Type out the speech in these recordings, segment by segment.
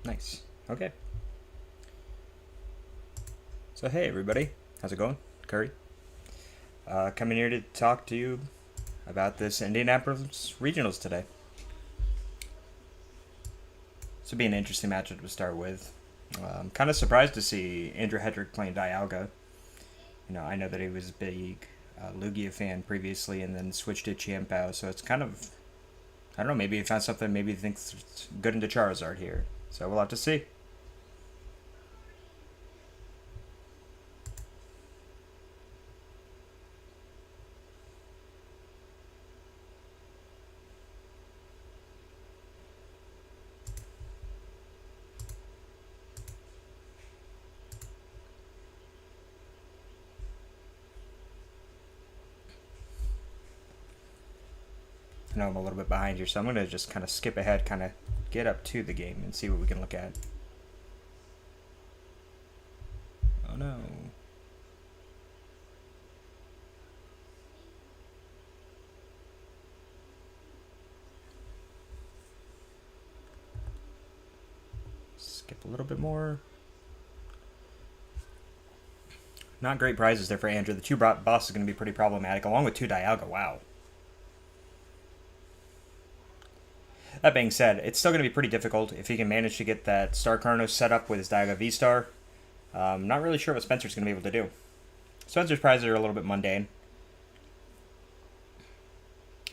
Nice. Okay. So hey everybody, how's it going? Curry. Coming here to talk to you about this Indianapolis regionals today. This would be an interesting matchup to start with. I'm kind of surprised to see Andrew Hedrick playing Dialga. I know that he was a big Lugia fan previously and then switched to Chiempao, so it's kind of, I don't know, maybe he found something, maybe he thinks it's good into Charizard here. So we'll have to see. I know I'm a little bit behind here, so I'm going to just kind of skip ahead, kind of get up to the game and see what we can look at. Oh no. Skip a little bit more. Not great prizes there for Andrew. The two boss is going to be pretty problematic, along with two Dialga. Wow. That being said, it's still going to be pretty difficult if he can manage to get that Star Carnos set up with his Dialga V-Star. Not really sure what Spencer's going to be able to do. Spencer's prizes are a little bit mundane.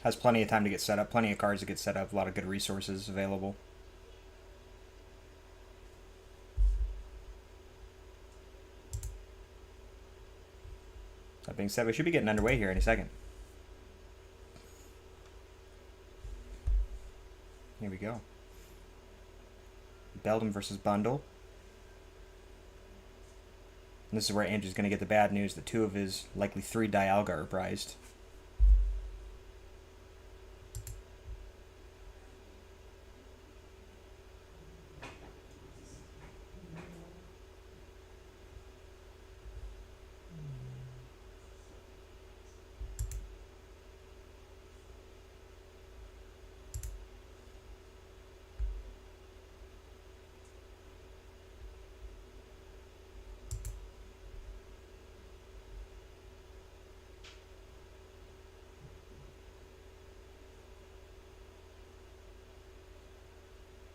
Has plenty of time to get set up, plenty of cards to get set up, a lot of good resources available. That being said, we should be getting underway here any second. Here we go. Beldum versus Bundle. And this is where Andrew's going to get the bad news that two of his likely three Dialga are prized.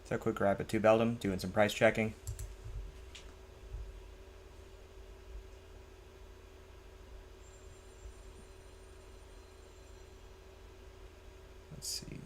So quick grab at 2 Beldum, doing some price checking. Let's see.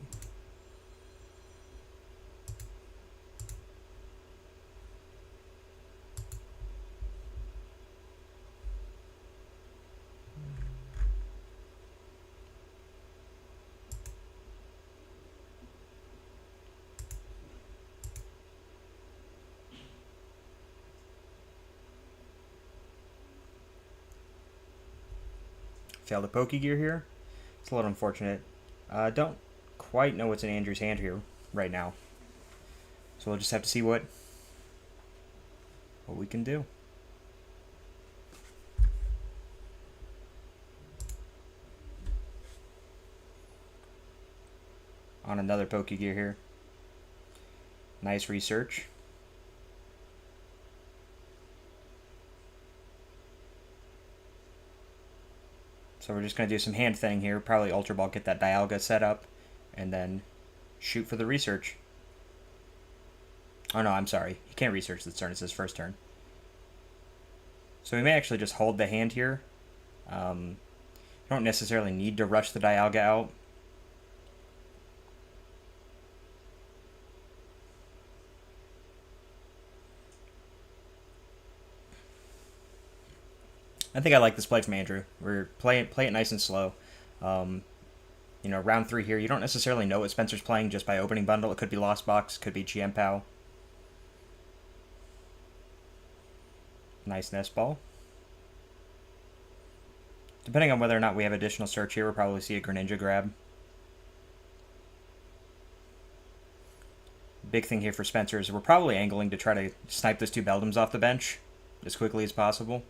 Failed a Pokegear here. It's a little unfortunate. Don't quite know what's in Andrew's hand here right now. So we'll just have to see what we can do. On another Pokegear here. Nice research. So we're just going to do some hand thing here. Probably Ultra Ball, get that Dialga set up, and then shoot for the research. Oh no, I'm sorry. He can't research this turn. It's his first turn. So we may actually just hold the hand here. You don't necessarily need to rush the Dialga out. I think I like this play from Andrew. We're play it nice and slow. Round 3 here, you don't necessarily know what Spencer's playing just by opening bundle. It could be Lost Box, could be Chiempao. Nice nest ball. Depending on whether or not we have additional search here, we'll probably see a Greninja grab. Big thing here for Spencer is we're probably angling to try to snipe those two Beldums off the bench as quickly as possible.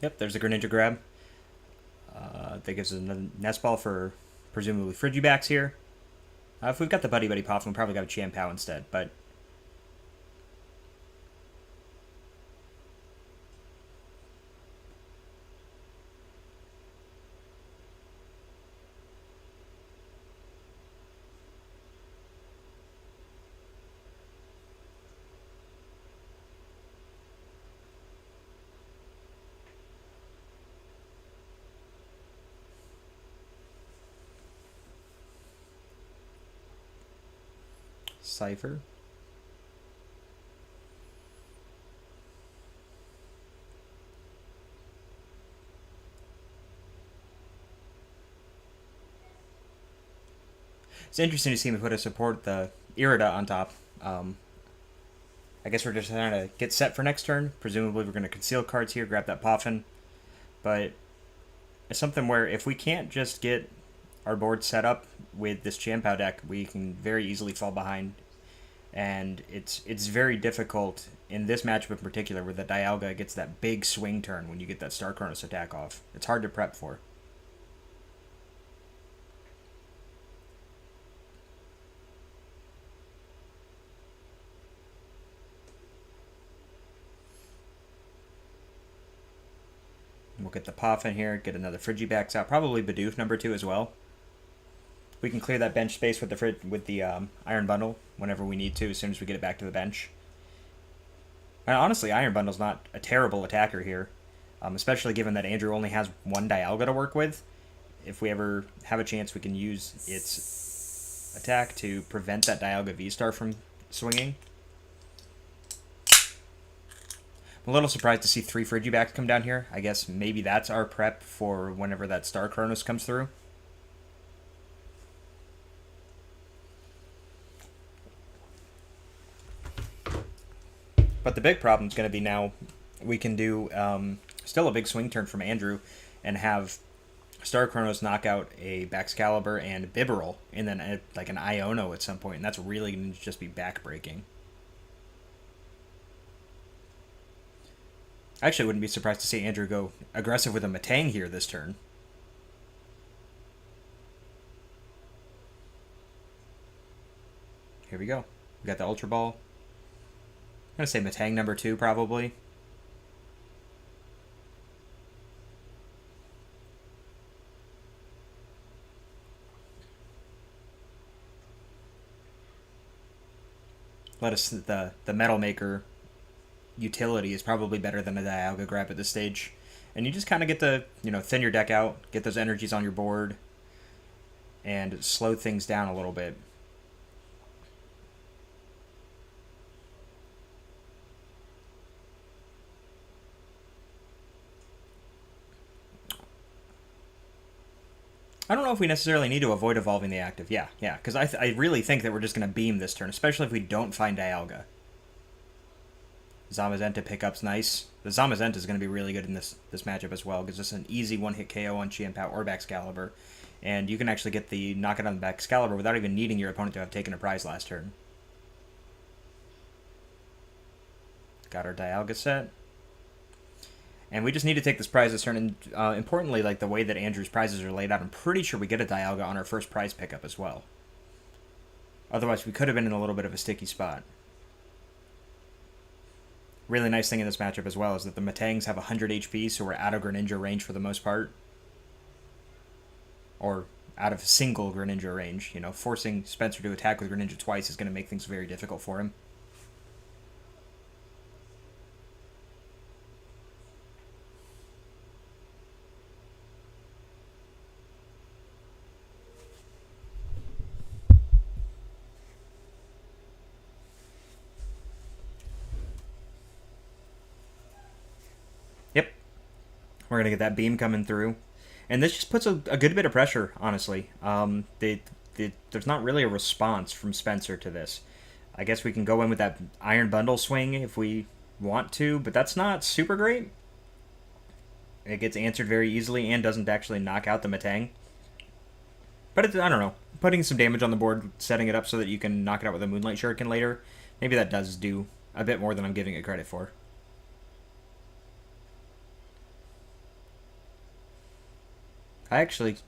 Yep, there's a Greninja grab. That gives us a Nest Ball for presumably Frigibacks here. If we've got the Buddy Buddy Pop, we've probably got a Chien-Pao instead, but... Cypher. It's interesting to see me put a support the Irida on top. I guess we're just trying to get set for next turn. Presumably we're going to conceal cards here, grab that Poffin. But it's something where if we can't just get our board set up with this Chien-Pao deck, we can very easily fall behind. And it's very difficult in this matchup in particular where the Dialga gets that big swing turn when you get that Star Chronos attack off. It's hard to prep for. We'll get the Poffin here, get another Frigibacks out, probably Bidoof number 2 as well. We can clear that bench space with the Iron Bundle whenever we need to, as soon as we get it back to the bench. And honestly, Iron Bundle's not a terrible attacker here, especially given that Andrew only has one Dialga to work with. If we ever have a chance, we can use its attack to prevent that Dialga V-Star from swinging. I'm a little surprised to see 3 Frigibacks come down here. I guess maybe that's our prep for whenever that Star Chronos comes through. But the big problem is going to be now we can do still a big swing turn from Andrew and have Star Chronos knock out a Baxcalibur and Bibarel and then like an Iono at some point, and that's really going to just be backbreaking. I actually wouldn't be surprised to see Andrew go aggressive with a Metang here this turn. Here we go. We got the Ultra Ball. I'm going to say Metang number 2, probably. The Metal Maker utility is probably better than a Dialga grab at this stage. And you just kind of get to, thin your deck out, get those energies on your board, and slow things down a little bit. I don't know if we necessarily need to avoid evolving the active. Yeah, because I really think that we're just going to beam this turn, especially if we don't find Dialga. Zamazenta pickup's nice. The Zamazenta is going to be really good in this matchup as well. Gives us an easy one-hit KO on Chien-Pao or Baxcalibur. And you can actually get the knockout on the Baxcalibur without even needing your opponent to have taken a prize last turn. Got our Dialga set. And we just need to take this prize this turn. And importantly, like the way that Andrew's prizes are laid out, I'm pretty sure we get a Dialga on our first prize pickup as well. Otherwise, we could have been in a little bit of a sticky spot. Really nice thing in this matchup as well is that the Metangs have 100 HP, so we're out of Greninja range for the most part. Or out of single Greninja range. Forcing Spencer to attack with Greninja twice is going to make things very difficult for him. Yep. We're going to get that beam coming through. And this just puts a good bit of pressure, honestly. There's not really a response from Spencer to this. I guess we can go in with that Iron Bundle swing if we want to, but that's not super great. It gets answered very easily and doesn't actually knock out the Metang. But I don't know. Putting some damage on the board, setting it up so that you can knock it out with a Moonlight Shuriken later, maybe that does do a bit more than I'm giving it credit for. I actually,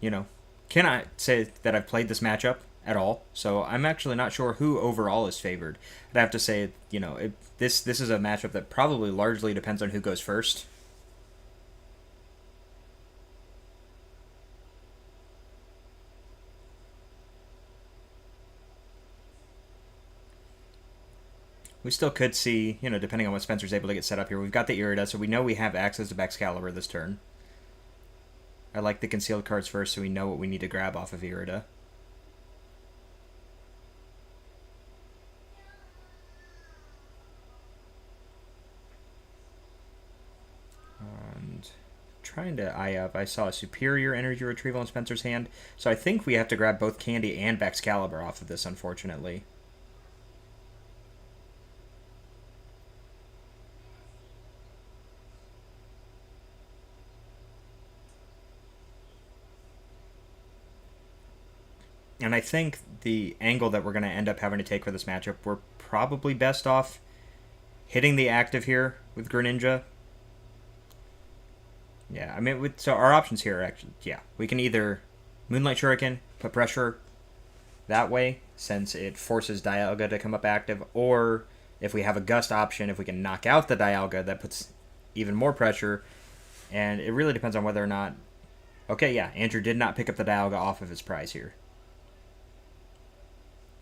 cannot say that I've played this matchup at all, so I'm actually not sure who overall is favored. I'd have to say, this is a matchup that probably largely depends on who goes first. We still could see, depending on what Spencer's able to get set up here. We've got the Irida, so we know we have access to Excalibur this turn. I like the concealed cards first, so we know what we need to grab off of Irida. And trying to eye up, I saw a superior energy retrieval in Spencer's hand, so I think we have to grab both Candy and Excalibur off of this, unfortunately. And I think the angle that we're going to end up having to take for this matchup, we're probably best off hitting the active here with Greninja. Yeah, I mean, so our options here, actually, yeah, we can either Moonlight Shuriken, put pressure that way, since it forces Dialga to come up active, or if we have a Gust option, if we can knock out the Dialga, that puts even more pressure, and it really depends on whether or not... Okay, yeah, Andrew did not pick up the Dialga off of his prize here.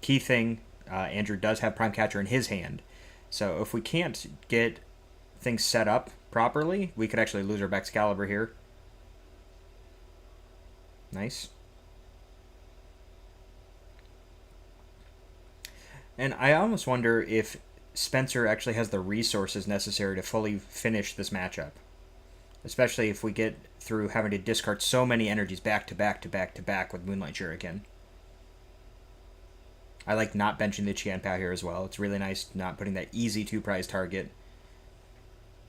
Key thing, Andrew does have Prime Catcher in his hand, so if we can't get things set up properly, we could actually lose our Excalibur here. Nice. And I almost wonder if Spencer actually has the resources necessary to fully finish this matchup. Especially if we get through having to discard so many energies back to back to back to back with Moonlight Shuriken. I like not benching the Qianpao here as well. It's really nice not putting that easy 2-prize target.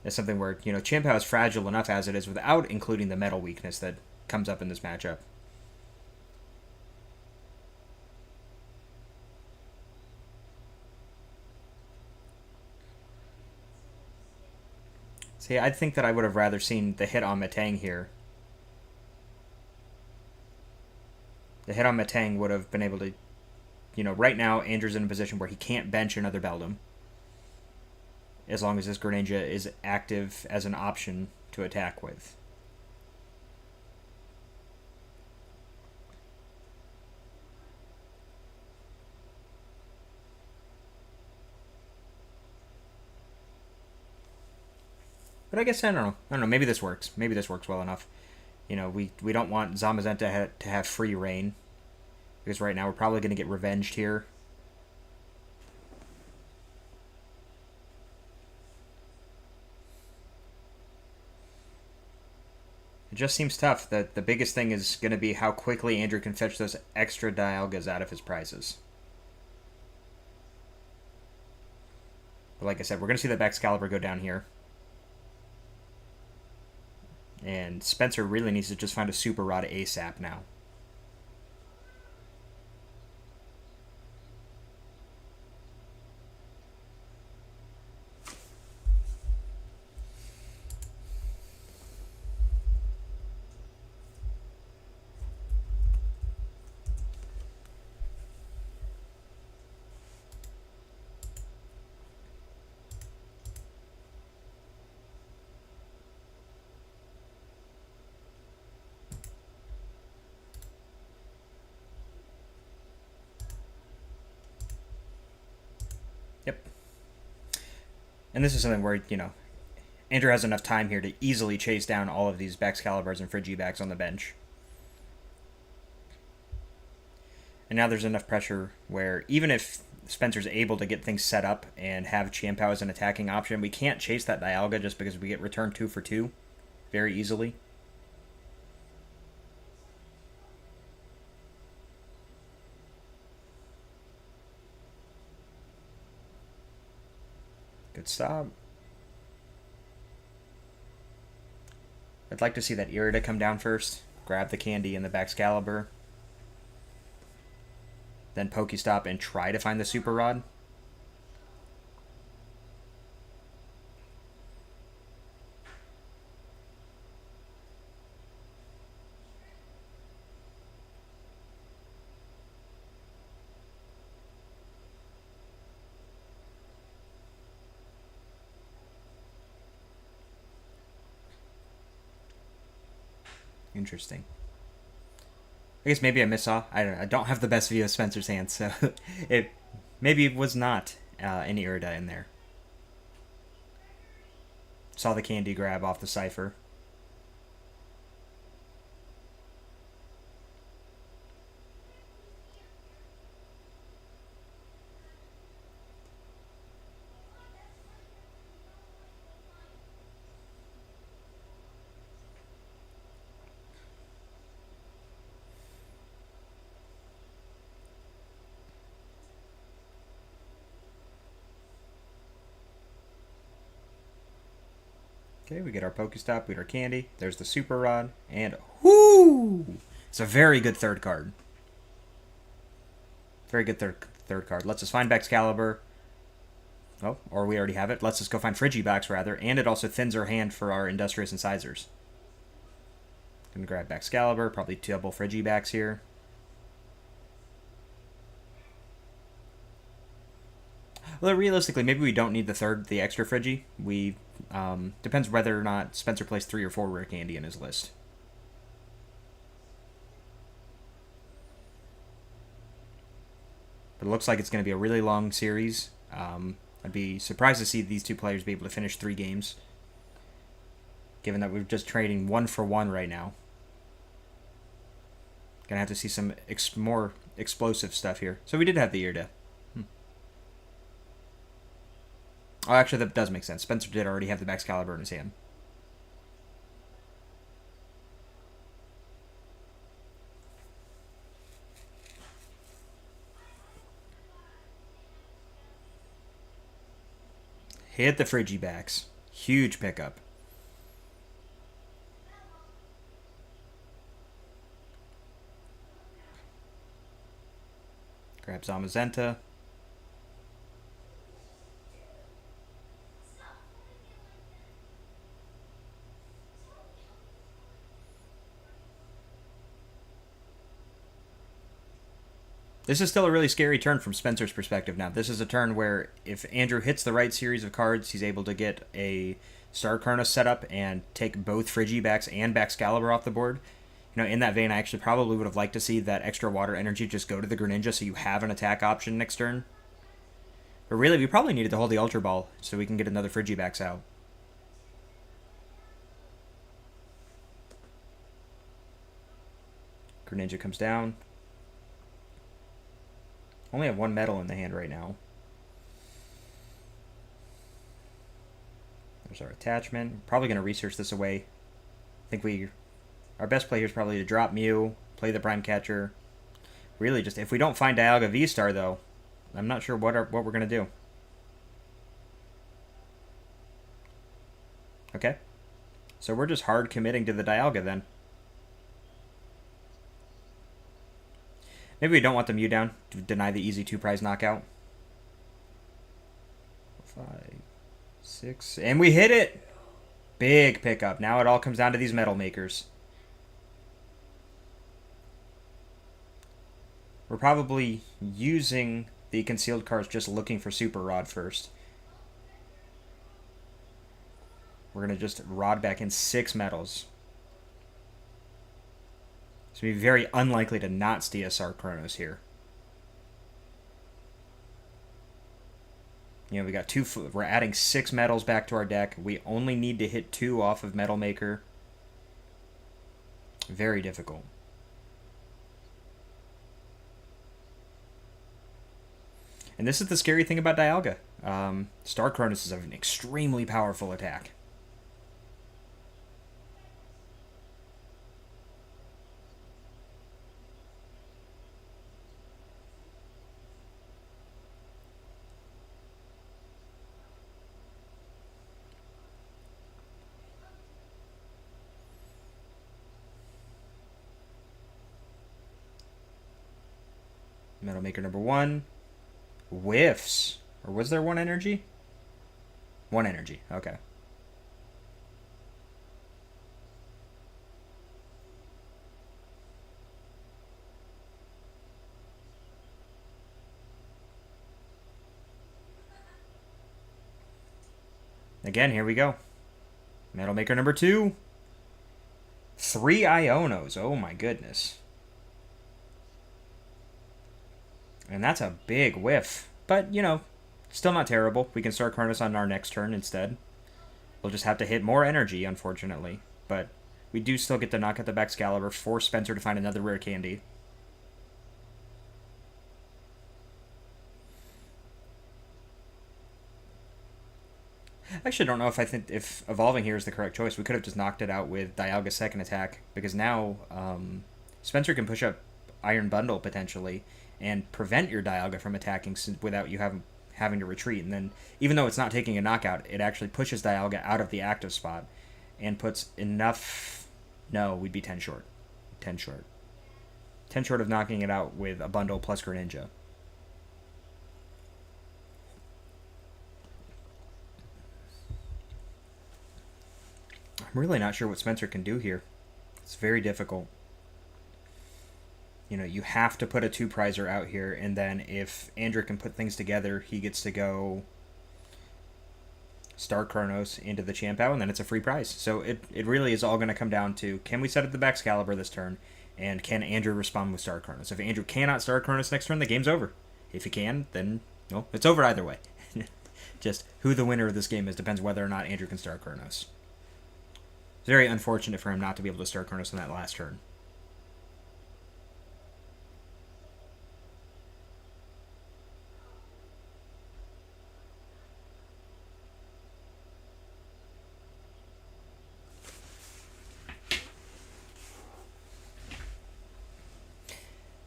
That's something where, Qianpao is fragile enough as it is without including the metal weakness that comes up in this matchup. See, I think that I would have rather seen the hit on Metang here. The hit on Metang would have been able to... right now, Andrew's in a position where he can't bench another Beldum. As long as this Greninja is active as an option to attack with. But I guess, I don't know. Maybe this works. Maybe this works well enough. We don't want Zamazenta to have free reign. Because right now we're probably going to get revenged here. It just seems tough that the biggest thing is going to be how quickly Andrew can fetch those extra Dialgas out of his prizes. But like I said, we're going to see that Excalibur go down here. And Spencer really needs to just find a Super Rod ASAP now. Yep. And this is something where, Andrew has enough time here to easily chase down all of these Excaliburs and Frigibacks on the bench. And now there's enough pressure where even if Spencer's able to get things set up and have Qianpao as an attacking option, we can't chase that Dialga just because we get returned 2 for 2 very easily. Good stop. I'd like to see that Irida come down first. Grab the Candy and the Excalibur. Then Pokestop and try to find the Super Rod. Interesting. I guess maybe I missaw. I don't have the best view of Spencer's hand, so it maybe it was not any Irida in there. Saw the candy grab off the cipher. Okay, we get our Pokestop, we get our candy. There's the Super Rod, and whoo! It's a very good third card. Very good third card. Lets us find Excalibur. Oh, or we already have it. Lets us go find Frigibax, rather, and it also thins our hand for our Industrious Incisors. Gonna grab Excalibur, probably double Frigibax here. Well, realistically, maybe we don't need the extra Frigi. We depends whether or not Spencer plays 3 or 4 rare candy in his list. But it looks like it's going to be a really long series. I'd be surprised to see these two players be able to finish 3 games, given that we're just trading 1 for 1 right now. Gonna have to see some more explosive stuff here. So we did have the Irida. Oh, actually, that does make sense. Spencer did already have the Excalibur in his hand. Hit the Frigibax. Huge pickup. Grab Zamazenta. This is still a really scary turn from Spencer's perspective now. This is a turn where if Andrew hits the right series of cards, he's able to get a Star Chronos set up and take both Frigibax and Excalibur off the board. You know, in that vein, I actually probably would have liked to see that extra water energy just go to the Greninja so you have an attack option next turn. But really, we probably needed to hold the Ultra Ball so we can get another Frigibax out. Greninja comes down. Only have 1 metal in the hand right now. There's our attachment. Probably going to research this away. I think our best play here is probably to drop Mew, play the Prime Catcher. Really, just if we don't find Dialga V-Star, though, I'm not sure what we're going to do. Okay. So we're just hard committing to the Dialga then. Maybe we don't want the Mew down to deny the easy 2-prize knockout. 5, 6, and we hit it! Big pickup. Now it all comes down to these Metal Makers. We're probably using the concealed cards just looking for Super Rod first. We're going to just Rod back in 6 metals. So we'd be very unlikely to not steal Star Chronos here. You know, we got 2. We're adding 6 metals back to our deck. We only need to hit 2 off of Metal Maker. Very difficult. And this is the scary thing about Dialga. Star Chronos is an extremely powerful attack. Metal Maker number 1. Whiffs. Or was there 1 energy? 1 energy. Okay. Again, here we go. Metal Maker number 2. 3 Ionos. Oh my goodness. And that's a big whiff. But, you know, still not terrible. We can start Karnos on our next turn instead. We'll just have to hit more energy, unfortunately. But we do still get to knock out the Baxcalibur, force Spencer to find another rare candy. I actually don't know if I think if evolving here is the correct choice. We could have just knocked it out with Dialga's second attack, because now Spencer can push up Iron Bundle potentially and prevent your Dialga from attacking without you having to retreat. And then, even though it's not taking a knockout, it actually pushes Dialga out of the active spot and puts enough. No, we'd be 10 short. 10 short. 10 short of knocking it out with a bundle plus Greninja. I'm really not sure what Spencer can do here. It's very difficult. You know, you have to put a 2-prizer out here, and then if Andrew can put things together, he gets to go Star Chronos into the Champow, and then it's a free prize. So it really is all going to come down to, can we set up the Baxcalibur this turn, and can Andrew respond with Star Chronos? If Andrew cannot Star Chronos next turn, the game's over. If he can, then, well, it's over either way. Just who the winner of this game is depends whether or not Andrew can Star Chronos. It's very unfortunate for him not to be able to Star Chronos on that last turn.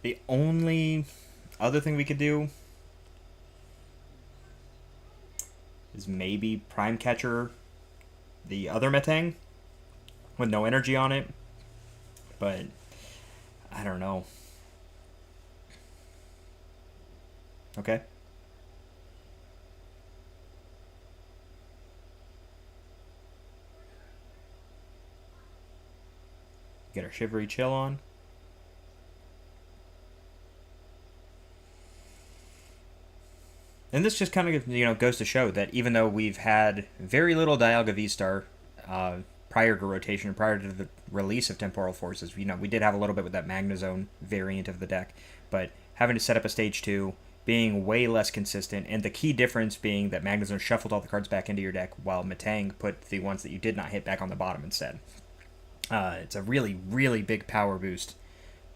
The only other thing we could do is maybe Prime Catcher the other Metang with no energy on it. But I don't know. Okay. Get our Shivery Chill on. And this just kind of, you know, goes to show that even though we've had very little Dialga V-Star prior to rotation, prior to the release of Temporal Forces, you know, we did have a little bit with that Magnezone variant of the deck, but having to set up a Stage 2, being way less consistent, and the key difference being that Magnezone shuffled all the cards back into your deck, while Metang put the ones that you did not hit back on the bottom instead. It's a really, really big power boost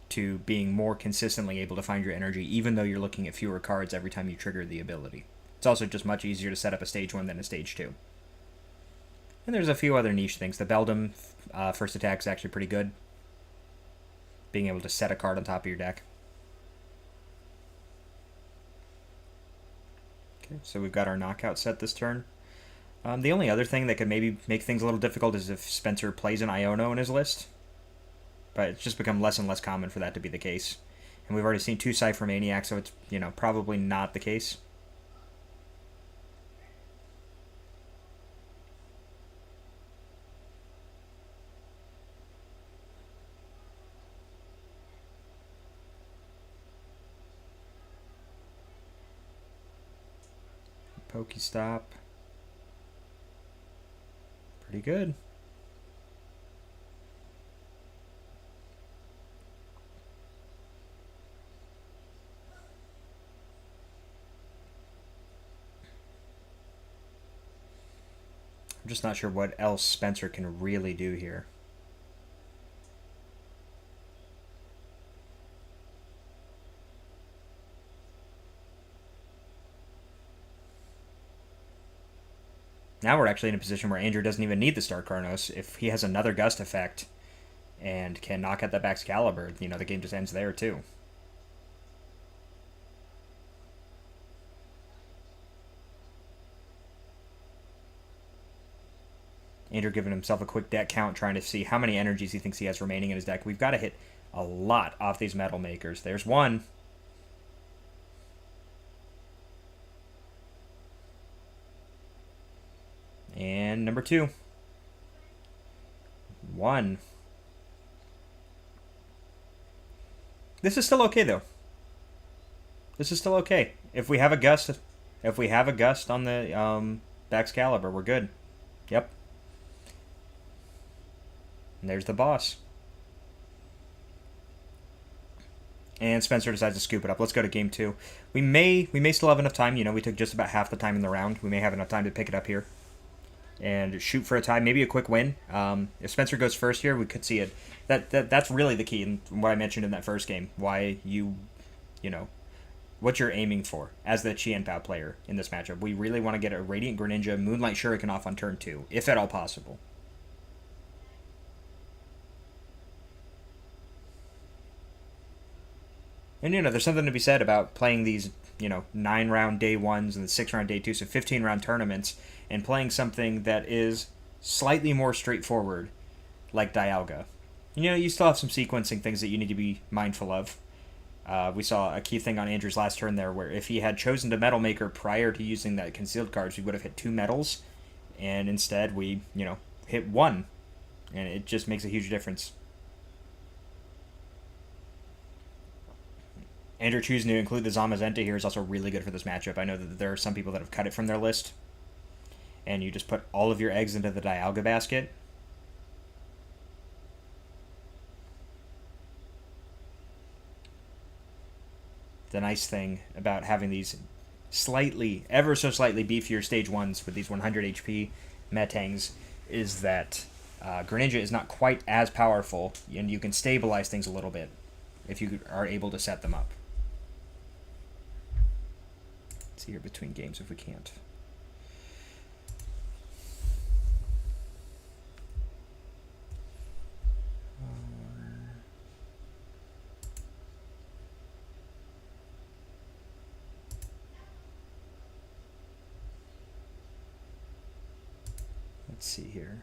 to being more consistently able to find your energy, even though you're looking at fewer cards every time you trigger the ability. It's also just much easier to set up a Stage 1 than a Stage 2. And there's a few other niche things. The Beldum first attack is actually pretty good. Being able to set a card on top of your deck. Okay, so we've got our knockout set this turn. The only other thing that could maybe make things a little difficult is if Spencer plays an Iono in his list. But it's just become less and less common for that to be the case. And we've already seen 2 Cypher Maniacs, so it's, you know, probably not the case. Pokestop. Pretty good. I'm just not sure what else Spencer can really do here. Now we're actually in a position where Andrew doesn't even need the Star Chronos. If he has another Gust effect and can knock out that Baxcalibur, you know, the game just ends there too. Andrew giving himself a quick deck count, trying to see how many energies he thinks he has remaining in his deck. We've got to hit a lot off these Metal Makers. There's one. And number 2. 1. This is still okay, though. This is still okay. If we have a gust on the Baxcalibur, we're good. Yep. And there's the boss. And Spencer decides to scoop it up. Let's go to game 2. We may still have enough time. You know, we took just about half the time in the round. We may have enough time to pick it up here and shoot for a tie, maybe a quick win. If Spencer goes first here, we could see it. That's really the key in what I mentioned in that first game. Why you know, what you're aiming for as the Qianbao player in this matchup. We really want to get a Radiant Greninja Moonlight Shuriken off on turn 2, if at all possible. And, you know, there's something to be said about playing these, you know, 9-round day 1s and the 6-round day 2s, so 15-round tournaments, and playing something that is slightly more straightforward, like Dialga. You know, you still have some sequencing things that you need to be mindful of. We saw a key thing on Andrew's last turn there, where if he had chosen to Metal Maker prior to using that concealed cards, we would have hit 2 metals, and instead we, you know, hit 1, and it just makes a huge difference. Andrew choosing to include the Zamazenta here is also really good for this matchup. I know that there are some people that have cut it from their list, and you just put all of your eggs into the Dialga basket. The nice thing about having these slightly, ever so slightly beefier stage 1s with these 100 HP Metangs is that Greninja is not quite as powerful, and you can stabilize things a little bit if you are able to set them up. Let's see here between games if we can't. Let's see here.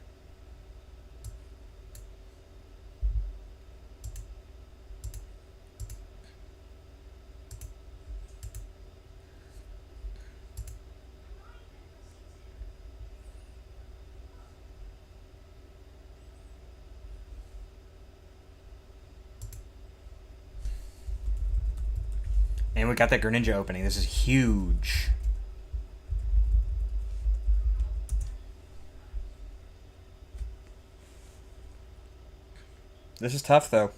And we got that Greninja opening. This is huge. This is tough, though.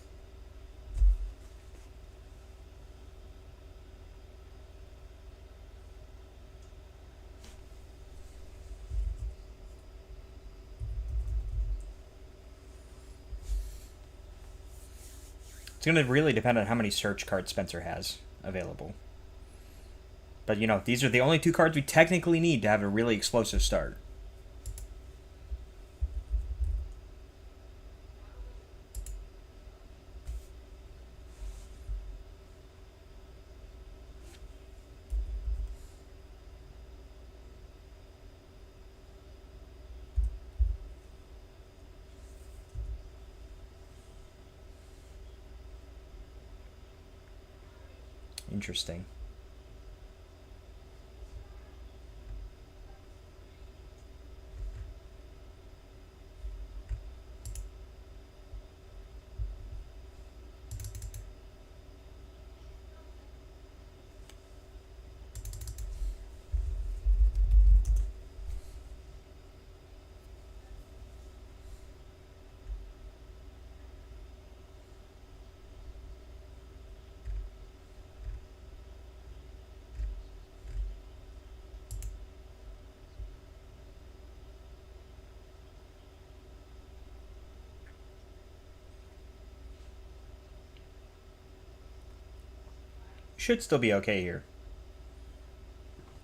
It's going to really depend on how many search cards Spencer has available. But, you know, these are the only 2 cards we technically need to have a really explosive start. Interesting. Should still be okay here.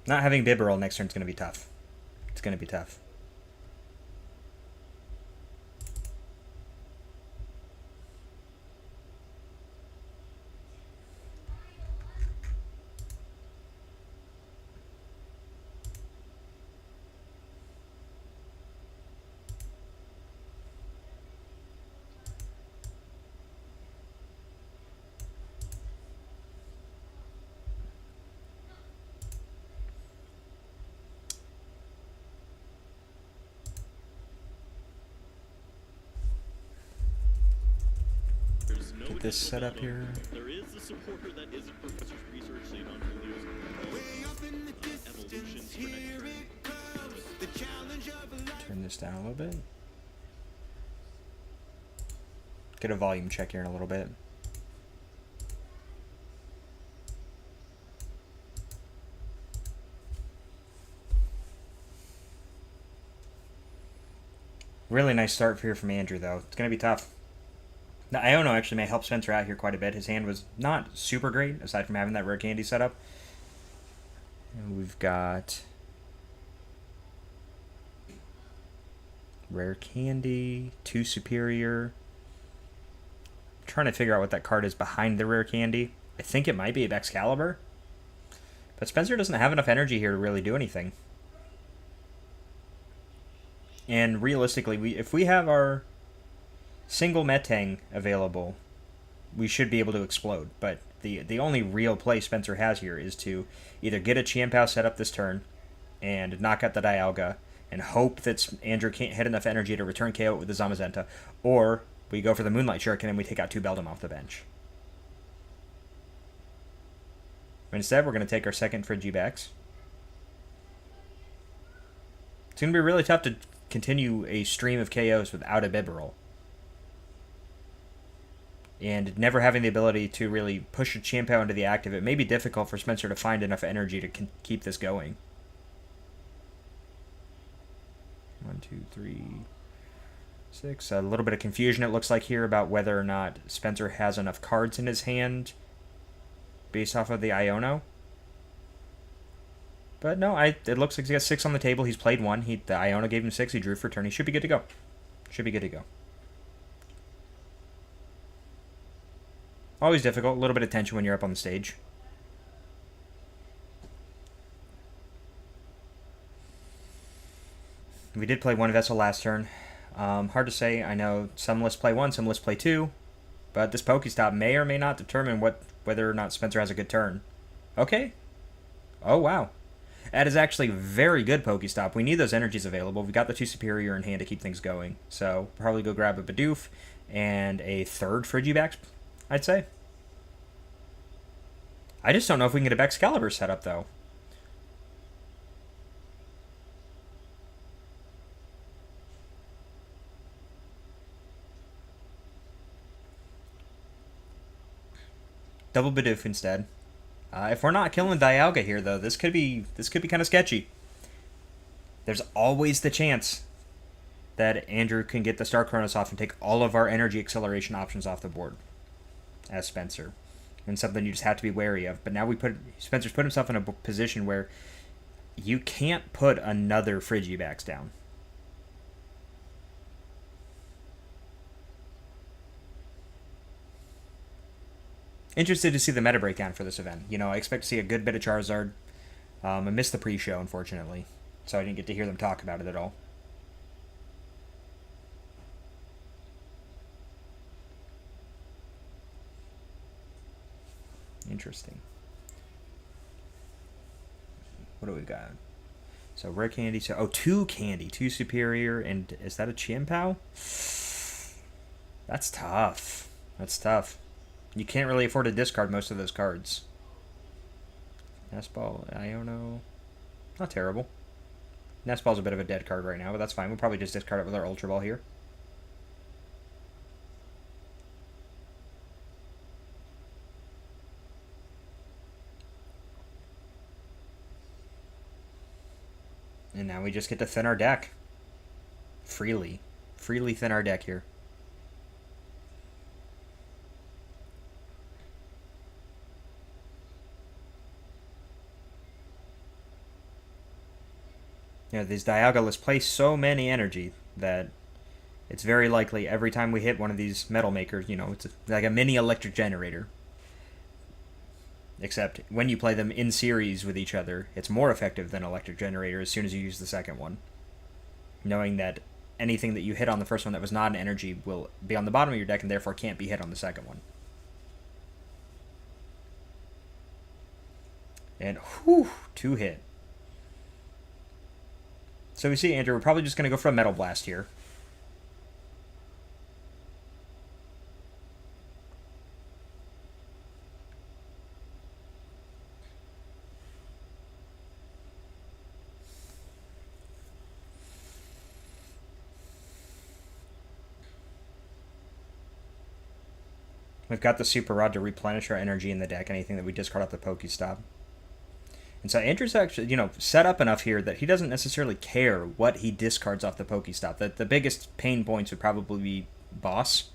Not having Bibarel next turn is going to be tough. It's going to be tough. Get this set up here. There is a supporter that isn't Professor's researching on Julio's evolutions for next turn. Turn this down a little bit. Get a volume check here in a little bit. Really nice start here from Andrew, though. It's going to be tough. Now, Iono actually may help Spencer out here quite a bit. His hand was not super great, aside from having that rare candy set up. And we've got rare candy, 2 superior. I'm trying to figure out what that card is behind the rare candy. I think it might be Excalibur. But Spencer doesn't have enough energy here to really do anything. And realistically, if we have our single Metang available, we should be able to explode. But the only real play Spencer has here is to either get a Chiampao set up this turn and knock out the Dialga and hope that Andrew can't hit enough energy to return KO with the Zamazenta, or we go for the Moonlight Shuriken and we take out 2 Beldum off the bench. Instead, we're going to take our second Frigibax. It's going to be really tough to continue a stream of KOs without a Bibarel. And never having the ability to really push a Chiampao into the active, it may be difficult for Spencer to find enough energy to keep this going. 1, 2, 3, 6. A little bit of confusion, it looks like, here about whether or not Spencer has enough cards in his hand based off of the Iono. But no, it looks like he's got 6 on the table. He's played 1. The Iono gave him 6. He drew for turn. He should be good to go. Should be good to go. Always difficult. A little bit of tension when you're up on the stage. We did play 1 vessel last turn. Hard to say. I know some lists play 1, some lists play 2. But this Pokestop may or may not determine whether or not Spencer has a good turn. Okay. Oh, wow. That is actually very good Pokestop. We need those energies available. We got the 2 superior in hand to keep things going. So probably go grab a Bidoof and a 3rd Frigibax, I'd say. I just don't know if we can get a Excalibur set up, though. Double Bidoof instead. If we're not killing Dialga here, though, this could be kind of sketchy. There's always the chance that Andrew can get the Star Chronos off and take all of our energy acceleration options off the board as Spencer. And something you just have to be wary of. But now Spencer's put himself in a position where you can't put another Frigibax down. Interested to see the meta breakdown for this event. You know, I expect to see a good bit of Charizard. I missed the pre-show, unfortunately, so I didn't get to hear them talk about it at all. Interesting. What do we got? So rare candy. So 2 candy, 2 superior, and is that a Chiampao? That's tough. That's tough. You can't really afford to discard most of those cards. Nestball, Iono, not terrible. Nestball's a bit of a dead card right now, but that's fine. We'll probably just discard it with our Ultra Ball here. And now we just get to thin our deck. Freely. Freely thin our deck here. You know, these Dialga lists play so many energy that it's very likely every time we hit one of these metal makers, you know, it's like a mini electric generator. Except when you play them in series with each other, it's more effective than electric generator as soon as you use the second one. Knowing that anything that you hit on the first one that was not an energy will be on the bottom of your deck and therefore can't be hit on the second one. And whew, 2 hit. So we see, Andrew, we're probably just going to go for a Metal Blast here. We've got the Super Rod to replenish our energy in the deck, anything that we discard off the Pokestop. And so Andrew's actually, set up enough here that he doesn't necessarily care what he discards off the Pokestop. The biggest pain points would probably be Boss.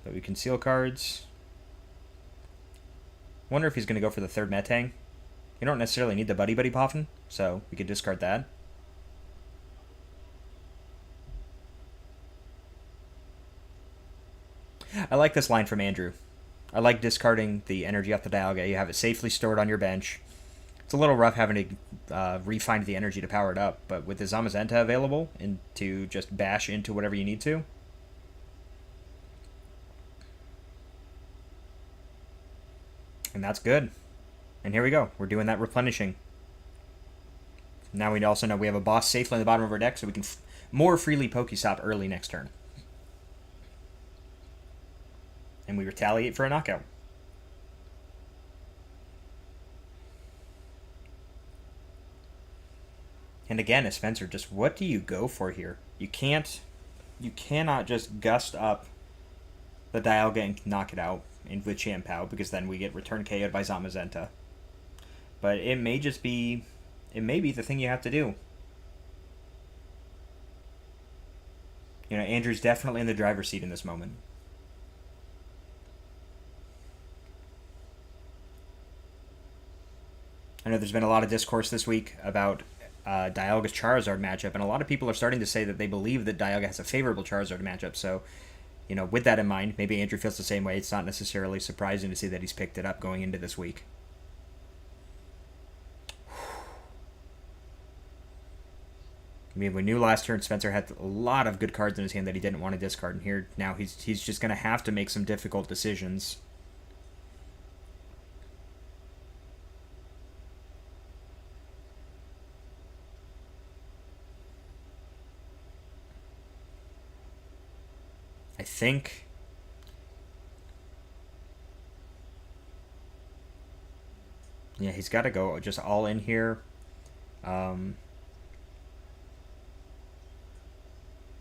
But we conceal cards. Wonder if he's going to go for the third Metang. You don't necessarily need the Buddy Buddy Poffin, so we could discard that. I like this line from Andrew. I like discarding the energy off the Dialga. You have it safely stored on your bench. It's a little rough having to re-find the energy to power it up, but with the Zamazenta available and to just bash into whatever you need to. And that's good. And here we go. We're doing that replenishing. Now we also know we have a boss safely in the bottom of our deck, so we can more freely Pokestop early next turn. And we retaliate for a knockout. And again, as Spencer, just what do you go for here? You cannot just gust up the Dialga and knock it out with Champao, because then we get return KO'd by Zamazenta. But it may be the thing you have to do. Andrew's definitely in the driver's seat in this moment. I know there's been a lot of discourse this week about Dialga's Charizard matchup, and a lot of people are starting to say that they believe that Dialga has a favorable Charizard matchup. So, with that in mind, maybe Andrew feels the same way. It's not necessarily surprising to see that he's picked it up going into this week. I mean, we knew last turn Spencer had a lot of good cards in his hand that he didn't want to discard, and here now he's just going to have to make some difficult decisions. I think he's got to go just all in here.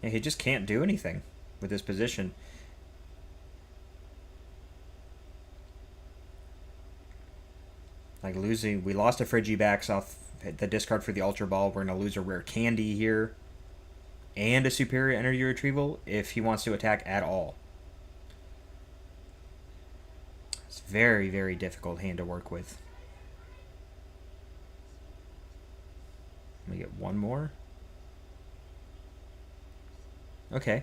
He just can't do anything with this position. Like we lost a Frigibax off the discard for the Ultra Ball. We're going to lose a rare Candy here. And a superior energy retrieval if he wants to attack at all. It's a very, very difficult hand to work with. Let me get one more. Okay.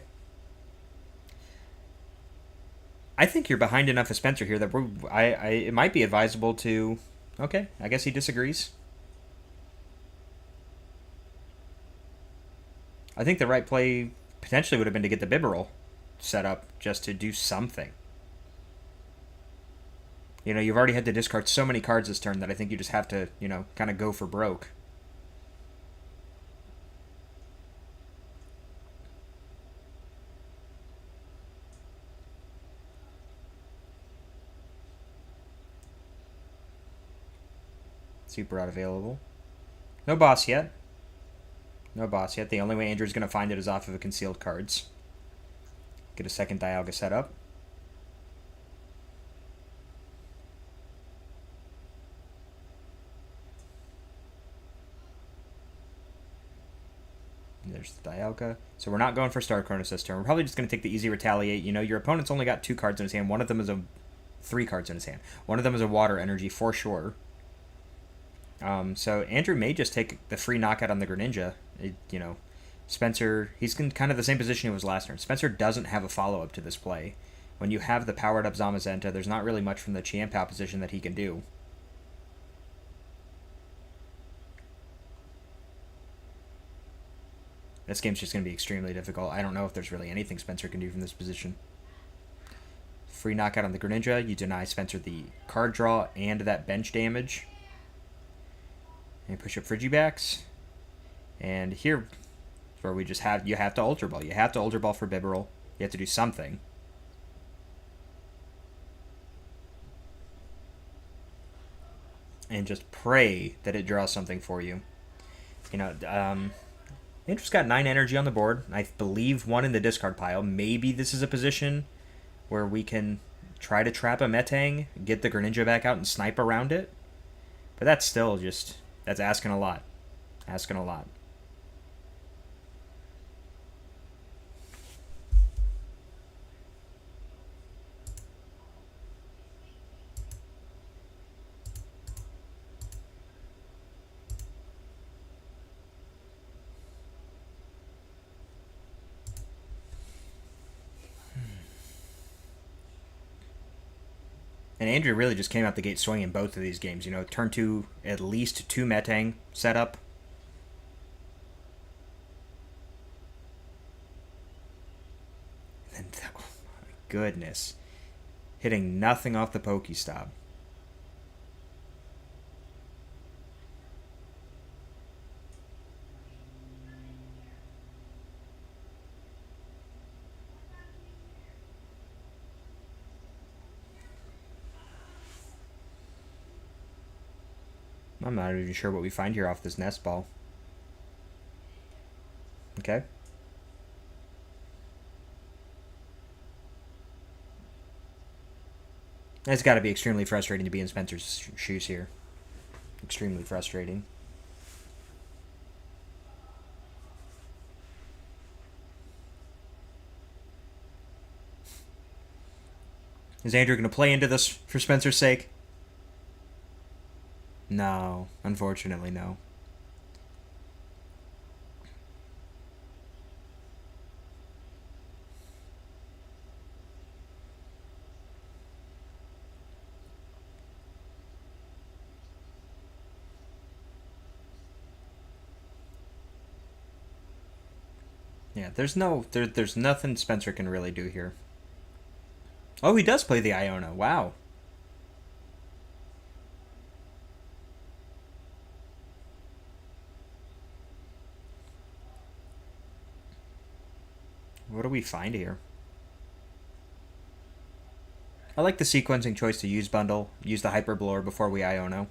I think you're behind enough of Spencer here that it might be advisable to... Okay, I guess he disagrees. I think the right play potentially would have been to get the Bibarel set up just to do something. You've already had to discard so many cards this turn that I think you just have to, kind of go for broke. Super Rod available. No boss yet. No boss yet. The only way Andrew's going to find it is off of a concealed cards. Get a second Dialga set up. And there's the Dialga. So we're not going for Star Chronos this turn. We're probably just going to take the easy Retaliate. Your opponent's only got 2 cards in his hand. One of them is 3 cards in his hand. One of them is a Water Energy for sure. So Andrew may just take the free knockout on the Greninja. Spencer, he's in kind of the same position he was last turn. Spencer doesn't have a follow-up to this play. When you have the powered-up Zamazenta, there's not really much from the Chiampao position that he can do. This game's just going to be extremely difficult. I don't know if there's really anything Spencer can do from this position. Free knockout on the Greninja. You deny Spencer the card draw and that bench damage. And push up Frigibax. And here, where we just you have to Ultra Ball. You have to Ultra Ball for Bibarel. You have to do something. And just pray that it draws something for you. Andrew's got 9 energy on the board. I believe 1 in the discard pile. Maybe this is a position where we can try to trap a Metang, get the Greninja back out and snipe around it. But that's still just, that's asking a lot. Asking a lot. And Andrew really just came out the gate swinging both of these games. You know, turn two, at least two Metang setup. And then, oh my goodness. Hitting nothing off the Pokestop. I'm not even sure what we find here off this nest ball. Okay. It's got to be extremely frustrating to be in Spencer's shoes here. Extremely frustrating. Is Andrew going to play into this for Spencer's sake? No, unfortunately, no. Yeah, there's nothing Spencer can really do here. Oh, he does play the Iona. Wow. What do we find here? I like the sequencing choice to use Bundle, use the Hyper Blower before we Iono.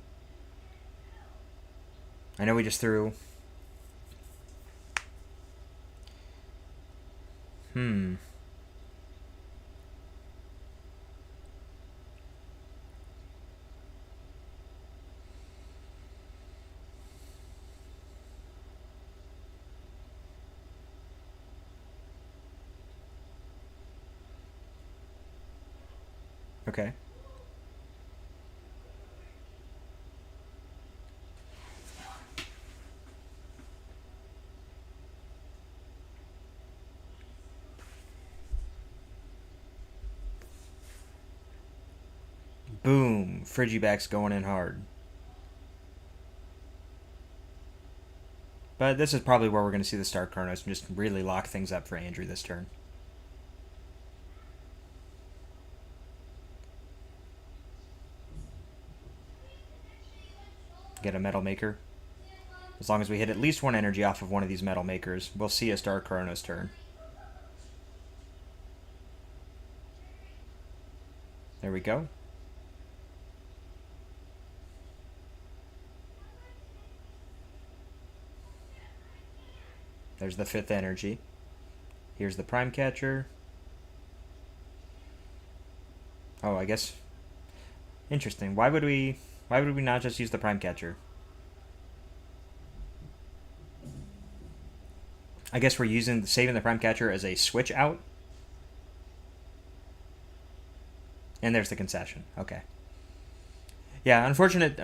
I know we just threw... Okay. Boom. Frigiback's going in hard. But this is probably where we're going to see the Star Chronos and just really lock things up for Andrew this turn. Get a Metal Maker. As long as we hit at least one energy off of one of these Metal Makers, we'll see a Star Chronos turn. There we go. There's the 5th energy. Here's the Prime Catcher. Oh, I guess... Interesting. Why would we not just use the Prime Catcher? I guess we're saving the Prime Catcher as a switch out. And there's the concession. Okay. Yeah, unfortunate,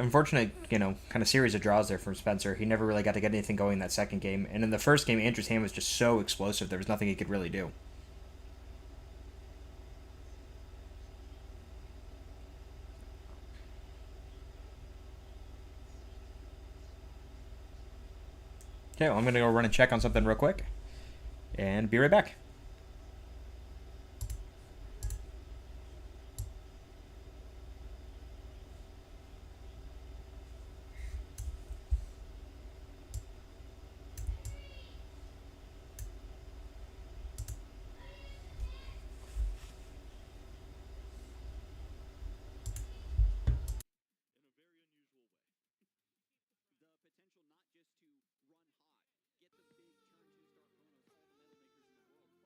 you know, kind of series of draws there from Spencer. He never really got to get anything going in that second game. And in the first game, Andrew's hand was just so explosive, there was nothing he could really do. Okay, well, I'm going to go run and check on something real quick. And be right back. in a very unusual way. The potential not just to run hot, get the big turn two star Chronos, all the Metal Makers in the world,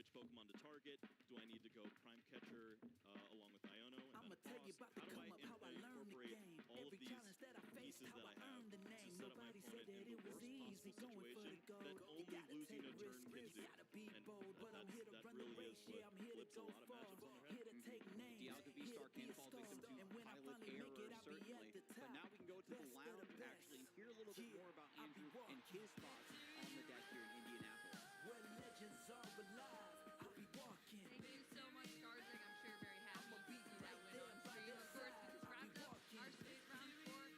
which Pokemon to target. Do I need to go Prime Catcher along with Iono? And I'ma then tell you Frost? about the How do come up, how I learned the incorporate game. all of Every these challenge that I faced, pieces how that I I earned the have name. to set up my Nobody said opponent that in the it was worst easy possible going for the situation gold. that You only gotta losing a take turn risks, can you do? gotta be And bold. But I'm here to that run the really race, is yeah, I'm here to flips a go lot of matchups far. on their Here head. to take names, Dialga here V-Star to be can a fall star. victim to And when I pilot finally make error, it, I'll be certainly. at the top. But now we can go to the Best of lounge, best. actually, and hear a little bit Yeah, more about I'll be Andrew walking. and his thoughts on the deck here in Indianapolis. Where legends are alive, I'll be walking. Thank you so much, Garzing. I'm sure you're very happy to see that win on stream. Of course, we just wrapped up our state round 4, and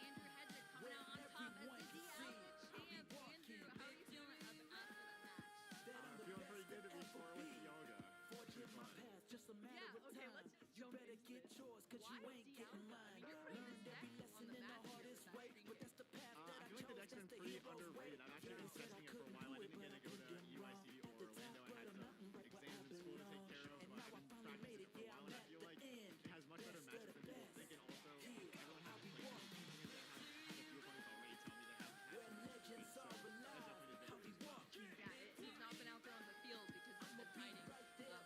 Andrew Hedrick coming out on top as the Dialga champ. Andrew, how are you feeling after that match? Feeling pretty good to be scoring with Dialga. Forging my path, just a matter Yeah, of okay, time. let's just You jump better into get it. yours, cause Why you ain't Dialga? getting I mine. mean, you're putting Learned this every deck lesson on the in the map here hardest with way, that but that's the path that I I feel like the chose. deck's That's been the pretty hero's way. underrated. I've actually been testing it for a while. I didn't get to go to UIC or Orlando. I had some exams in school to take care of, but I've been practicing it for a while, and I feel like it has much better matchups than people think, and also everyone has to play some things that have had a few opponents already tell me they have had some weeks, so that's definitely an advantage. Yeah, he's not been out there on the field because he's been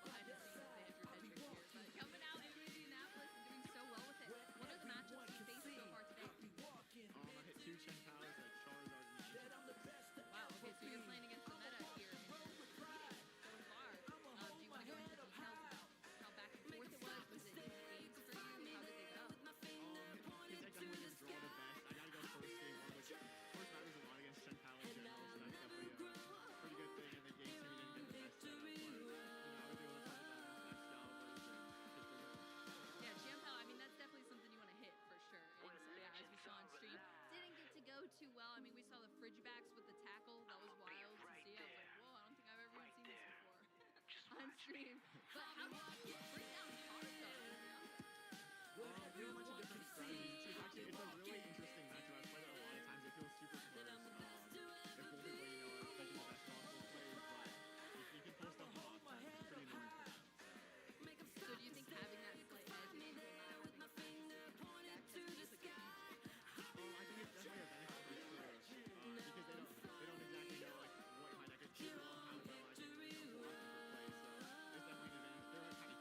hiding behind the scenes with Andrew Hedrick here. But coming out in Indianapolis and doing so well with it. What are the matchups you faced so far today? I hit 2 Chen Powers, like Charizard and Ancient. Wow, okay, so you're playing against the meta here. So far, do you want to go into details about how back and forth it was? Was it easy games for you? How did they go? His deck definitely didn't draw the best. I gotta go first game 1, which first matters a lot against Chen Powers in general, so that's definitely a pretty good thing. And then game 2, we didn't get the best setup, but I was able to put it down with best Calibers and hit the limit. Yeah, Champel, I mean, that's definitely something you want to hit for sure. And so, yeah, as we saw on stream, didn't get to go too well. I mean, we saw the fridge backs with the tackle. That was wild to see. I was like, whoa, I don't think I've ever even seen this before on stream. But how about bring down Charizard? Pretty much a different strategy. It's a really interesting matchup. I've played it a lot of times. It feels super close. If both people, you know, are taking the best possible plays, but if you can pull stuff off, it's pretty annoying for them. So do you think having that slight edge is equal now with the deck has basically I think it's definitely a benefit for sure. Because they don't exactly know like what my deck is capable of, how well I can pull off different plays. So there's definitely an advantage. They're kind of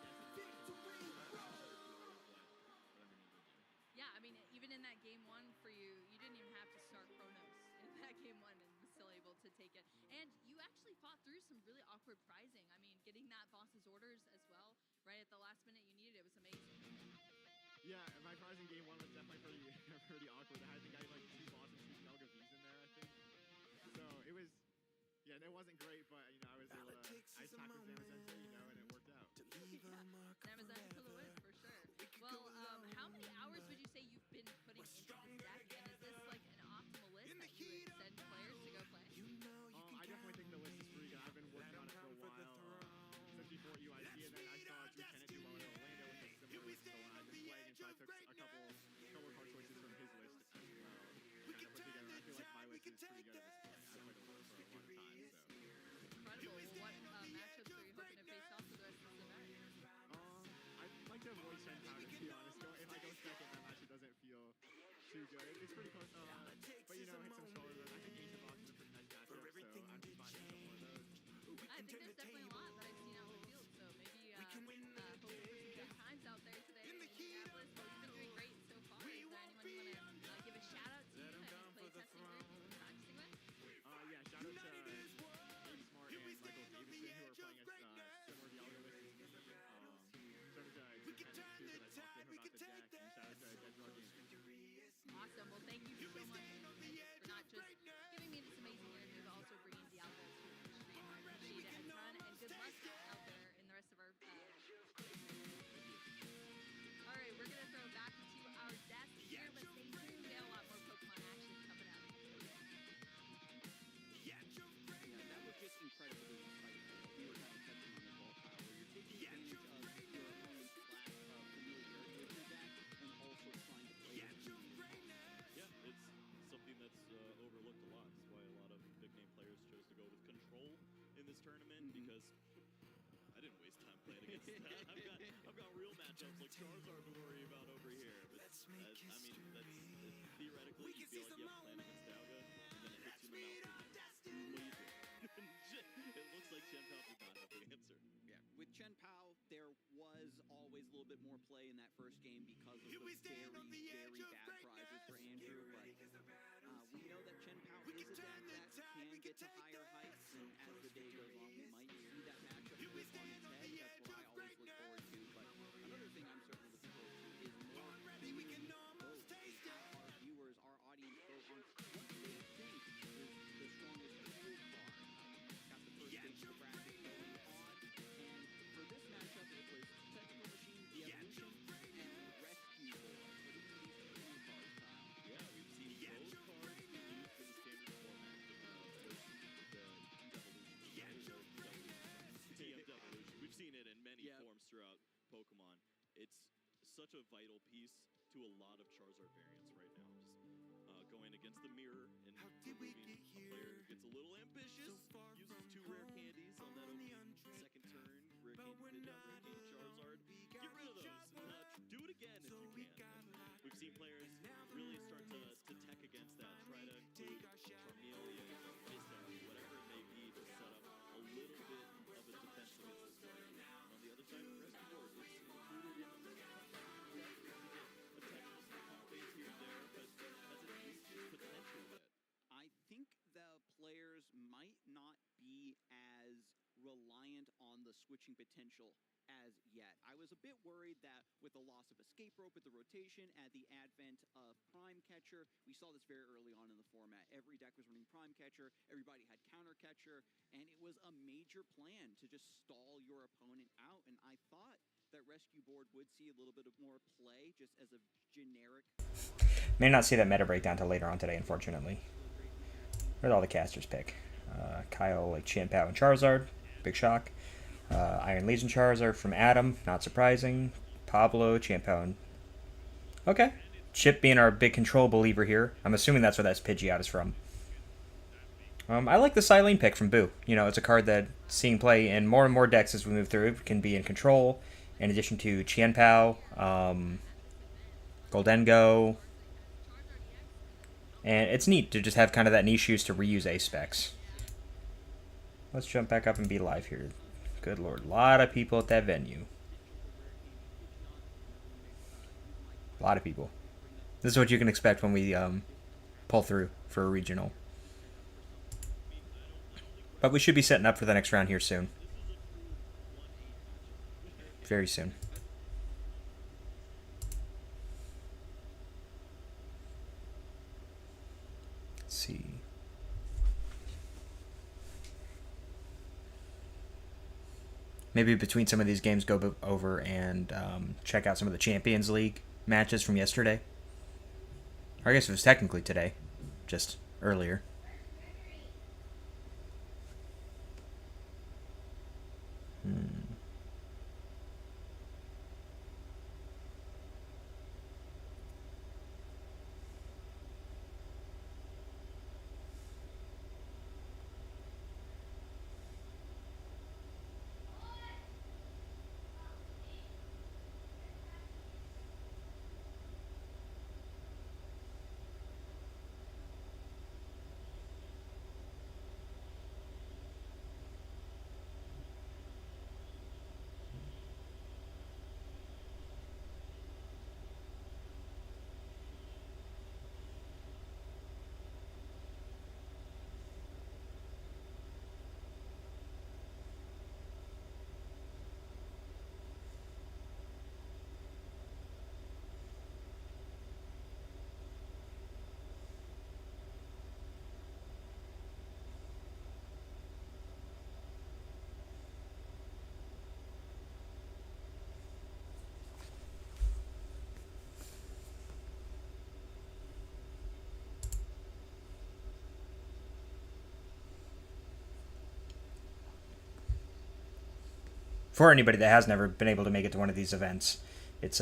guessing. Yeah, I mean, even in that game 1 for you, you didn't even have to start Chronos in that game 1 and was still able to take it. And you actually fought through some really awkward prizing. I mean, getting that boss's orders as well, right at the last minute you needed it was amazing. Yeah, my prize in game 1 was definitely pretty awkward. I think I had like 2 bosses and 2 Dialga Vs in there, I think. So it was, yeah, it wasn't great, but you know, I was able to, I tapped his Amazon, you know, and it worked out. Yeah, Amazon to the win for sure. Well, how many hours would you say you've been putting into this deck? And is this like an optimal list that you would send players to go play? I definitely think the list is pretty good. I've been working on it for a while. Since before UIC, and then I saw Lieutenant do well in Orlando with a similar list to the one I've been playing, and so I took a couple card choices from his list as well. And I put together, I feel like my list is pretty good at this point. I've played a lot for a long time, so. Incredible. Well, what matchups are you hoping to face off for the rest of the event? I'd like to avoid Chen Powder, to be honest. If I go second, that match doesn't feel too good. It's pretty close, but you know, hit some Charizard. I think Ancient Box is a pretty nice matchup, so I'm just finding some more of those. I think there's definitely a lot that I've seen out in the field, so maybe hopefully for some good times out there today in Indianapolis. Well, you've been doing great so far. Is there anyone you want to give a shout out to? Any play testing group you've been practicing with? Yeah, shout out to Dave Smart and Michael Davidson, who are playing a similar Dialga list as me. Shout out to Lieutenant too, because I talked to him about the deck, and shout out to Dead Drug Gaming. Awesome. Well, thank you so much for not just giving me this amazing interview, but also bringing Dialga to the stream. I appreciate it a ton, and good luck out there in the rest of our All right, we're going to throw back into our desk here, but stay tuned. We have a lot more Pokemon action coming up. Yeah, that was just incredibly insightful. You were kind of touching on the ball pile where you're taking advantage of your opponent's lack of familiarity with your deck and also trying to play it. Yeah, it's something that's overlooked a lot. That's why a lot of big name players chose to go with control in this tournament because I didn't waste time playing against that. I've got real matchups like Charizard to worry about over here. But I mean, that's theoretically you'd be like, yep, playing against Dialga, and then it hits you in the mouth. What do you do? It looks like Champel did not have the answer. more play in that first game because of the very, very bad prizes for Andrew. But we know that Chen Pao is a deck that can get to higher heights, and as the day goes on, we might see that matchup flip on its head. That's what I always look forward to. But another thing I'm certainly looking forward to is more community vote. Our viewers, our audience vote on what they think is the strongest control card. Got the first stage of the bracket going on, and for this matchup, it was Technical Machine, the Evolution, and Rescue Board. What do you think of these control cards, Kyle? Yeah, we've seen both cards be used for the standard format. TF Devolution. We've seen it in many forms throughout Pokemon. It's such a vital piece to a lot of Charizard variants right now. Just going against the mirror and removing a player who gets a little ambitious, uses 2 rare candies on that second turn. Rare candy did not rare candy Charizard. Get rid of those. Do it again if you can. We've seen players really start to tech against that. Try to include Charmeleon, Misty, whatever it may be, to set up a little bit of a defense against this player. And on the other side of the rescue board, it's included in the a technical phase here and there, but has it reached its potential yet? I think the players might not be as reliant on the switching potential as yet. I was a bit worried that with the loss of Escape Rope with the rotation and the advent of Prime Catcher, we saw this very early on in the format. Every deck was running Prime Catcher, everybody had Counter Catcher, and it was a major plan to just stall your opponent out. And I thought that Rescue Board would see a little bit of more play just as a generic. May not see that meta breakdown until later on today, unfortunately. Where'd all the casters pick? Kyle, like Chen Pao and Charizard. Big shock. Iron Legion Charizard from Adam. Not surprising. Pablo, Chen Pao, and... Okay. Chip being our big control believer here. I'm assuming that's where that Pidgeot is from. I like the Silene pick from Boo. You know, it's a card that seeing play in more and more decks as we move through. It can be in control, in addition to Chen Pao, Goldengo. And it's neat to just have kind of that niche use to reuse ace specs. Let's jump back up and be live here. Good lord, a lot of people at that venue. A lot of people. This is what you can expect when we pull through for a regional. But we should be setting up for the next round here soon. Very soon. Let's see. Maybe between some of these games, go over and check out some of the Champions League matches from yesterday. Or I guess it was technically today, just earlier. For anybody that has never been able to make it to one of these events, it's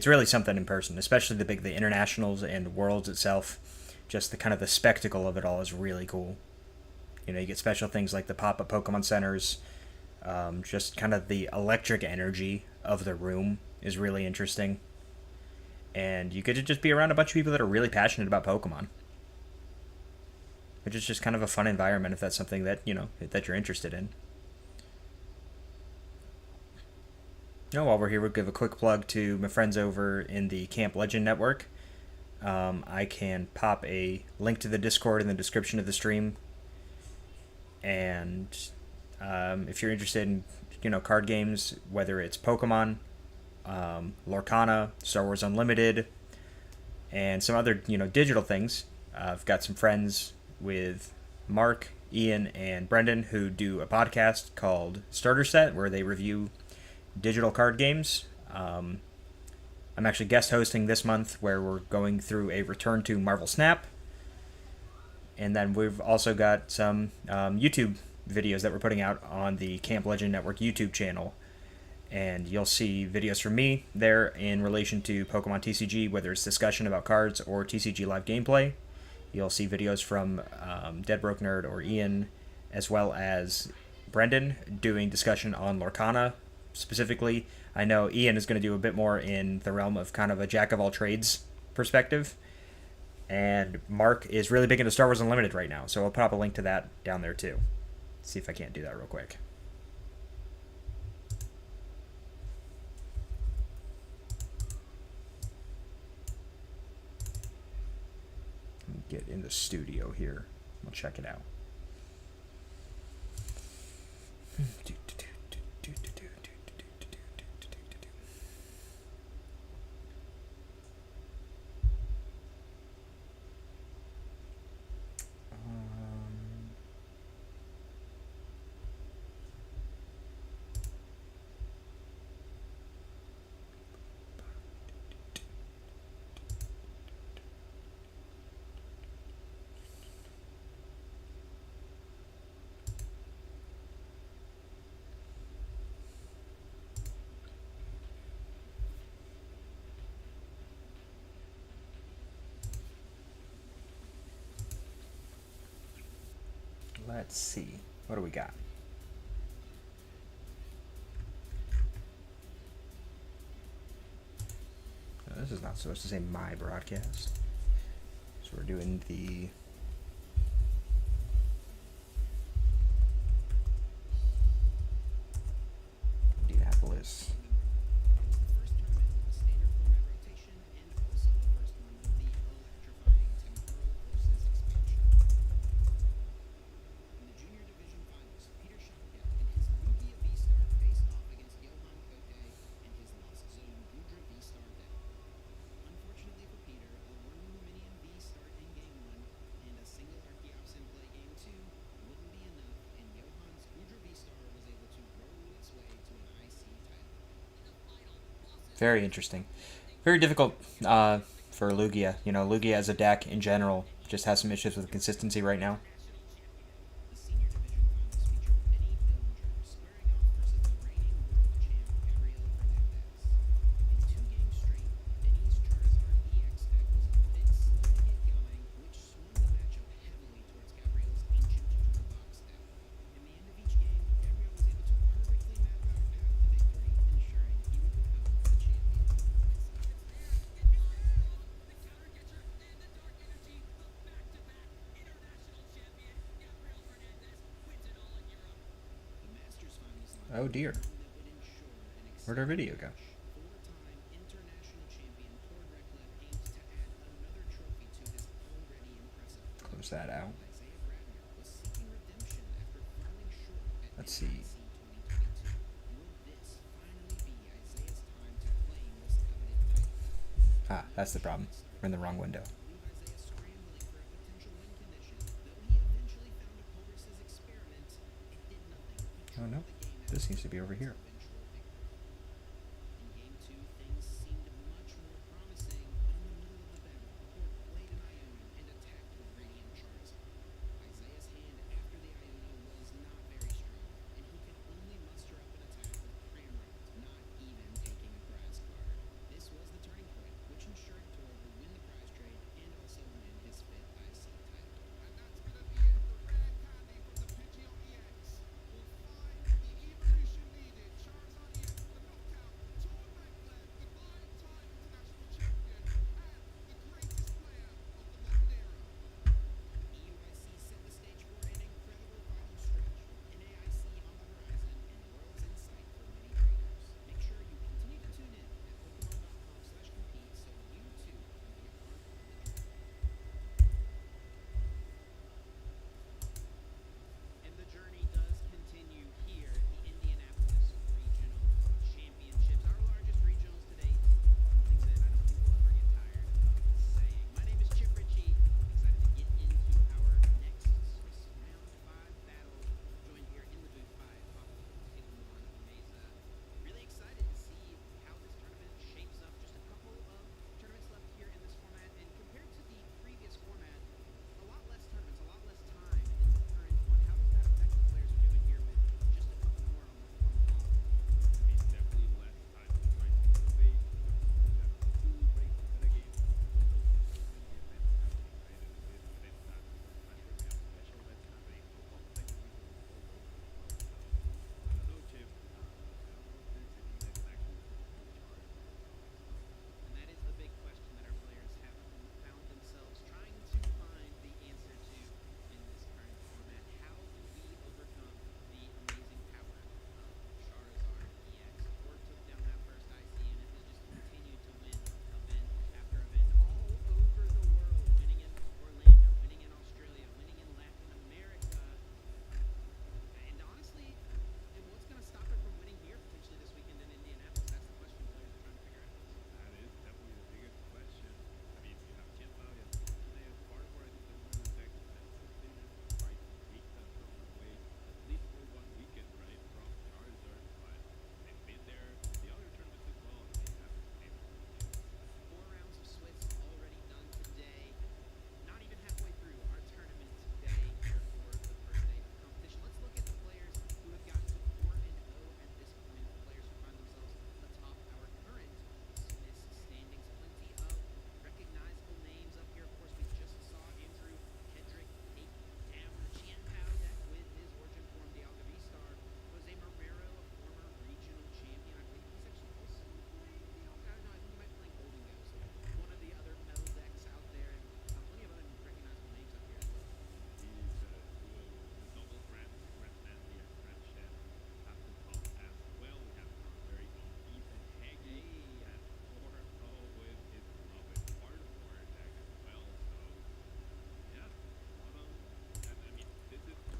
really something in person, especially the internationals and worlds itself. Just the kind of the spectacle of it all is really cool. You know, you get special things like the pop-up Pokemon centers. Just kind of the electric energy of the room is really interesting. And you get to just be around a bunch of people that are really passionate about Pokemon. Which is just kind of a fun environment if that's something that, you know, that you're interested in. while we're here, we'll give a quick plug to my friends over in the Camp Legend Network. I can pop a link to the Discord in the description of the stream. And if you're interested in, card games, whether it's Pokemon, Lorcana, Star Wars Unlimited, and some other, digital things, I've got some friends with Mark, Ian, and Brendan who do a podcast called Starter Set, where they review digital card games. I'm actually guest hosting this month, where we're going through a return to Marvel Snap. And then we've also got some YouTube videos that we're putting out on the Camp Legend Network YouTube channel. And you'll see videos from me there in relation to Pokemon TCG, whether it's discussion about cards or TCG live gameplay. You'll see videos from Dead Broke Nerd or Ian, as well as Brendan doing discussion on Lorcana specifically. I know Ian is going to do a bit more in the realm of kind of a jack-of-all-trades perspective. And Mark is really big into Star Wars Unlimited right now, so I'll pop a link to that down there too. See if I can't do that real quick. Let me get in the studio here. We'll check it out. Let's see. What do we got? This is not supposed to say my broadcast. So we're doing the Indianapolis. First tournament with a standard format rotation and also the first one with the electrifying temporal courses expansion. In the junior division finals, Peter Schottenkamp and his Lugia V-Star faced off against Johan Kote and his Lost Zone Gudra V-Star deck. Unfortunately for Peter, a 1 Luminium V-Start in Game 1 and a single Archeops in play Game 2 wouldn't be enough, and Johan's Gudra V-Star was able to roll its way to an IC title. Very interesting. Very difficult for Lugia. Lugia as a deck in general just has some issues with consistency right now. The senior division finals featured Benny Billinger squaring off versus the reigning world champ Gabriel Fernandez. In 2 games straight, Benny's Charizard EX deck was a bit slow to get going, which swung the matchup heavily towards Gabriel's ancient toolbox deck. In the end of each game, Gabriel was able to perfectly map out a path to victory, ensuring he would become the champion. The Masters finals lineup Oh dear. that would ensure an Where'd our video go? four-time international champion Tord Reklet aimed to add another trophy to his already impressive record. Close that out. Isaiah Bradner was seeking redemption after falling short at Let's see. NIC 2022. Will this finally be Isaiah's time to claim this coveted title? That's the problem. We're in the wrong window. Leave Isaiah scrambling for a potential win condition. Though he eventually found a Polaris' experiment, it did nothing. He Oh no. the game out This seems to be over here. eventual victory. In Game 2, things seemed much more promising. In the middle of the battle, Tord played an Iona and attacked with Radiant Charizard. Isaiah's hand after the Iona was not very strong, and he could only muster up an attack with Cramorant, not even taking a grass card. This was the turning point, which ensured Tord would win the prize trade and also win his 5th IC title. And that's gonna be it. The rare candy from the Pidgeot EX will find the evolution needed.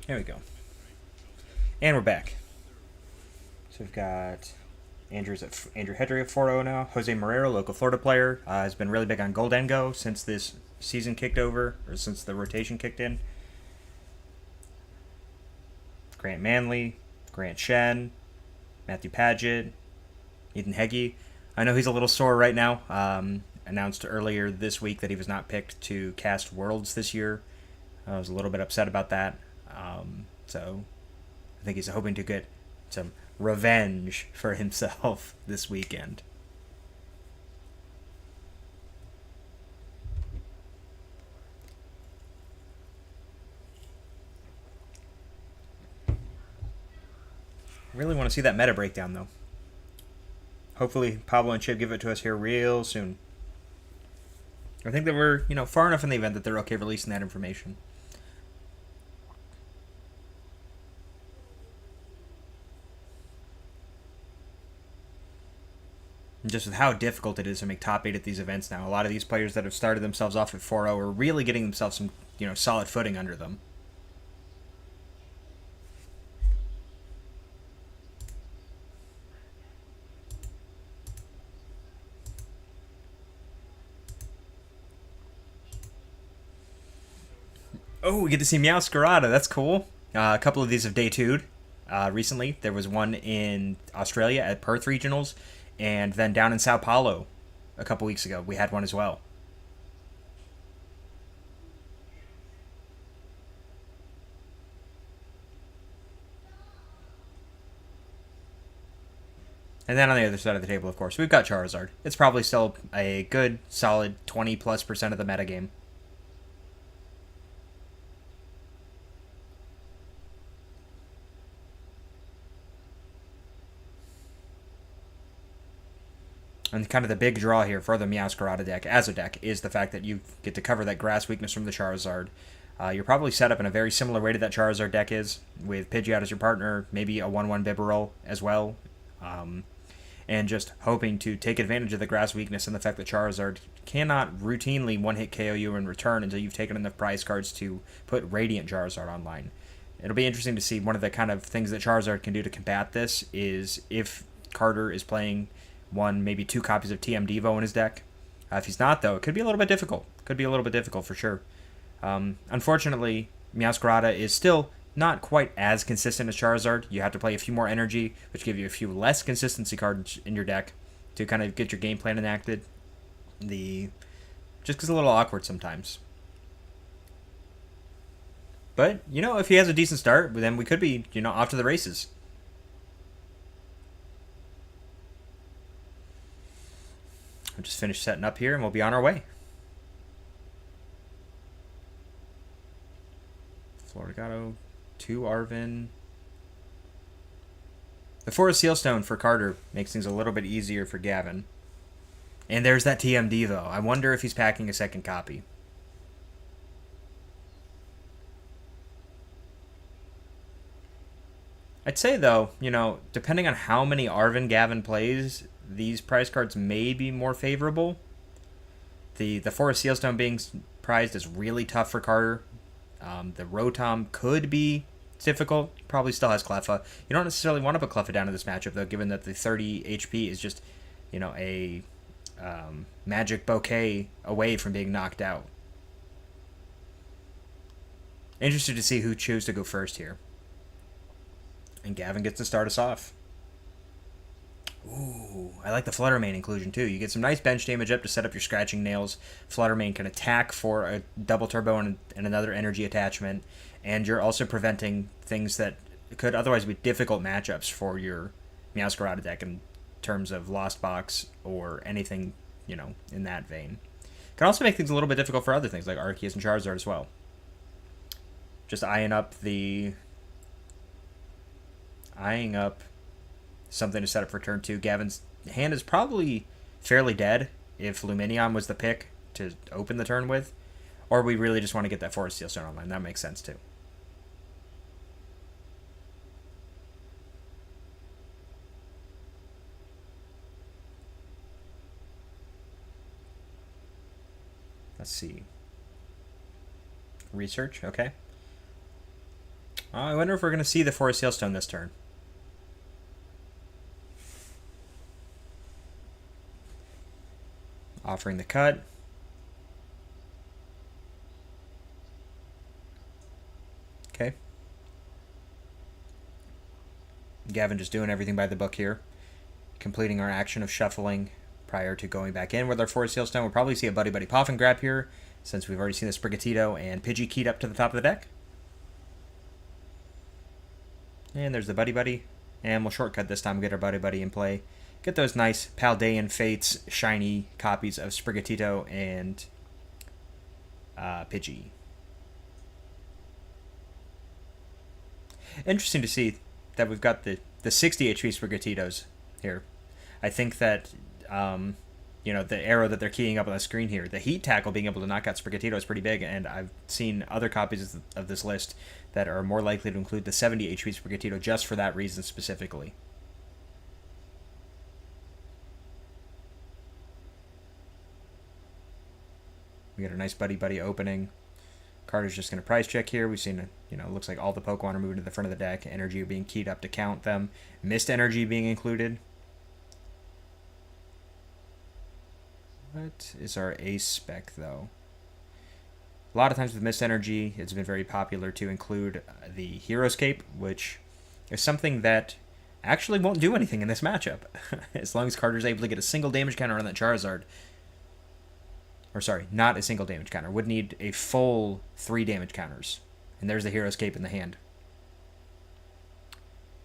There we go. And we're back. So we've got Andrew Hedrick at 4-0 now. Jose Marrero, local Florida player, has been really big on Gold and Go since this season kicked over, or since the rotation kicked in. Grant Manley, Grant Shen, Matthew Paget, Ethan Heggie. I know he's a little sore right now. Announced earlier this week that he was not picked to cast Worlds this year. I was a little bit upset about that. So I think he's hoping to get some revenge for himself this weekend. Really want to see that meta breakdown, though. Hopefully Pablo and Chip give it to us here real soon. I think that we're, far enough in the event that they're okay releasing that information. And just with how difficult it is to make top 8 at these events now, a lot of these players that have started themselves off at 4-0 are really getting themselves some, solid footing under them. Oh, we get to see Meowscarada. That's cool. A couple of these have debuted recently. There was one in Australia at Perth Regionals, and then down in Sao Paulo a couple weeks ago, we had one as well. And then on the other side of the table, of course, we've got Charizard. It's probably still a good, solid 20+% of the metagame. And kind of the big draw here for the Meowscarada deck as a deck is the fact that you get to cover that grass weakness from the Charizard. You're probably set up in a very similar way to that Charizard deck is, with Pidgeot as your partner, maybe a 1-1 Bibarel as well, and just hoping to take advantage of the grass weakness and the fact that Charizard cannot routinely one-hit KO you in return until you've taken enough prize cards to put Radiant Charizard online. It'll be interesting to see. One of the kind of things that Charizard can do to combat this is if Carter is playing maybe 2 copies of TM Devo in his deck. If he's not, though, it could be a little bit difficult. Could be a little bit difficult for sure. Unfortunately, Meowscarada is still not quite as consistent as Charizard. You have to play a few more energy, which give you a few less consistency cards in your deck to kind of get your game plan enacted. Just gets a little awkward sometimes. But, if he has a decent start, then we could be, off to the races. We'll just finish setting up here and we'll be on our way. Florigato, 2 Arvin. The Forest Sealstone for Carter makes things a little bit easier for Gavin. And there's that TM Devo. I wonder if he's packing a second copy. I'd say, though, depending on how many Arvin Gavin plays, these prize cards may be more favorable. The Forest Sealstone being prized is really tough for Carter. The Rotom could be difficult. Probably still has Cleffa. You don't necessarily want to put Cleffa down in this matchup, though, given that the 30 HP is just, a magic bouquet away from being knocked out. Interested to see who chooses to go first here. And Gavin gets to start us off. Ooh, I like the Fluttermane inclusion too. You get some nice bench damage up to set up your Scratching Nails. Fluttermane can attack for a double turbo and another energy attachment, and you're also preventing things that could otherwise be difficult matchups for your Meowscarada deck in terms of Lost Box or anything, in that vein. Can also make things a little bit difficult for other things like Arceus and Charizard as well. Just eyeing up something to set up for turn 2. Gavin's hand is probably fairly dead if Lumineon was the pick to open the turn with. Or we really just want to get that Forest Sealstone online. That makes sense too. Let's see. Research, okay. I wonder if we're going to see the Forest Hailstone this turn. Offering the cut. Okay. Gavin just doing everything by the book here. Completing our action of shuffling prior to going back in with our Forest Hailstone. We'll probably see a Buddy Buddy Poffin grab here, since we've already seen the Sprigatito and Pidgey keyed up to the top of the deck. And there's the Buddy Buddy. And we'll shortcut this time, get our Buddy Buddy in play. Get those nice Paldean Fates shiny copies of Sprigatito and Pidgey. Interesting to see that we've got the 60 HP Sprigatitos here. I think that, the arrow that they're keying up on the screen here, the Heat Tackle being able to knock out Sprigatito is pretty big, and I've seen other copies of this list that are more likely to include the 70 HP Sprigatito just for that reason specifically. We got a nice Buddy Buddy opening. Carter's just going to price check here. We've seen, looks like all the Pokemon are moving to the front of the deck. Energy being keyed up to count them. Mist Energy being included. What is our ace spec, though? A lot of times with Mist Energy, it's been very popular to include the Hero's Cape, which is something that actually won't do anything in this matchup. As long as Carter's able to get a single damage counter on that Charizard. Or sorry, not a single damage counter. Would need a full 3 damage counters. And there's the Hero's Cape in the hand.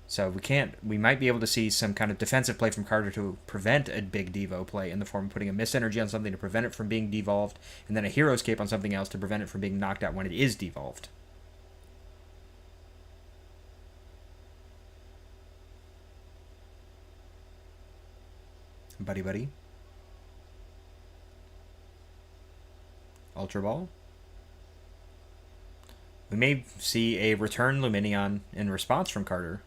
So we might be able to see some kind of defensive play from Carter to prevent a big Devo play in the form of putting a Mist Energy on something to prevent it from being devolved, and then a Hero's Cape on something else to prevent it from being knocked out when it is devolved. Buddy Buddy. Ultra Ball. We may see a return Luminion in response from Carter.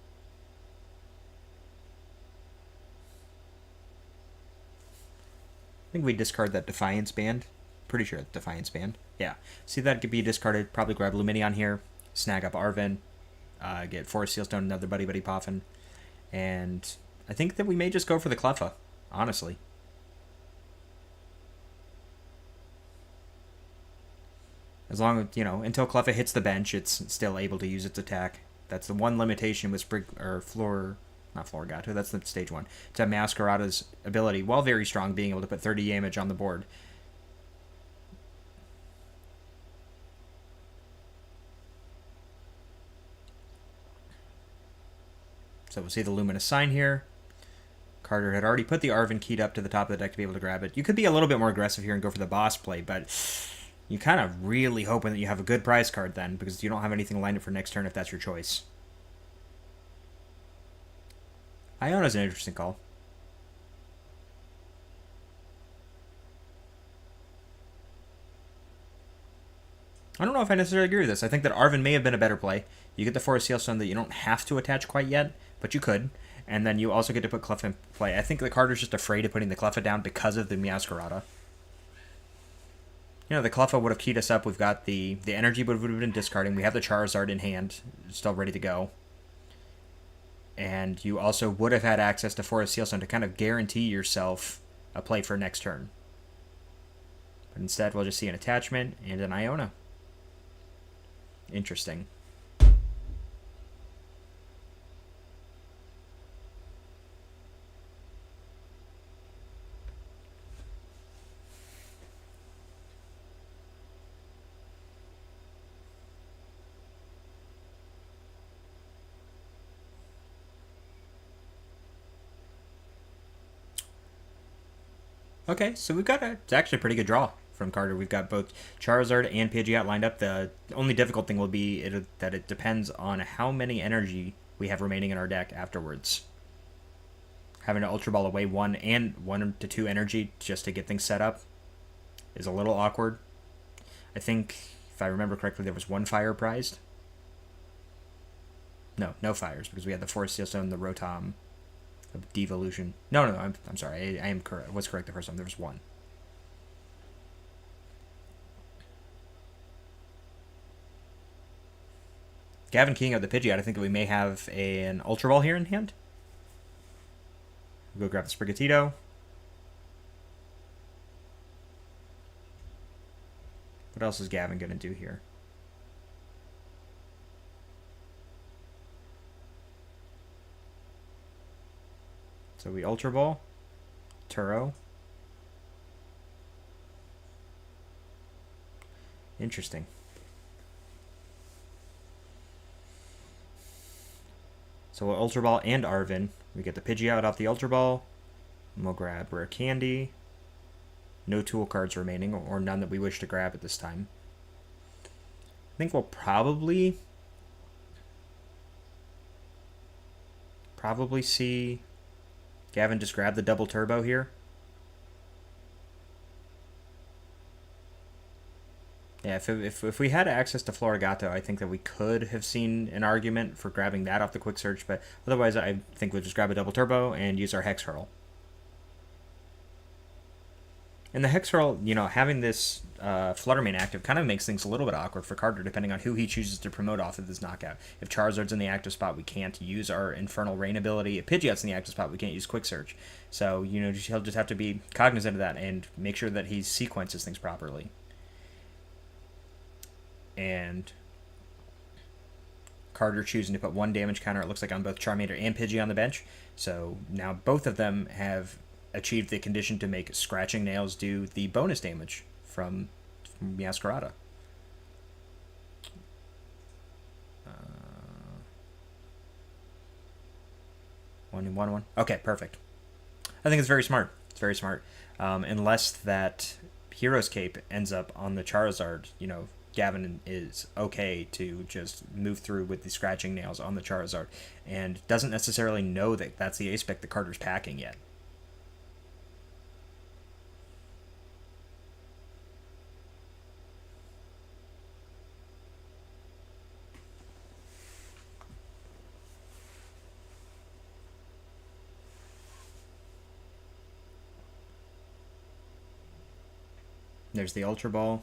I think we discard that Defiance Band. Pretty sure it's Defiance Band. Yeah. See, that could be discarded. Probably grab Luminion here. Snag up Arven. Get Forest Sealstone, another Buddy Buddy Poffin. And I think that we may just go for the Cleffa, honestly. As long as, until Cleffa hits the bench, it's still able to use its attack. That's the one limitation with not Florigato, that's the stage 1. It's a Masquerada's ability, while very strong, being able to put 30 damage on the board. So we'll see the Luminous Sign here. Carter had already put the Arven keyed up to the top of the deck to be able to grab it. You could be a little bit more aggressive here and go for the boss play, but you kind of really hoping that you have a good prize card then, because you don't have anything lined up for next turn if that's your choice. Iona's an interesting call. I don't know if I necessarily agree with this. I think that Arven may have been a better play. You get the Forest Sealstone that you don't have to attach quite yet, but you could. And then you also get to put Cleffa in play. I think the Carter's just afraid of putting the Cleffa down because of the Meowscarada. The Cleffa would have keyed us up. We've got the energy would have been discarding. We have the Charizard in hand, still ready to go. And you also would have had access to Forest Sealstone to kind of guarantee yourself a play for next turn. But instead, we'll just see an attachment and an Iona. Interesting. Okay, so we've got it's actually a pretty good draw from Carter. We've got both Charizard and Pidgeot lined up. The only difficult thing will be that it depends on how many energy we have remaining in our deck afterwards. Having to Ultra Ball away 1 to 2 energy just to get things set up is a little awkward. I think, if I remember correctly, there was 1 fire prized. No fires, because we had the Forest Sealstone, the Rotom, Devolution. No, I'm sorry. I am correct. I was correct the first time. There was 1. Gavin keying out the Pidgeot, I think that we may have an Ultra Ball here in hand. We'll go grab the Sprigatito. What else is Gavin going to do here? So we Ultra Ball. Turo. Interesting. So we'll Ultra Ball and Arvin. We get the Pidgeot off the Ultra Ball. And we'll grab Rare Candy. No tool cards remaining, or none that we wish to grab at this time. I think we'll probably see Gavin just grab the double turbo here. Yeah, if we had access to Florigato, I think that we could have seen an argument for grabbing that off the quick search, but otherwise I think we'll just grab a double turbo and use our Hex Hurl. And the Hex Hurl, you know, having this Fluttermane active kind of makes things a little bit awkward for Carter, depending on who he chooses to promote off of this knockout. If Charizard's in the active spot, we can't use our Infernal Rain ability. If Pidgeot's in the active spot, we can't use Quick Search. So, you know, he'll just have to be cognizant of that and make sure that he sequences things properly. And Carter choosing to put one damage counter, it looks like, on both Charmander and Pidgey on the bench. So now both of them have achieved the condition to make Scratching Nails do the bonus damage from Meowscarada. One. Okay, perfect. I think it's very smart. It's very smart. Unless that Hero's Cape ends up on the Charizard, you know, Gavin is okay to just move through with the Scratching Nails on the Charizard and doesn't necessarily know that that's the aspect that Carter's packing yet. There's the Ultra Ball.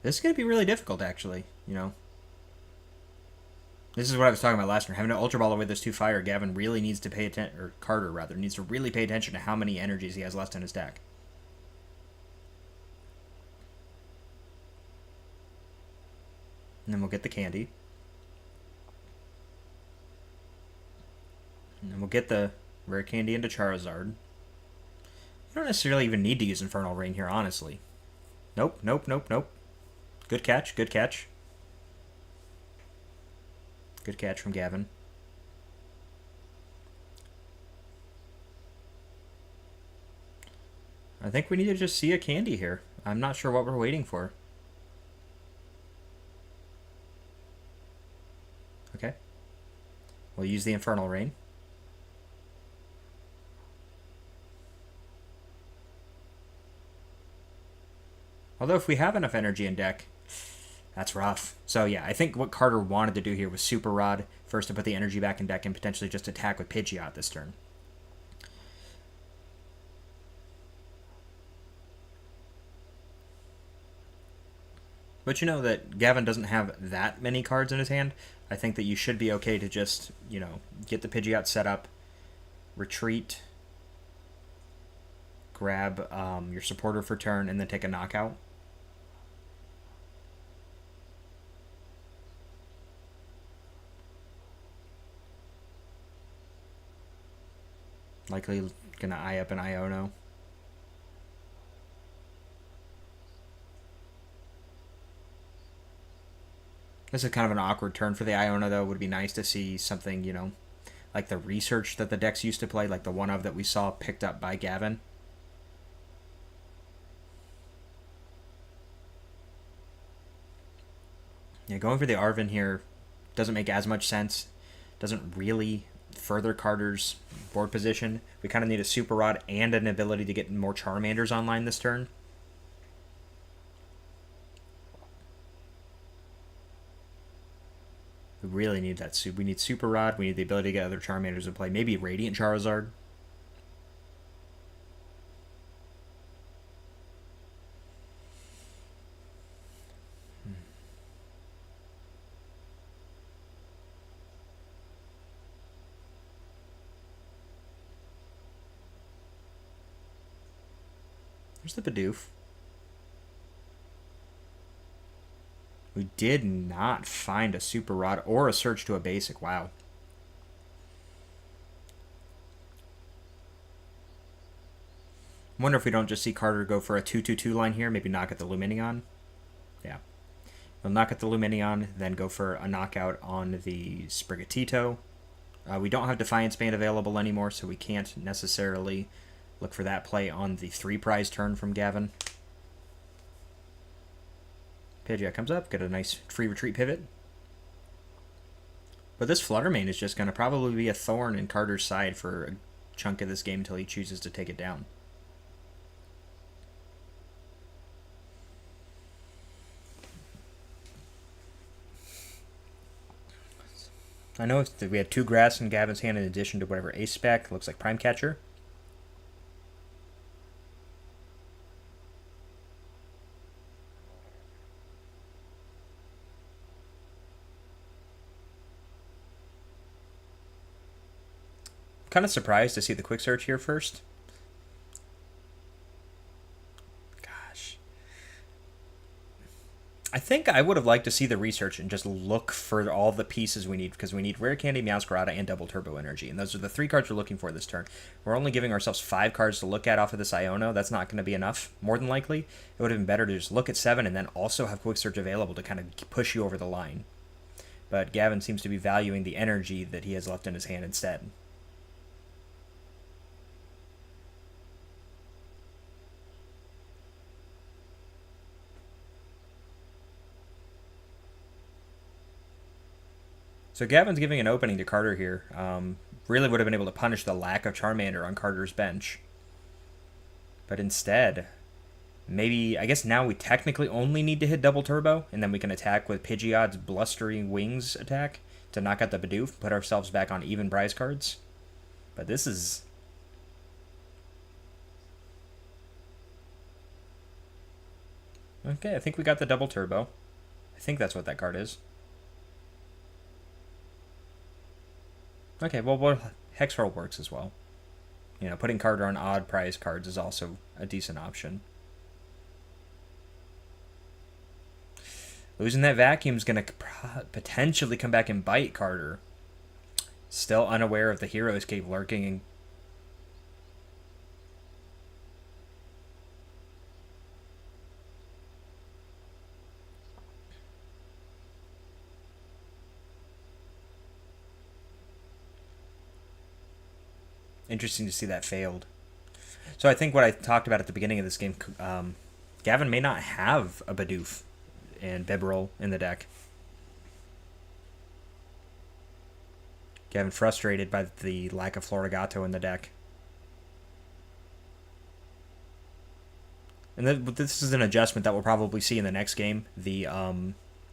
This is going to be really difficult, actually, you know. This is what I was talking about last turn. Having an Ultra Ball away those two fire, Gavin really needs to pay attention, or Carter, rather, needs to really pay attention to how many energies he has left in his deck. And then we'll get the candy. And then we'll get the Rare Candy into Charizard. You don't necessarily even need to use Infernal Rain here, honestly. Nope. Good catch. Good catch from Gavin. I think we need to just see a candy here. I'm not sure what we're waiting for. Okay. We'll use the Infernal Rain. Although if we have enough energy in deck, that's rough. So yeah, I think what Carter wanted to do here was Super Rod, first to put the energy back in deck and potentially just attack with Pidgeot this turn. But you know that Gavin doesn't have that many cards in his hand. I think that you should be okay to just, you know, get the Pidgeot set up, retreat, grab your supporter for turn, and then take a knockout. Likely gonna eye up an Iono. This is kind of an awkward turn for the Iono, though. It would be nice to see something, you know, like the research that the decks used to play, like the one of that we saw picked up by Gavin. Yeah, going for the Arvin here doesn't make as much sense. Doesn't really further Carter's board position. We kind of need a Super Rod and an ability to get more Charmanders online this turn. We really need that. We need Super Rod. We need the ability to get other Charmanders to play. Maybe Radiant Charizard. Where's the Bidoof? We did not find a Super Rod or a Search to a Basic. Wow. Wonder if we don't just see Carter go for a 2-2-2 line here, maybe knock at the Luminion. Yeah. He'll knock at the Luminion, then go for a knockout on the Sprigatito. We don't have Defiance Band available anymore, so we can't necessarily look for that play on the 3-prize turn from Gavin. Pidgeot comes up, get a nice free retreat pivot. But this Fluttermane is just going to probably be a thorn in Carter's side for a chunk of this game until he chooses to take it down. I know that we had 2 grass in Gavin's hand in addition to whatever ace spec. Looks like Prime Catcher. Kind of surprised to see the quick search here first. Gosh. I think I would have liked to see the research and just look for all the pieces we need, because we need Rare Candy, Meowscarada, and Double Turbo Energy. And those are the 3 cards we're looking for this turn. We're only giving ourselves 5 cards to look at off of this Iono. That's not going to be enough, more than likely. It would have been better to just look at 7 and then also have Quick Search available to kind of push you over the line. But Gavin seems to be valuing the energy that he has left in his hand instead. So Gavin's giving an opening to Carter here. Really would have been able to punish the lack of Charmander on Carter's bench. But instead, maybe, I guess now we technically only need to hit Double Turbo, and then we can attack with Pidgeot's Blustering Wings attack to knock out the Bidoof, put ourselves back on even prize cards. But this is... Okay, I think we got the Double Turbo. I think that's what that card is. Okay, well, Hex Hurl works as well. You know, putting Carter on odd prize cards is also a decent option. Losing that vacuum is going to potentially come back and bite Carter. Still unaware of the Hero Escape lurking. Interesting to see that failed. So I think what I talked about at the beginning of this game, Gavin may not have a Bidoof and Bibarel in the deck. Gavin frustrated by the lack of Florigato in the deck. And this is an adjustment that we'll probably see in the next game. The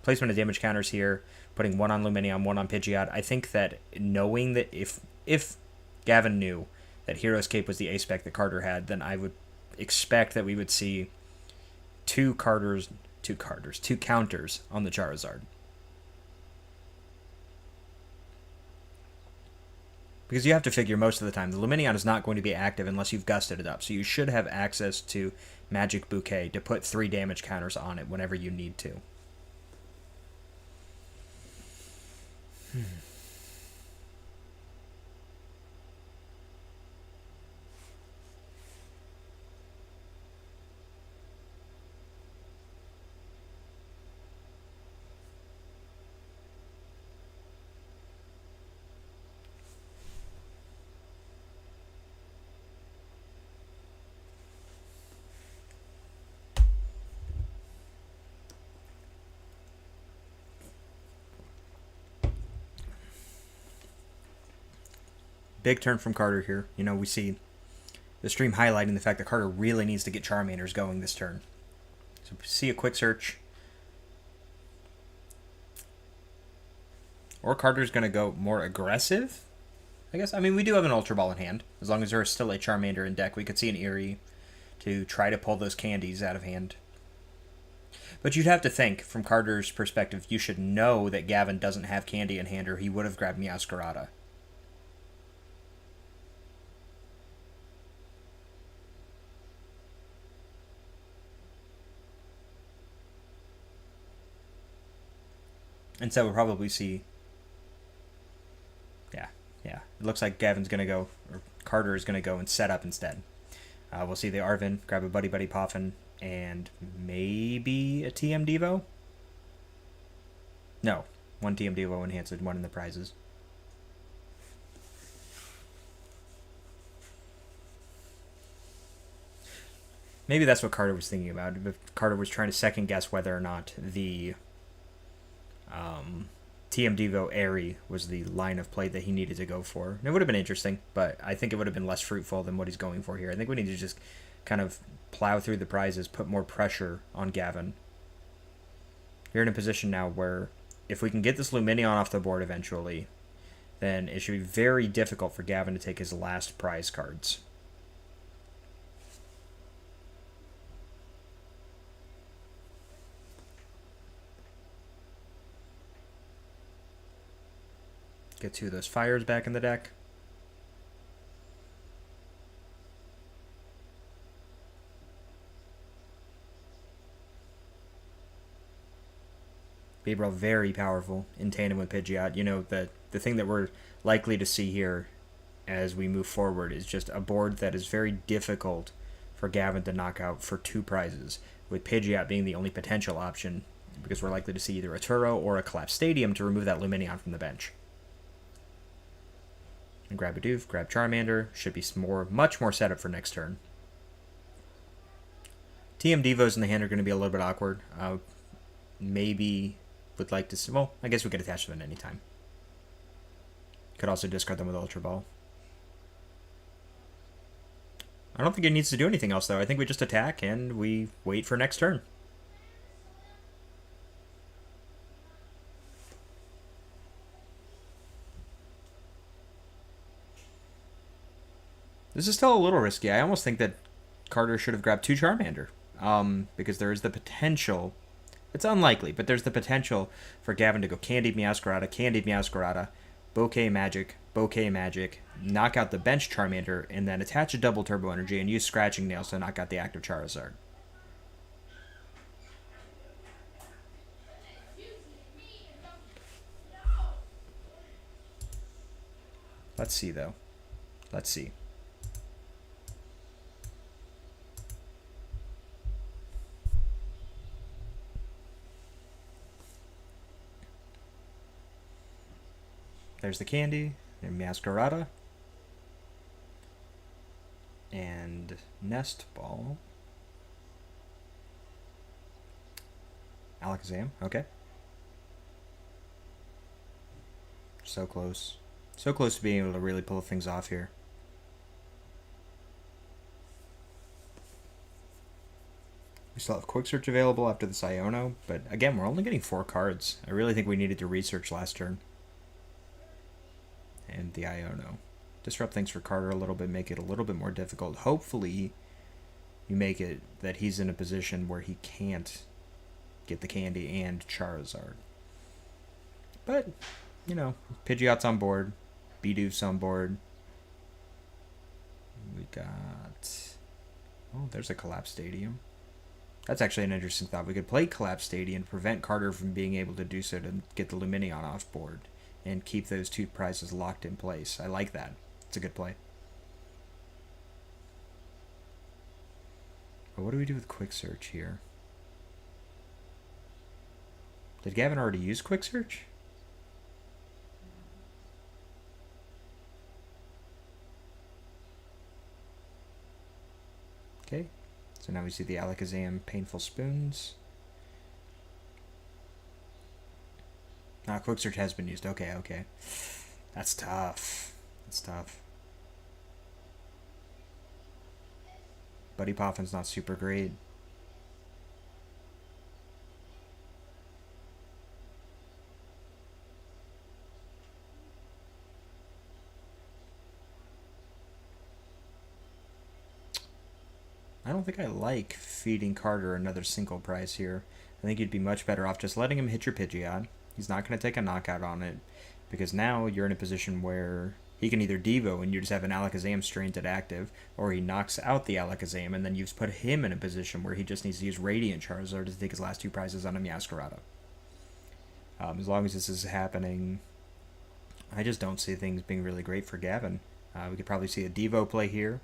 placement of damage counters here, putting 1 on Luminion, 1 on Pidgeot. I think that knowing that if Gavin knew that Hero Escape was the ace spec that Carter had, then I would expect that we would see two counters on the Charizard. Because you have to figure most of the time, the Luminion is not going to be active unless you've gusted it up. So you should have access to Magic Bouquet to put 3 damage counters on it whenever you need to. Big turn from Carter here. You know, we see the stream highlighting the fact that Carter really needs to get Charmanders going this turn. So see a quick search. Or Carter's going to go more aggressive, I guess. I mean, we do have an Ultra Ball in hand. As long as there is still a Charmander in deck, we could see an Eerie to try to pull those candies out of hand. But you'd have to think, from Carter's perspective, you should know that Gavin doesn't have candy in hand or he would have grabbed Meowscarada. And so we'll probably see. Yeah. It looks like Gavin's going to go, or Carter is going to go and set up instead. We'll see the Arvin grab a Buddy Poffin and maybe a TM Devo? No. One TM Devo enhanced, one in the prizes. Maybe that's what Carter was thinking about. If Carter was trying to second guess whether or not the TM Devo Airy was the line of play that he needed to go for. And it would have been interesting, but I think it would have been less fruitful than what he's going for here. I think we need to just kind of plow through the prizes, put more pressure on Gavin. You're in a position now where if we can get this Luminion off the board eventually, then it should be very difficult for Gavin to take his last prize cards. Get two of those fires back in the deck. Beebrel very powerful in tandem with Pidgeot. You know, the thing that we're likely to see here as we move forward is just a board that is very difficult for Gavin to knock out for two prizes, with Pidgeot being the only potential option because we're likely to see either a Turo or a Collapse Stadium to remove that Luminion from the bench. And grab a Doof, grab Charmander. Should be much more set up for next turn. TM Devos in the hand are going to be a little bit awkward. Maybe would like to see... Well, I guess we could attach them at any time. Could also discard them with Ultra Ball. I don't think it needs to do anything else, though. I think we just attack and we wait for next turn. This is still a little risky. I almost think that Carter should have grabbed two Charmander. Because there is the potential... It's unlikely, but there's the potential for Gavin to go Candied Meowscarada, Bouquet Magic, knock out the bench Charmander, and then attach a double Turbo Energy and use Scratching Nails to knock out the active Charizard. Let's see, though. Let's see. There's the Candy, and Masquerada, and Nest Ball. Alakazam, okay. So close. So close to being able to really pull things off here. We still have Quick Search available after the Iono, but again, we're only getting 4 cards. I really think we needed to research last turn. And the Iono. Disrupt things for Carter a little bit, make it a little bit more difficult. Hopefully, you make it that he's in a position where he can't get the Candy and Charizard. But, you know, Pidgeot's on board. Bidoof's on board. We got... Oh, there's a Collapse Stadium. That's actually an interesting thought. We could play Collapse Stadium, prevent Carter from being able to do so to get the Luminion off board. And keep those two prizes locked in place. I like that. It's a good play. But what do we do with Quick Search here? Did Gavin already use Quick Search? Okay. So now we see the Alakazam Painful Spoons. Quick Search has been used. Okay. That's tough. Buddy Poffin's not super great. I don't think I like feeding Carter another single prize here. I think you'd be much better off just letting him hit your Pidgeot. He's not going to take a knockout on it, because now you're in a position where he can either Devo and you just have an Alakazam strained at active, or he knocks out the Alakazam and then you've put him in a position where he just needs to use Radiant Charizard to take his last 2 prizes on a Meowscarada. As long as this is happening, I just don't see things being really great for Gavin. We could probably see a Devo play here.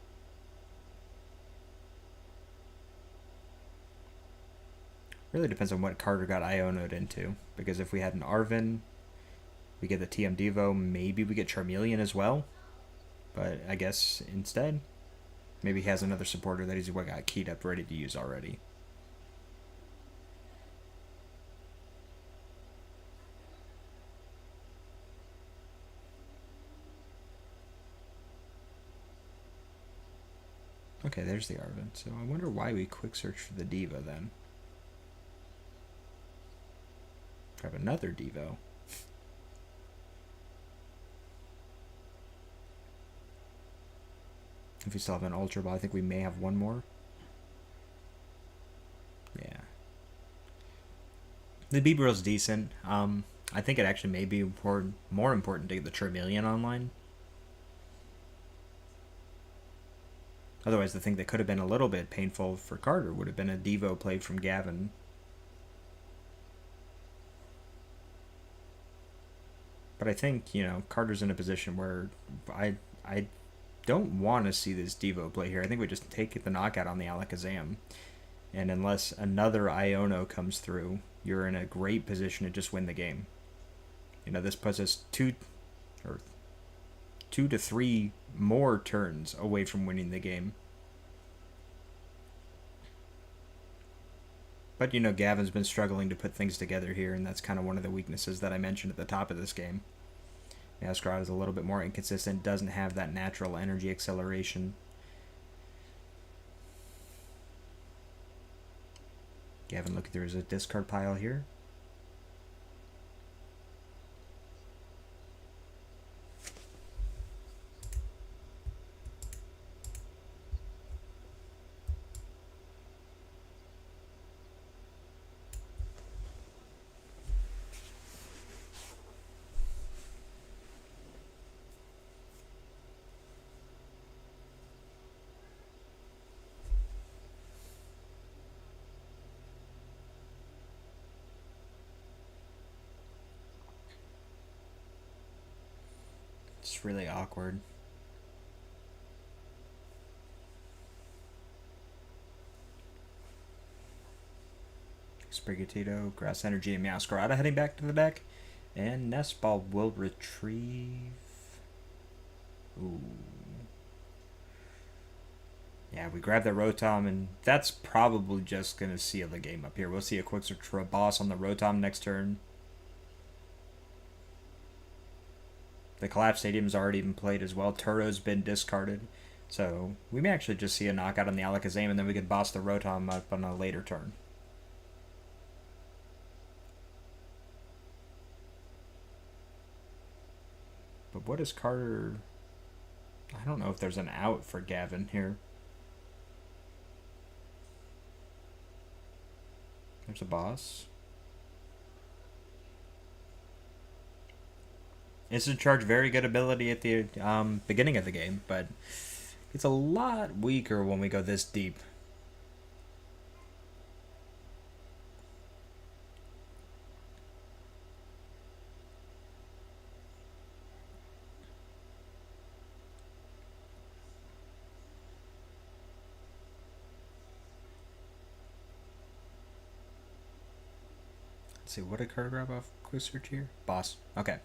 Really depends on what Carter got Iono'd into. Because if we had an Arvin, we get the TM Devo, maybe we get Charmeleon as well. But I guess instead, maybe he has another supporter that he's got keyed up ready to use already. Okay, there's the Arvin. So I wonder why we quick search for the Diva then. Grab another Devo. If we still have an Ultra Ball, I think we may have one more. Yeah. The Beebrill's decent. I think it actually may be more important to get the Charmeleon online. Otherwise, the thing that could have been a little bit painful for Carter would have been a Devo played from Gavin. But I think, you know, Carter's in a position where I don't want to see this Devo play here. I think we just take the knockout on the Alakazam. And unless another Iono comes through, you're in a great position to just win the game. You know, this puts us 2 to 3 more turns away from winning the game. But, you know, Gavin's been struggling to put things together here, and that's kind of one of the weaknesses that I mentioned at the top of this game. Masquerade is a little bit more inconsistent, doesn't have that natural energy acceleration. Gavin looking through his discard pile here. It's really awkward. Sprigatito, Grass Energy, and Masquerade heading back to the deck. And Nest Ball will retrieve... Ooh. Yeah, we grab the Rotom, and that's probably just going to seal the game up here. We'll see a quick search for a boss on the Rotom next turn. The Collapse Stadium's already been played as well. Turo's been discarded. So we may actually just see a knockout on the Alakazam, and then we could boss the Rotom up on a later turn. But what is Carter... I don't know if there's an out for Gavin here. There's a boss. Instant Charge, very good ability at the beginning of the game, but it's a lot weaker when we go this deep. Let's see, what did Carter grab off quick search here? Boss. Okay.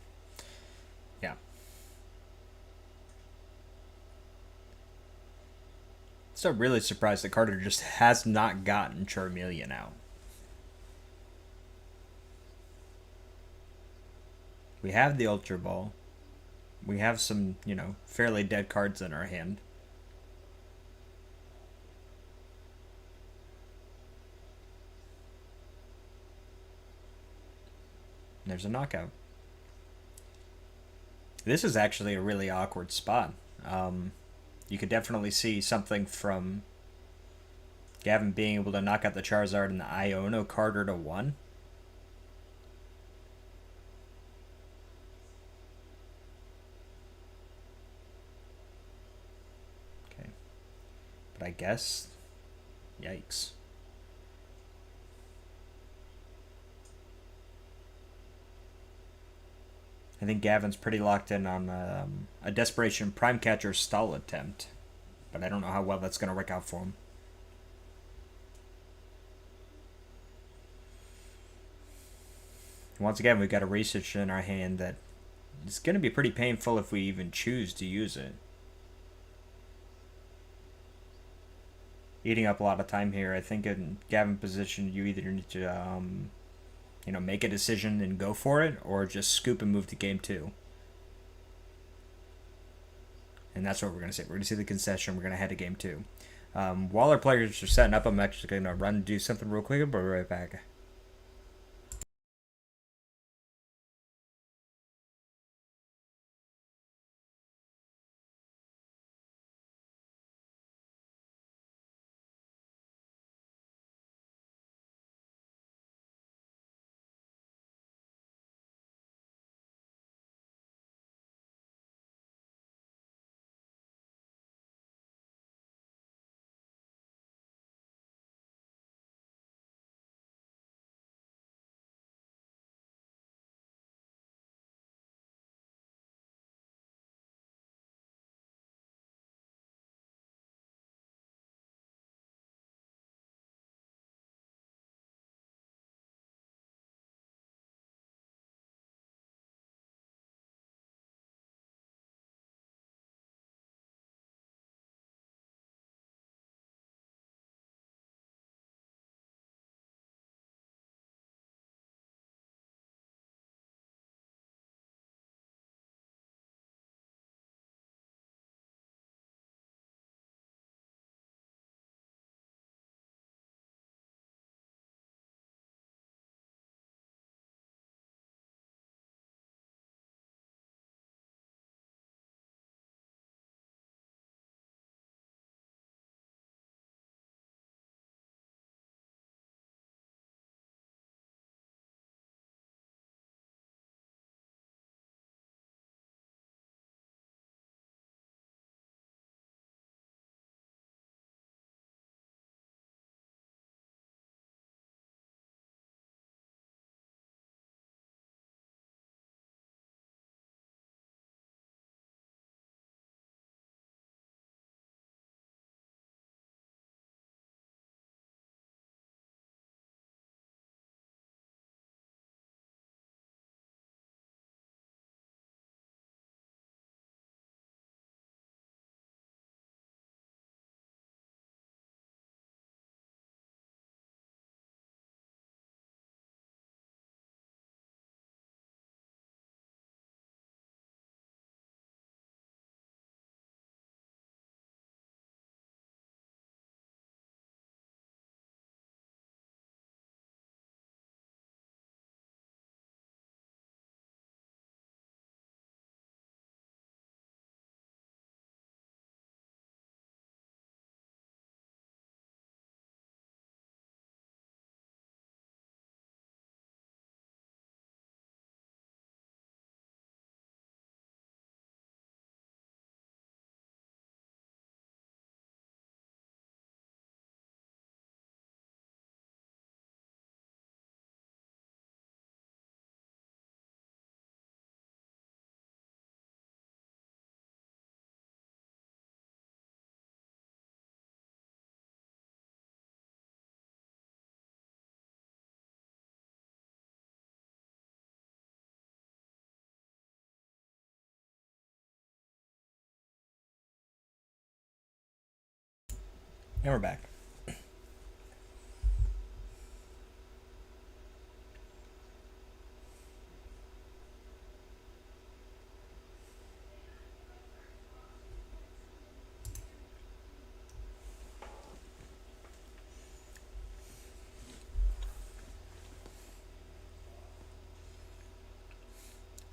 Yeah. So really surprised that Carter just has not gotten Charmeleon out. We have the Ultra Ball. We have some, you know, fairly dead cards in our hand. There's a knockout. This is actually a really awkward spot. You could definitely see something from Gavin being able to knock out the Charizard and the Iono Carter to 1. Okay. But I guess... Yikes. I think Gavin's pretty locked in on a desperation prime catcher stall attempt, but I don't know how well that's going to work out for him. Once again, we've got a research in our hand that is going to be pretty painful if we even choose to use it. Eating up a lot of time here. I think in Gavin position, you either need to, make a decision and go for it, or just scoop and move to game 2. And that's what we're going to see. We're going to see the concession. We're going to head to game 2. While our players are setting up, I'm actually going to run and do something real quick, but we'll be right back. And we're back.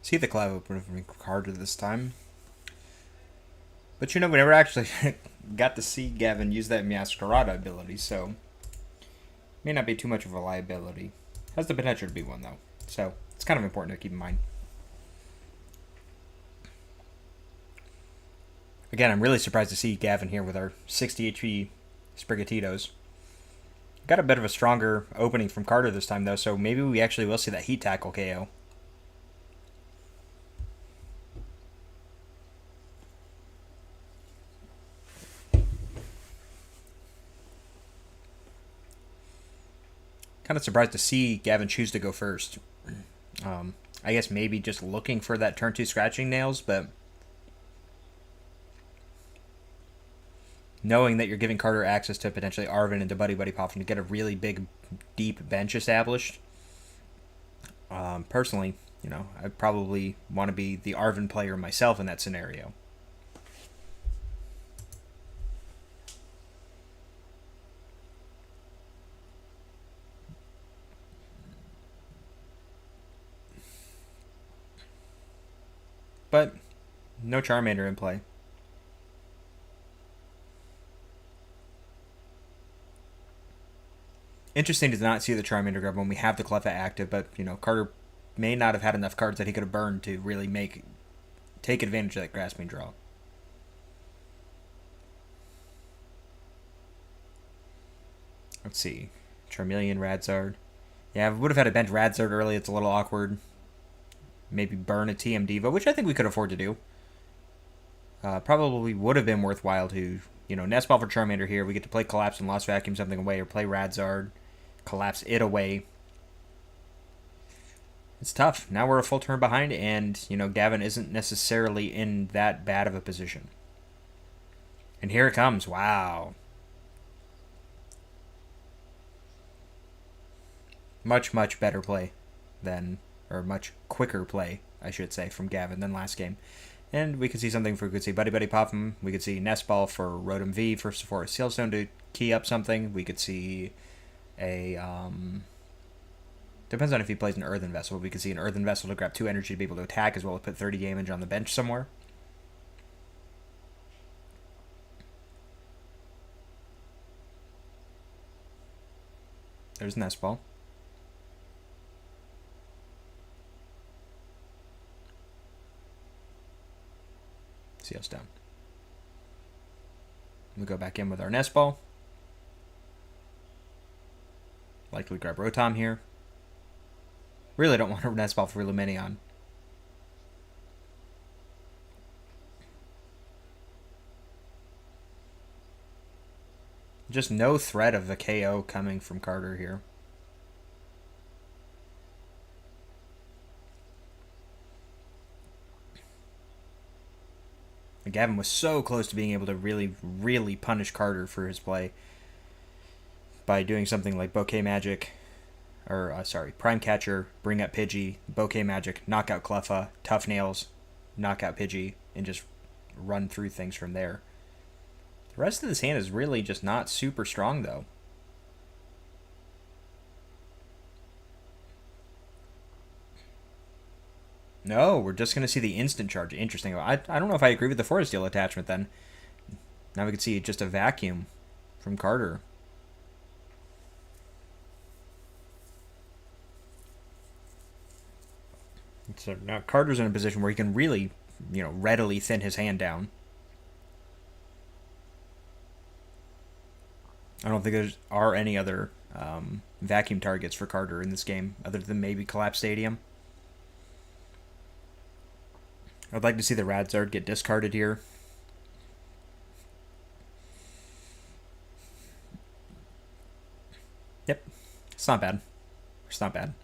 See the collab open from Carter this time. But we never actually got to see Gavin use that Masquerada ability, so may not be too much of a liability. Has the potential to be one, though. So it's kind of important to keep in mind. Again, I'm really surprised to see Gavin here with our 60 HP Sprigatitos. Got a bit of a stronger opening from Carter this time, though, so maybe we actually will see that Heat Tackle KO. Kind of surprised to see Gavin choose to go first. I guess maybe just looking for that turn 2 scratching nails, but knowing that you're giving Carter access to potentially Arvin and to Buddy Buddy Poffin to get a really big, deep bench established. Personally, I probably want to be the Arvin player myself in that scenario. But no Charmander in play. Interesting to not see the Charmander grab when we have the Cleffa active, but Carter may not have had enough cards that he could have burned to really take advantage of that grasping draw. Let's see. Charmeleon, Radzard. Yeah, if we would have had a bench Radzard early, it's a little awkward. Maybe burn a TM Diva, which I think we could afford to do. Probably would have been worthwhile to, Nest Ball for Charmander here. We get to play Collapse and Lost Vacuum something away, or play Radzard, Collapse it away. It's tough. Now we're a full turn behind, and, Gavin isn't necessarily in that bad of a position. And here it comes. Wow. Much, much better play than... or much quicker play, I should say, from Gavin than last game. And we could see something for, we could see Buddy Buddy Poffin. We could see Nest Ball for Rotom V for a Sealstone to key up something. We could see a, depends on if he plays an Earthen Vessel. We could see an Earthen Vessel to grab 2 energy to be able to attack, as well as put 30 damage on the bench somewhere. There's Nest Ball. Sealstone. We go back in with our Nest Ball. Likely grab Rotom here. Really don't want a Nest Ball for Luminion. Just no threat of the KO coming from Carter here. Gavin was so close to being able to really, really punish Carter for his play by doing something like Bouquet Magic, or Prime Catcher, bring up Pidgey, Bouquet Magic, knock out Cleffa, Tough Nails, knock out Pidgey, and just run through things from there. The rest of this hand is really just not super strong, though. No, we're just going to see the instant charge. Interesting. I don't know if I agree with the Forest Steel attachment then. Now we can see just a vacuum from Carter. So now Carter's in a position where he can really, readily thin his hand down. I don't think there are any other vacuum targets for Carter in this game, other than maybe Collapse Stadium. I'd like to see the Radzard get discarded here. Yep. It's not bad. It's not bad.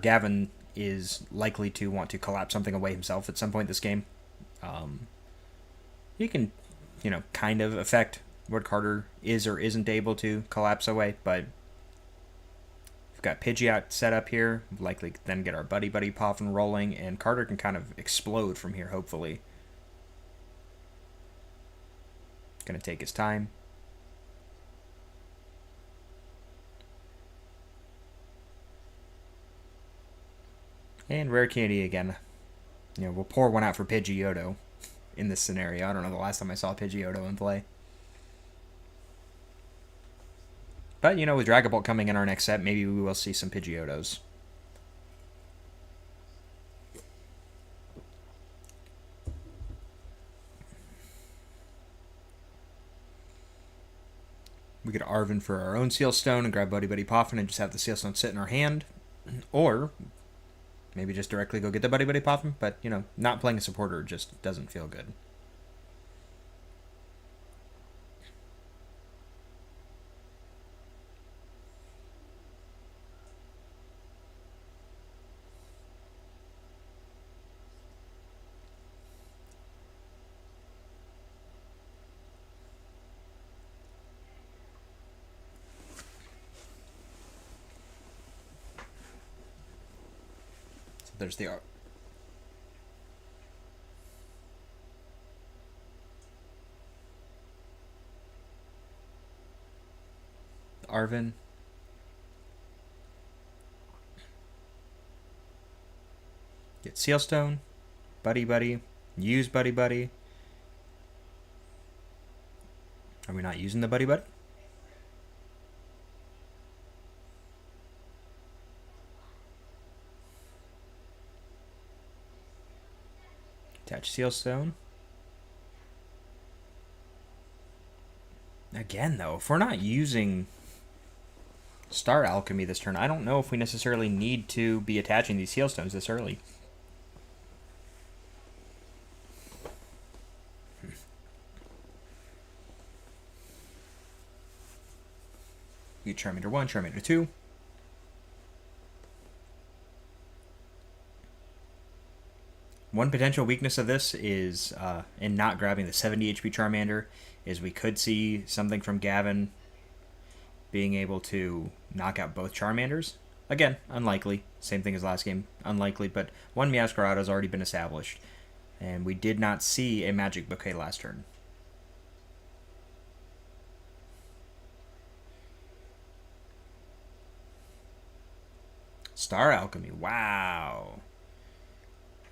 Gavin is likely to want to collapse something away himself at some point this game. He can, kind of affect what Carter is or isn't able to collapse away, but we've got Pidgey out set up here. Likely then get our Buddy Buddy Poffin rolling, and Carter can kind of explode from here, hopefully. Gonna take his time. And Rare Candy again. We'll pour one out for Pidgeotto in this scenario. I don't know the last time I saw Pidgeotto in play. But, with Dragon Bolt coming in our next set, maybe we will see some Pidgeottos. We get Arvin for our own Sealstone and grab Buddy Buddy Poffin and just have the Sealstone sit in our hand. Or maybe just directly go get the Buddy Buddy Poffin. But, not playing a supporter just doesn't feel good. there's the Arvin. Get Sealstone, Buddy Buddy, use Buddy Buddy. Are we not using the Buddy Buddy? Attach Sealstone. Again, though, if we're not using Star Alchemy this turn, I don't know if we necessarily need to be attaching these Sealstones this early. We get Charmander 1, Charmander 2. One potential weakness of this is, in not grabbing the 70 HP Charmander, is we could see something from Gavin being able to knock out both Charmanders. Again, unlikely. Same thing as last game. Unlikely, but one Meowscarada has already been established. And we did not see a Magic Bouquet last turn. Star Alchemy. Wow.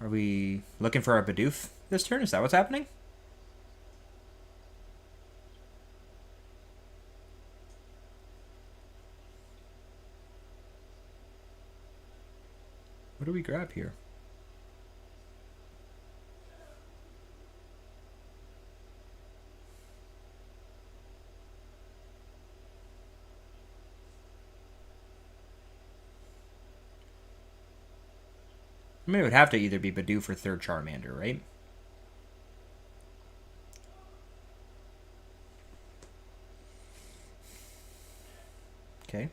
Are we looking for our Bidoof this turn? Is that what's happening? What do we grab here? I mean, it would have to either be Bidoof or third Charmander, right? Okay.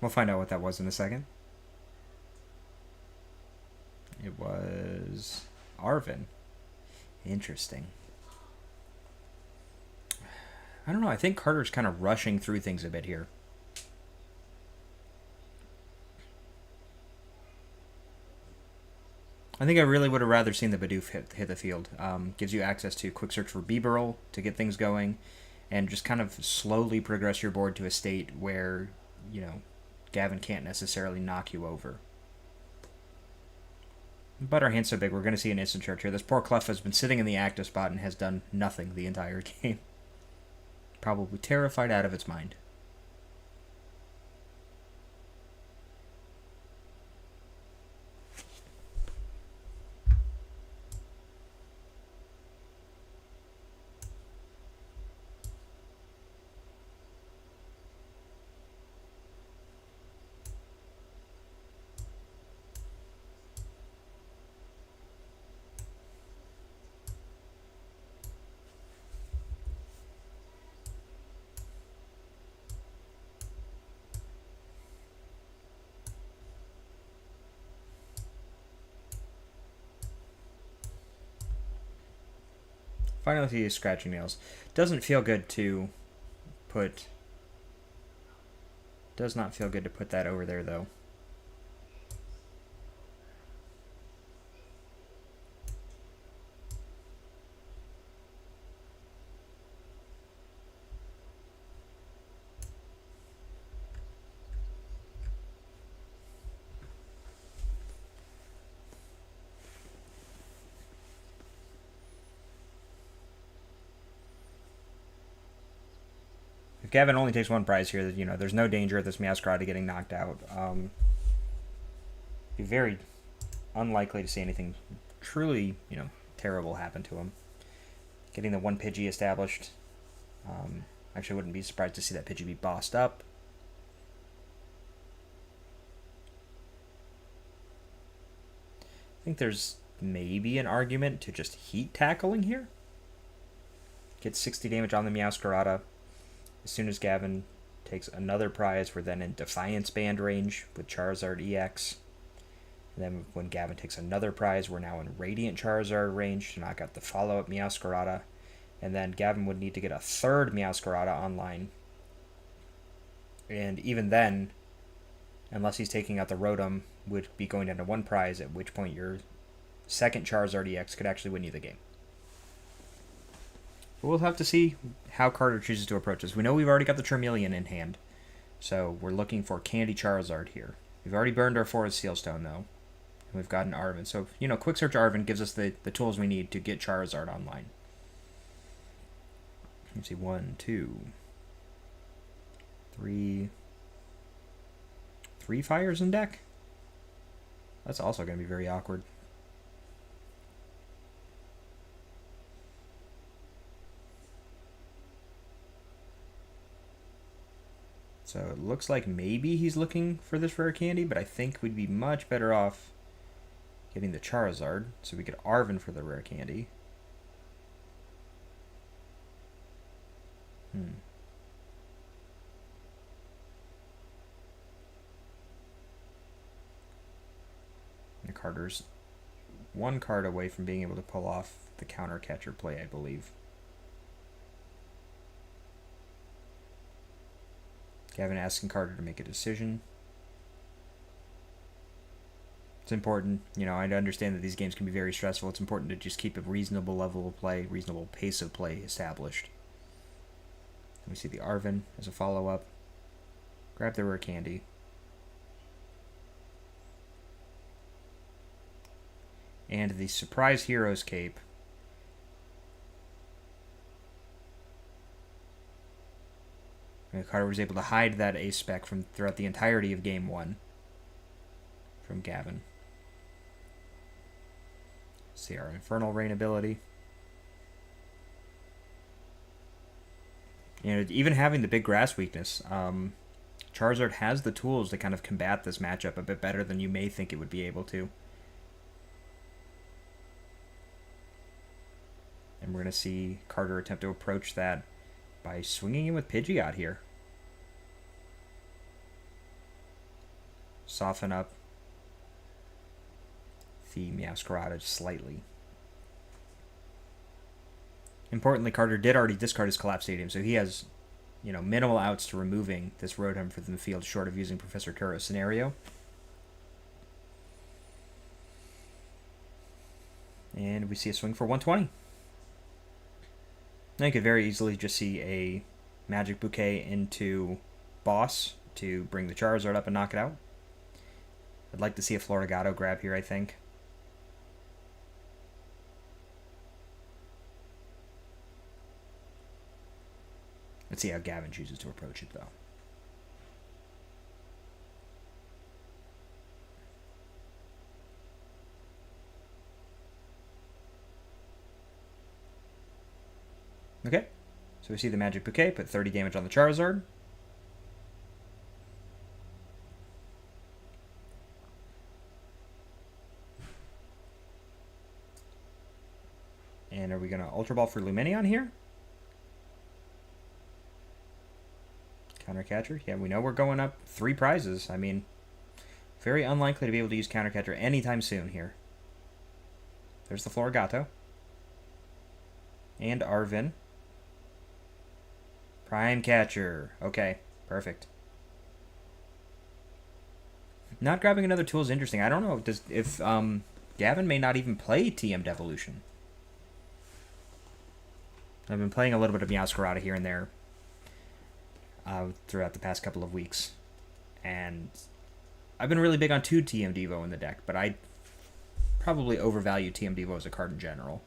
We'll find out what that was in a second. It was Arvin. Interesting. I don't know. I think Carter's kind of rushing through things a bit here. I think I really would have rather seen the Bidoof hit the field. Gives you access to quick search for Bibarel to get things going, and just kind of slowly progress your board to a state where, you know, Gavin can't necessarily knock you over. But our hand's so big, we're going to see an instant search here. This poor Clef has been sitting in the active spot and has done nothing the entire game. Probably terrified out of its mind. Finally, he is scratching nails. Doesn't feel good to put. Does not feel good to put that over there, though. Gavin only takes one prize here. You know, there's no danger of this Meowscarada getting knocked out. Be very unlikely to see anything truly, you know, terrible happen to him. Getting the one Pidgey established. Actually, wouldn't be surprised to see that Pidgey be bossed up. I think there's maybe an argument to just heat tackling here. Get 60 damage on the Meowscarada. As soon as Gavin takes another prize, we're then in Defiance Band range with Charizard EX. And then when Gavin takes another prize, we're now in Radiant Charizard range to knock out the follow-up Meowscarada. And then Gavin would need to get a third Meowscarada online. And even then, unless he's taking out the Rotom, would be going down to 1 prize, at which point your second Charizard EX could actually win you the game. But we'll have to see how Carter chooses to approach this. We know we've already got the Charmeleon in hand, so we're looking for Candy Charizard here. We've already burned our Forest Sealstone, though, and we've got an Arven. So, Quick Search Arven gives us the tools we need to get Charizard online. Let's see, 1, 2, 3... 3 fires in deck? That's also going to be very awkward. So it looks like maybe he's looking for this rare candy, but I think we'd be much better off getting the Charizard, so we get Arven for the rare candy. And Carter's 1 card away from being able to pull off the counter catcher play, I believe. Gavin asking Carter to make a decision. It's important, I understand that these games can be very stressful. It's important to just keep a reasonable level of play, reasonable pace of play established. We see the Arven as a follow-up. Grab the rare candy. And the Surprise Heroes Cape. And Carter was able to hide that ace spec from throughout the entirety of Game 1 from Gavin. See our Infernal Rain ability. Even having the big grass weakness, Charizard has the tools to kind of combat this matchup a bit better than you may think it would be able to. And we're going to see Carter attempt to approach that by swinging in with Pidgeot here. Soften up the Meowscarada slightly. Importantly, Carter did already discard his Collapse Stadium, so he has, minimal outs to removing this Rotom from the field, short of using Professor Kuro's scenario. And we see a swing for 120. Now you could very easily just see a Magic Bouquet into Boss to bring the Charizard up and knock it out. I'd like to see a Florigato grab here, I think. Let's see how Gavin chooses to approach it, though. Okay, so we see the Magic Bouquet, put 30 damage on the Charizard. And are we going to Ultra Ball for Lumineon here? Counter Catcher? Yeah, we know we're going up 3 prizes. I mean, very unlikely to be able to use Counter Catcher anytime soon here. There's the Florigato. And Arven. Prime Catcher. Okay, perfect. Not grabbing another tool is interesting. I don't know if Gavin may not even play TM Devolution. I've been playing a little bit of Meowscarada here and there throughout the past couple of weeks. And I've been really big on 2 TM Devo in the deck, but I probably overvalue TM Devo as a card in general.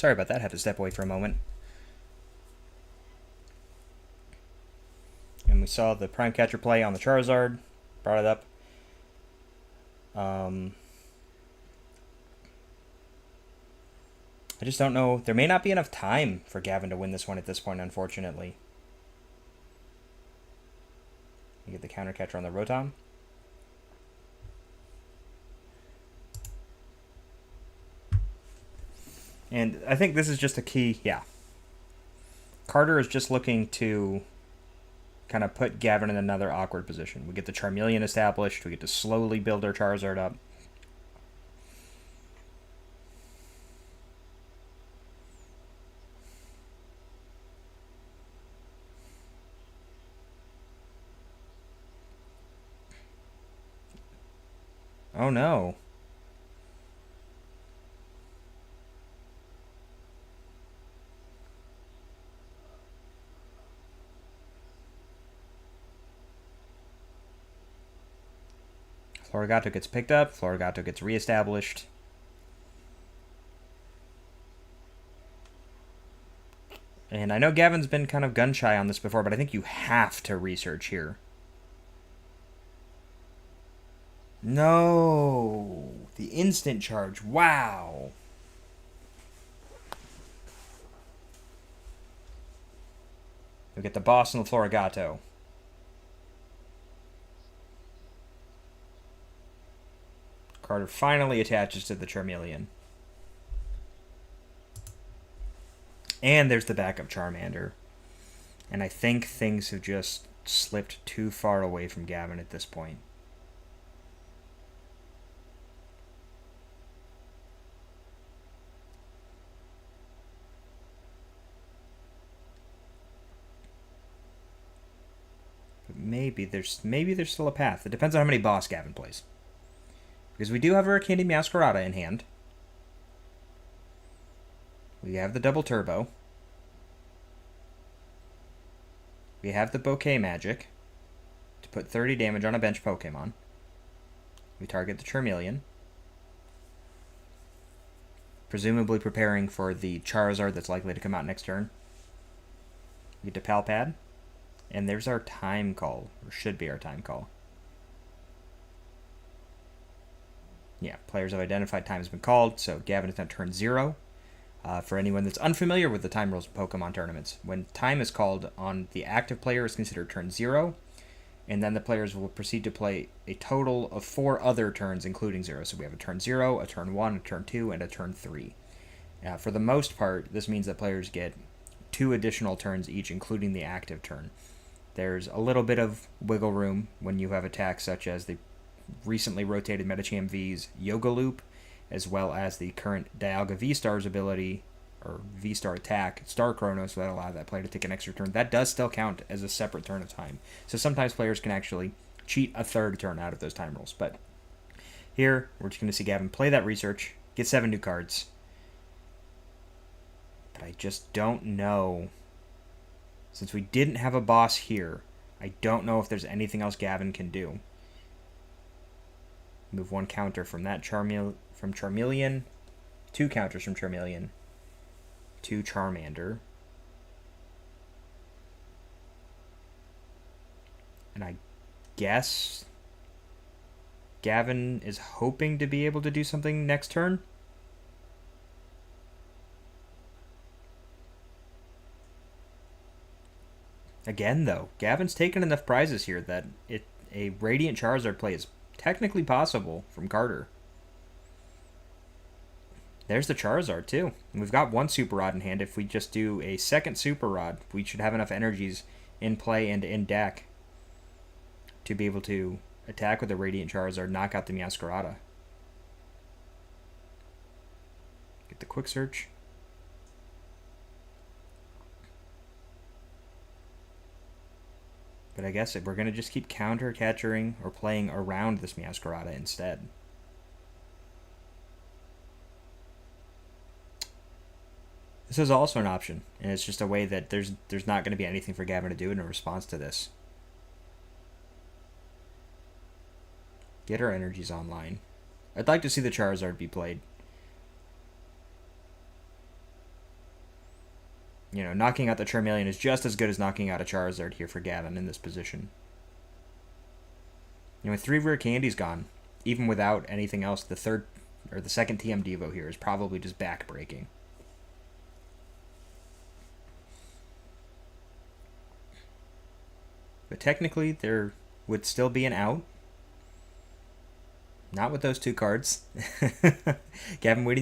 Sorry about that. Had to step away for a moment. And we saw the Prime Catcher play on the Charizard. Brought it up. I just don't know. There may not be enough time for Gavin to win this one at this point, unfortunately. You get the counter catcher on the Rotom. And I think this is just a key. Yeah. Carter is just looking to kind of put Gavin in another awkward position. We get the Charmeleon established. We get to slowly build our Charizard up. Oh no. Florigato gets picked up. Florigato gets reestablished. And I know Gavin's been kind of gun-shy on this before, but I think you have to research here. No! The instant charge. Wow! We get the boss and the Florigato. Carter finally attaches to the Charmeleon. And there's the backup Charmander. And I think things have just slipped too far away from Gavin at this point. But maybe there's still a path. It depends on how many boss Gavin plays. Because we do have our Candy Masquerada in hand. We have the double turbo. We have the bouquet magic to put 30 damage on a bench Pokemon. We target the Charmeleon. Presumably preparing for the Charizard that's likely to come out next turn. We get to Palpad. And there's our time call, or should be our time call. Yeah, players have identified time has been called, so Gavin is on turn 0. For anyone that's unfamiliar with the time rules of Pokemon tournaments, when time is called on the active player is considered turn 0, and then the players will proceed to play a total of 4 other turns, including 0. So we have a turn 0, a turn 1, a turn 2, and a turn 3. For the most part, this means that players get 2 additional turns each, including the active turn. There's a little bit of wiggle room when you have attacks such as the recently rotated Medicham V's Yoga Loop, as well as the current Dialga V-Star's ability, or V-Star attack, Star Chronos, that allow that player to take an extra turn. That does still count as a separate turn of time. So sometimes players can actually cheat a third turn out of those time rolls. But here, we're just going to see Gavin play that research, get 7 new cards. But I just don't know. Since we didn't have a boss here, I don't know if there's anything else Gavin can do. Move 1 counter from that from Charmeleon, 2 counters from Charmeleon to Charmander. And I guess Gavin is hoping to be able to do something next turn. Again, though, Gavin's taken enough prizes here that a Radiant Charizard play is technically possible from Carter. There's the Charizard, too. We've got 1 Super Rod in hand. If we just do a second Super Rod, we should have enough energies in play and in deck to be able to attack with the Radiant Charizard, knock out the Meowscarada. Get the Quick Search. But I guess if we're going to just keep counter-catchering or playing around this Meowscarada instead. This is also an option, and it's just a way that there's not going to be anything for Gavin to do in response to this. Get our energies online. I'd like to see the Charizard be played. You know, knocking out the Charmeleon is just as good as knocking out a Charizard here for Gavin in this position. You know, with 3 rare candies gone, even without anything else, the second TM Devo here is probably just back-breaking. But technically, there would still be an out. Not with those 2 cards. Gavin would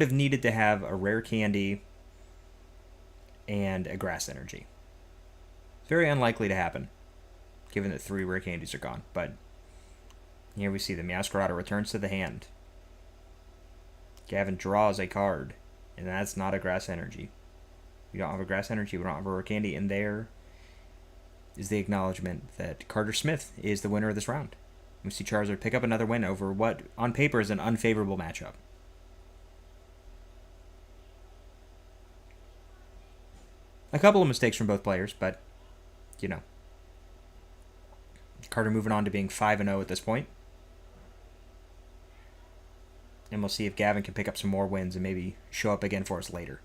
have needed to have a rare candy and a grass energy. Very unlikely to happen, given that 3 rare candies are gone. But here we see the Meowscarada returns to the hand. Gavin draws a card, and that's not a grass energy. We don't have a grass energy, we don't have a rare candy, and there is the acknowledgement that Carter Smith is the winner of this round. We see Charizard pick up another win over what, on paper, is an unfavorable matchup. A couple of mistakes from both players, but, you know. Carter moving on to being 5-0 at this point. And we'll see if Gavin can pick up some more wins and maybe show up again for us later.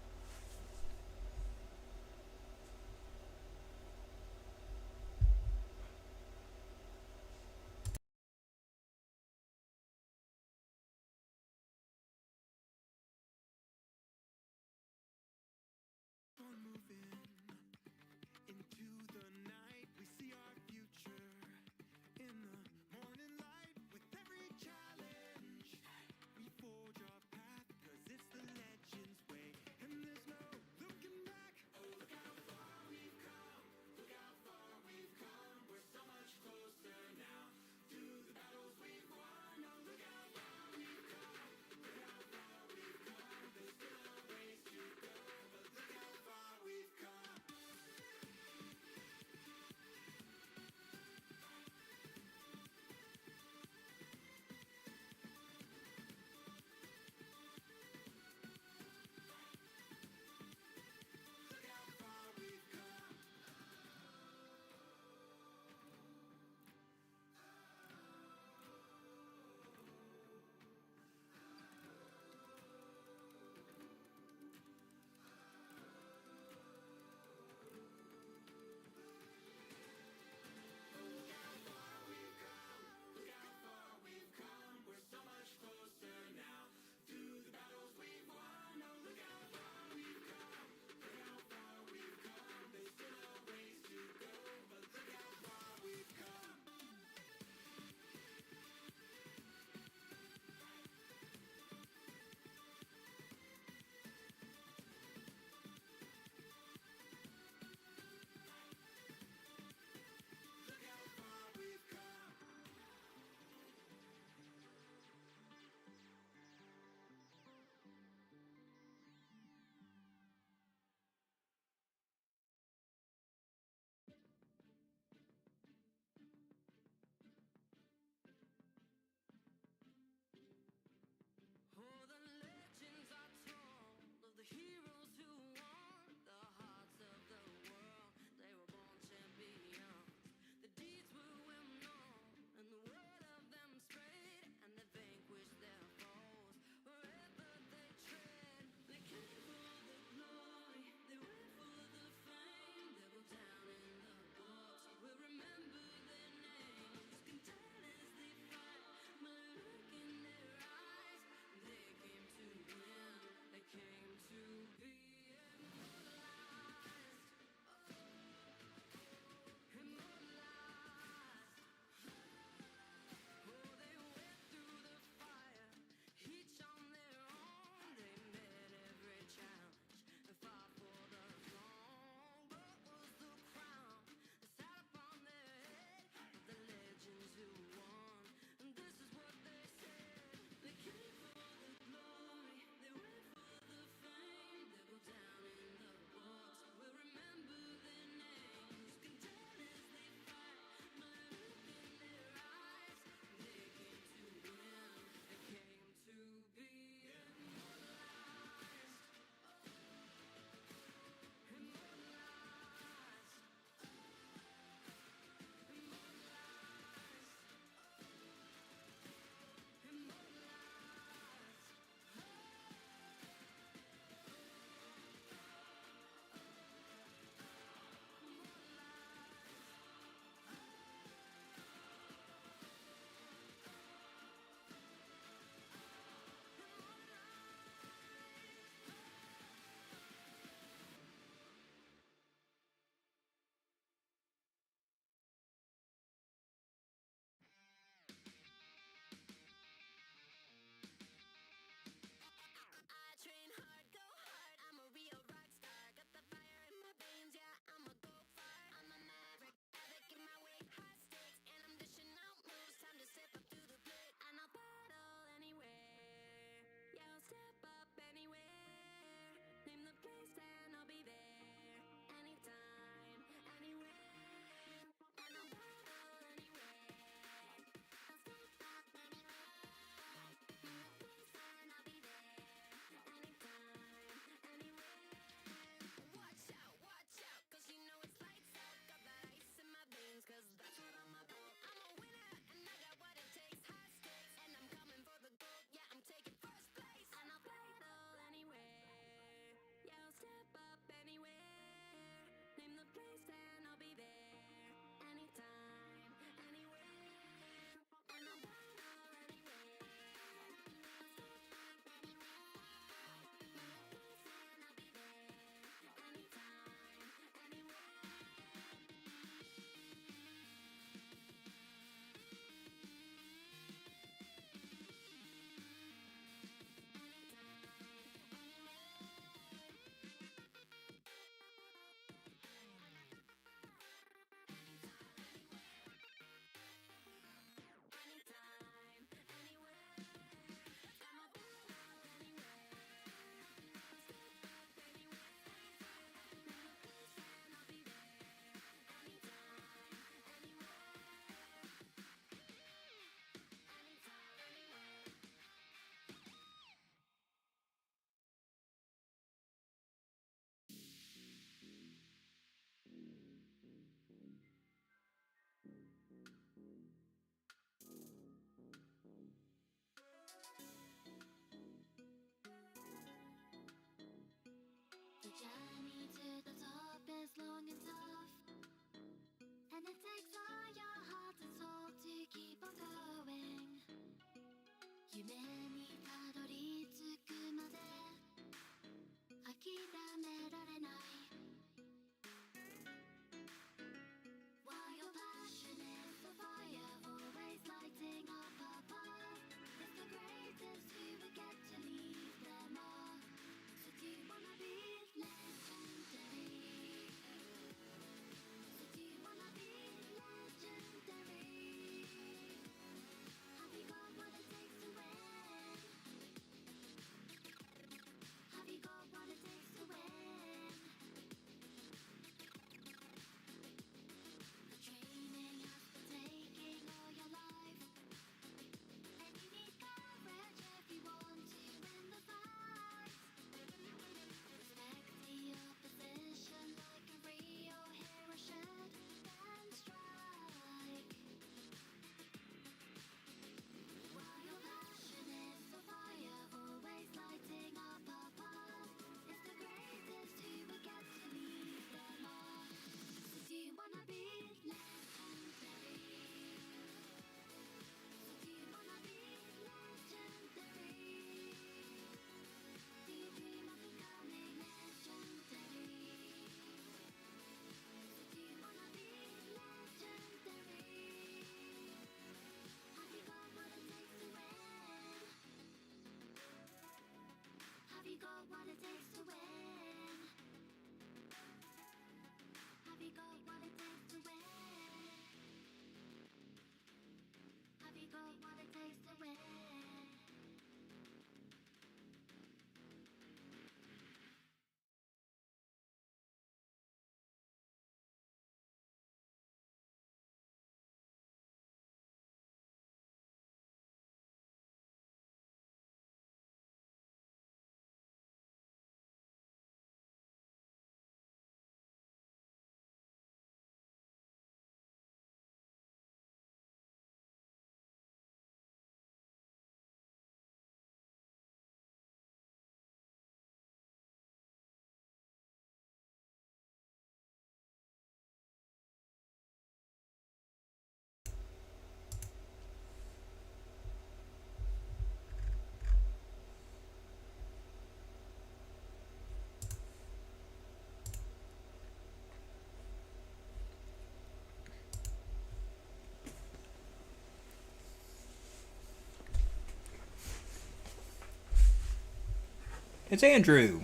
It's Andrew.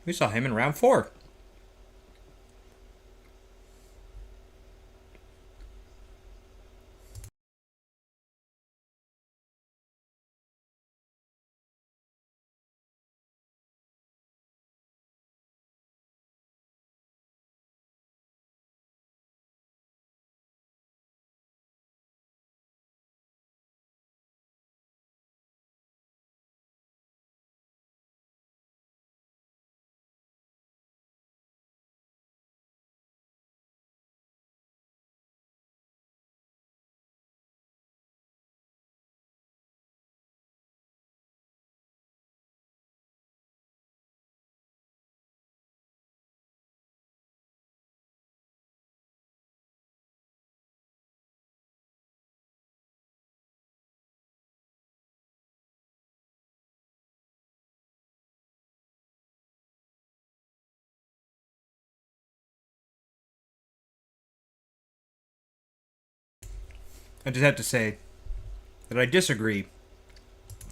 We saw him in round 4. I just have to say that I disagree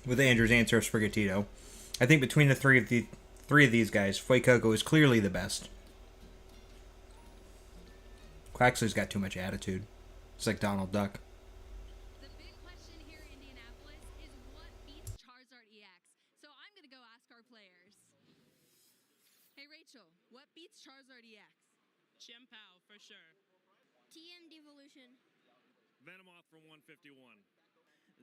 with Andrew's answer of Sprigatito. I think between the three of these guys, Fuecoco is clearly the best. Quaxley's got too much attitude. It's like Donald Duck. The big question here in Indianapolis is what beats Charizard EX. So I'm going to go ask our players. Hey, Rachel, what beats Charizard EX? Chien-Pao for sure. TM Devolution. Venomoth from 151.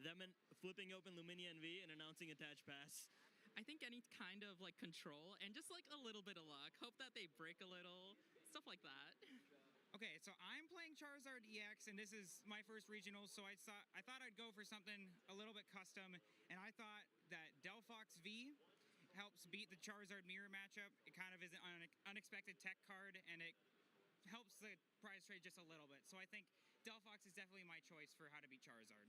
Them and flipping open Luminia NV and announcing attach pass. I think any kind of like control and just like a little bit of luck. Hope that they break a little, stuff like that. Okay, so I'm playing Charizard EX, and this is my first regional, so I thought I'd go for something a little bit custom, and I thought that Delphox V helps beat the Charizard Mirror matchup. It kind of is an unexpected tech card, and it helps the prize trade just a little bit. So I think Delphox is definitely my choice for how to beat Charizard.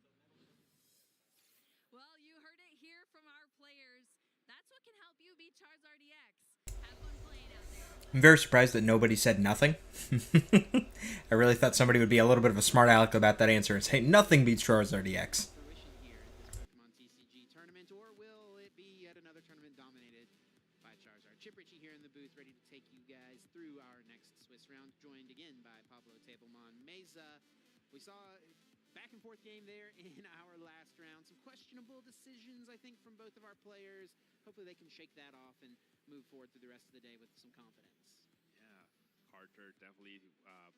Well, you heard it here from our players. That's what can help you beat Charizard EX. Have fun playing out there. I'm very surprised that nobody said nothing. I really thought somebody would be a little bit of a smart aleck about that answer and say nothing beats Charizard EX. Fruition here at this Pokemon TCG tournament, or will it be yet another tournament dominated by Charizard? Chip Ritchie here in the booth, ready to take you guys through our next Swiss round, joined again by Pablo Tablemon Meza. We saw a back and forth game there in our last round. Some questionable decisions, I think, from both of our players. Hopefully they can shake that off and move forward through the rest of the day with some confidence. Yeah, Carter definitely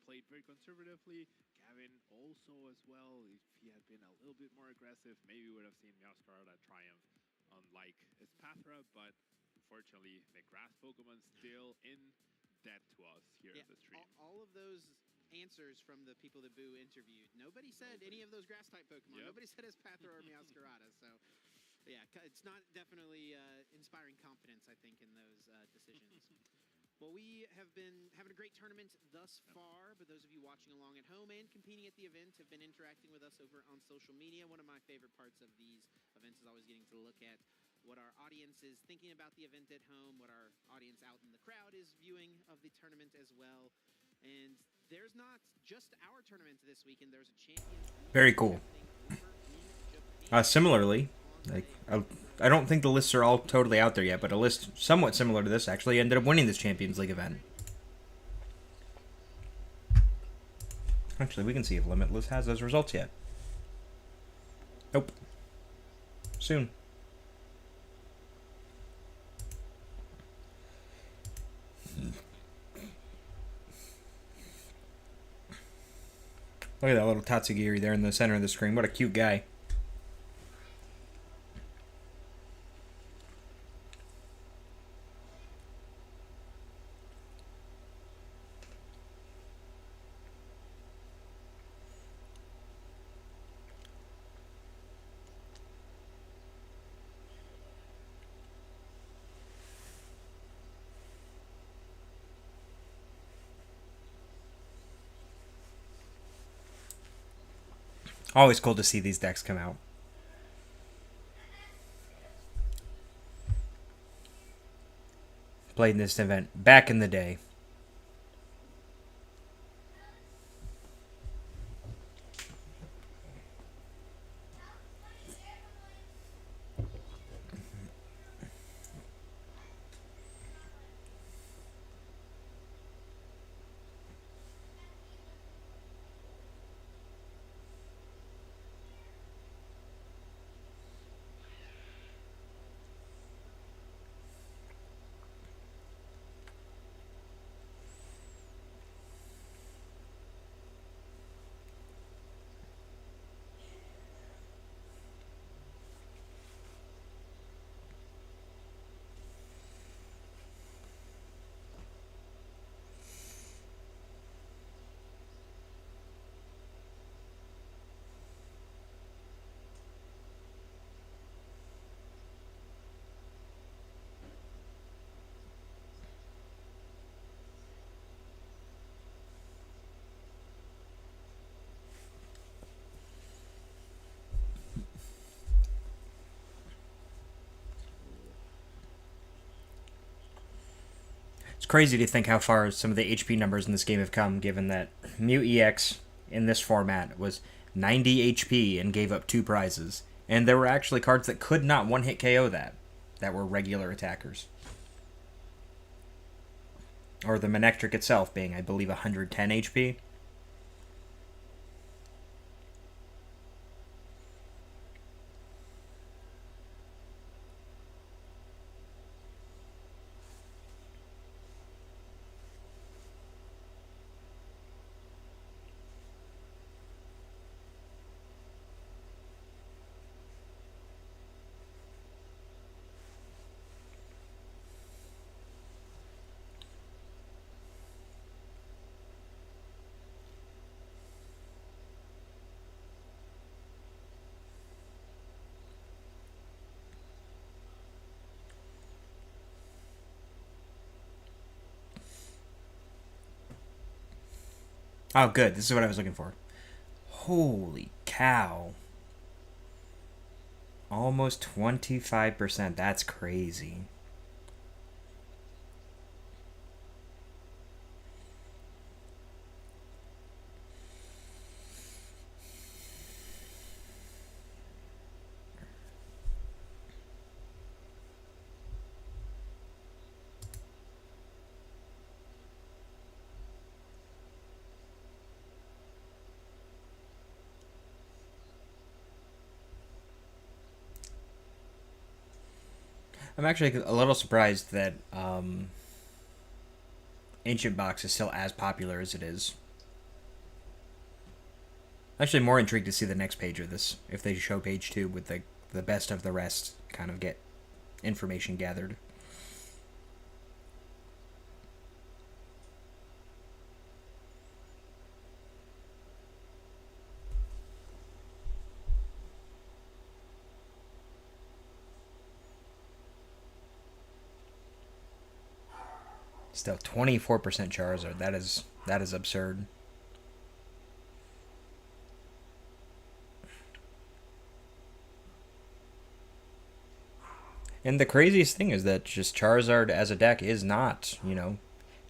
played very conservatively. Gavin also as well. If he had been a little bit more aggressive, maybe we would have seen Meowscarada triumph unlike his Pathra, but unfortunately the grass Pokemon still in debt to us here in the stream. All of those answers from the people that Boo interviewed, nobody said any of those grass type Pokemon. Yep. Nobody said his Pathra or Meowscarada. So yeah, it's not definitely inspiring confidence, I think, in those decisions. Well, we have been having a great tournament thus far, but those of you watching along at home and competing at the event have been interacting with us over on social media. One of my favorite parts of these events is always getting to look at what our audience is thinking about the event at home, what our audience out in the crowd is viewing of the tournament as well. And there's not just our tournament this weekend, there's a Champions League Very cool. happening over in Japan. Similarly, I don't think the lists are all totally out there yet, but a list somewhat similar to this actually ended up winning this Champions League event. Actually, we can see if Limitless has those results yet. Nope. Soon. Look at that little Tatsugiri there in the center of the screen. What a cute guy. Always cool to see these decks come out. Played in this event back in the day. It's crazy to think how far some of the HP numbers in this game have come, given that Mew EX in this format was 90 HP and gave up 2 prizes. And there were actually cards that could not one-hit KO that were regular attackers. Or the Manectric itself being, I believe, 110 HP. Oh, good. This is what I was looking for. Holy cow. Almost 25%. That's crazy. I'm actually a little surprised that Ancient Box is still as popular as it is. Actually, more intrigued to see the next page of this. If they show page 2 with the best of the rest, kind of get information gathered. Still 24% Charizard. That is absurd. And the craziest thing is that just Charizard as a deck is not,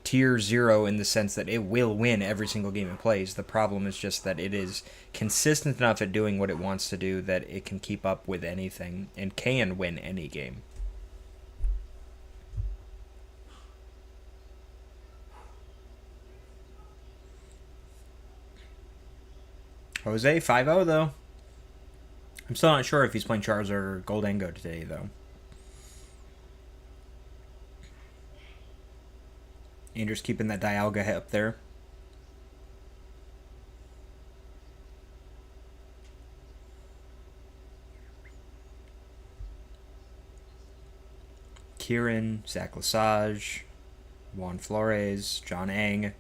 tier 0 in the sense that it will win every single game it plays. The problem is just that it is consistent enough at doing what it wants to do that it can keep up with anything and can win any game. Jose 5-0 though. I'm still not sure if he's playing Charizard or Goldango today though. Andrew's keeping that Dialga up there. Kieran, Zach Lesage, Juan Flores, John Ang.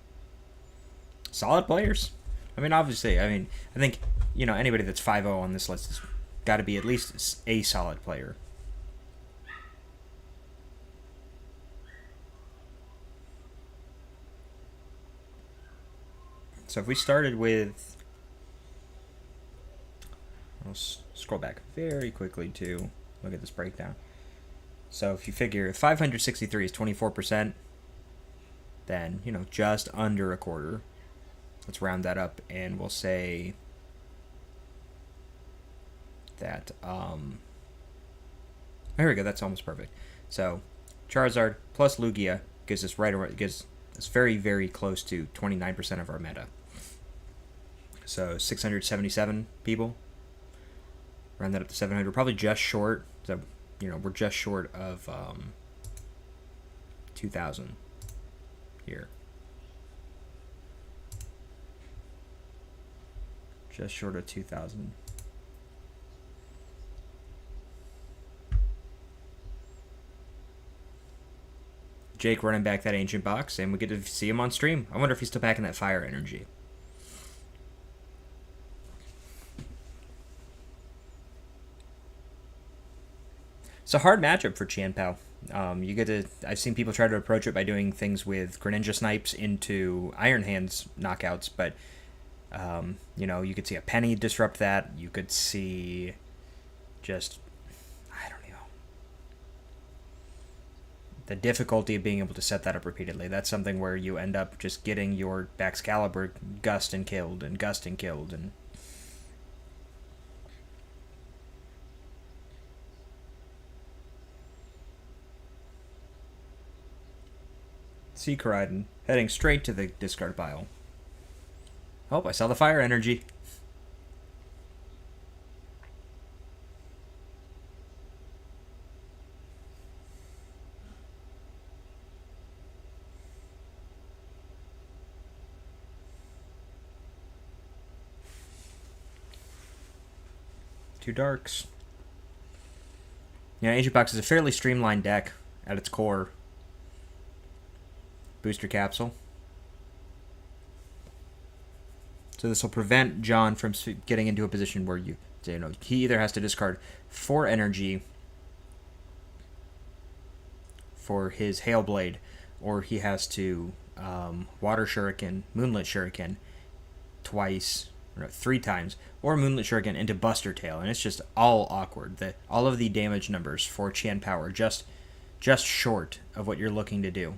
Solid players. I mean, obviously, I think, anybody that's 5-0 on this list has got to be at least a solid player. So if we started with... I'll scroll back very quickly to look at this breakdown. So if you figure 563 is 24%, then, just under a quarter. Let's round that up, and we'll say that, there we go, that's almost perfect. So, Charizard plus Lugia gives us very, very close to 29% of our meta. So, 677 people. Round that up to 700, probably just short. So, we're just short of 2,000 here. Just short of 2,000. Jake running back that Ancient Box, and we get to see him on stream. I wonder if he's still packing that fire energy. It's a hard matchup for Qianpao. I've seen people try to approach it by doing things with Greninja Snipes into Iron Hands knockouts, but you could see a Penny disrupt that. You could see I don't know. the difficulty of being able to set that up repeatedly. That's something where you end up just getting your Baxcalibur gust and killed and gust and killed and Sea Koraidon heading straight to the discard pile. Oh, I saw the fire energy. Two darks. Yeah, Ancient Box is a fairly streamlined deck at its core. Booster Capsule. So this will prevent John from getting into a position where he either has to discard 4 energy for his Hail Blade, or he has to Water Shuriken, Moonlit Shuriken twice, or 3 times, or Moonlit Shuriken into Buster Tail, and it's just all awkward. All of the damage numbers for Chan Power just short of what you're looking to do.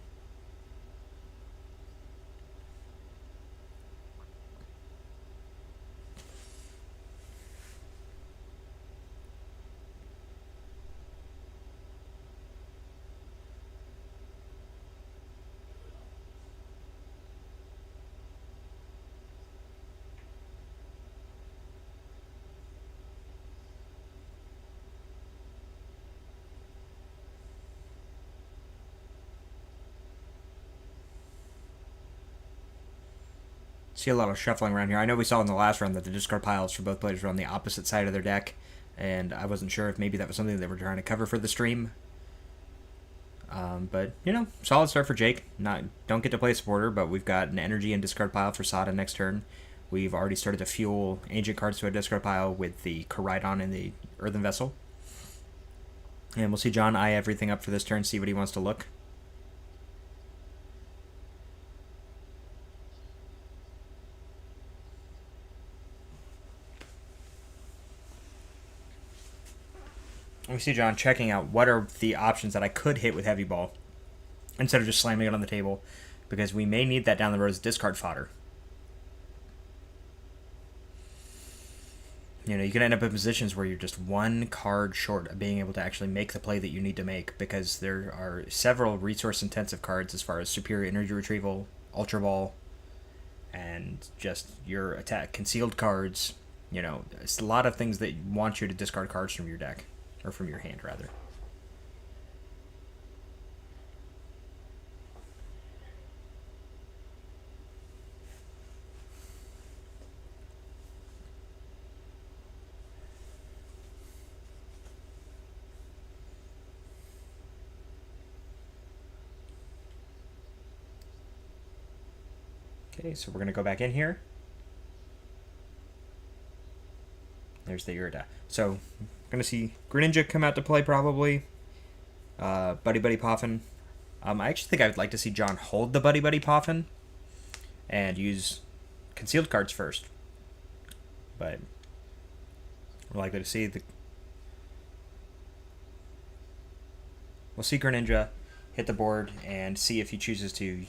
See a lot of shuffling around here. I know we saw in the last round that the discard piles for both players were on the opposite side of their deck, and I wasn't sure if maybe that was something they were trying to cover for the stream. But, solid start for Jake. Don't get to play supporter, but we've got an energy and discard pile for Sada next turn. We've already started to fuel ancient cards to a discard pile with the Koraidon and the Earthen Vessel. And we'll see John eye everything up for this turn, see what he wants to look. We see John checking out what are the options that I could hit with Heavy Ball instead of just slamming it on the table, because we may need that down the road as discard fodder. You can end up in positions where you're just 1 card short of being able to actually make the play that you need to make, because there are several resource-intensive cards as far as Superior Energy Retrieval, Ultra Ball, and just your attack concealed cards. It's a lot of things that want you to discard cards from your deck. Or from your hand, rather. Okay, so we're going to go back in here. There's the Irida. So, going to see Greninja come out to play, probably. Buddy Buddy Poffin. I actually think I would like to see John hold the Buddy Buddy Poffin and use concealed cards first. But we're likely to see we'll see Greninja hit the board and see if he chooses to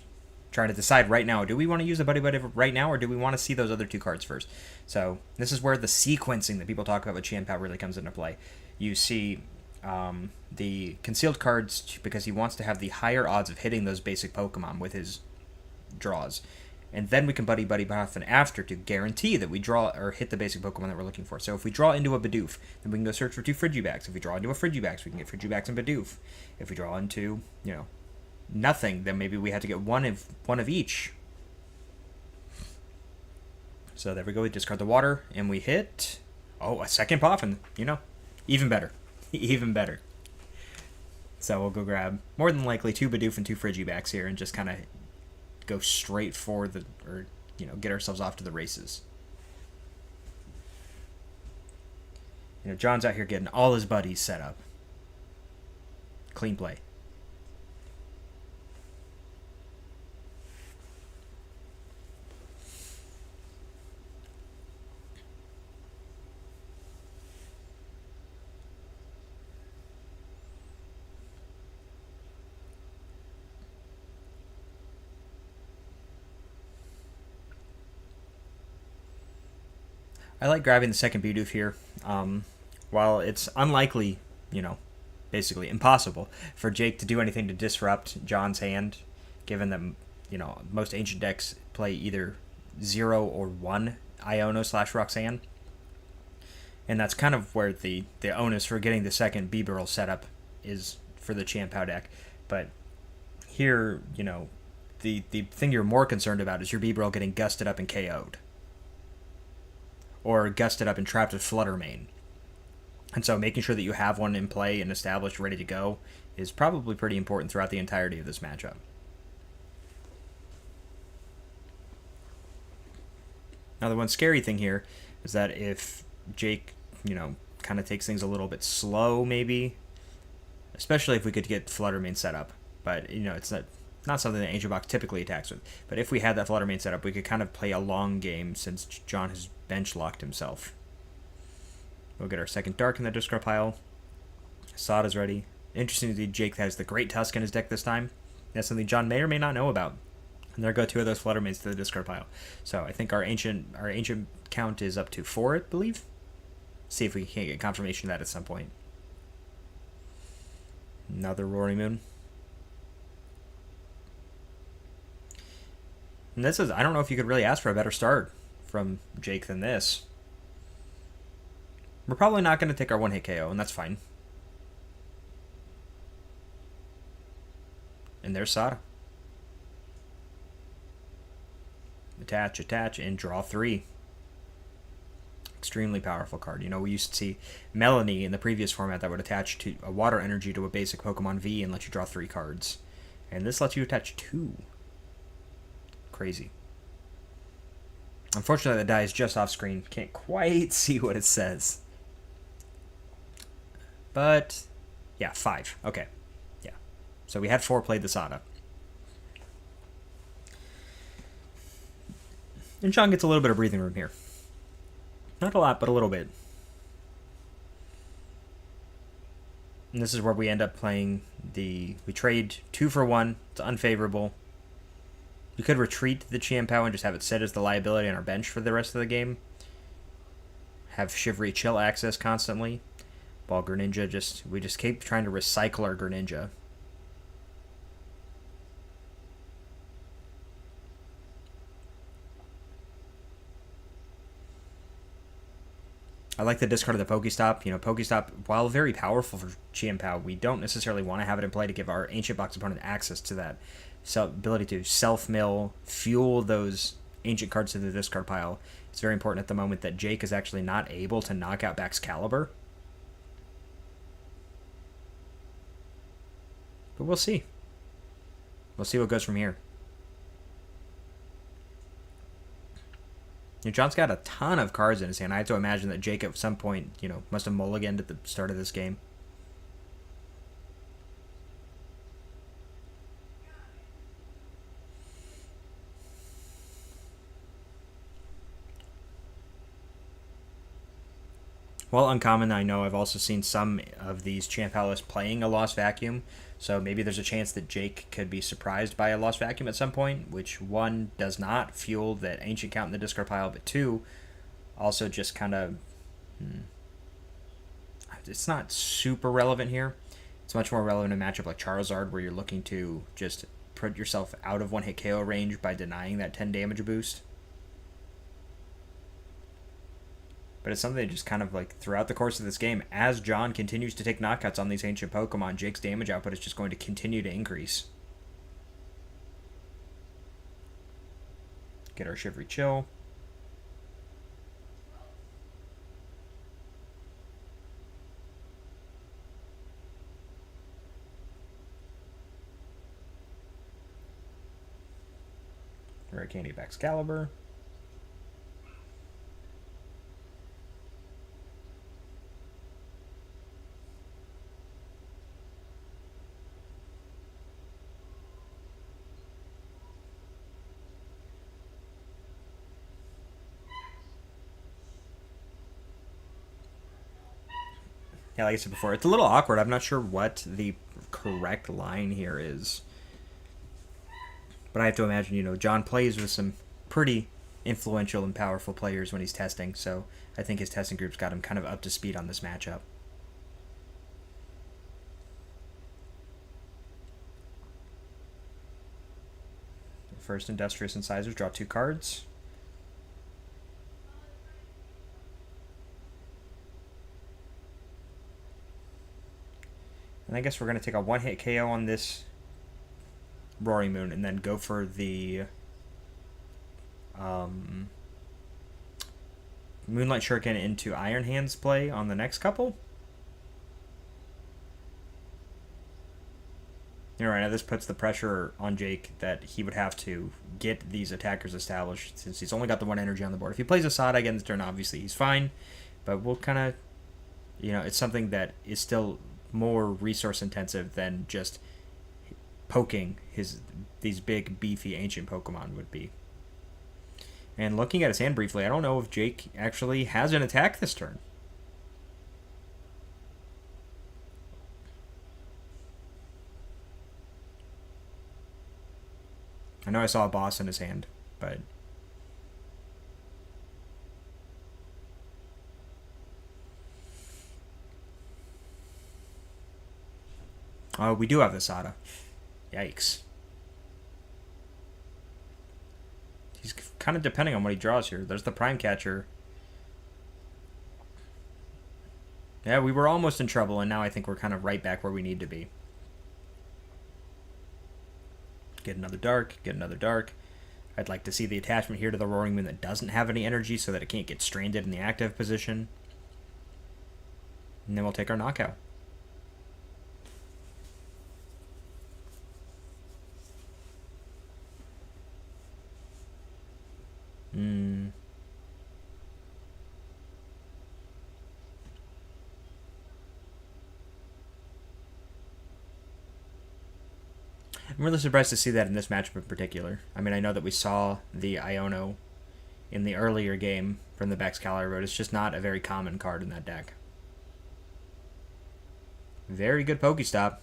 try to decide right now, do we want to use the Buddy Buddy right now, or do we want to see those other 2 cards first? So this is where the sequencing that people talk about with Chien-Pao really comes into play. You see the concealed cards because he wants to have the higher odds of hitting those basic Pokemon with his draws. And then we can Buddy Buddy Poffin after to guarantee that we draw or hit the basic Pokemon that we're looking for. So if we draw into a Bidoof, then we can go search for 2 Frigibax. If we draw into a Frigibax, we can get Frigibax and Bidoof. If we draw into, nothing, then maybe we have to get one of each. So there we go. We discard the water, and we hit a second Poffin. Even better, even better. So we'll go grab more than likely 2 Bidoof and 2 Frigibax here, and just kind of go straight for get ourselves off to the races. John's out here getting all his buddies set up. Clean play. I like grabbing the second Bidoof here. While it's unlikely, basically impossible for Jake to do anything to disrupt John's hand, given that, most ancient decks play either 0 or 1 Iono/Roxanne. And that's kind of where the onus for getting the second B-Barrel setup is for the Chien-Pao deck. But here, the thing you're more concerned about is your B-Barrel getting gusted up and KO'd. Or gusted up and trapped with Flutter Mane. And so making sure that you have one in play and established, ready to go, is probably pretty important throughout the entirety of this matchup. Now, the one scary thing here is that if Jake, kind of takes things a little bit slow, maybe, especially if we could get Flutter Mane set up. But, it's not something that Ancient Box typically attacks with. But if we had that Flutter Mane set up, we could kind of play a long game since John has bench locked himself. We'll get our second Dark in the discard pile. Sada's ready. Interesting to see Jake has the Great Tusk in his deck this time. That's something John may or may not know about. And there go 2 of those Flutter Manes to the discard pile. So I think our ancient count is up to 4, I believe. See if we can't get confirmation of that at some point. Another Roaring Moon. And this is, I don't know if you could really ask for a better start from Jake than this. We're probably not going to take our 1-hit KO, and that's fine. And there's Sada. Attach, and draw 3. Extremely powerful card. We used to see Melanie in the previous format that would attach to a water energy to a basic Pokemon V and let you draw 3 cards. And this lets you attach 2. Crazy. Unfortunately, the die is just off screen. Can't quite see what it says. But, yeah, 5. Okay. Yeah. So we had 4 played the Sada. And John gets a little bit of breathing room here. Not a lot, but a little bit. And this is where we end up playing we trade 2 for 1. It's unfavorable. We could retreat the Chien-Pao and just have it set as the liability on our bench for the rest of the game. Have Shivery Chill access constantly. While Greninja we just keep trying to recycle our Greninja. I like the discard of the Pokestop. Pokestop, while very powerful for Chien-Pao, we don't necessarily want to have it in play to give our Ancient Box opponent access to that ability to self-mill, fuel those Ancient cards to the discard pile. It's very important at the moment that Jake is actually not able to knock out Baxcalibur. But we'll see. We'll see what goes from here. John's got a ton of cards in his hand. I have to imagine that Jake at some point, must have mulliganed at the start of this game. While uncommon, I know I've also seen some of these Chien-Pao lists playing a Lost Vacuum, so maybe there's a chance that Jake could be surprised by a Lost Vacuum at some point, which 1, does not fuel that Ancient count in the discard pile, but 2, also just kind of... It's not super relevant here. It's much more relevant in a matchup like Charizard, where you're looking to just put yourself out of 1-hit KO range by denying that 10 damage boost. But it's something that just kind of throughout the course of this game, as John continues to take knockouts on these ancient Pokemon, Jake's damage output is just going to continue to increase. Get our Shivery Chill. Rare Candy Baxcalibur. Yeah, like I said before, it's a little awkward. I'm not sure what the correct line here is. But I have to imagine, John plays with some pretty influential and powerful players when he's testing, so I think his testing group's got him kind of up to speed on this matchup. First, Industrious Incisors, draw 2 cards. And I guess we're going to take a 1-hit KO on this Roaring Moon and then go for the Moonlight Shuriken into Iron Hands play on the next couple. Right now, this puts the pressure on Jake that he would have to get these attackers established since he's only got the 1 energy on the board. If he plays Asada again this turn, obviously he's fine, but we'll kind of, it's something that is still more resource intensive than just poking these big, beefy, ancient Pokemon would be. And looking at his hand briefly, I don't know if Jake actually has an attack this turn. I know I saw a boss in his hand, but... Oh, we do have the Sada. Yikes. He's kind of depending on what he draws here. There's the Prime Catcher. Yeah, we were almost in trouble, and now I think we're kind of right back where we need to be. Get another dark, get another dark. I'd like to see the attachment here to the Roaring Moon that doesn't have any energy so that it can't get stranded in the active position. And then we'll take our knockout. I'm really surprised to see that in this matchup in particular. I mean, I know that we saw the Iono in the earlier game from the Baxcalibur, but it's just not a very common card in that deck. Very good Pokestop.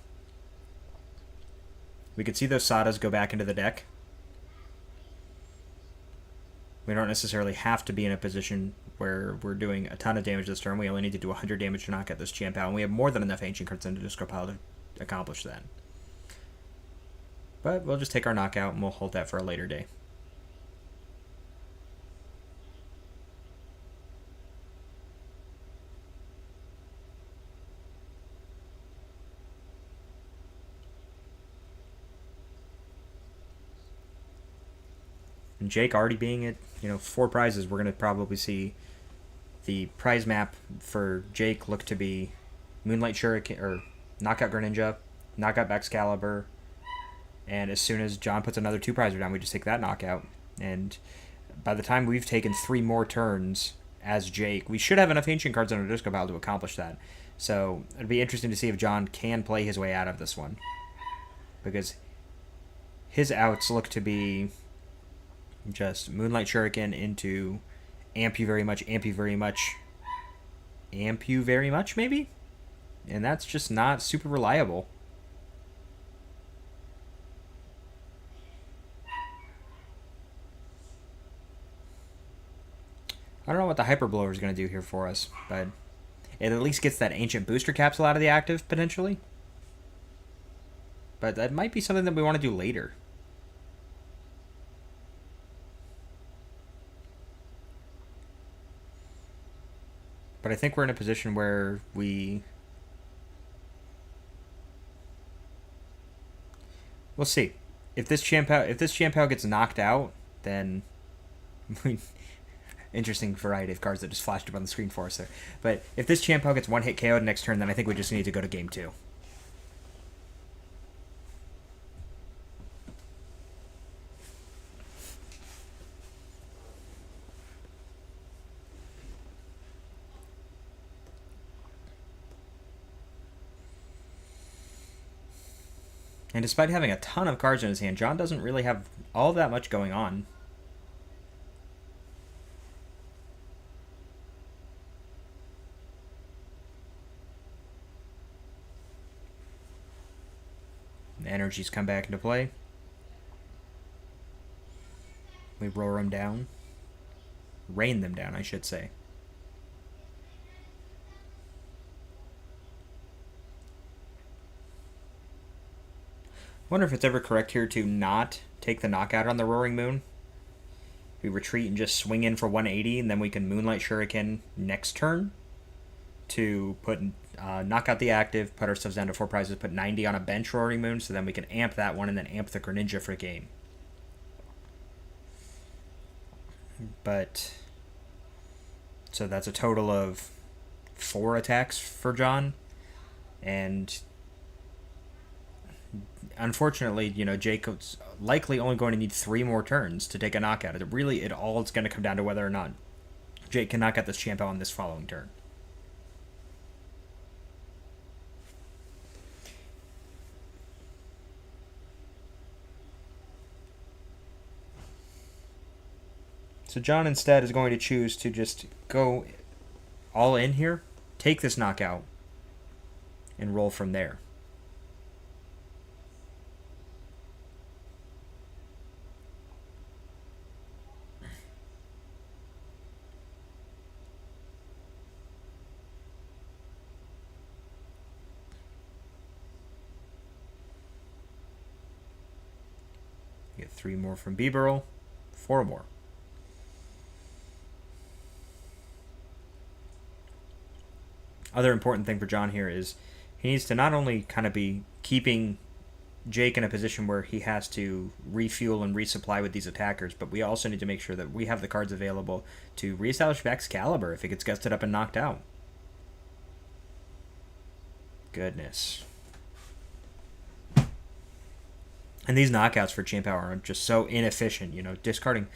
We could see those Sadas go back into the deck. We don't necessarily have to be in a position where we're doing a ton of damage this turn. We only need to do 100 damage to knock out this champ out, and we have more than enough Ancient cards in the discard pile to accomplish that. But we'll just take our knockout and we'll hold that for a later day. And Jake already being at 4 prizes, we're going to probably see the prize map for Jake look to be Moonlight Shuriken or Knockout Greninja, Knockout Baxcalibur. And as soon as John puts another 2 prizer down, we just take that knockout. And by the time we've taken 3 more turns as Jake, we should have enough Ancient cards on our disco pile to accomplish that. So it'd be interesting to see if John can play his way out of this one. Because his outs look to be just Moonlight Shuriken into Amp You Very Much, Amp You Very Much, Amp You Very Much, maybe? And that's just not super reliable. I don't know what the Hyper Blower is going to do here for us, but it at least gets that Ancient Booster Capsule out of the active, potentially. But that might be something that we want to do later. But I think we're in a position where we'll see. If this Champao gets knocked out, then interesting variety of cards that just flashed up on the screen for us there. But if this Champao gets 1-hit KO'd next turn, then I think we just need to go to game 2. And despite having a ton of cards in his hand, John doesn't really have all that much going on. Energies come back into play. We roar him down. rain them down, I should say. Wonder if it's ever correct here to not take the knockout on the Roaring Moon. We retreat and just swing in for 180, and then we can Moonlight Shuriken next turn to put knock out the active, put ourselves down to 4 prizes, put 90 on a bench Roaring Moon, so then we can amp that one and then amp the Greninja for game. But so that's a total of 4 attacks for John, and unfortunately, Jacob's likely only going to need 3 more turns to take a knockout. It all is going to come down to whether or not Jake can knock out this champ out on this following turn. So John instead is going to choose to just go all in here, take this knockout, and roll from there. Get 3 more from Beeberl, 4 more. Other important thing for John here is he needs to not only kind of be keeping Jake in a position where he has to refuel and resupply with these attackers, but we also need to make sure that we have the cards available to reestablish Excalibur if it gets gusted up and knocked out. Goodness. And these knockouts for Champ Hour are just so inefficient, discarding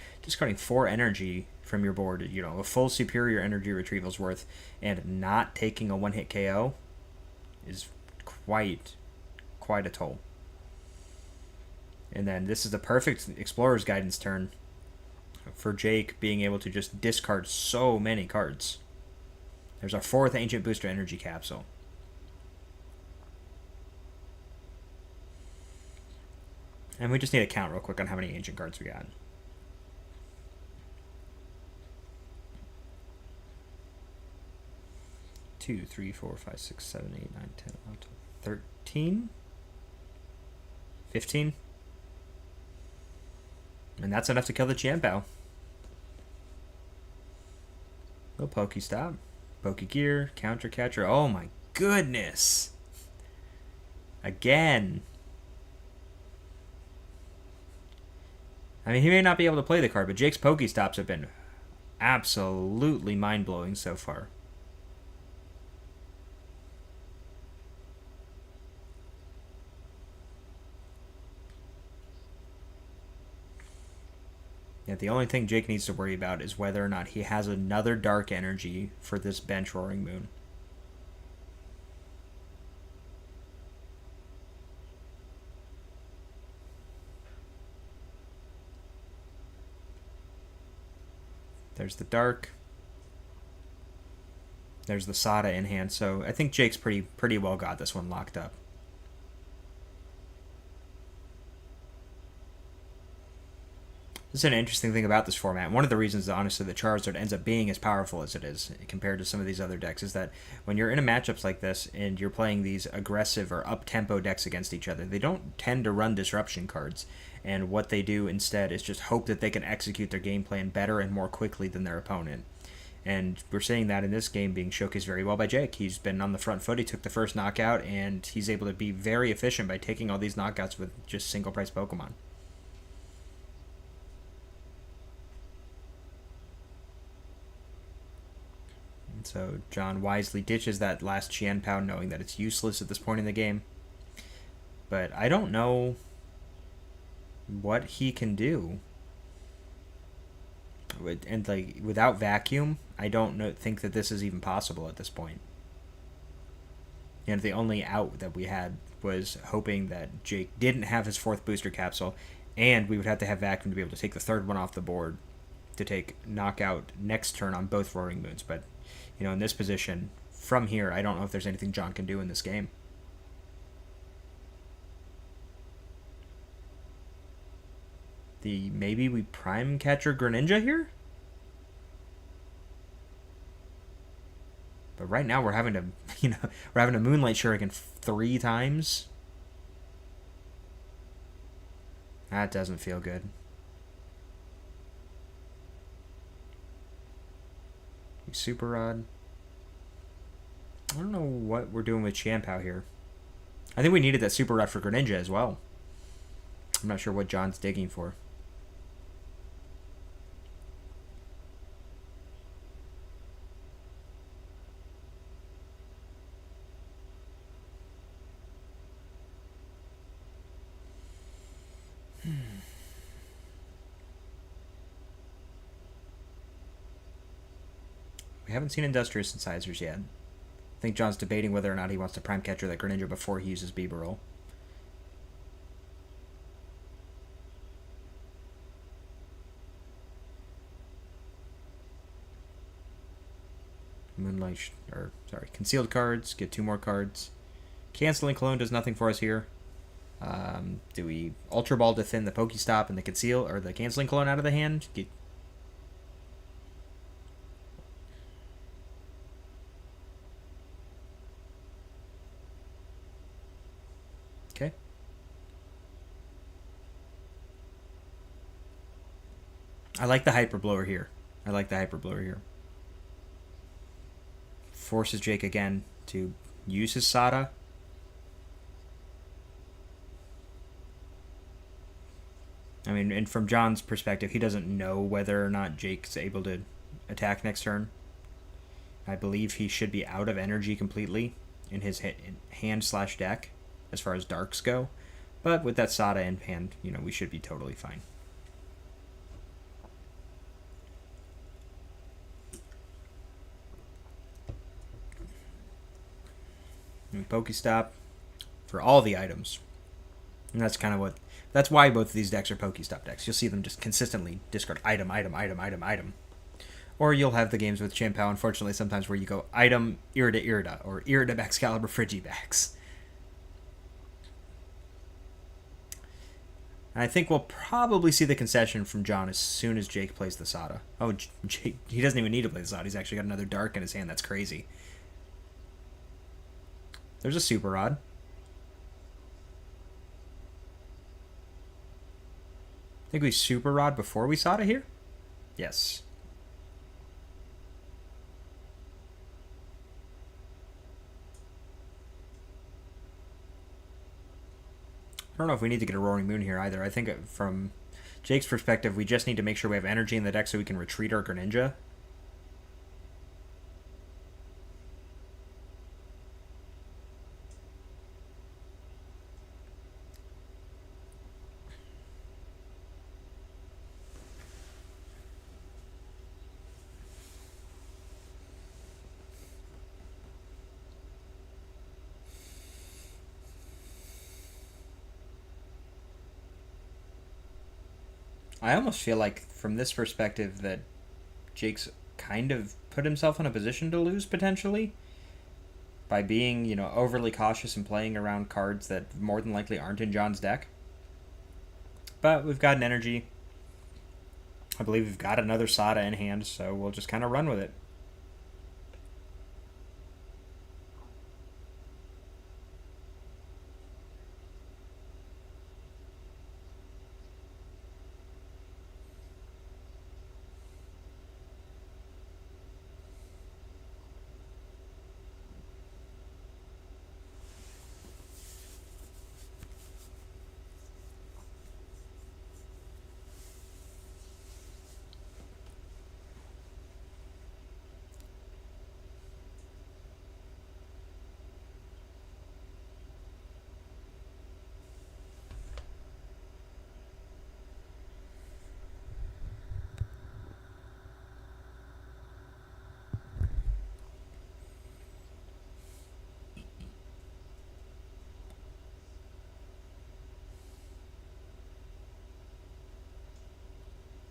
4 energy from your board, a full superior energy retrieval's worth, and not taking a 1-hit KO is quite a toll. And then this is the perfect Explorer's Guidance turn for Jake being able to just discard so many cards. There's our 4th Ancient Booster Energy Capsule. And we just need to count real quick on how many ancient cards we got. Two, 3, 4, 5, 6, 7, 8, 9, 10, 11, 12, 13, 15. And that's enough to kill the Champow. No Pokestop. Pokegear, Counter Catcher. Oh my goodness. Again. I mean, he may not be able to play the card, but Jake's Pokestops have been absolutely mind-blowing so far. Yeah, the only thing Jake needs to worry about is whether or not he has another Dark Energy for this bench Roaring Moon. There's the Dark. There's the Sada in hand, so I think Jake's pretty well got this one locked up. This is an interesting thing about this format. One of the reasons, honestly, that Charizard ends up being as powerful as it is compared to some of these other decks is that when you're in a matchups like this and you're playing these aggressive or up-tempo decks against each other, they don't tend to run disruption cards. And what they do instead is just hope that they can execute their game plan better and more quickly than their opponent. And we're seeing that in this game being showcased very well by Jake. He's been on the front foot. He took the first knockout, and he's able to be very efficient by taking all these knockouts with just single-price Pokemon. And so John wisely ditches that last Qianpao, knowing that it's useless at this point in the game. But I don't know what he can do. And without Vacuum, I don't think that this is even possible at this point. And the only out that we had was hoping that Jake didn't have his 4th booster capsule, and we would have to have Vacuum to be able to take the 3rd one off the board to take knockout next turn on both Roaring Moons. But in this position, from here, I don't know if there's anything John can do in this game. Maybe we Prime Catcher Greninja here? But right now we're having to, we're having to Moonlight Shuriken 3 times. That doesn't feel good. Super Rod. I don't know what we're doing with Champao here. I think we needed that Super Rod for Greninja as well. I'm not sure what John's digging for. We haven't seen Industrious Incisors yet. I think John's debating whether or not he wants to Prime Catcher that Greninja before he uses Bibarel. Concealed cards, get 2 more cards. Canceling Clone does nothing for us here. Do we Ultra Ball to thin the Pokestop and the Conceal, or the Canceling Clone out of the hand? Okay. I like the Hyper Blower here. Forces Jake again to use his Sada. I mean, and from John's perspective, he doesn't know whether or not Jake's able to attack next turn. I believe he should be out of energy completely in his hand/deck as far as darks go. But with that Sada in hand, we should be totally fine. And Pokestop for all the items. And that's why both of these decks are Pokestop decks. You'll see them just consistently discard item. Or you'll have the games with Champao, unfortunately, sometimes where you go item, Irida, or Irida Excalibur Frigibax. And I think we'll probably see the concession from John as soon as Jake plays the Sada. Oh, Jake, he doesn't even need to play the Sada. He's actually got another Dark in his hand. That's crazy. There's a Super Rod. I think we Super Rod before we Sada here? Yes. I don't know if we need to get a Roaring Moon here either. I think from Jake's perspective, we just need to make sure we have energy in the deck so we can retreat our Greninja. I almost feel like, from this perspective, that Jake's kind of put himself in a position to lose, potentially, by being, overly cautious and playing around cards that more than likely aren't in John's deck. But we've got an energy. I believe we've got another Sada in hand, so we'll just kind of run with it.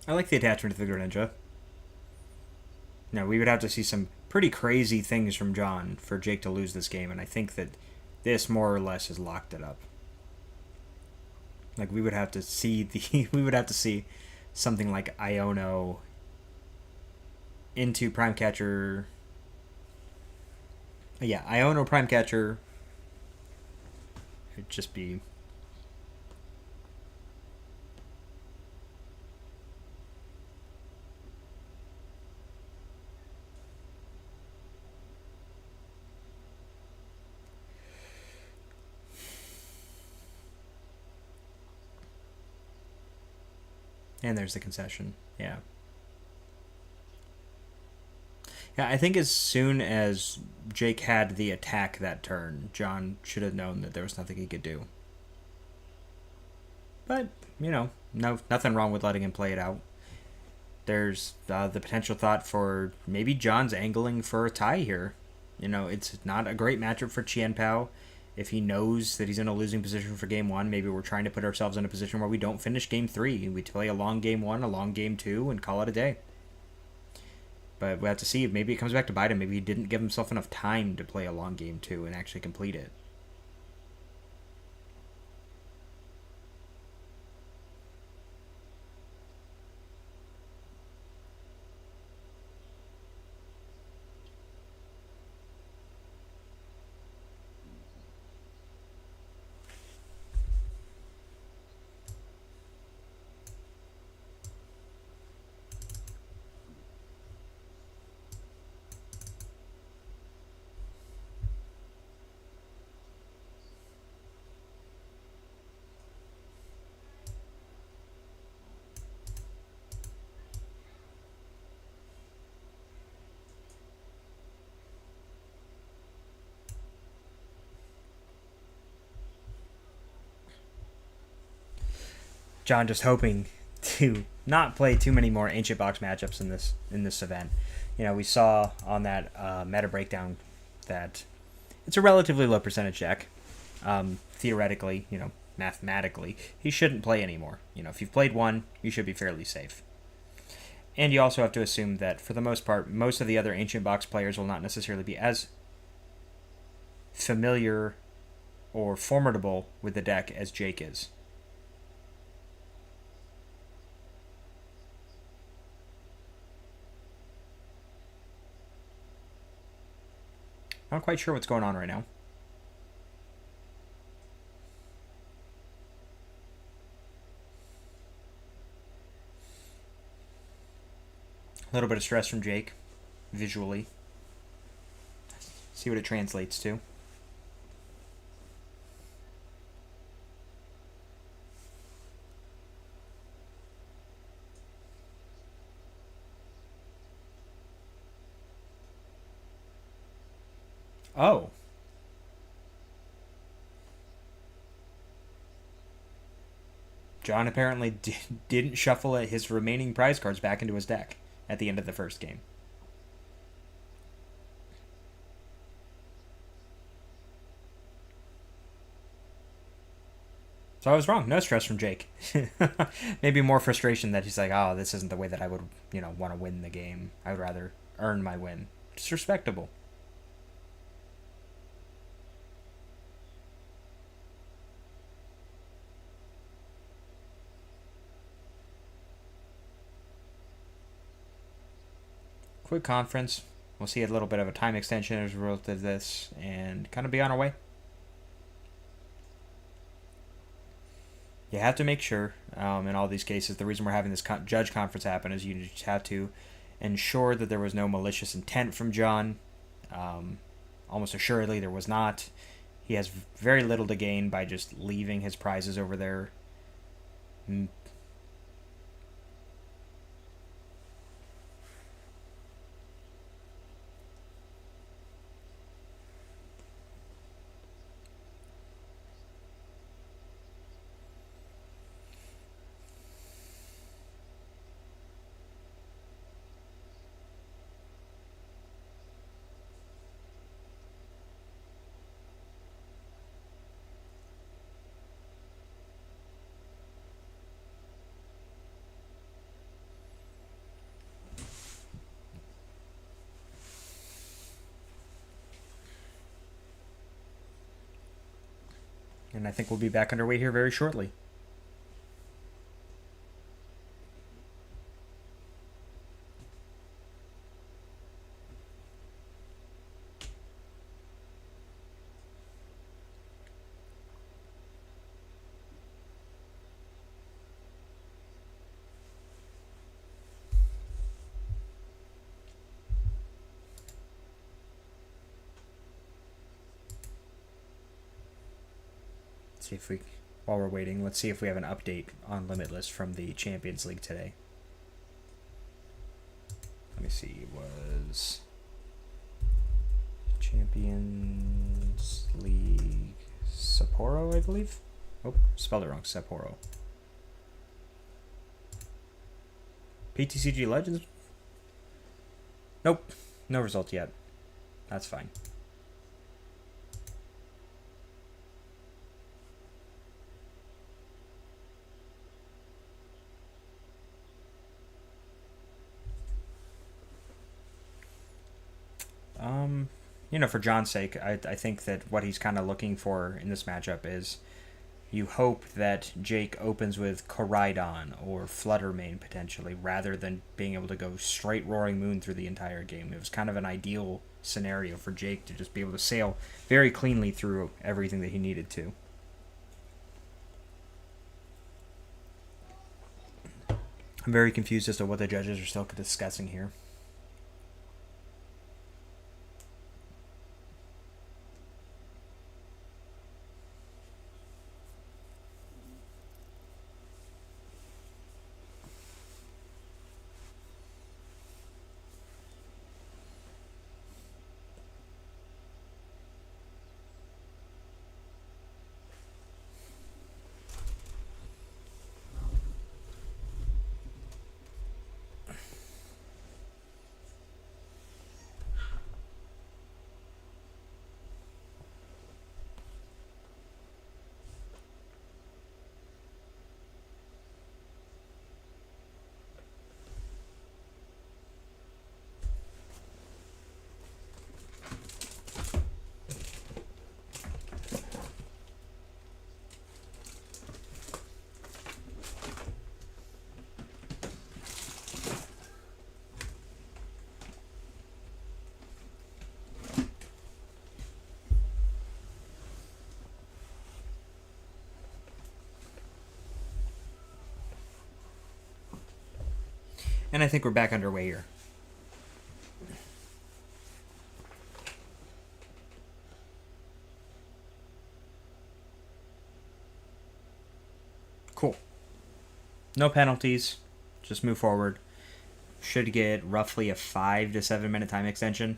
I like the attachment to the Greninja. Now, we would have to see some pretty crazy things from John for Jake to lose this game, and I think that this more or less has locked it up. Like, we would have to see something like Iono into Prime Catcher Yeah, Iono Prime Catcher. It'd just be. And there's the concession. Yeah. Yeah, I think as soon as Jake had the attack that turn, John should have known that there was nothing he could do. But, nothing wrong with letting him play it out. There's the potential thought for maybe John's angling for a tie here. It's not a great matchup for Chien Pao. If he knows that he's in a losing position for game one, maybe we're trying to put ourselves in a position where we don't finish game three. We play a long game one, a long game two, and call it a day. But we have to see if maybe it comes back to bite him. Maybe he didn't give himself enough time to play a long game two and actually complete it. John just hoping to not play too many more ancient box matchups in this event. We saw on that meta breakdown that it's a relatively low percentage deck. Theoretically, mathematically, he shouldn't play anymore. If you've played one, you should be fairly safe. And you also have to assume that for the most part, most of the other ancient box players will not necessarily be as familiar or formidable with the deck as Jake is. Not quite sure what's going on right now. A little bit of stress from Jake, visually. See what it translates to. Oh. John apparently didn't shuffle his remaining prize cards back into his deck at the end of the first game. So I was wrong. No stress from Jake. Maybe more frustration that he's like, oh, this isn't the way that I would, want to win the game. I would rather earn my win. It's respectable. Quick conference. We'll see a little bit of a time extension as a result of this and kind of be on our way. You have to make sure, in all these cases, the reason we're having this judge conference happen is you just have to ensure that there was no malicious intent from John. Almost assuredly, there was not. He has very little to gain by just leaving his prizes over there. And I think we'll be back underway here very shortly. see if we, while we're waiting, let's see if we have an update on Limitless from the Champions League today. Let me see, it was Champions League Sapporo, I believe. Oh, spelled it wrong, Sapporo. PTCG Legends? Nope, no result yet. That's fine. You know, for John's sake, I think that what he's kind of looking for in this matchup is you hope that Jake opens with Koraidon or Fluttermane potentially, rather than being able to go straight Roaring Moon through the entire game. It was kind of an ideal scenario for Jake to just be able to sail very cleanly through everything that he needed to. I'm very confused as to what the judges are still discussing here. And I think we're back underway here. Cool. No penalties. Just move forward. Should get roughly a 5 to 7 minute time extension.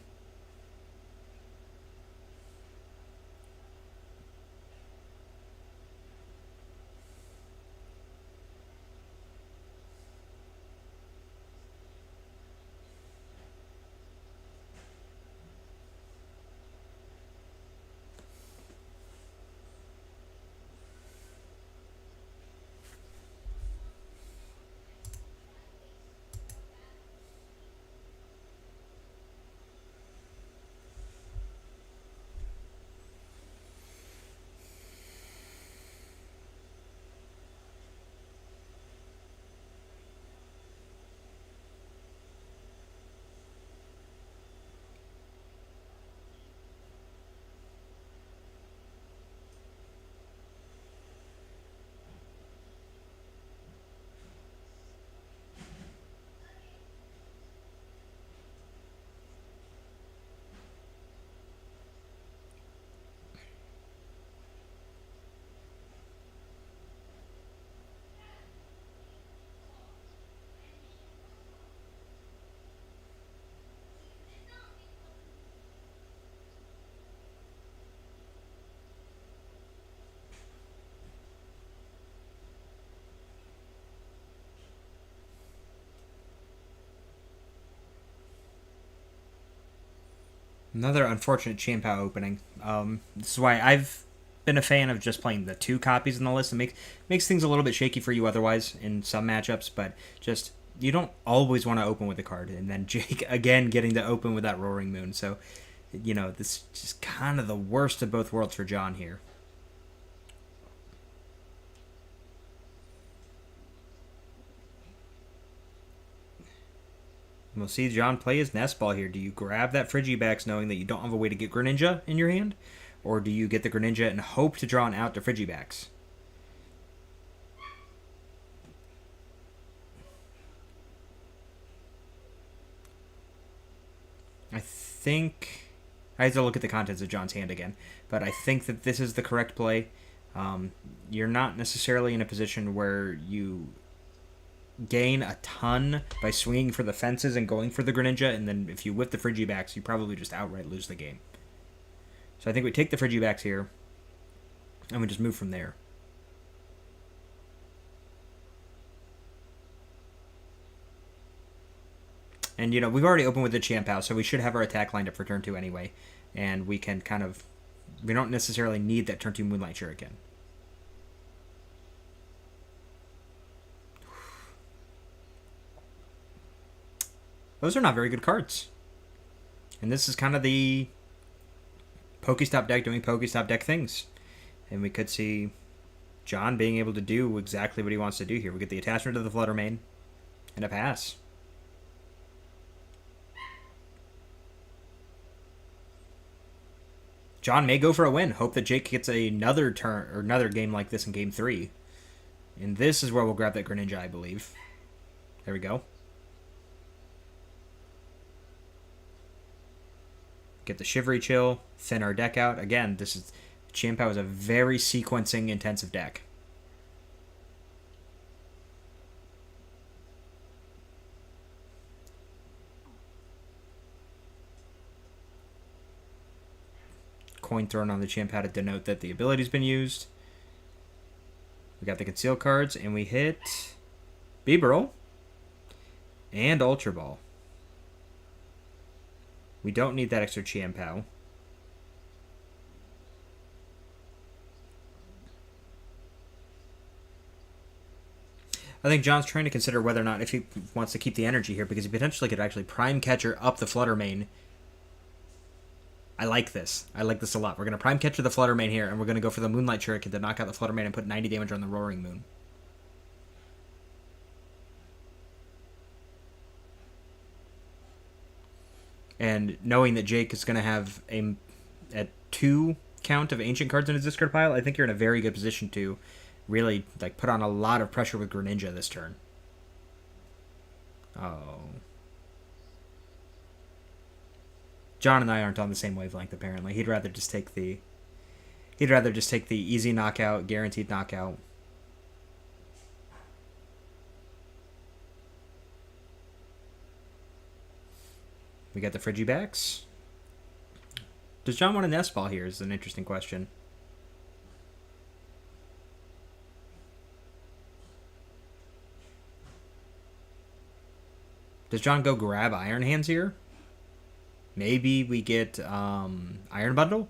Another unfortunate Champao opening. This is why I've been a fan of just playing the 2 copies in the list. It makes things a little bit shaky for you otherwise in some matchups, but just you don't always want to open with the card. And then Jake again getting to open with that Roaring Moon. So, you know, this is just kind of the worst of both worlds for John here. We'll see John play his nest ball here. Do you grab that Frigibax knowing that you don't have a way to get Greninja in your hand? Or do you get the Greninja and hope to draw an out to Frigibax? I think... I have to look at the contents of John's hand again. But I think that this is the correct play. You're not necessarily in a position where you gain a ton by swinging for the fences and going for the Greninja, and then if you whip the Frigibacks, you probably just outright lose the game. So I think we take the Frigibacks here, and we just move from there. And, you know, we've already opened with the Chien-Pao, so we should have our attack lined up for turn 2 anyway. And we can kind of... We don't necessarily need that turn 2 Moonlight Shuriken. Those are not very good cards. And this is kind of the Pokestop deck doing Pokestop deck things. And we could see John being able to do exactly what he wants to do here. We get the attachment to the Flutter Mane and a pass. John may go for a win. Hope that Jake gets another turn or another game like this in game 3. And this is where we'll grab that Greninja, I believe. There we go. Get the Shivery Chill, thin our deck out. Again, this is Chien-Pao is a very sequencing intensive deck. Coin thrown on the Chien-Pao to denote that the ability's been used. We got the conceal cards, and we hit Bibarel and Ultra Ball. We don't need that extra Chien-Pao. I think John's trying to consider whether or not if he wants to keep the energy here, because he potentially could actually Prime Catcher up the Flutter Mane. I like this. I like this a lot. We're going to Prime Catcher the Flutter Mane here, and we're going to go for the Moonlight Shuriken to knock out the Flutter Mane and put 90 damage on the Roaring Moon. And knowing that Jake is going to have a 2 count of Ancient cards in his discard pile, I think you're in a very good position to really like put on a lot of pressure with Greninja this turn. Oh. John and I aren't on the same wavelength, apparently. He'd rather just take the easy knockout, guaranteed knockout. We got the Frigibacks. Does John want a Nest Ball here is an interesting question. Does John go grab Iron Hands here? Maybe we get Iron Bundle?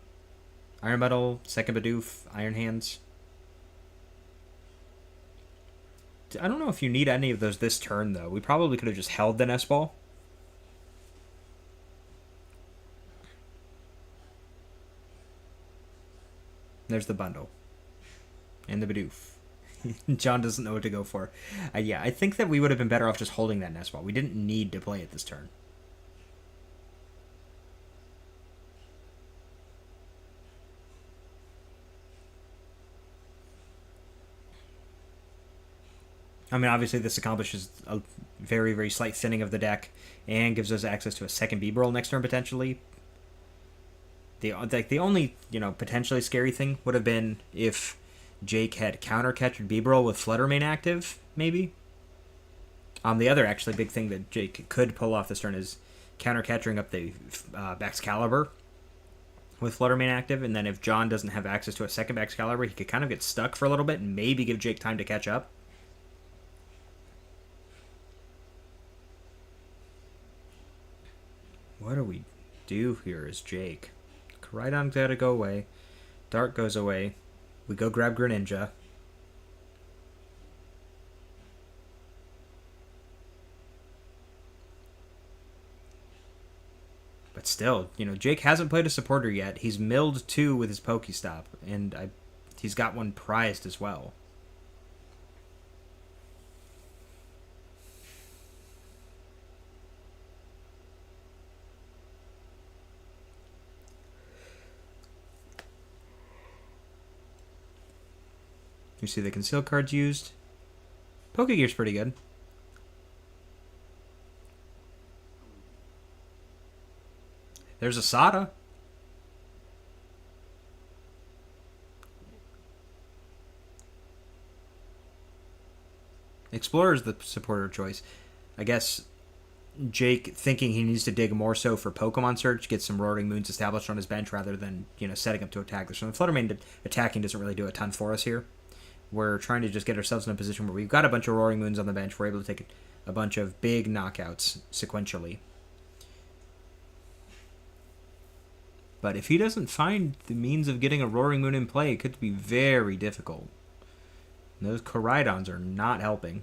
Iron Bundle, second Bidoof, Iron Hands. I don't know if you need any of those this turn, though. We probably could have just held the Nest Ball. There's the bundle. And the Bidoof. John doesn't know what to go for. Yeah, I think that we would have been better off just holding that Nest Ball. We didn't need to play it this turn. I mean, obviously this accomplishes a very, very slight thinning of the deck and gives us access to a second Bibarel next turn, potentially. The only, potentially scary thing would have been if Jake had counter-catched Bibarel with Flutter Mane active, maybe. The other actually big thing that Jake could pull off this turn is counter-catching up the Baxcalibur with Flutter Mane active, and then if John doesn't have access to a second Baxcalibur, he could kind of get stuck for a little bit and maybe give Jake time to catch up. What do we do here as Jake? Koraidon's gotta go away. Dark goes away. We go grab Greninja. But still, Jake hasn't played a supporter yet. He's milled 2 with his Pokestop, and he's got one prized as well. You see the conceal cards used. Pokegear's pretty good. There's a Sada. Explorer is the supporter choice. I guess Jake thinking he needs to dig more so for Pokemon search, get some Roaring Moons established on his bench rather than, setting up to attack. So the Fluttermane attacking doesn't really do a ton for us here. We're trying to just get ourselves in a position where we've got a bunch of Roaring Moons on the bench. We're able to take a bunch of big knockouts sequentially. But if he doesn't find the means of getting a Roaring Moon in play, it could be very difficult. And those Koraidons are not helping.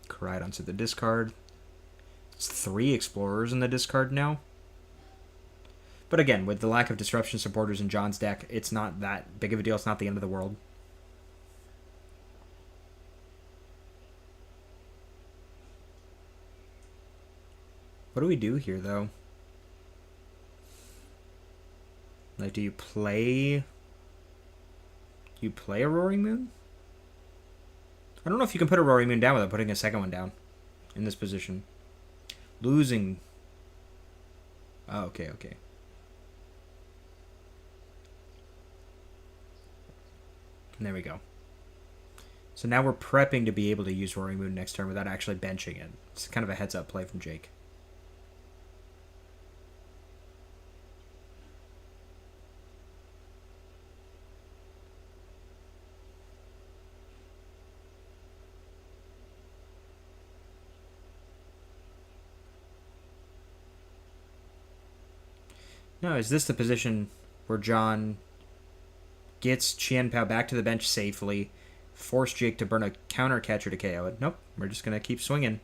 Koraidons to the discard. It's 3 Explorers in the discard now. But again, with the lack of Disruption supporters in John's deck, it's not that big of a deal. It's not the end of the world. What do we do here, though? Like, do you play a Roaring Moon? I don't know if you can put a Roaring Moon down without putting a second one down in this position. Losing. Oh, okay. And there we go. So now we're prepping to be able to use Roaring Moon next turn without actually benching it. It's kind of a heads-up play from Jake. Now, is this the position where John gets Qianpao back to the bench safely, force Jake to burn a counter catcher to KO it? Nope, we're just going to keep swinging.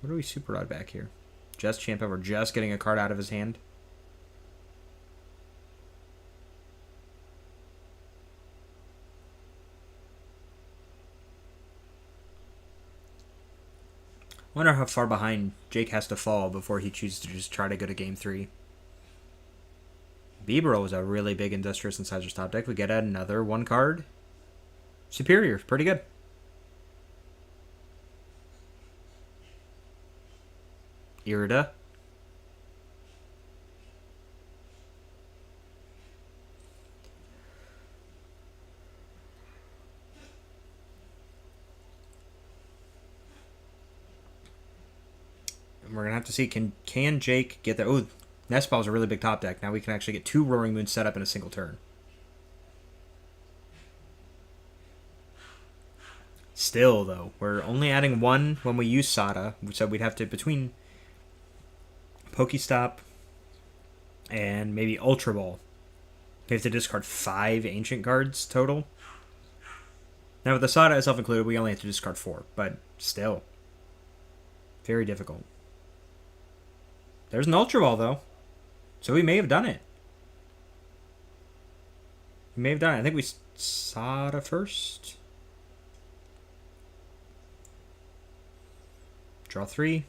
What do we Super Rod back here? Just Qianpao, we're just getting a card out of his hand. I wonder how far behind Jake has to fall before he chooses to just try to go to Game 3. Bibarel was a really big Industrious Incisors top deck. We get another 1 card. Superior, pretty good. Irida. We're going to have to see, can Jake get that? Oh, Nestball is a really big top deck. Now we can actually get 2 Roaring Moons set up in a single turn. Still, though, we're only adding 1 when we use Sada. So we'd have to, between Pokestop and maybe Ultra Ball, we have to discard 5 Ancient cards total. Now with the Sada itself included, we only have to discard 4. But still, very difficult. There's an Ultra Ball, though. So we may have done it. I think we Sada first. Draw 3.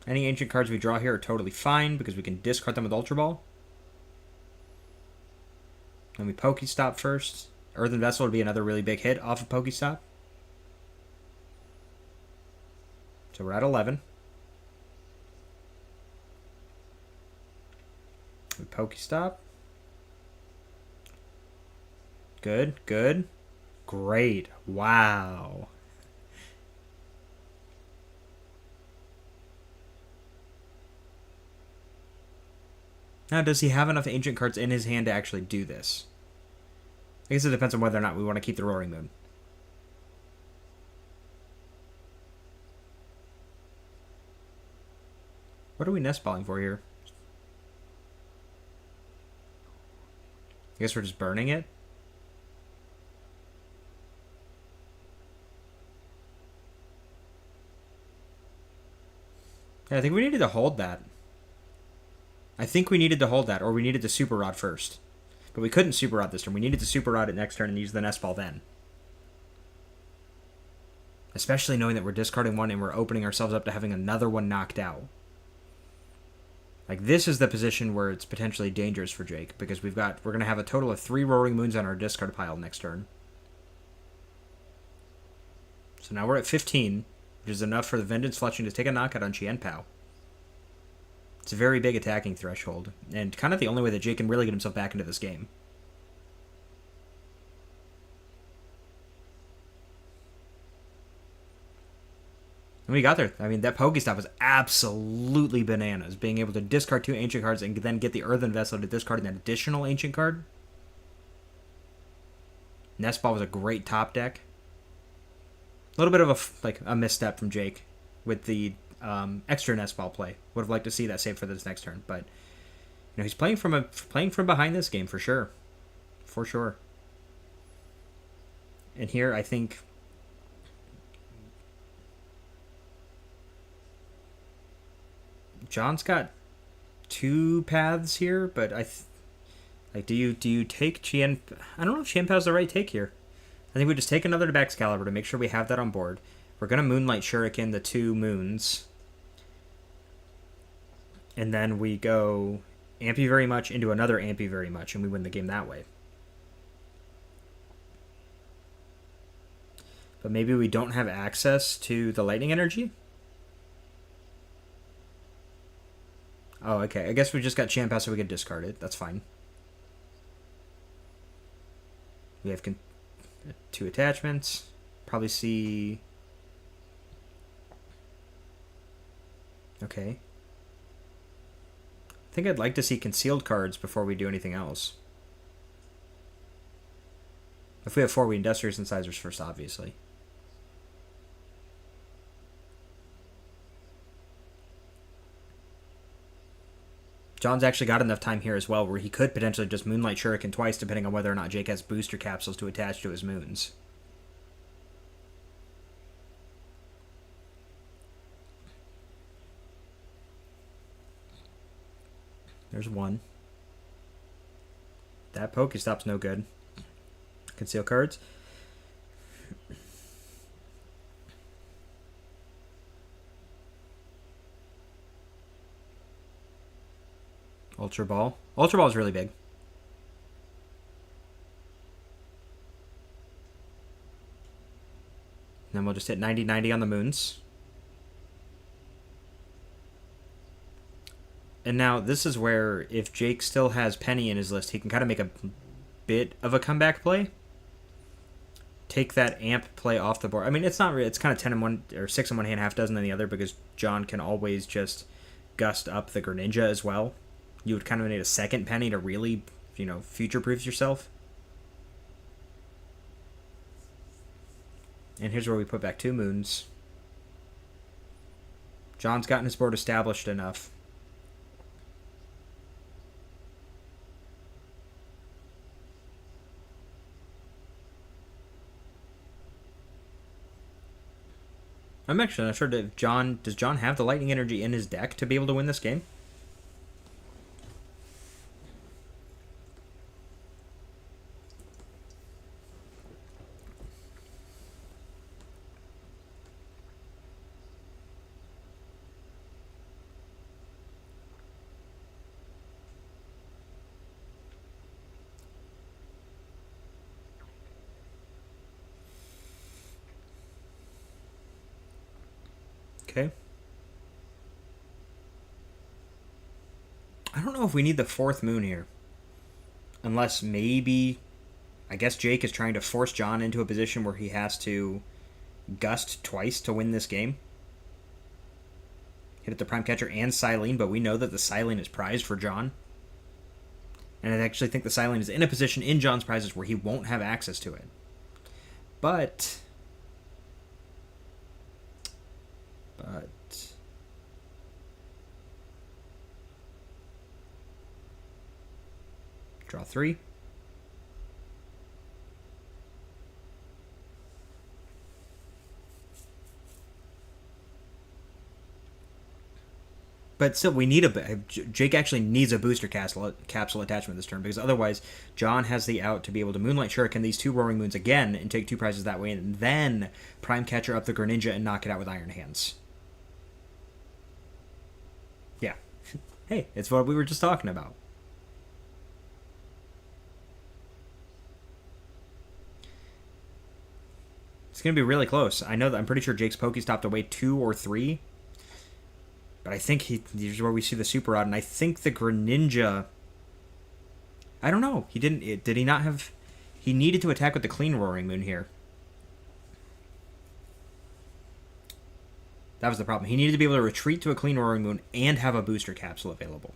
Any Ancient cards we draw here are totally fine because we can discard them with Ultra Ball. Then we Pokestop first. Earthen Vessel would be another really big hit off of Pokestop. So we're at 11. We Pokestop. Good. Great. Wow. Now, does he have enough Ancient cards in his hand to actually do this? I guess it depends on whether or not we want to keep the Roaring Moon. What are we Nestballing for here? I guess we're just burning it? Yeah, I think we needed to hold that. Or we needed to Super Rod first. But we couldn't Super Rod this turn. We needed to Super Rod it next turn and use the Nestball then. Especially knowing that we're discarding 1 and we're opening ourselves up to having another one knocked out. Like, this is the position where it's potentially dangerous for Jake, because we're going to have a total of 3 Roaring Moons on our discard pile next turn. So now we're at 15, which is enough for the Vengeance Fletching to take a knockout on Chien Pao. It's a very big attacking threshold, and kind of the only way that Jake can really get himself back into this game. And we got there. I mean, that Pokestop was absolutely bananas. Being able to discard 2 ancient cards and then get the Earthen Vessel to discard an additional ancient card. Nest Ball was a great top deck. A little bit of a misstep from Jake with the extra Nest Ball play. Would have liked to see that saved for this next turn, but he's playing from behind this game for sure, And here I think John's got 2 paths here, but do you take Chien? I don't know if Chien Pao's the right take here. I think we just take another to Excalibur to make sure we have that on board. We're gonna Moonlight Shuriken the 2 moons, and then we go Ampy Very Much into another Ampy Very Much, and we win the game that way. But maybe we don't have access to the Lightning Energy. Oh, okay. I guess we just got Chien Pao so we could discard it. That's fine. We have 2 attachments. Probably see... Okay. I think I'd like to see concealed cards before we do anything else. If we have 4, we Industrious Incisors first, obviously. John's actually got enough time here as well where he could potentially just Moonlight Shuriken twice depending on whether or not Jake has booster capsules to attach to his moons. There's 1. That Pokestop's no good. Conceal cards. Ultra Ball. Ultra Ball is really big. Then we'll just hit 90-90 on the moons. And now this is where if Jake still has Penny in his list, he can kind of make a bit of a comeback play. Take that amp play off the board. I mean, it's not really, it's kind of 10 in one or 6 in one hand, half dozen in the other, because John can always just gust up the Greninja as well. You would kind of need a second Penny to really, future-proof yourself. And here's where we put back 2 moons. John's gotten his board established enough. I'm actually not sure if does John have the Lightning Energy in his deck to be able to win this game? Okay. I don't know if we need the 4th moon here. Unless maybe... I guess Jake is trying to force John into a position where he has to gust twice to win this game. Hit at the Prime Catcher and Silene, but we know that the Silene is prized for John. And I actually think the Silene is in a position in John's prizes where he won't have access to it. But... Draw 3. But still, we need Jake actually needs a booster capsule attachment this turn, because otherwise John has the out to be able to Moonlight Shuriken these 2 Roaring Moons again and take 2 prizes that way, and then Prime Catcher up the Greninja and knock it out with Iron Hands. Yeah. Hey, it's what we were just talking about. It's going to be really close. I know that I'm pretty sure Jake's Pokestopped away 2 or 3. But I think here's where we see the Super Rod, and I think the Greninja... I don't know. He didn't... Did he not have... He needed to attack with the Clean Roaring Moon here. That was the problem. He needed to be able to retreat to a Clean Roaring Moon and have a booster capsule available.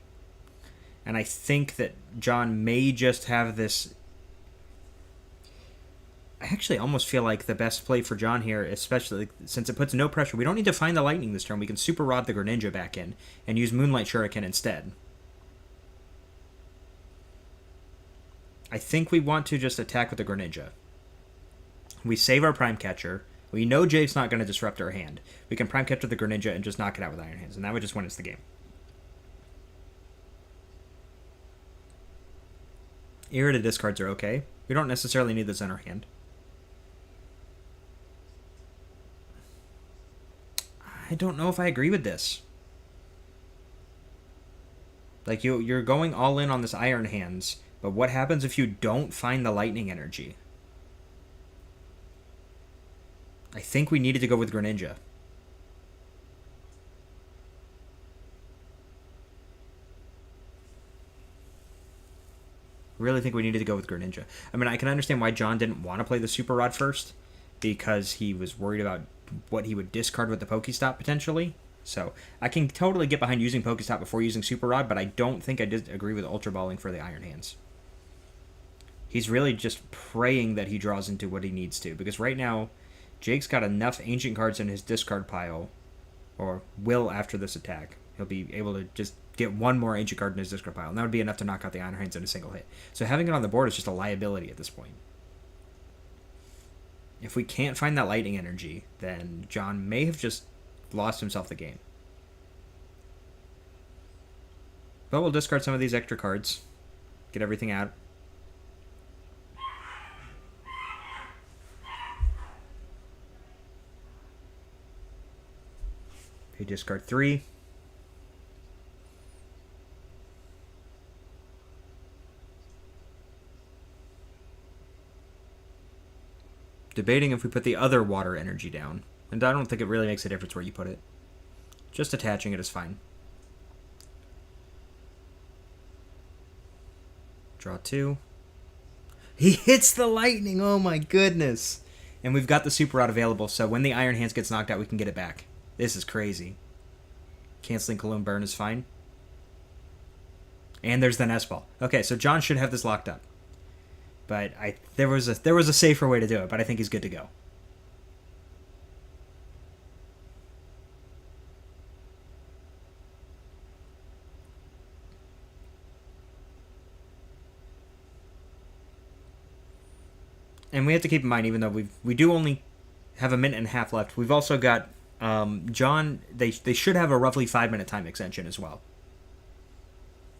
And I think that John may just have this... I actually almost feel like the best play for John here, especially since it puts no pressure. We don't need to find the Lightning this turn. We can Super Rod the Greninja back in and use Moonlight Shuriken instead. I think we want to just attack with the Greninja. We save our Prime Catcher. We know Jake's not going to disrupt our hand. We can Prime Catcher the Greninja and just knock it out with Iron Hands, and that would just win us the game. Irritated discards are okay. We don't necessarily need this in our hand. I don't know if I agree with this. Like, you're going all in on this Iron Hands, but what happens if you don't find the Lightning Energy? I think we needed to go with Greninja. Really think we needed to go with Greninja. I mean, I can understand why John didn't want to play the Super Rod first, because he was worried about what he would discard with the Pokestop potentially. So I can totally get behind using Pokestop before using Super Rod, but I don't think I did agree with Ultra Balling for the Iron Hands. He's really just praying that he draws into what he needs to, because right now Jake's got enough Ancient cards in his discard pile, or will after this attack. He'll be able to just get one more Ancient card in his discard pile, and that would be enough to knock out the Iron Hands in a single hit. So having it on the board is just a liability at this point. If we can't find that Lightning Energy, then John may have just lost himself the game. But we'll discard some of these extra cards. Get everything out. Okay, discard 3. Debating if we put the other water energy down. And I don't think it really makes a difference where you put it. Just attaching it is fine. Draw 2. He hits the Lightning! Oh my goodness! And we've got the Super Rod available, so when the Iron Hands gets knocked out, we can get it back. This is crazy. Canceling Cologne Burn is fine. And there's the Nest Ball. Okay, so John should have this locked up. But there was a safer way to do it, but I think he's good to go. And we have to keep in mind, even though we do only have a minute and a half left, we've also got John. They should have a roughly 5-minute time extension as well.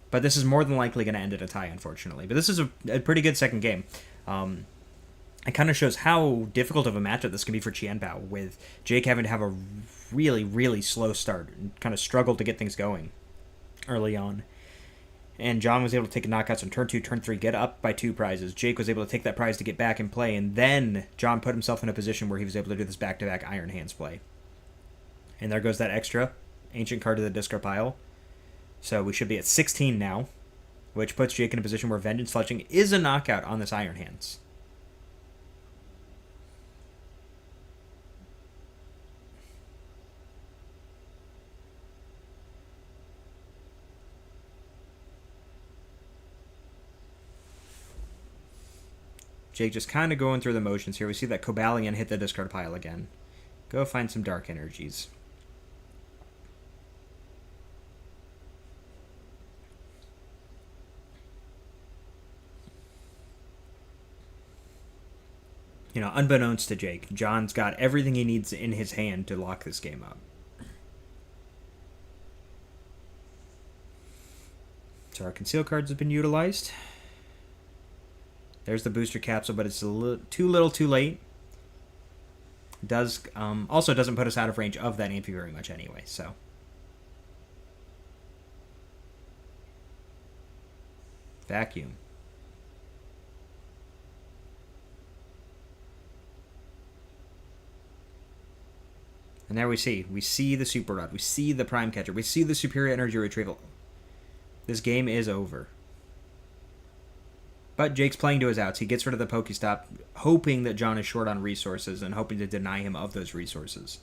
But this is more than likely going to end at a tie, unfortunately. But this is a pretty good second game. It kind of shows how difficult of a matchup this can be for Qianbao, with Jake having to have a really, really slow start and kind of struggle to get things going early on. And John was able to take knockouts on turn 2, turn 3, get up by 2 prizes. Jake was able to take that prize to get back in play, and then John put himself in a position where he was able to do this back-to-back Iron Hands play. And there goes that extra Ancient card to the discard pile. So we should be at 16 now, which puts Jake in a position where Vengeance Fletching is a knockout on this Iron Hands. Jake just kind of going through the motions here. We see that Cobalion hit the discard pile again. Go find some Dark Energies. You know, unbeknownst to Jake, John's got everything he needs in his hand to lock this game up. So our conceal cards have been utilized. There's the booster capsule, but it's too little too late. Does also doesn't put us out of range of that Amphi very much anyway, so. Vacuum. And there we see the Super Rod, we see the Prime Catcher, we see the Superior Energy Retrieval. This game is over. But Jake's playing to his outs. He gets rid of the Pokestop, hoping that John is short on resources and hoping to deny him of those resources.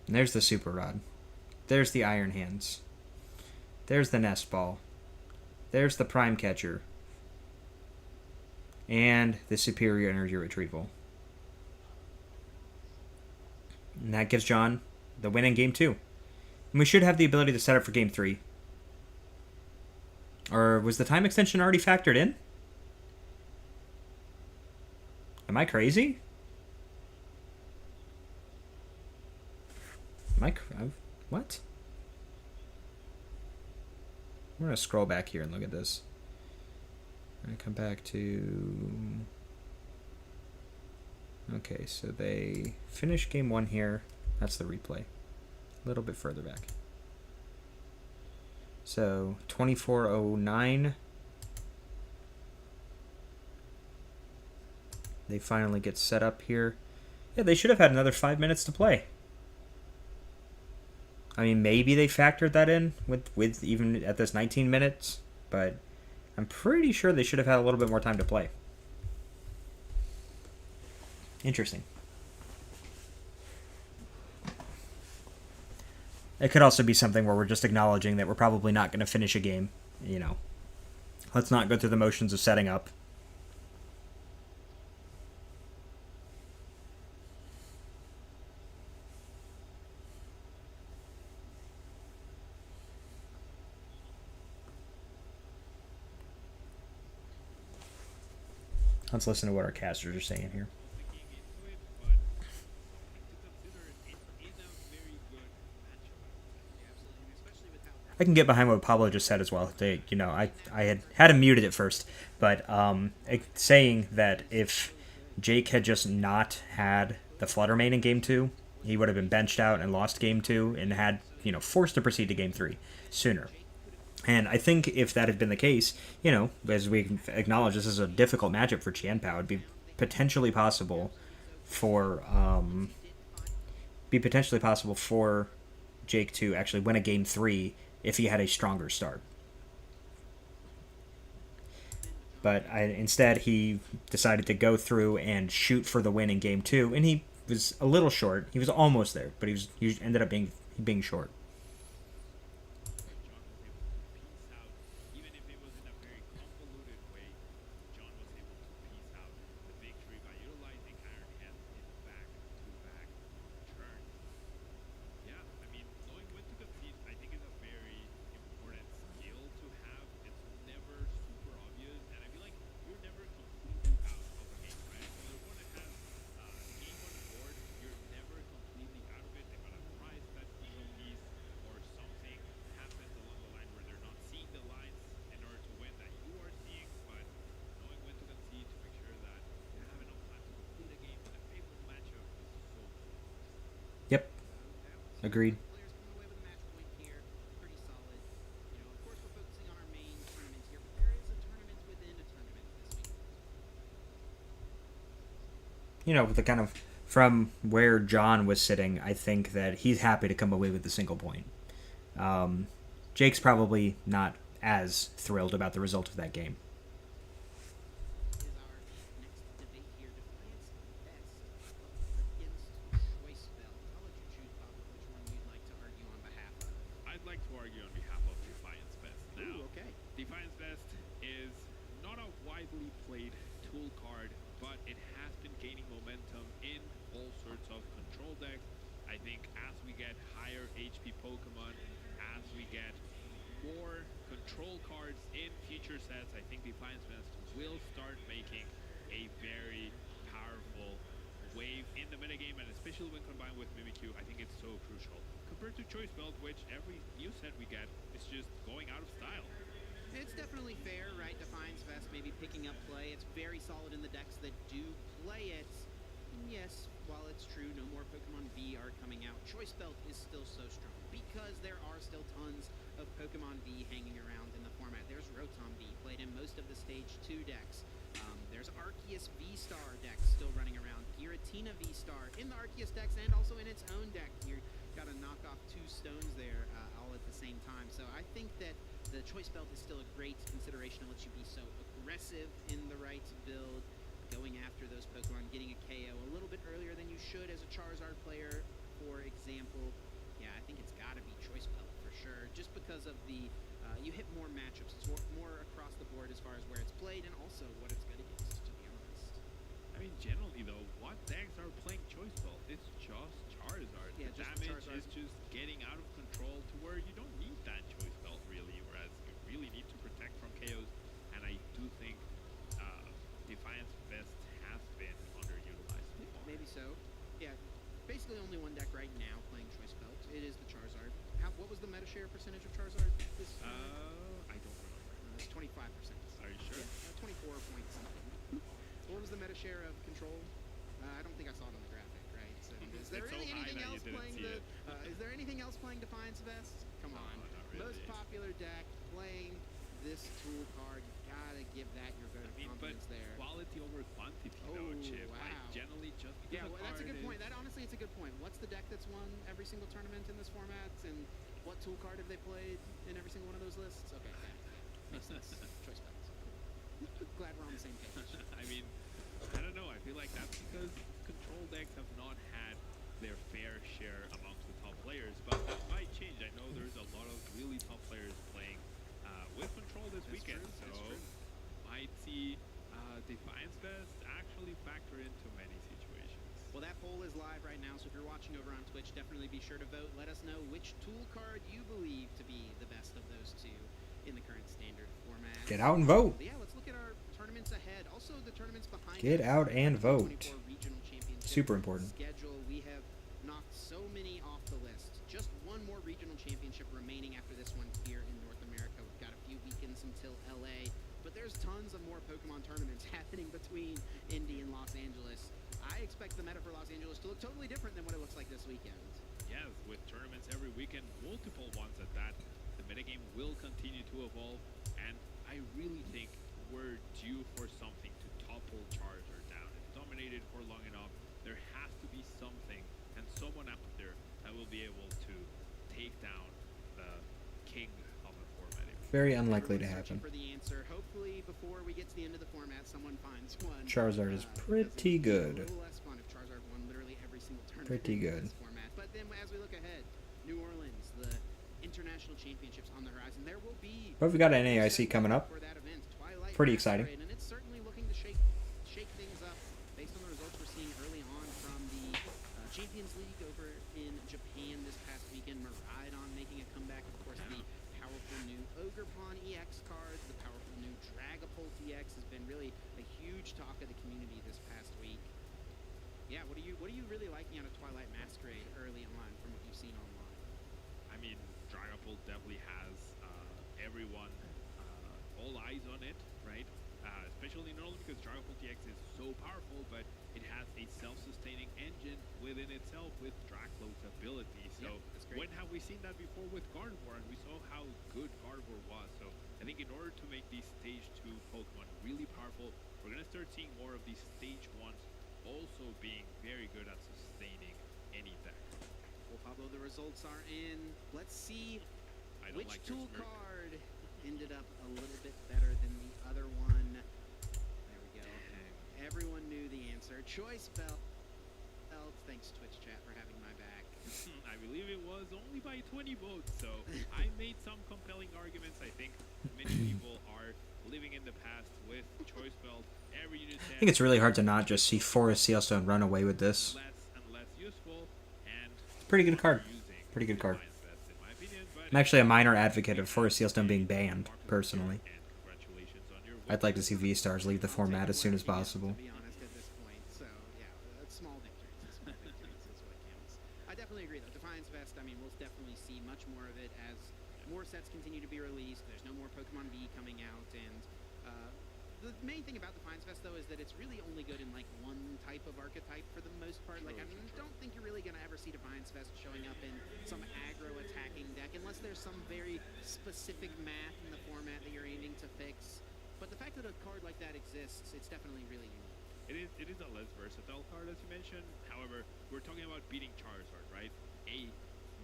And there's the Super Rod. There's the Iron Hands. There's the Nest Ball. There's the Prime Catcher. And the Superior Energy Retrieval. And that gives John the win in Game 2. And we should have the ability to set up for Game 3. Or was the time extension already factored in? Am I crazy? What? I'm going to scroll back here and look at this. I'm going to come back to... Okay, so they finished Game 1 here. That's the replay. A little bit further back. So, 24:09. They finally get set up here. Yeah, they should have had another 5 minutes to play. I mean, maybe they factored that in with even at this 19 minutes, but I'm pretty sure they should have had a little bit more time to play. Interesting. It could also be something where we're just acknowledging that we're probably not going to finish a game, you know. Let's not go through the motions of setting up. Let's listen to what our casters are saying here. I can get behind what Pablo just said as well. I had him muted at first, but saying that if Jake had just not had the Flutter Mane in Game 2, he would have been benched out and lost Game 2 and had, forced to proceed to Game 3 sooner. And I think if that had been the case, as we acknowledge, this is a difficult matchup for Qianpao. It'd be potentially possible for Jake to actually win a Game 3 if he had a stronger start. But instead, he decided to go through and shoot for the win in Game 2, and he was a little short. He was almost there, but he ended up being short. Yep. Agreed. Players coming away with a match point here, pretty solid. Of course we're focusing on our main tournament here, but there is a tournament within a tournament this week. The kind of from where John was sitting, I think that he's happy to come away with the single point. Jake's probably not as thrilled about the result of that game. Is our next debate here, Defiance Best against Choice Belt. I'll let you choose, Pablo, which one you'd like to argue on behalf of. I'd like to argue on behalf of Defiance Best. Now, Ooh, okay. Defiance Best is not a widely played tool card, but it has been gaining momentum in all sorts of control decks. I think as we get higher HP Pokemon, as we get more control cards in future sets, I think Defiance Best will start making a very powerful wave in the metagame, and especially when combined with Mimikyu, I think it's so crucial. Compared to Choice Belt, which every new set we get is just going out of style. It's definitely fair, right? Defiance Vest maybe picking up play. It's very solid in the decks that do play it. And yes, while it's true, no more Pokemon V are coming out, Choice Belt is still so strong because there are still tons of Pokemon V hanging around in the format. There's Rotom V, played in most of the Stage 2 decks. There's Arceus V-Star decks still running around. Giratina V-Star in the Arceus decks and also in its own deck. You've got to knock off two stones there all at the same time. So I think that the Choice Belt is still a great consideration. It lets you be so aggressive in the right build, going after those Pokemon, getting a KO a little bit earlier than you should as a Charizard player, for example. Yeah, I think it's got to be Choice Belt for sure, just because of the you hit more matchups. It's more across the board as far as where it's played and also what it's good against, to be honest. I mean, generally though, what decks are playing Choice Belt? It's just Charizard. Yeah, The just damage Charizard. is just getting out of control to where you don't need that Choice Belt really, whereas you really need to protect from KOs. And I do think Defiance Vest has been underutilized. Maybe so. Yeah, basically only one deck right now playing Choice Belt. It is the Charizard. What was the meta share percentage of Charizard this I don't remember. It's 25%. Are you sure? Yeah, 24 point something. What was the meta share of Control? I don't think I saw it on the graphic, right? So is there It's so really high anything that you else didn't playing see the? it. Is there anything else playing Defiance Vest? Come No, on. not really. Most popular deck playing this tool card. Gotta give that your vote of confidence there. Quality over quantity though, Oh, Chip. wow. Like generally just because Yeah, the well, that's a card good point. is- That honestly, it's a good point. What's the deck that's won every single tournament in this format, and what tool card have they played in every single one of those lists? Okay, yeah. Makes sense. Choice Belts. Glad we're on the same page. I mean, I don't know. I feel like that's because control decks have not had their fair share amongst the top players, but that might change. I know there's a lot of really top players playing with control this That's weekend, true, so that's true. might see Defiance Vest actually factor into many situations. Well, that poll is live right now, so if you're watching over on Twitch, definitely be sure to vote. Let us know which tool card you believe to be the best of those two in the current standard format. Get out and vote. Yeah, let's look at our tournaments ahead. Also, the tournaments behind Get us. out and vote. 24 regional championship Super important. schedule. We have knocked so many off the list. Just one more regional championship remaining after this one here in North America. We've got a few weekends until LA, but there's tons of more Pokemon tournaments happening between Indy and Los Angeles. I expect the meta for Los Angeles to look totally different than what it looks like this weekend. Yes, with tournaments every weekend, multiple ones at that, the metagame will continue to evolve, and I really think we're due for something to topple Charizard down. It's dominated for long enough. There has to be something and someone out there that will be able to take down the king of the format. Very unlikely to Everyone's searching happen. for the answer. Hopefully, before we get to the end of the format, someone finds one. Charizard is because pretty it'd be good. A little less fun if Charizard won literally every single tournament Pretty in good. this format. But then, as we look ahead, New Orleans, the international championships on the horizon. There will be. But we've got an AIC coming up. For that event, Twilight Pretty exciting. Masquerade, and it's certainly looking to shake things up based on the results we're seeing early on from the Champions League over in Japan this past weekend. Miraidon making a comeback. Of course, the powerful new Ogerpon EX cards, the powerful new Dragapult EX has been really a huge talk of the community this past week. Yeah, what are you really liking out of Twilight Masquerade early on from what you've seen online? I mean, Dragapult definitely has everyone all eyes on it, right? Especially not only because Dragapult EX is so powerful, but it has a self-sustaining engine within itself with Draclo's ability. So Yeah, that's great. when have we seen that before with Gardevoir? And we saw how good Gardevoir was. So I think in order to make these Stage 2 Pokemon really powerful, we're going to start seeing more of these Stage 1s also being very good at sustaining any deck. Well, Pablo, the results are in. Let's see I don't which like your tool smirk. card ended up a little bit better than the other one. There we go. Everyone knew the answer. Choice Belt. Thanks, Twitch chat, for having my back. I believe it was only by 20 votes, so I made some compelling arguments. I think many people are living in the past with Choice Belt. Every unit I think it's really hard to not just see Forest Sealstone run away with this. less and less useful, and Pretty good card. using Pretty good card. Defiance Vest, in my opinion, but I'm actually a minor advocate of Forest Sealstone being banned, personally. and congratulations on your I'd like to see V-Stars leave the format as soon as possible. To be honest, at this point, so yeah, small victories. Small victories is what counts. I definitely agree, though. Defiance Vest. I mean, we'll definitely see much more of it as more sets continue to be released. There's no more Pokemon V coming out, and The main thing about Defiance Fest, though, is that it's really only good in, like, one type of archetype for the most part. Like, I don't think you're really going to ever see Defiance Fest showing up in some aggro attacking deck, unless there's some very specific math in the format that you're aiming to fix. But the fact that a card like that exists, it's definitely really unique. It is a less versatile card, as you mentioned. However, we're talking about beating Charizard, right? A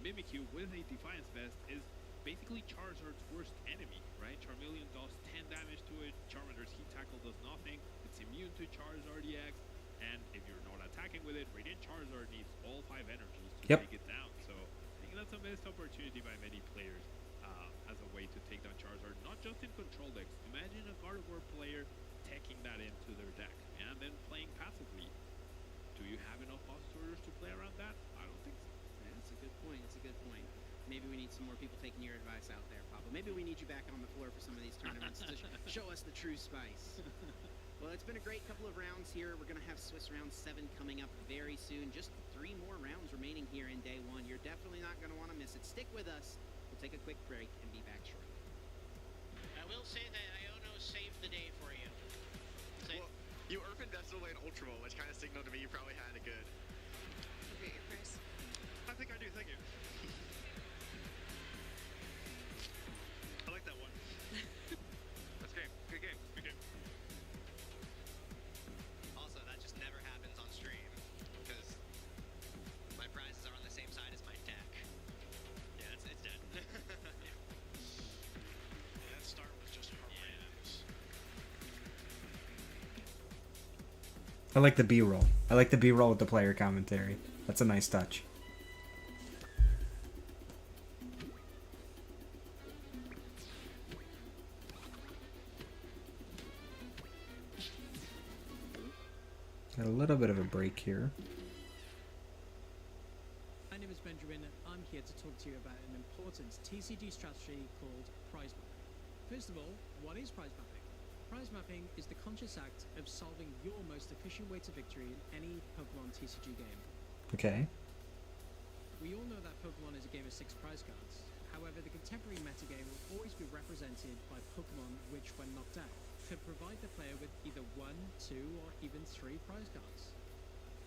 Mimikyu with a Defiance Vest is basically Charizard's worst enemy, right? Charmeleon does 10 damage to it, Charmander's Heat Tackle does nothing, it's immune to Charizard EX, and if you're not attacking with it, Radiant Charizard needs all 5 energies to take it down. So I think that's a missed opportunity by many players as a way to take down Charizard, not just in control decks. Imagine a Gardevoir player taking that into their deck and then playing passively. Do you have enough Buzzers to play around that? I don't think so. Yeah, that's a good point. That's a good point. Maybe we need some more people taking your advice out there, Pablo. Maybe we need you back on the floor for some of these tournaments to show us the true spice. Well, it's been a great couple of rounds here. We're going to have Swiss Round 7 coming up very soon. Just 3 more rounds remaining here in day 1. You're definitely not going to want to miss it. Stick with us. We'll take a quick break and be back shortly. I will say that Iono saved the day for you. Well, you Urfin Decimal and Ultra Ball, which kind of signaled to me you probably had it good. Agree your price. I think I do, thank you. I like that one. That's game. Good game. Good game. Also, that just never happens on stream because my prizes are on the same side as my deck. Yeah, it's dead. Yeah, that start was just horrendous. I like the B-roll. I like the B-roll with the player commentary. That's a nice touch. Got a little bit of a break here. My name is Benjamin. I'm here to talk to you about an important TCG strategy called prize mapping. First of all, what is prize mapping? Prize mapping is the conscious act of solving your most efficient way to victory in any Pokemon TCG game. Okay. We all know that Pokemon is a game of 6 prize cards. However, the contemporary metagame will always be represented by Pokemon which, when knocked out, could provide the player with either 1, 2, or even 3 prize cards.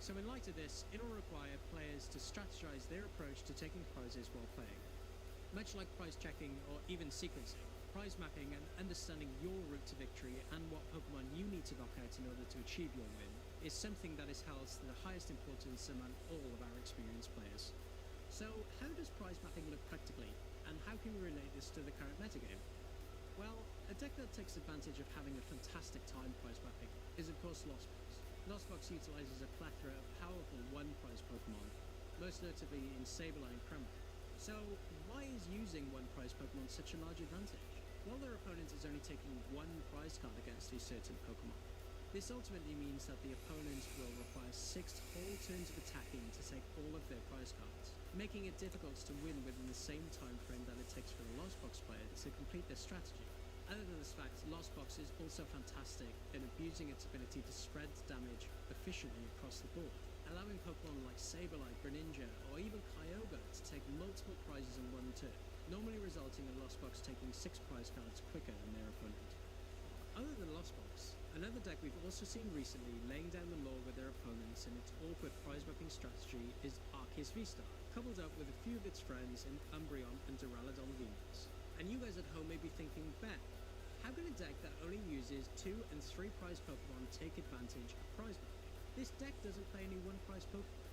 So in light of this, it will require players to strategize their approach to taking prizes while playing. Much like prize checking or even sequencing, prize mapping and understanding your route to victory and what Pokemon you need to knock out in order to achieve your win is something that is held to the highest importance among all of our experienced players. So how does prize mapping look practically, and how can we relate this to the current metagame? Well, a deck that takes advantage of having a fantastic time prize mapping is of course Lost Box. Lost Box utilizes a plethora of powerful one-prize Pokemon, most notably in Sableye and Kreml. So, why is using one-prize Pokemon such a large advantage? Well, their opponent is only taking 1 prize card against a certain Pokemon. This ultimately means that the opponent will require 6 whole turns of attacking to take all of their prize cards, making it difficult to win within the same time frame that it takes for the Lost Box player to complete their strategy. Other than this fact, Lost Box is also fantastic in abusing its ability to spread damage efficiently across the board, allowing Pokemon like Sableye, Greninja, or even Kyogre to take multiple prizes in one turn, normally resulting in Lost Box taking 6 prize cards quicker than their opponent. Other than Lost Box, another deck we've also seen recently laying down the law with their opponents in its awkward prize mapping strategy is Arceus V-Star, coupled up with a few of its friends in Umbreon and Duraludon Venus. And you guys at home may be thinking, Ben, how can a deck that only uses 2 and 3 prize Pokemon take advantage of prize mapping? This deck doesn't play any 1 prize Pokemon.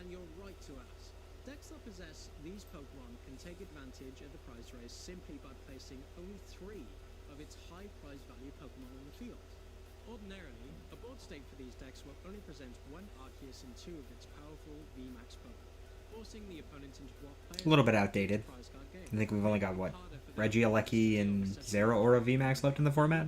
And you're right to ask. Decks that possess these Pokemon can take advantage of the prize race simply by placing only 3 of its high prize value Pokemon on the field. Ordinarily, a board state for these decks will only present 1 Arceus and 2 of its powerful VMAX Pokemon, forcing the opponent into what A little bit outdated. I think we've only got, what, Regieleki and Zeraora VMAX left in the format?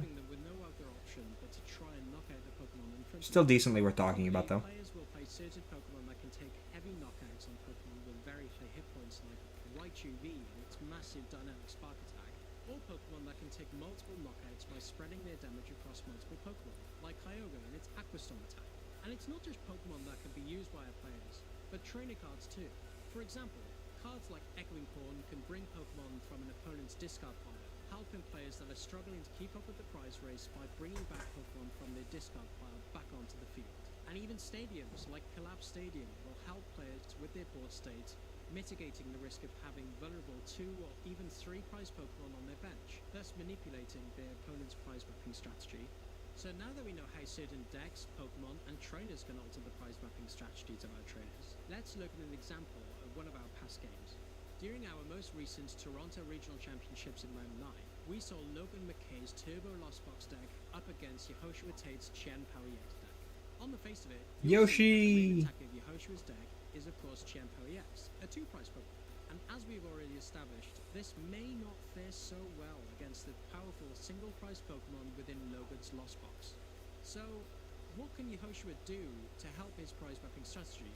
Still decently worth talking about, though. Players will play certain Pokemon that can take heavy knockouts on Pokemon with very high hit points like Raichu V and its massive dynamic spark attack, or Pokemon that can take multiple knockouts by spreading their damage across multiple Pokemon, like Kyogre and its Aqua Storm attack. And it's not just Pokemon that can be used by our players, but trainer cards too. For example, cards like Echoing Horn can bring Pokemon from an opponent's discard pile, helping players that are struggling to keep up with the prize race by bringing back Pokemon from their discard pile back onto the field. And even stadiums like Collapse Stadium will help players with their board state, mitigating the risk of having vulnerable 2 or even 3 prize Pokemon on their bench, thus manipulating their opponent's prize mapping strategy. So now that we know how certain decks, Pokemon, and trainers can alter the prize mapping strategies of our trainers, let's look at an example of one of our past games. During our most recent Toronto Regional Championships in Round 9, we saw Logan McKay's Turbo Lost Box deck up against Yehoshua Tate's Chen Power-EX deck. On the face of it, Yoshi! the main attack of Yehoshua's deck is of course Chen Power-EX, a 2-prize Pokemon. And as we've already established, this may not fare so well against the powerful single-prize Pokemon within Logan's Lost Box. So, what can Yehoshua do to help his prize mapping strategy?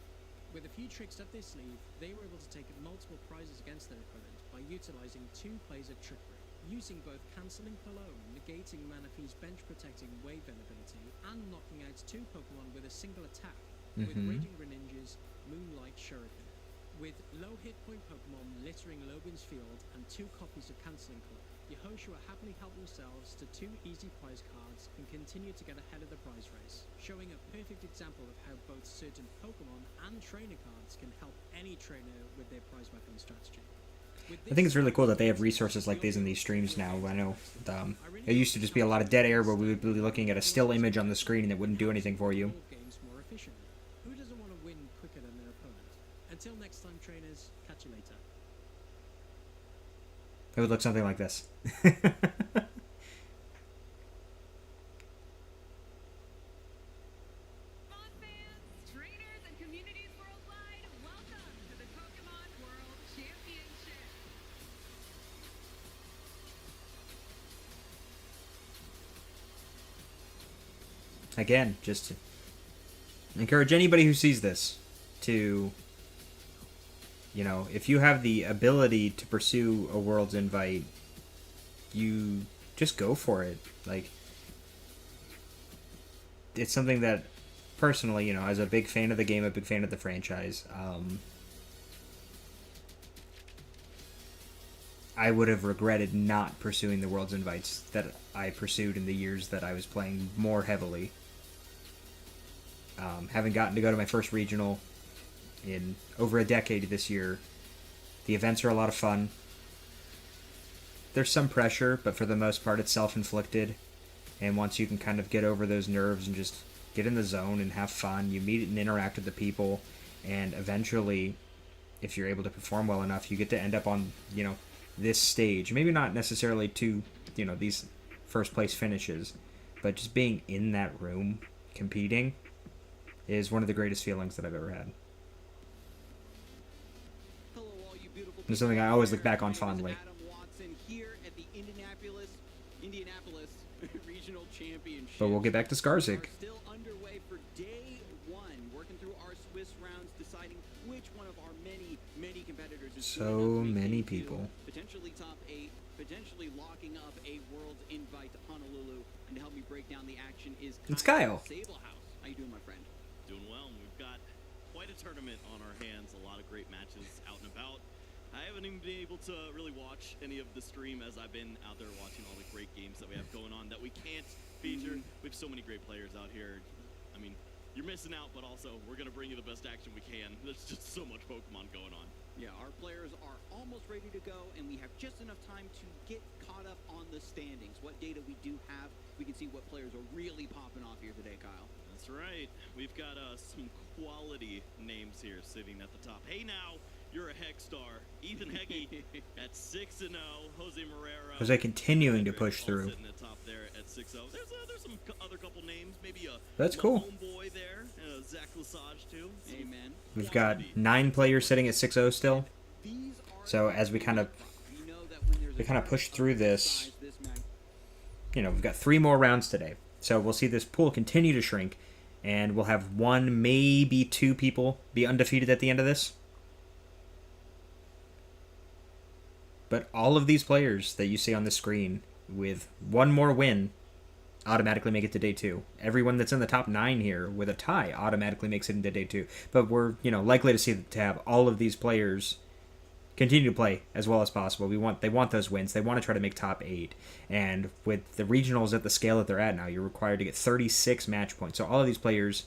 With a few tricks up their sleeve, they were able to take multiple prizes against their opponent by utilizing 2 plays of Trickery, using both Cancelling Cologne, negating Manaphy's bench protecting Wave ability, and knocking out 2 Pokemon with a single attack, with Raging Greninja's Moonlight Shuriken. With low hit point Pokemon littering Logan's field and 2 copies of Cancelling Cologne, Yehoshua happily helped themselves to 2 easy prize cards and continue to get ahead of the prize race, showing a perfect example of how both certain Pokemon and trainer cards can help any trainer with their prize mapping strategy. I think it's really cool that they have resources like these in these streams now. I know it used to just be a lot of dead air where we would be looking at a still image on the screen and it wouldn't do anything for you. Games more efficiently. Who doesn't want to win quicker than their opponent? Until next time, trainers, catch you later. It would look something like this. Trainers and communities worldwide, welcome to the Pokemon World Championship. Again, just to encourage anybody who sees this to, you know, if you have the ability to pursue a World's Invite, you just go for it. Like, it's something that, personally, you know, as a big fan of the game, a big fan of the franchise, I would have regretted not pursuing the World's Invites that I pursued in the years that I was playing more heavily. Having gotten to go to my first regional in over a decade this year, the events are a lot of fun. There's some pressure, but for the most part it's self-inflicted. And once you can kind of get over those nerves and just get in the zone and have fun, you meet and interact with the people, and eventually, if you're able to perform well enough, you get to end up on, you know, this stage. Maybe not necessarily to, you know, these first place finishes, but just being in that room competing is one of the greatest feelings that I've ever had. Hello, all you beautiful It's something I always look back on people. My name is fondly. Adam Watson here at the Indianapolis Regional Championship. But we'll get back to Skarzik. Are still underway for day 1, working through our Swiss rounds, deciding which one of our many competitors is good enough So to make many it to people. potentially top 8, potentially locking up a World's Invite to Honolulu. And to help me break down the action is It's Kyle. Sablehouse. How you doing, my friend? Doing well. We've got quite a tournament on our hands. A lot of great matches out and about. I haven't even been able to really watch any of the stream as I've been out there watching all the great games that we have going on that we can't feature. We have so many great players out here. I mean, you're missing out, but also we're going to bring you the best action we can. There's just so much Pokemon going on. Yeah, our players are almost ready to go, and we have just enough time to get caught up on the standings. What data we do have, we can see what players are really popping off here today, Kyle. That's right. We've got some quality names here sitting at the top. Hey now, you're a Hex Star. Ethan Heggie at 6-0. Jose Morera. Jose continuing to push through. Sitting at the top there at 6-0. There's some other couple names. Maybe a That's cool. homeboy there. Zach Lesage too. Amen. We've got 9 players sitting at 6-0 still. So as we kind of push through this, you know, we've got 3 more rounds today. So we'll see this pool continue to shrink, and we'll have 1, maybe 2 people be undefeated at the end of this. But all of these players that you see on the screen with 1 more win automatically make it to day 2. Everyone that's in the top 9 here with a tie automatically makes it into day 2. But we're, you know, likely to have all of these players continue to play as well as possible. They want those wins. They want to try to make top 8. And with the regionals at the scale that they're at now, you're required to get 36 match points. So all of these players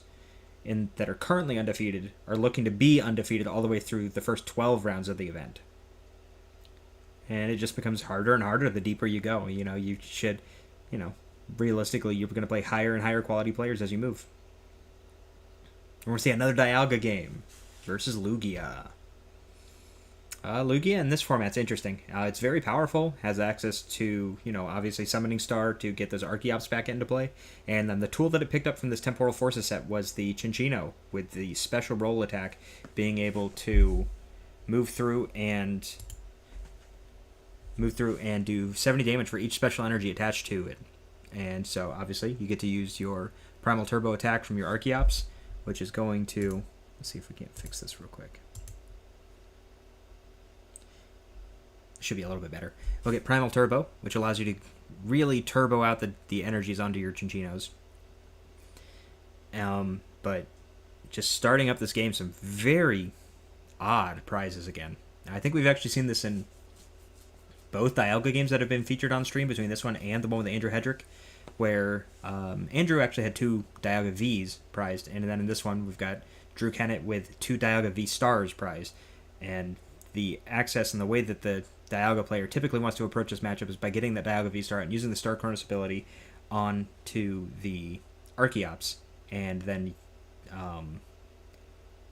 that are currently undefeated are looking to be undefeated all the way through the first 12 rounds of the event. And it just becomes harder and harder the deeper you go. You should, realistically, you're going to play higher and higher quality players as you move. And we're going to see another Dialga game versus Lugia. Lugia in this format's interesting. It's very powerful, has access to, obviously Summoning Star to get those Archeops back into play. And then the tool that it picked up from this Temporal Forces set was the Cinccino, with the special roll attack, being able to move through and do 70 damage for each special energy attached to it. And so, obviously, you get to use your Primal Turbo attack from your Archeops, which is going to... Let's see if we can't fix this real quick. Should be a little bit better. We'll get Primal Turbo, which allows you to really turbo out the energies onto your Cincinos. But just starting up this game, some very odd prizes again. I think we've actually seen this in both Dialga games that have been featured on stream, between this one and the one with Andrew Hedrick, where Andrew actually had 2 Dialga Vs prized, and then in this one we've got Drew Kennett with 2 Dialga V Stars prized. And the access and the way that the Dialga player typically wants to approach this matchup is by getting that Dialga V Star and using the Star Chronos ability onto the Archeops, and then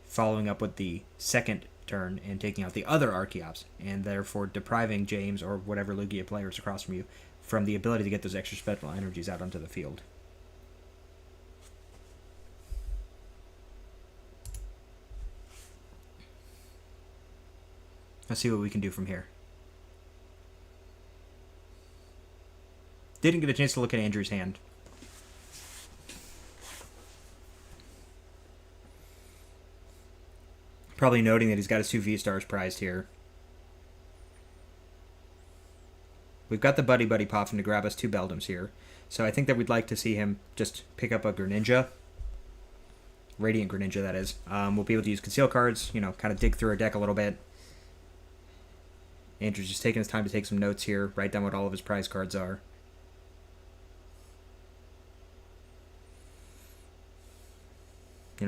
following up with the second turn and taking out the other Archeops, and therefore depriving James or whatever Lugia players across from you from the ability to get those extra special energies out onto the field. Let's see what we can do from here. Didn't get a chance to look at Andrew's hand. Probably noting that he's got his 2 V-Stars prized here. We've got the Buddy Buddy popping to grab us 2 Beldums here. So I think that we'd like to see him just pick up a Greninja. Radiant Greninja, that is. We'll be able to use Conceal cards, kind of dig through our deck a little bit. Andrew's just taking his time to take some notes here, write down what all of his prize cards are.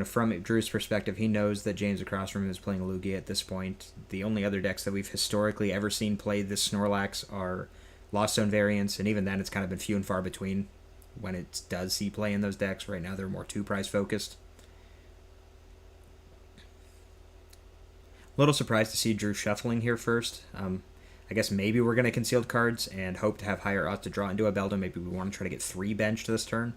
From Drew's perspective, he knows that James across from him is playing Lugia at this point. The only other decks that we've historically ever seen play this Snorlax are Lost Zone variants, and even then it's kind of been few and far between when it does see play in those decks. Right now they're more 2-prize focused. A little surprised to see Drew shuffling here first. I guess maybe we're going to concealed cards and hope to have higher odds to draw into a Beldum. Maybe we want to try to get 3 benched this turn.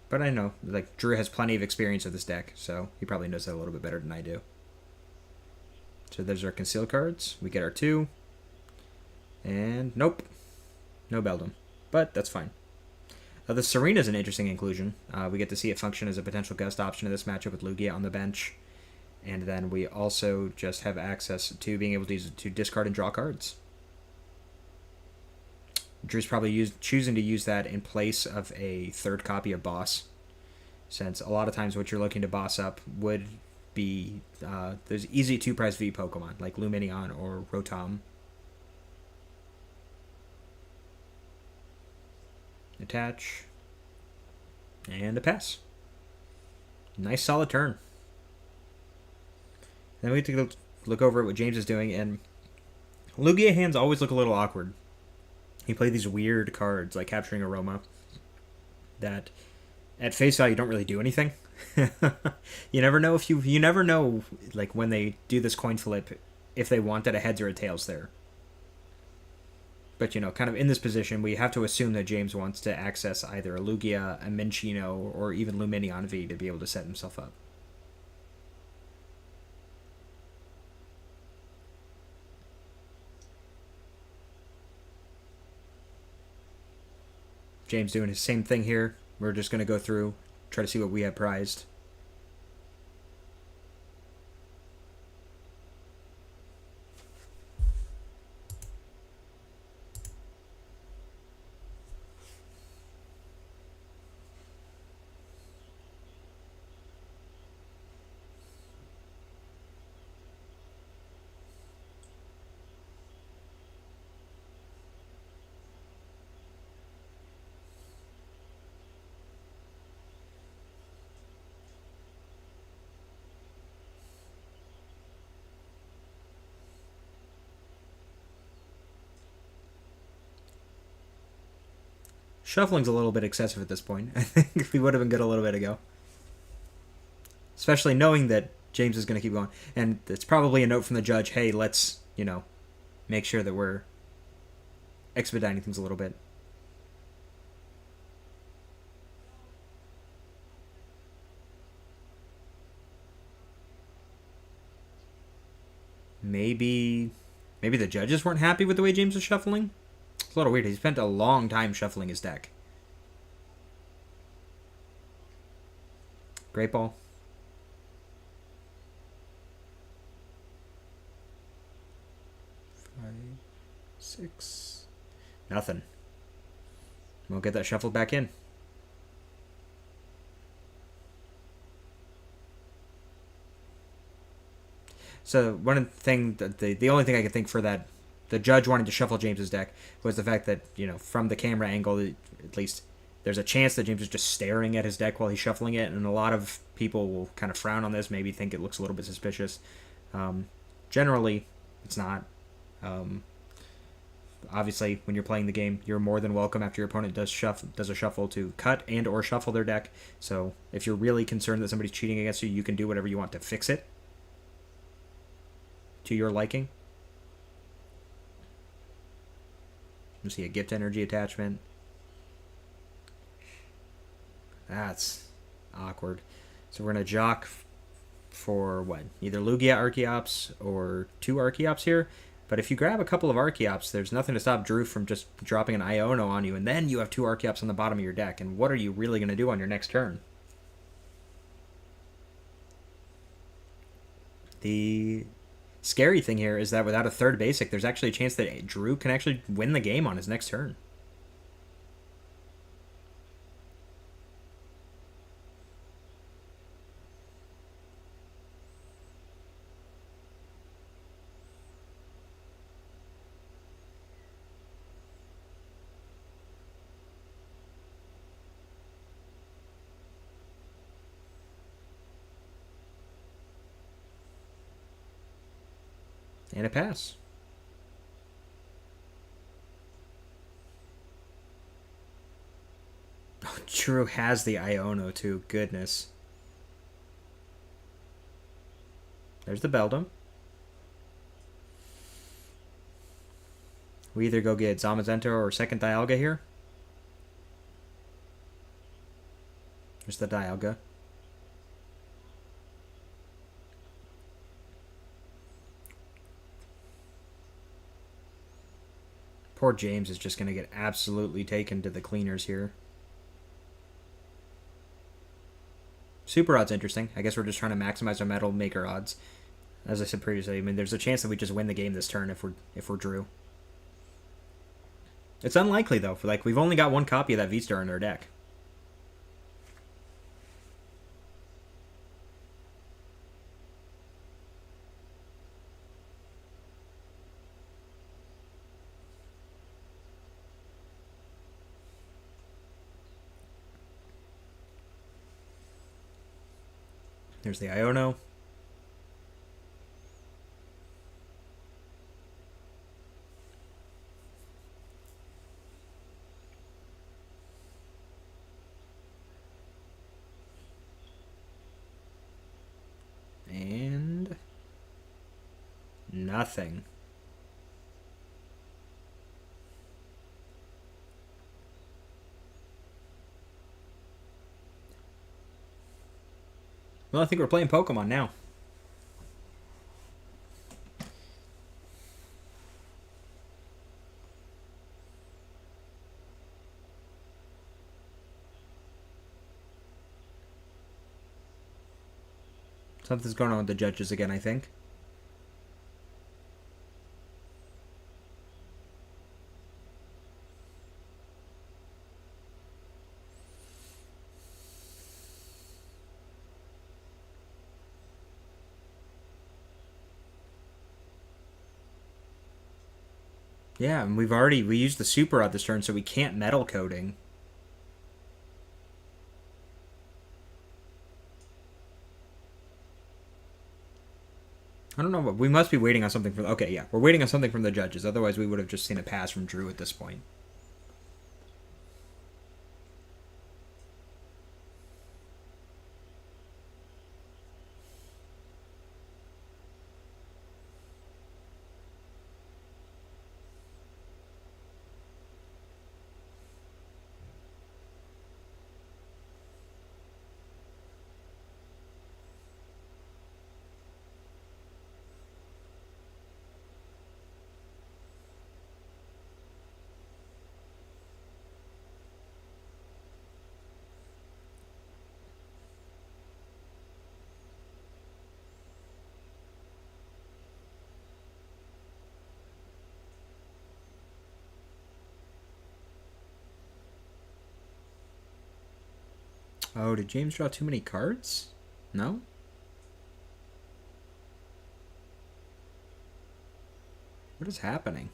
But I know, Drew has plenty of experience with this deck, so he probably knows that a little bit better than I do. So there's our concealed cards. We get our 2. And nope. No Beldum. But that's fine. The Serena's an interesting inclusion. We get to see it function as a potential gust option in this matchup with Lugia on the bench. And then we also just have access to being able to use it to discard and draw cards. Drew's probably choosing to use that in place of a 3rd copy of Boss, since a lot of times what you're looking to boss up would be there's easy 2-prize V Pokemon like Lumineon or Rotom. Attach. And a pass. Nice solid turn. Then we have to look over at what James is doing, and Lugia hands always look a little awkward. He played these weird cards, like Capturing Aroma, that at face value don't really do anything. You never know you never know, when they do this coin flip, if they wanted a heads or a tails there. But, kind of in this position, we have to assume that James wants to access either a Lugia, a Minccino, or even Lumineon V to be able to set himself up. James doing his same thing here. We're just going to go through, try to see what we have prized. Shuffling's a little bit excessive at this point. I think we would have been good a little bit ago. Especially knowing that James is going to keep going. And it's probably a note from the judge, hey, let's, make sure that we're expediting things a little bit. Maybe the judges weren't happy with the way James was shuffling? It's a little weird. He spent a long time shuffling his deck. Great ball. Five, six. Nothing. We'll get that shuffled back in. So one thing that the only thing I could think for that the judge wanted to shuffle James's deck was the fact that, from the camera angle, at least there's a chance that James is just staring at his deck while he's shuffling it, and a lot of people will kind of frown on this, maybe think it looks a little bit suspicious. Generally, it's not. Obviously, when you're playing the game, you're more than welcome after your opponent does a shuffle to cut and or shuffle their deck. So if you're really concerned that somebody's cheating against you, you can do whatever you want to fix it to your liking. You see a gift energy attachment. That's awkward. So we're going to jock for what? Either Lugia Archeops or 2 Archeops here. But if you grab a couple of Archeops, there's nothing to stop Drew from just dropping an Iono on you, and then you have 2 Archeops on the bottom of your deck. And what are you really going to do on your next turn? The scary thing here is that without a 3rd basic, there's actually a chance that Drew can actually win the game on his next turn. And a pass. Oh, Drew has the Iono too. Goodness. There's the Beldum. We either go get Zamazenta or 2nd Dialga here. There's the Dialga. Poor James is just going to get absolutely taken to the cleaners here. Super Odd's interesting. I guess we're just trying to maximize our Metal Maker odds. As I said previously, I mean, there's a chance that we just win the game this turn if we're Drew. It's unlikely, though. We've only got 1 copy of that V-Star in our deck. There's the Iono. And nothing. Well, I think we're playing Pokemon now. Something's going on with the judges again, I think. Yeah, and we used the Super Rod this turn, so we can't Metal Coating. I don't know, but we must be waiting on something from... Okay, yeah, we're waiting on something from the judges. Otherwise, we would have just seen a pass from Drew at this point. Oh, did James draw too many cards? No? What is happening?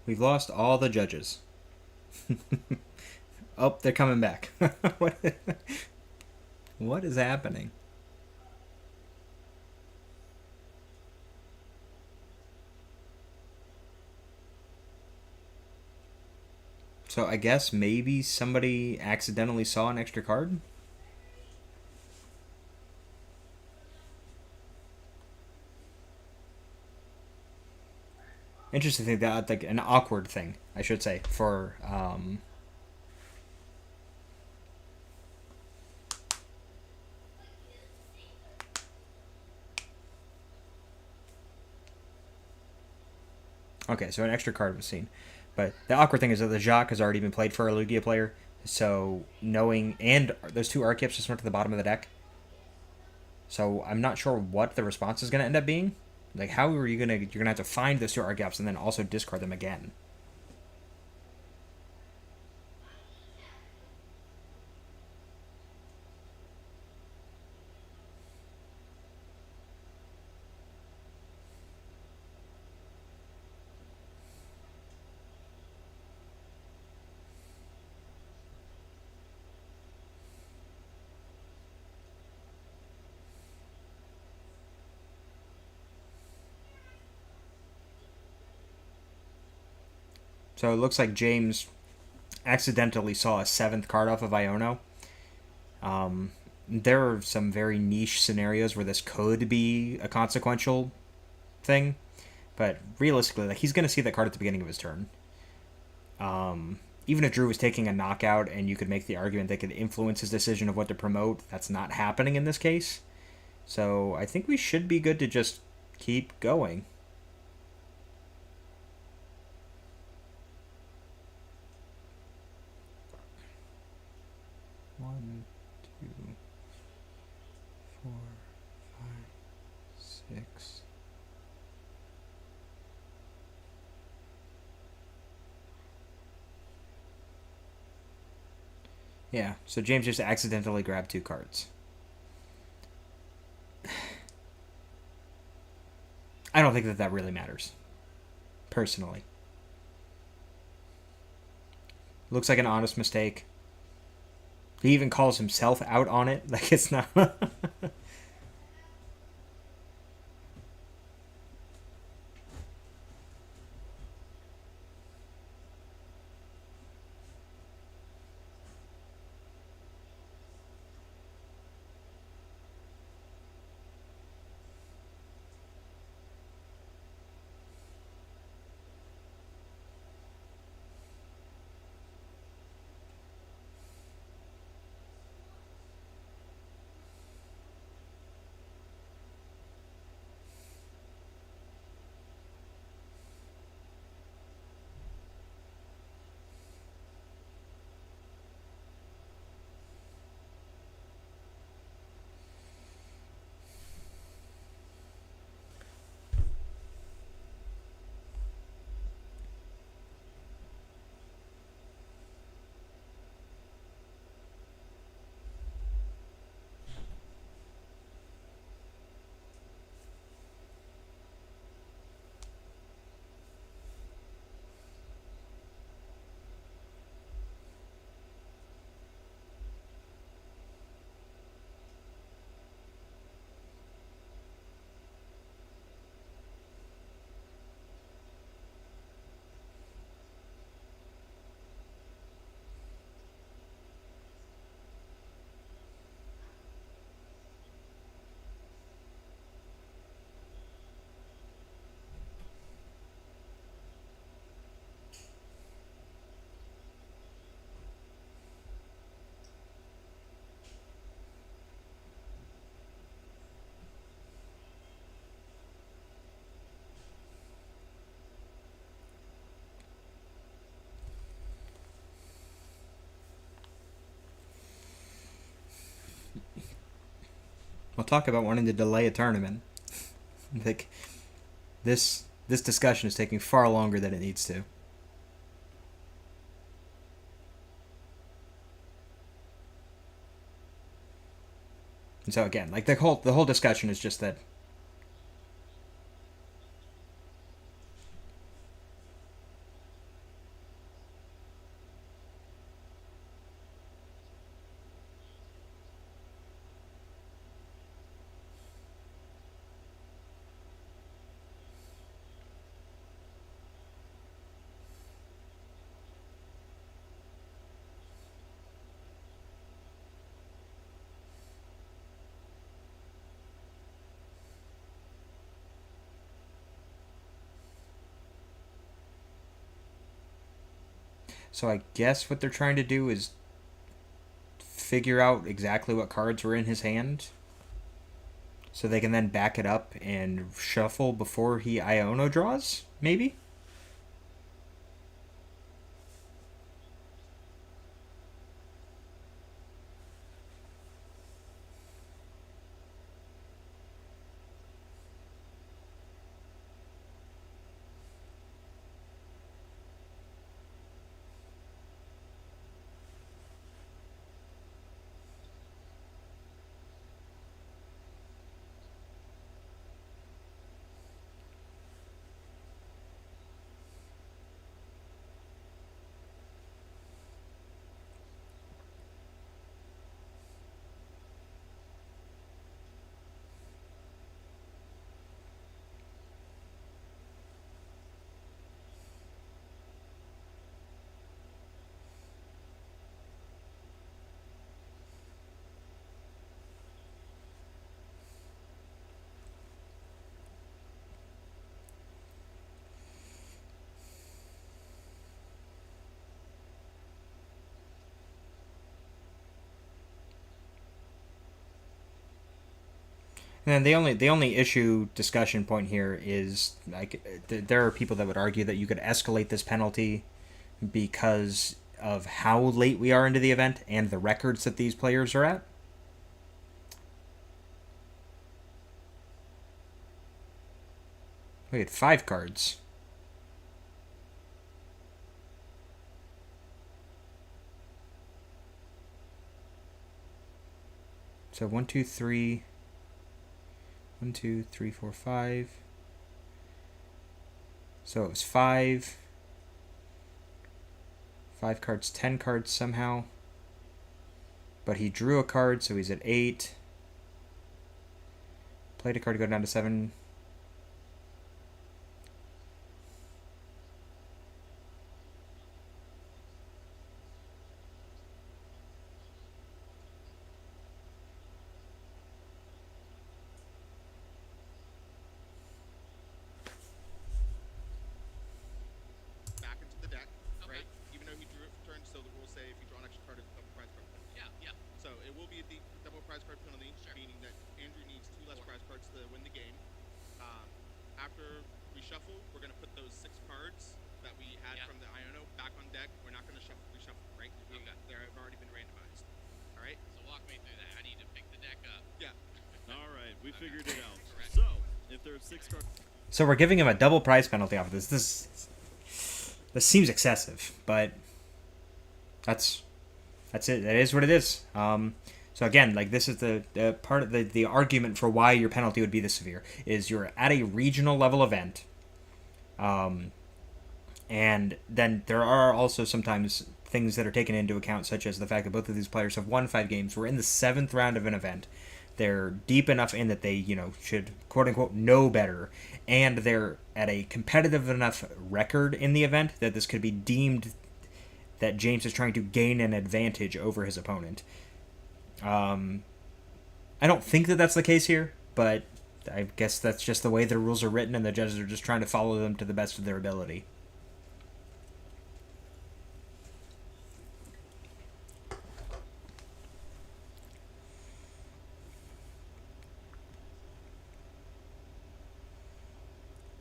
We've lost all the judges. Oh, they're coming back. What is happening? So I guess maybe somebody accidentally saw an extra card? Interesting thing, that like an awkward thing, I should say, for Okay, so an extra card was seen. But the awkward thing is that the Jacques has already been played for a Lugia player, so knowing, and those two Archeops just went to the bottom of the deck. So I'm not sure what the response is going to end up being. Like, how are you you're gonna have to find those two Archeops and then also discard them again. So it looks like James accidentally saw a 7th card off of Iono. There are some very niche scenarios where this could be a consequential thing, but realistically, like, he's going to see that card at the beginning of his turn. Even if Drew was taking a knockout and you could make the argument they could influence his decision of what to promote, that's not happening in this case. So I think we should be good to just keep going. One, two, 4, 5, 6. Yeah, so James just accidentally grabbed 2 cards. I don't think that really matters, personally. Looks like an honest mistake. He even calls himself out on it. Like, it's not... We'll talk about wanting to delay a tournament. Like, this discussion is taking far longer than it needs to. And so again, like the whole discussion is just that. So I guess what they're trying to do is figure out exactly what cards were in his hand, so they can then back it up and shuffle before he Iono draws, maybe? And then the only issue discussion point here is like there are people that would argue that you could escalate this penalty because of how late we are into the event and the records that these players are at. We had 5 cards. So 1, 2, 3. 1, 2, 3, 4, 5. So it was 5. 5 cards, 10 cards somehow. But he drew a card, so he's at 8. Played a card to go down to 7. Back into the deck, right? Even though he drew it for turn, still the rules say if you draw an extra card, it's a double prize card penalty. Yeah. So it will be a double prize card penalty, meaning that Andrew needs 2 less prize cards to win the game. After we shuffle, we're going to put those 6 cards that we had from the Iono back on deck. We're not going to reshuffle, right? They've already been randomized. All right? So walk me through that. I need to pick the deck up. Yeah. All right, we figured it out. So, if there are 6 cards... So we're giving him a double prize penalty off of this. This seems excessive, but that's it. That is what it is. So again, like this is the part of the argument for why your penalty would be this severe is you're at a regional level event, and then there are also sometimes things that are taken into account, such as the fact that both of these players have won 5 games. We're in the 7th round of an event. They're deep enough in that they, should quote unquote know better, and they're at a competitive enough record in the event that this could be deemed that James is trying to gain an advantage over his opponent. I don't think that that's the case here, but I guess that's just the way the rules are written, and the judges are just trying to follow them to the best of their ability.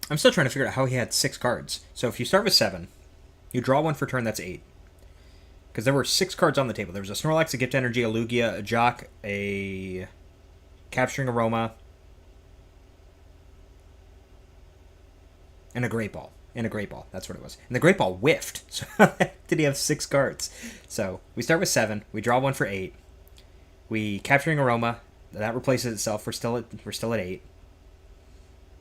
I'm still trying to figure out how he had 6 cards. So if you start with 7, you draw 1 for turn, that's 8. Because there were 6 cards on the table. There was a Snorlax, a Gift Energy, a Lugia, a Jock, a Capturing Aroma, and a Great Ball. And a Great Ball. That's what it was. And the Great Ball whiffed. So did he have 6 cards? So we start with 7. We draw 1 for 8. We Capturing Aroma. That replaces itself. We're still at 8.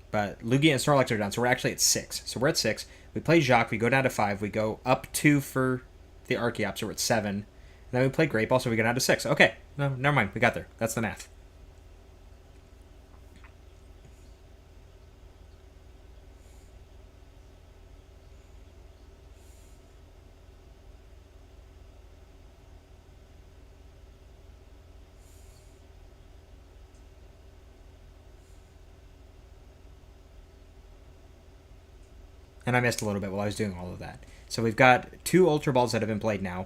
But Lugia and Snorlax are down, so we're actually at 6. So we're at 6. We play Jacques. We go down to 5. We go up 2 for the Archeops, so we're at 7. And then we play Great Ball, so we go down to 6. Okay. No, never mind. We got there. That's the math. And I missed a little bit while I was doing all of that. So we've got 2 Ultra Balls that have been played now.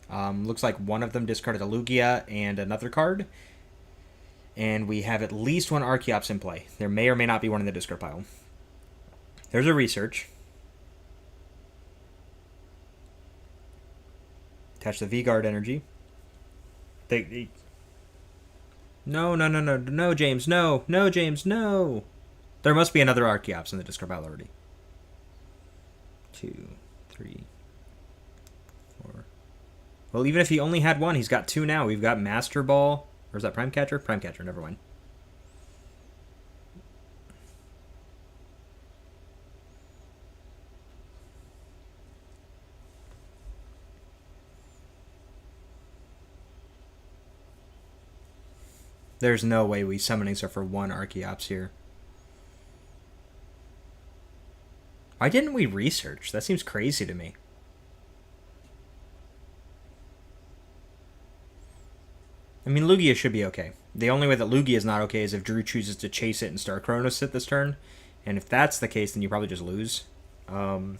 Looks like one of them discarded a Lugia and another card. And we have at least 1 Archeops in play. There may or may not be one in the discard pile. There's a research. Attach the V-Guard energy. No, James, no. No, James, no. There must be another Archeops in the discard pile already. 2, 3, 4. Well, even if he only had 1, he's got 2 now. We've got Master Ball. Or is that Prime Catcher? Prime Catcher, never mind. There's no way we summonings are for 1 Archeops here. Why didn't we research? That seems crazy to me. I mean, Lugia should be okay. The only way that Lugia is not okay is if Drew chooses to chase it and Star Chronos it this turn. And if that's the case, then you probably just lose. The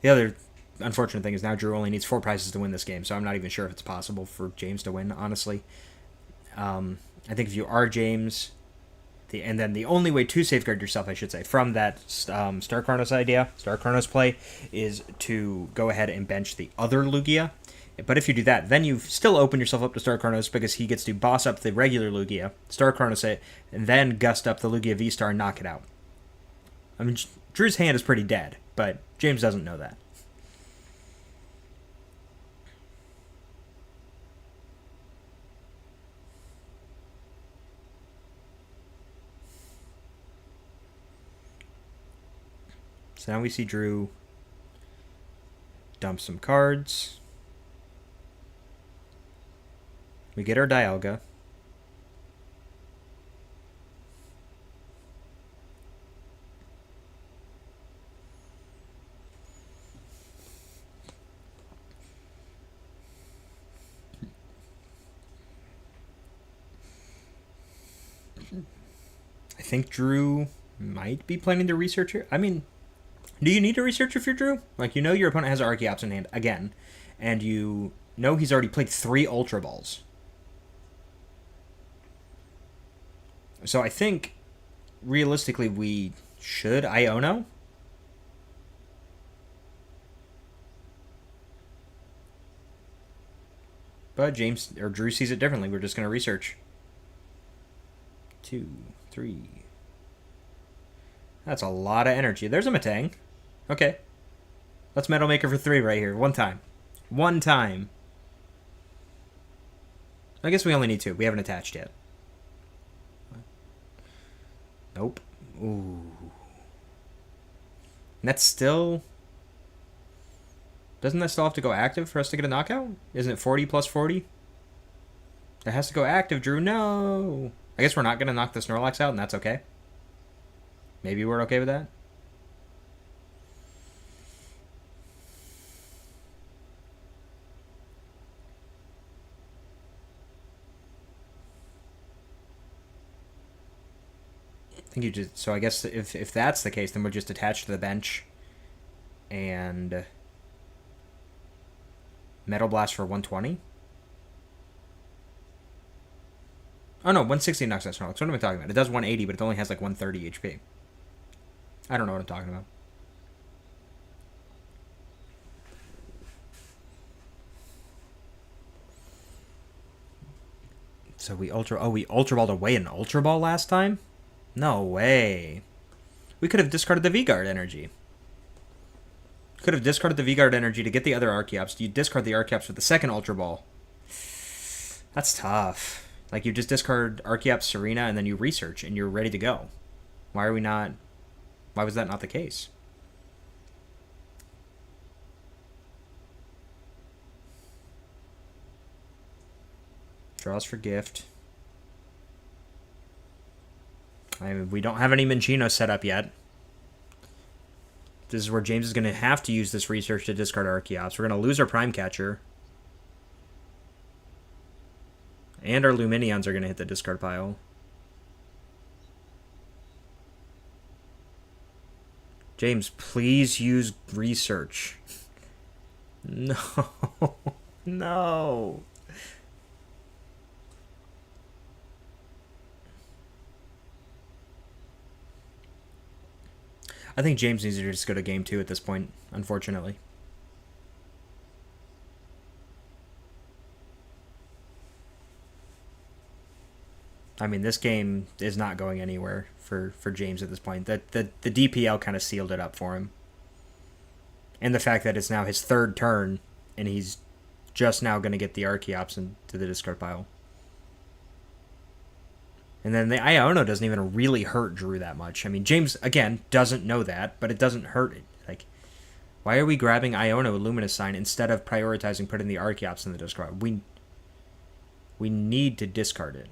other unfortunate thing is now Drew only needs 4 prizes to win this game, so I'm not even sure if it's possible for James to win, honestly. I think if you are James... And then the only way to safeguard yourself, I should say, from that Star Chronos idea, Star Chronos play, is to go ahead and bench the other Lugia. But if you do that, then you still open yourself up to Star Chronos because he gets to boss up the regular Lugia, Star Chronos it, and then gust up the Lugia V-Star and knock it out. I mean, Drew's hand is pretty dead, but James doesn't know that. So now we see Drew dump some cards. We get our Dialga. I think Drew might be planning to research here. I mean... Do you need to research if you're Drew? Like, you know your opponent has Archeops in hand, again, and you know he's already played 3 Ultra Balls. So I think, realistically, we should Iono. But James, or Drew sees it differently. We're just going to research. 2, 3... That's a lot of energy. There's a Matang. Okay. Let's Metal Maker for 3 right here. 1 time. 1 time. I guess we only need 2. We haven't attached yet. Nope. Ooh. And that's still... Doesn't that still have to go active for us to get a knockout? Isn't it 40 plus 40? That has to go active, Drew. No! I guess we're not going to knock the Snorlax out, and that's okay. Maybe we're okay with that? I think you just... So I guess if that's the case, then we'll just attach to the bench and Metal Blast for 120. Oh no, 160 knocks out Snorlax. What am I talking about? It does 180, but it only has like 130 HP. I don't know what I'm talking about. So So we Ultra Balled away an Ultra Ball last time? No way. We could have discarded the V-Guard energy. Could have discarded the V-Guard energy to get the other Archeops. You discard the Archeops with the second Ultra Ball. That's tough. Like, you just discard Archeops Serena and then you research and you're ready to go. Why are we not... Why was that not the case? Draws for gift. I mean, we don't have any Minchino set up yet. This is where James is going to have to use this research to discard Archeops. We're going to lose our Prime Catcher. And our Luminions are going to hit the discard pile. James, please use research. No. No. I think James needs to just go to game 2 at this point, unfortunately. I mean, this game is not going anywhere for James at this point. The DPL kind of sealed it up for him. And the fact that it's now his third turn, and he's just now going to get the Archeops into the discard pile. And then the Iono doesn't even really hurt Drew that much. I mean, James, again, doesn't know that, but it doesn't hurt it. Like, why are we grabbing Iono Luminous Sign instead of prioritizing putting the Archeops in the discard? We need to discard it.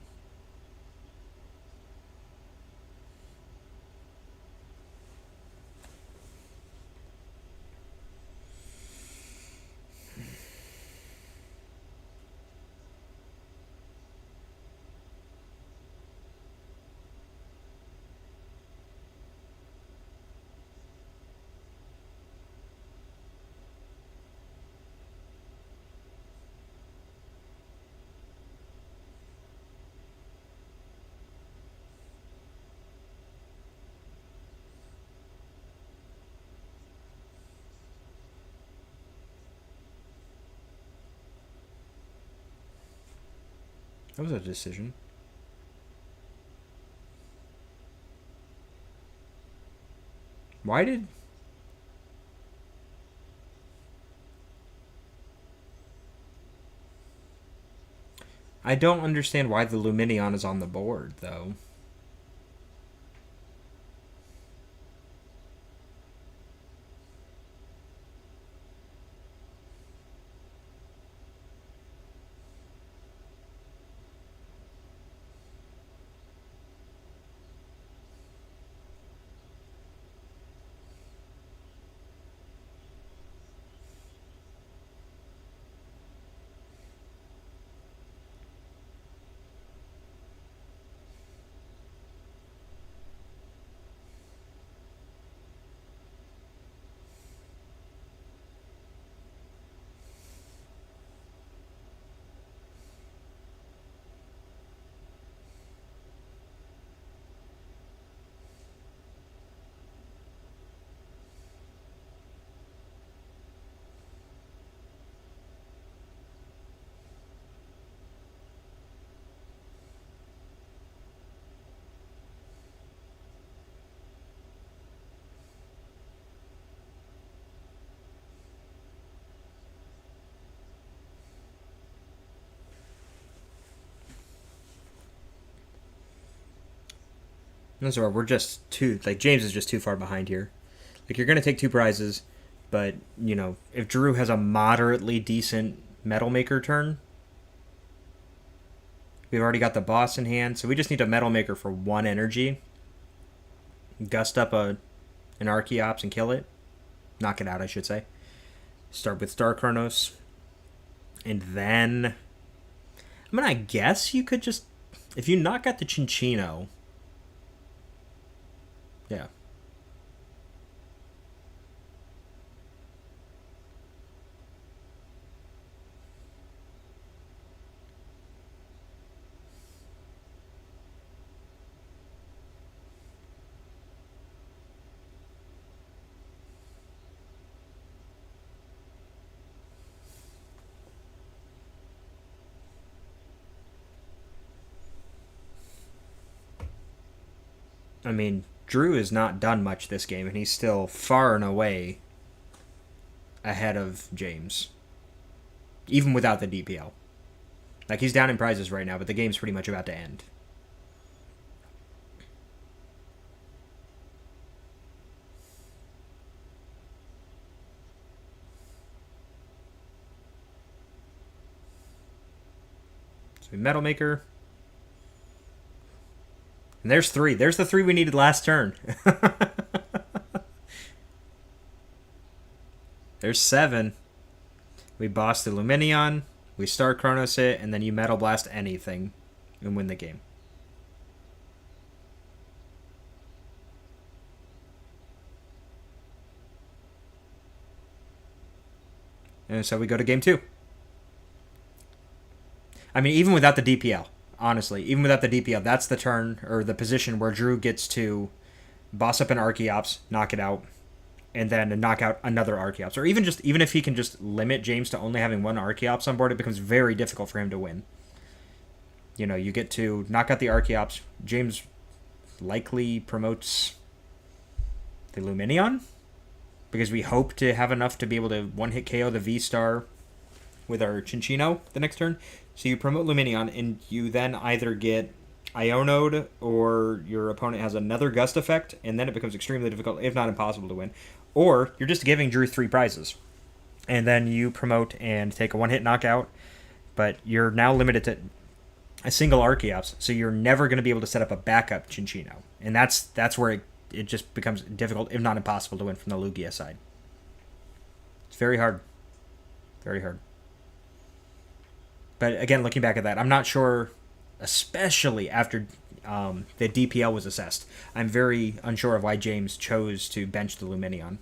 That was a decision. Why did... I don't understand why the Luminion is on the board, though. That's right. We're just too... Like, James is just too far behind here. Like, you're going to take 2 prizes, but, you know, if Drew has a moderately decent Metal Maker turn, we've already got the boss in hand, so we just need a Metal Maker for 1 energy. Gust up an Archeops and kill it. Knock it out, I should say. Start with Star Chronos. And then... I mean, I guess you could just... If you knock out the Cinccino... Yeah. I mean, Drew has not done much this game, and he's still far and away ahead of James, even without the DPL. Like, he's down in prizes right now, but the game's pretty much about to end. So Metal Maker. And there's 3. There's the 3 we needed last turn. There's 7. We boss the Luminion, we start Chronos it, and then you Metal Blast anything and win the game. And so we go to game 2. I mean, even without the DPL, honestly, even without the DPL, that's the turn, or the position where Drew gets to boss up an Archeops, knock it out, and then knock out another Archeops. Or even if he can just limit James to only having one Archeops on board, it becomes very difficult for him to win. You know, you get to knock out the Archeops. James likely promotes the Luminion, because we hope to have enough to be able to one-hit KO the V-Star with our Cinccino the next turn. So you promote Luminion, and you then either get Ionode, or your opponent has another Gust effect, and then it becomes extremely difficult, if not impossible, to win. Or you're just giving Drew 3 prizes, and then you promote and take a one-hit knockout, but you're now limited to a single Archeops, so you're never going to be able to set up a backup Cinccino. And that's where it just becomes difficult, if not impossible, to win from the Lugia side. It's very hard. Very hard. But again, looking back at that, I'm not sure, especially after the DPL was assessed, I'm very unsure of why James chose to bench the Luminion.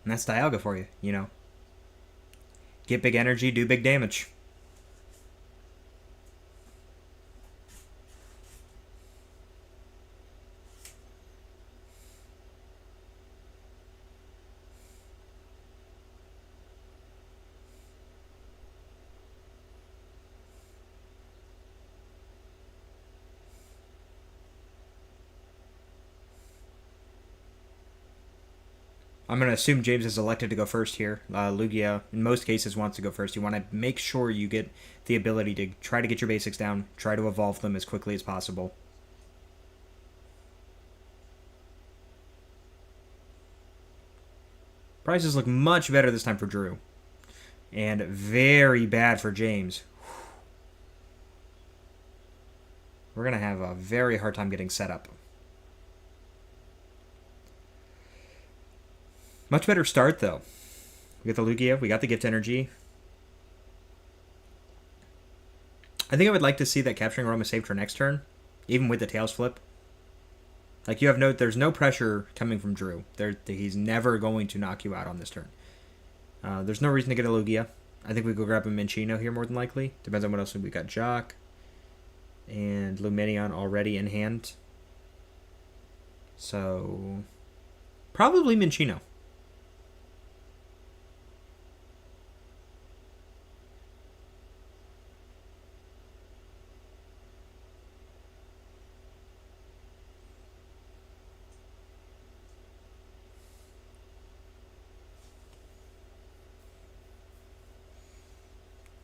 And that's Dialga for you, you know. Get big energy, do big damage. I'm going to assume James is elected to go first here. Lugia, in most cases, wants to go first. You want to make sure you get the ability to try to get your basics down, try to evolve them as quickly as possible. Prizes look much better this time for Drew. And very bad for James. We're going to have a very hard time getting set up. Much better start, though. We got the Lugia. We got the Gift Energy. I think I would like to see that Capturing Aroma saved for next turn, even with the Tails flip. Like, you have there's no pressure coming from Drew. He's never going to knock you out on this turn. There's no reason to get a Lugia. I think we go grab a Minccino here more than likely. Depends on what else we got. Jock and Luminion already in hand. So, probably Minccino.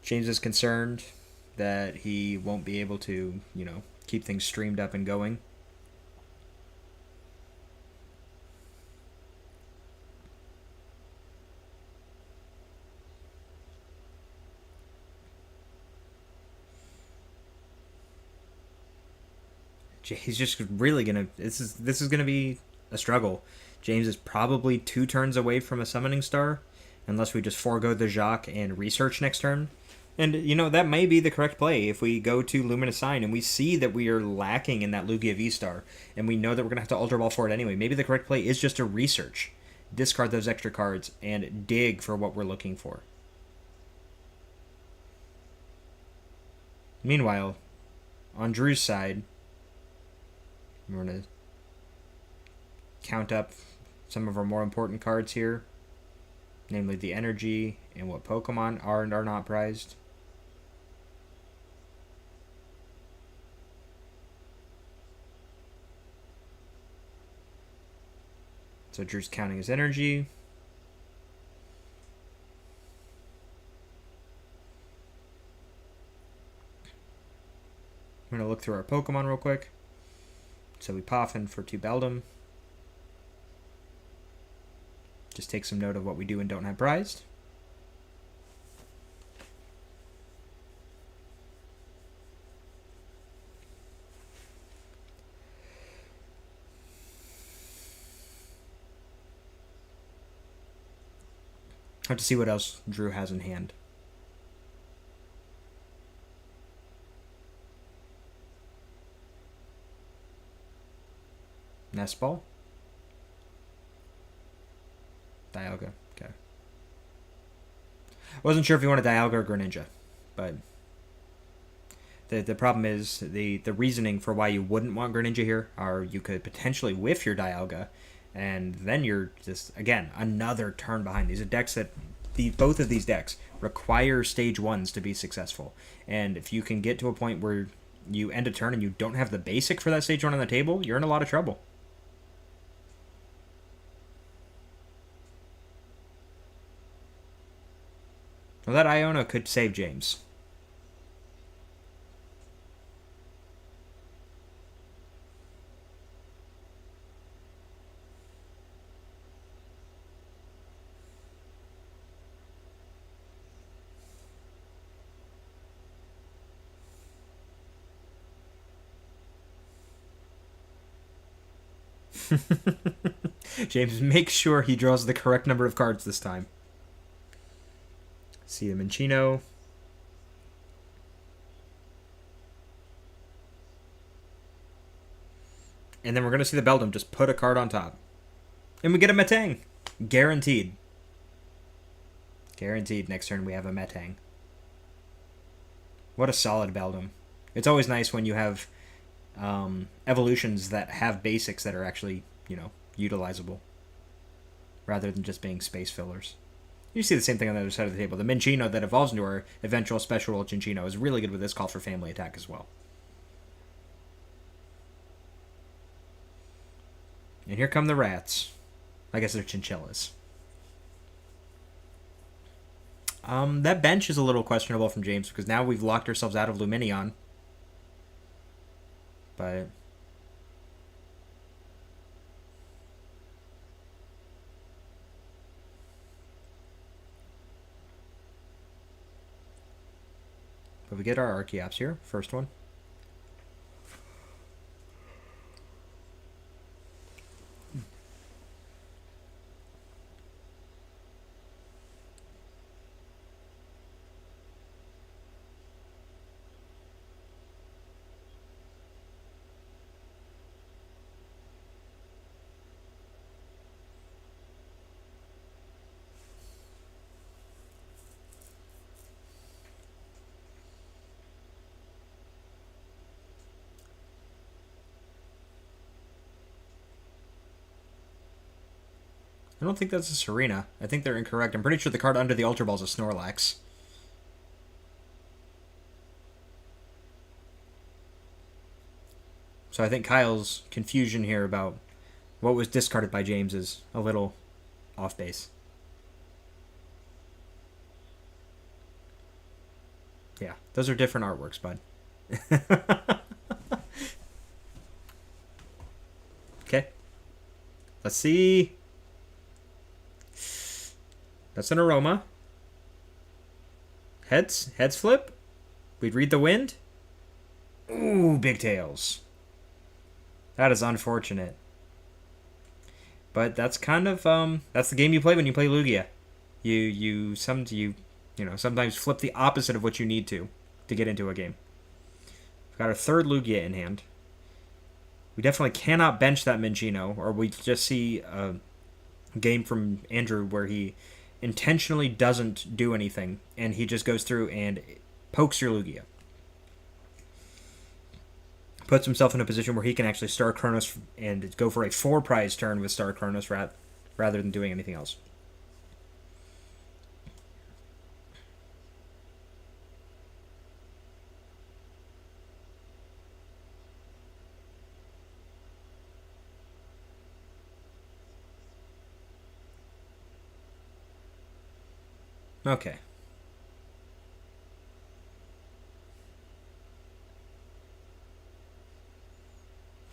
James is concerned that he won't be able to, keep things streamed up and going. He's just really gonna. This is gonna be a struggle. James is probably 2 turns away from a summoning star, unless we just forego the Jacques and research next turn. And, you know, that may be the correct play if we go to Luminous Sign and we see that we are lacking in that Lugia V-Star, and we know that we're going to have to Ultra Ball for it anyway. Maybe the correct play is just to research, discard those extra cards, and dig for what we're looking for. Meanwhile, on Drew's side, we're going to count up some of our more important cards here, namely the energy and what Pokemon are and are not prized. So Drew's counting his energy. I'm going to look through our Pokemon real quick. So we Poffin for 2 Beldum. Just take some note of what we do and don't have prized. Have to see what else Drew has in hand. Nest Ball. Dialga. Okay. Wasn't sure if you wanted Dialga or Greninja, but the problem is the reasoning for why you wouldn't want Greninja here are you could potentially whiff your Dialga, and then you're just, again, another turn behind. These are decks that, both of these decks require stage 1s to be successful. And if you can get to a point where you end a turn and you don't have the basic for that stage 1 on the table, you're in a lot of trouble. Well, that Iona could save James. James, make sure he draws the correct number of cards this time. See the Minchino. And then we're going to see the Beldum just put a card on top. And we get a Metang. Guaranteed. Guaranteed next turn we have a Metang. What a solid Beldum. It's always nice when you have evolutions that have basics that are actually, you know, utilizable, rather than just being space fillers. You see the same thing on the other side of the table. The Minchino that evolves into our eventual special role Chinchino is really good with this call for family attack as well. And here come the rats. I guess they're chinchillas. That bench is a little questionable from James because now we've locked ourselves out of Lumineon. But we get our Archeops here, first one. I don't think that's a Serena. I think they're incorrect. I'm pretty sure the card under the Ultra Ball is a Snorlax. So I think Kyle's confusion here about what was discarded by James is a little off base. Yeah, those are different artworks, bud. Okay. Let's see. That's an Aroma. Heads flip. We'd read the wind. Ooh, big tails. That is unfortunate. But that's kind of that's the game you play when you play Lugia. You You know, sometimes flip the opposite of what you need to get into a game. We've got our third Lugia in hand. We definitely cannot bench that Minccino, or we just see a game from Andrew where he intentionally doesn't do anything, and he just goes through and pokes your Lugia. Puts himself in a position where he can actually Star Chronos and go for a 4-prize turn with Star Chronos rather than doing anything else. Okay.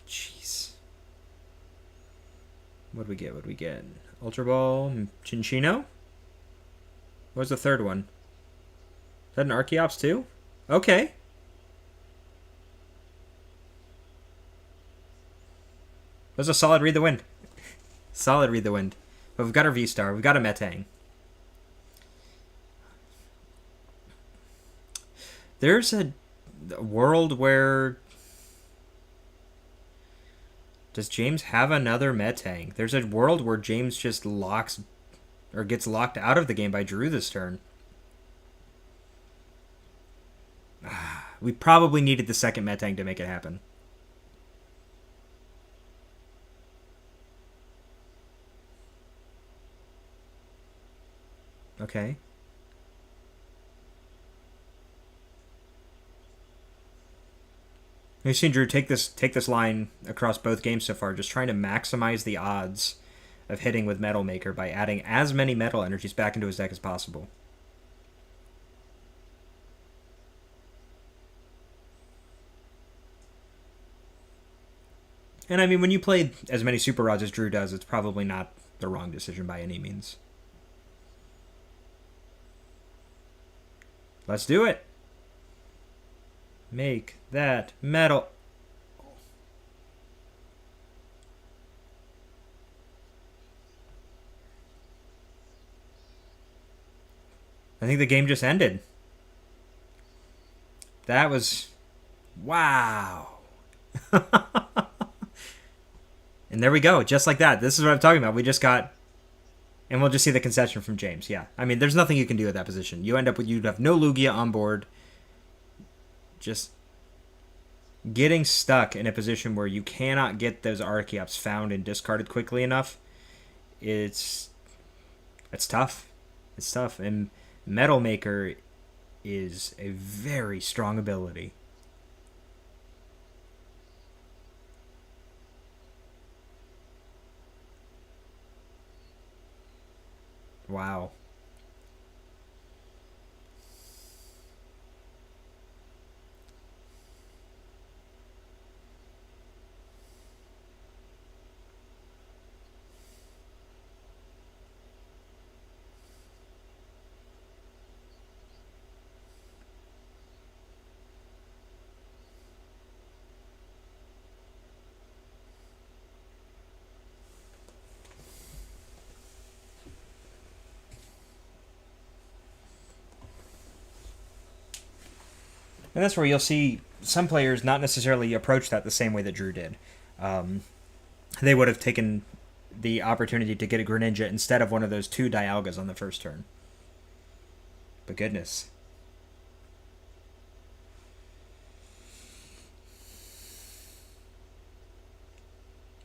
Jeez. What do we get? What do we get? Ultra Ball, Chinchino? What was the third one? Is that an Archeops too? Okay. That was a solid Read the Wind. Solid Read the Wind. But we've got our V-Star. We've got a Metang. There's a world where... Does James have another Metang? There's a world where James just locks... or gets locked out of the game by Drew this turn. We probably needed the second Metang to make it happen. Okay. We've seen Drew take this line across both games so far, just trying to maximize the odds of hitting with Metal Maker by adding as many metal energies back into his deck as possible. And I mean, when you play as many Super Rods as Drew does, it's probably not the wrong decision by any means. Let's do it. Make that metal. I think the game just ended. That was... Wow. And there we go. Just like that. This is what I'm talking about. We just got... And we'll just see the concession from James. Yeah. I mean, there's nothing you can do at that position. You end up with... You'd have no Lugia on board. Just getting stuck in a position where you cannot get those Archeops found and discarded quickly enough. It's tough. It's tough. And Metal Maker is a very strong ability. Wow. And that's where you'll see some players not necessarily approach that the same way that Drew did. They would have taken the opportunity to get a Greninja instead of one of those 2 Dialgas on the first turn. But goodness.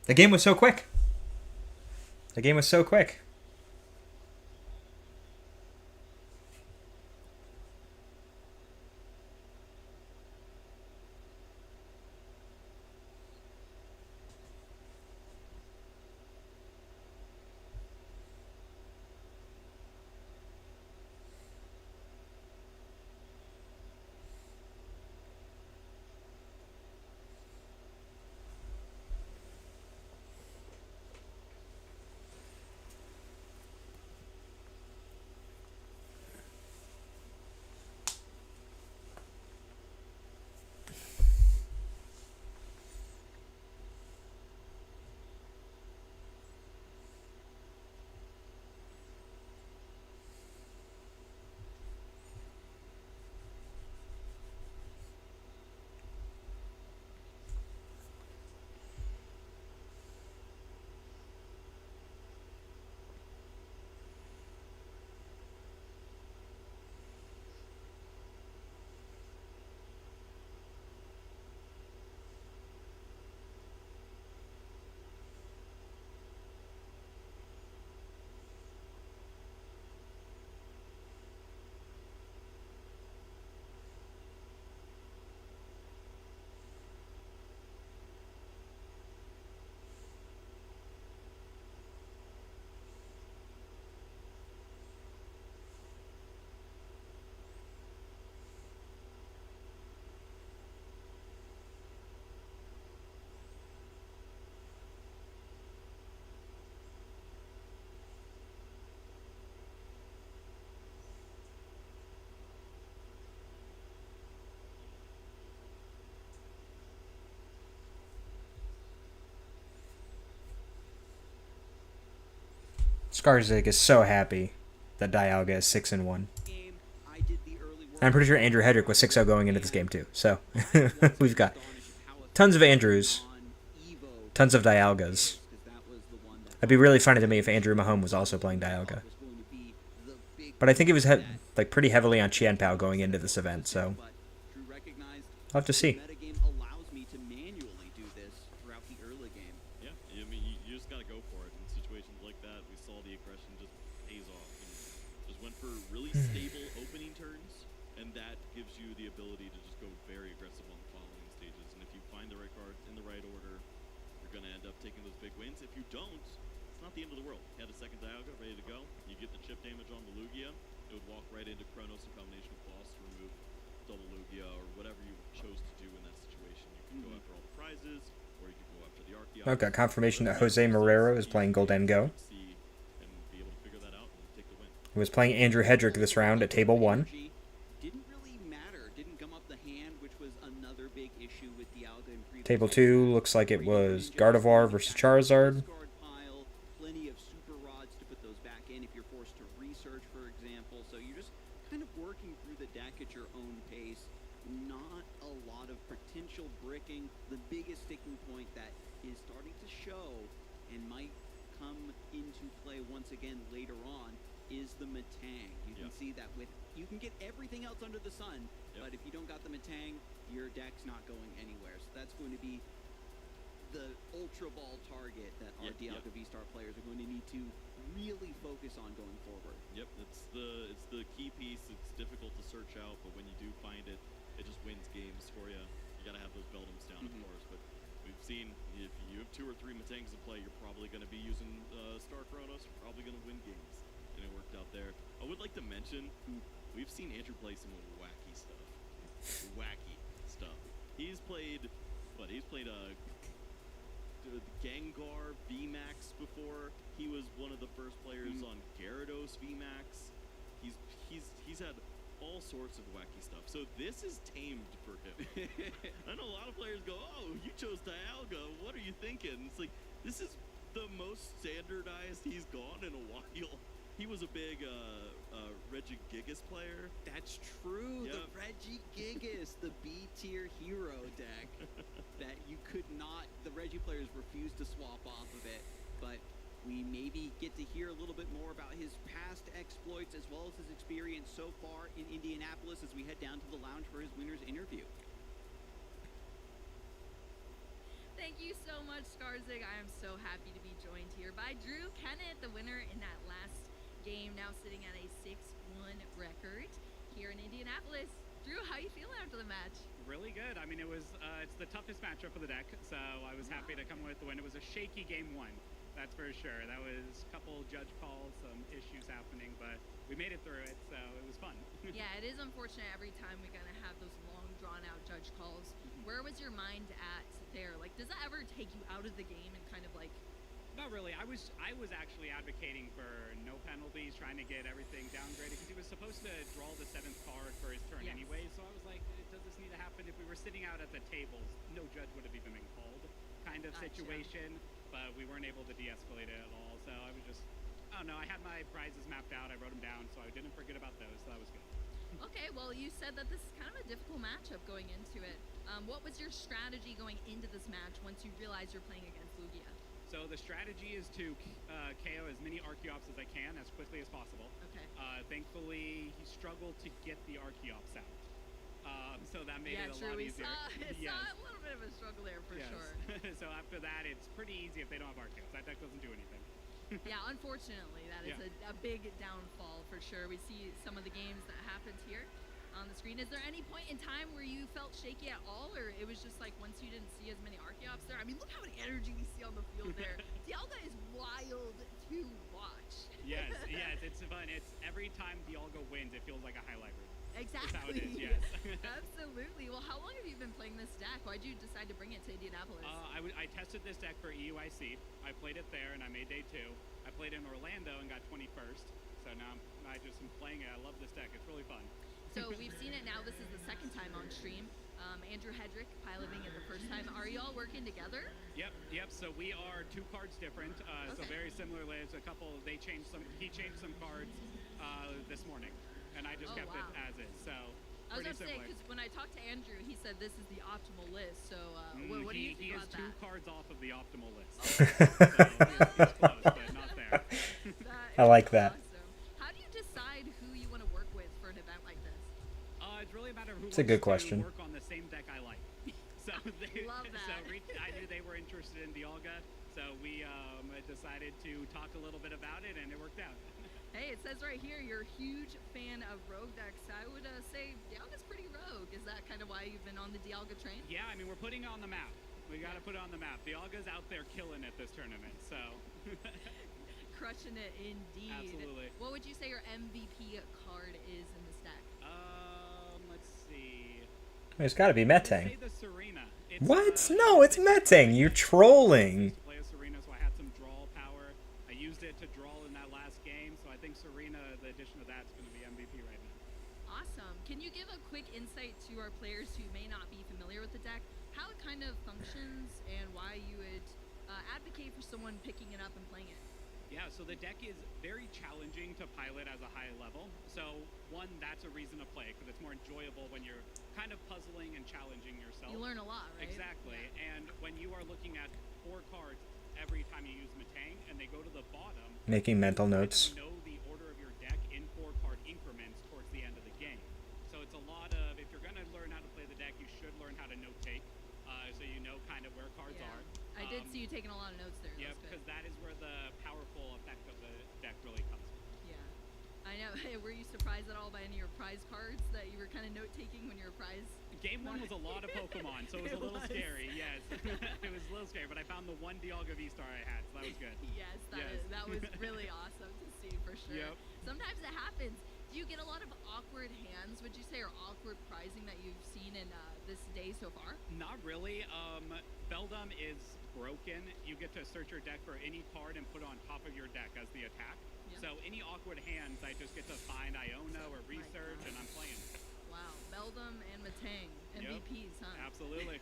The game was so quick. The game was so quick. Skarsgård is so happy that Dialga is 6-1. Game, I did the early work. I'm pretty sure Andrew Hedrick was 6-0 going into this game too. So we've got tons of Andrews, tons of Dialgas. It'd be really funny to me if Andrew Mahone was also playing Dialga. But I think he was like pretty heavily on Qian Pao going into this event, so I'll have to see. Metagame allows me to manually do this throughout the early game. Yeah, I mean, you just gotta go for it. In situations like that, we saw the aggression just pays off. And just went for really stable opening turns, and that gives you the ability to just go very aggressive on the following stages. And if you find the right cards in the right order, you're gonna end up taking those big wins. If you don't, it's not the end of the world. You had a second Dialga ready to go. You get the chip damage on the Lugia. It would walk right into Chronos in combination with Boss to remove double Lugia or whatever you chose to do in that situation. You can go after all the prizes, or you can go after the Archeops. I've got confirmation that Jose Marrero is playing Golden Go. And be able to figure that out and take the win. He was playing Andrew Hedrick this round at table 1. Didn't really matter. Didn't gum up the hand, which was another big issue with Dialga in previous Table 2 looks like it was Gardevoir versus Charizard. pile, plenty of super rods to put those back in if you're forced to research, for example. So you're just kind of working through the deck at your own pace. Not a lot of potential bricking. The biggest sticking point that is starting to show and might come into play once again later on is the Matang. You can see that you can get everything else under the sun, but if you don't got the Matang, your deck's not going anywhere. So that's going to be the ultra ball target that our Dialga V-Star players are going to need to really focus on going forward. Yep, it's the key piece. It's difficult to search out, but when you do find it, it just wins games for you. You gotta have those Beldums down, of course, but we've seen if you have 2 or 3 Matangs in play, you're probably gonna be using Star Chronos. You're probably gonna win games, and it worked out there. I would like to mention we've seen Andrew play some wacky stuff. Wacky stuff. He's played Gengar VMAX before. He was one of the first players on Gyarados VMAX. He's had all sorts of wacky stuff. So this is tamed for him. I know a lot of players go, "Oh, you chose Dialga. What are you thinking?" It's like, this is the most standardized he's gone in a while. He was a big Regigigas player. That's true. Yep. The Regigigas, the B-tier hero deck that you could not, the Regi players refused to swap off of it. But we maybe get to hear a little bit more about his past exploits as well as his experience so far in Indianapolis as we head down to the lounge for his winner's interview. Thank you so much, Skarsgård. I am so happy to be joined here by Drew Kennett, the winner in that last game, now sitting at a 6-1 record here in Indianapolis. Drew, how you feeling after the match? Really good. I mean, it's the toughest matchup of the deck, so I was happy to come with the win. It was a shaky game 1. That's for sure. That was a couple judge calls, some issues happening, but we made it through it, so it was fun. Yeah, it is unfortunate every time we kind of have those long, drawn-out judge calls. Where was your mind at there? Like, does that ever take you out of the game and kind of like... Not really. I was actually advocating for no penalties, trying to get everything downgraded, because he was supposed to draw the 7th card for his turn anyway, so I was like, does this need to happen? If we were sitting out at the tables, no judge would have even been called kind of situation. But we weren't able to de-escalate it at all, so I was just, I don't know, I had my prizes mapped out, I wrote them down, so I didn't forget about those, so that was good. Okay, well, you said that this is kind of a difficult matchup going into it. What was your strategy going into this match once you realized you're playing against Lugia? So the strategy is to KO as many Archeops as I can, as quickly as possible. Okay. Thankfully, he struggled to get the Archeops out. So that made it a lot easier. Saw a little bit of a struggle there for sure. So after that, it's pretty easy if they don't have Archeops. That deck doesn't do anything. Yeah, unfortunately, that is a big downfall for sure. We see some of the games that happened here on the screen. Is there any point in time where you felt shaky at all, or it was just like once you didn't see as many Archeops there? I mean, look how much energy we see on the field there. Dialga is wild to watch. Yes, it's fun. It's every time Dialga wins, it feels like a high library. Exactly. That's how it is, yes. Absolutely. Well, how long have you been playing this deck? Why'd you decide to bring it to Indianapolis? I tested this deck for EUIC. I played it there, and I made day 2. I played in Orlando and got 21st. So now I just am playing it. I love this deck. It's really fun. So we've seen it now. This is the second time on stream. Andrew Hedrick Hedrick piloting it the first time. Are you all working together? Yep. So we are 2 cards different. So very similarly, it's a couple. He changed some cards this morning, and I just kept it as is. So I was pretty going to say, similar. because when I talked to Andrew, he said this is the optimal list. So what do you think He has about 2 that? cards off of the optimal list. So he's close, but not there. I like that. Awesome. How do you decide who you want to work with for an event like this? It's really a matter of who It's a good wants question. to work on the same deck I like. So Love that. I knew they were interested in Dialga, so we decided to talk a little bit about it, and it worked out. Hey, it says right here you're a huge fan of rogue decks. I would say Dialga's pretty rogue. Is that kind of why you've been on the Dialga train? Yeah, I mean, we're putting it on the map. We got to put it on the map. Dialga's out there killing it this tournament, so. Crushing it indeed. Absolutely. What would you say your MVP card is in this deck? Let's see. It's got to be Metang. Say the Serena. What? No, it's Metang. You're trolling. Play a Serena, so I had some draw power. I used it to draw in that last game, so I think Serena, the addition of that's going to be MVP right now. Awesome. Can you give a quick insight to our players who may not be familiar with the deck, how it kind of functions and why you would advocate for someone picking it up and playing it? Yeah, so the deck is very challenging to pilot as a high level. So one, that's a reason to play because it's more enjoyable when you're kind of puzzling and challenging yourself. You learn a lot, right? Exactly. Yeah. And when you are looking at 4 cards every time you use Metang and they go to the bottom, Making mental notes. you know the order of your deck in 4-card increments towards the end of the game. So it's a lot of, if you're going to learn how to play the deck, you should learn how to note take so you know kind of where cards are. I did see you taking a lot of notes there. Yeah, because that is where the powerful effect of the deck really comes from. Yeah. I know. Were you surprised at all by any of your prize cards that you were kind of note-taking when you were prize? Game 1 was a lot of Pokemon, so it was a little scary, yes. It was a little scary, but I found the 1 Dialga V-Star I had, so that was good. Yes, that was really awesome to see for sure. Yep. Sometimes it happens. Do you get a lot of awkward hands, would you say, or awkward prizing that you've seen in this day so far? Not really. Beldum is broken. You get to search your deck for any card and put it on top of your deck as the attack. Yeah. So any awkward hands, I just get to find Iona or research, and I'm playing. Wow, Beldum and Metang, MVPs, huh? Absolutely.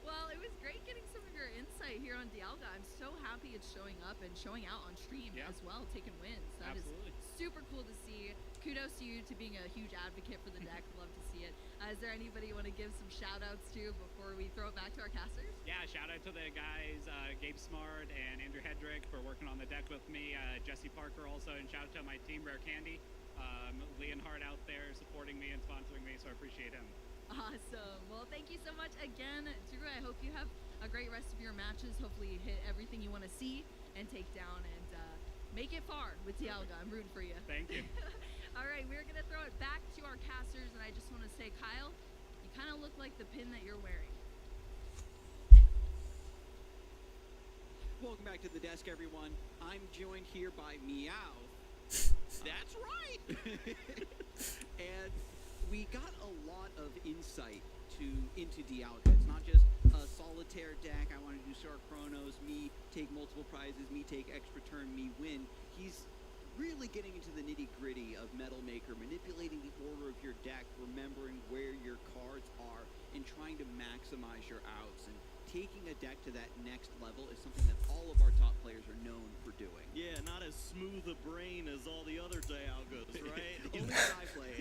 Well, it was great getting some of your insight here on Dialga. I'm so happy it's showing up and showing out on stream as well, taking wins. That Absolutely. is super cool to see. Kudos to you to being a huge advocate for the deck. Love to see it. Is there anybody you want to give some shout outs to before we throw it back to our casters? Yeah, shout out to the guys, Gabe Smart and Andrew Hedrick for working on the deck with me. Jesse Parker also, and shout out to my team, Rare Candy. Leonhard out there supporting me and sponsoring me, so I appreciate him. Awesome. Well, thank you so much again, Drew. I hope you have a great rest of your matches. Hopefully you hit everything you want to see and take down and make it far with Dialga. I'm rooting for you. Thank you. All right, we're going to throw it back to our casters, and I just want to say, Kyle, you kind of look like the pin that you're wearing. Welcome back to the desk, everyone. I'm joined here by Meow. That's right! And we got a lot of insight into Dialga. It's not just a solitaire deck. I want to do Star Chronos, me take multiple prizes, me take extra turn, me win. He's really getting into the nitty-gritty of Metal Maker, manipulating the order of your deck, remembering where your cards are, and trying to maximize your outs. And taking a deck to that next level is something that all of our top players are known for doing. Yeah, not as smooth a brain as all the other Dialgos, right? Only I play.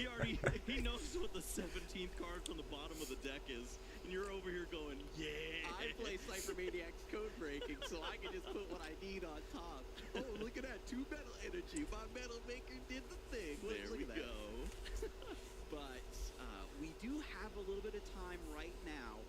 He knows what the 17th card from the bottom of the deck is, and you're over here going, yeah. I play Cypher Maniac's code breaking, so I can just put what I need on top. Oh, look at that, 2 metal energy. My Metal Maker did the thing. There we go. But we do have a little bit of time right now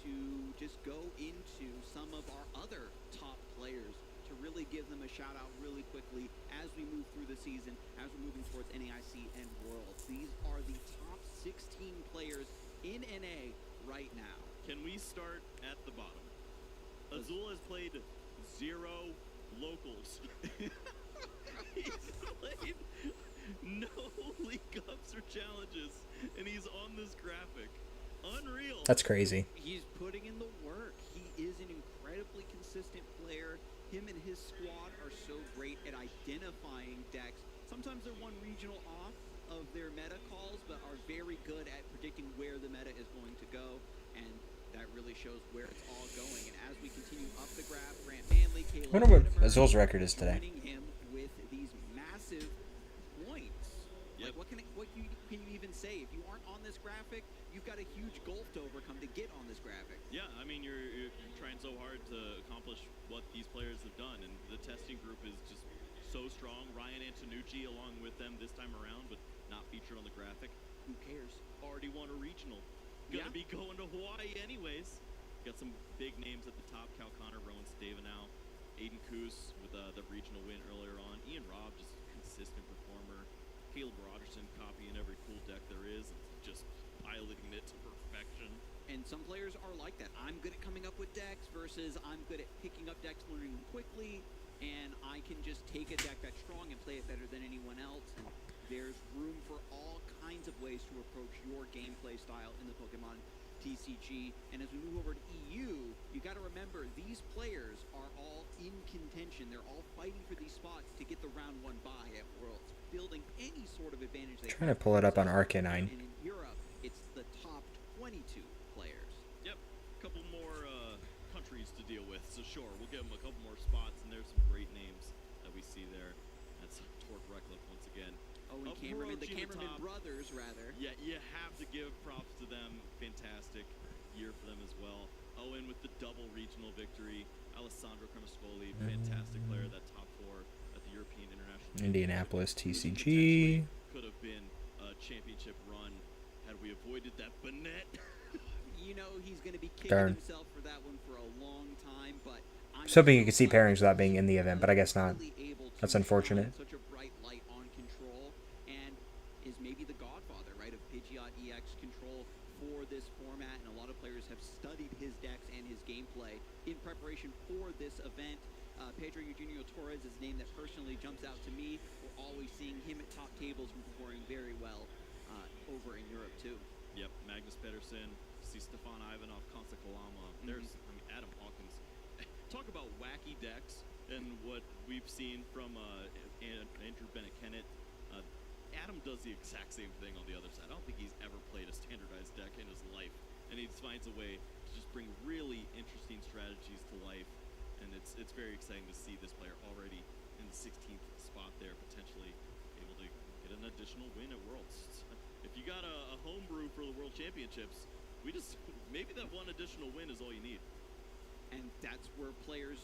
to just go into some of our other top players to really give them a shout out really quickly as we move through the season, as we're moving towards NAIC and Worlds. These are the top 16 players in NA right now. Can we start at the bottom? Azul has played 0 locals. He's played no League Cups or challenges, and he's on this graphic. Unreal. That's crazy. He's putting in the work. He is an incredibly consistent player. Him and his squad are so great at identifying decks. Sometimes they're one regional off of their meta calls, but are very good at predicting where the meta is going to go. And up the grab. Grant Manley, I Caleb wonder what Whitaker Azul's record is today. joining him with these massive points. Like, what can you even say? If you aren't on this graphic, you've got a huge gulf to overcome to get on this graphic. Yeah, I mean, you're trying so hard to accomplish what these players have done, and the testing group is just so strong. Ryan Antonucci along with them this time around, but not featured on the graphic. Who cares? Already won a regional. Gonna be going to Hawaii anyways. Got some big names at the top. Cal Connor, Rowan Stavenau, Aiden Koos with the regional win earlier on. Ian Robb, just consistent performer. Caleb Rogerson copying every cool deck there is, and just piloting it to perfection. And some players are like that. I'm good at coming up with decks versus I'm good at picking up decks, learning them quickly, and I can just take a deck that's strong and play it better than anyone else. And there's room for all kinds of ways to approach your gameplay style in the Pokemon TCG. And as we move over to EU, you got to remember these players are all in contention. They're all fighting for these spots to get the round 1 bye at Worlds, building any sort of advantage they Trying to pull it up on Arcanine. And in Europe, it's the top 22 players. Yep, a couple more countries to deal with, so sure, we'll give them a couple more spots, and there's some great names that we see there. That's Torque Reckliff once again. Oh, and Cameron, the Cameron brothers, rather. Yeah, you have to give props to them. Fantastic year for them as well. Owen with the double regional victory. Alessandro Cremascoli, fantastic player, that top 4 at the European International. Indianapolis TCG. Could have been a championship run had we avoided that Bennett. You know he's going to be kicking himself for that one for a long time, but I'm hoping you could see pairings without being in the event, but I guess not. That's unfortunate. Such a bright light on control, and is maybe the godfather, right, of Pidgeot EX control for this format, and a lot of players have studied his decks and his gameplay in preparation for this event. Pedro Eugenio Torres is a name that personally jumps out to me. We're always seeing him at top tables and performing very well over in Europe too. Yep, Magnus Pedersen, see Stefan Ivanov, Konsta Kalama. There's Adam Hawkins. Talk about wacky decks and what we've seen from Andrew Bennett-Kennett. Adam does the exact same thing on the other side. I don't think he's ever played a standardized deck in his life, and he finds a way to just bring really interesting strategies to life. And it's very exciting to see this player already in the 16th spot there, potentially able to get an additional win at Worlds. If you got a homebrew for the World Championships, maybe that one additional win is all you need. And that's where players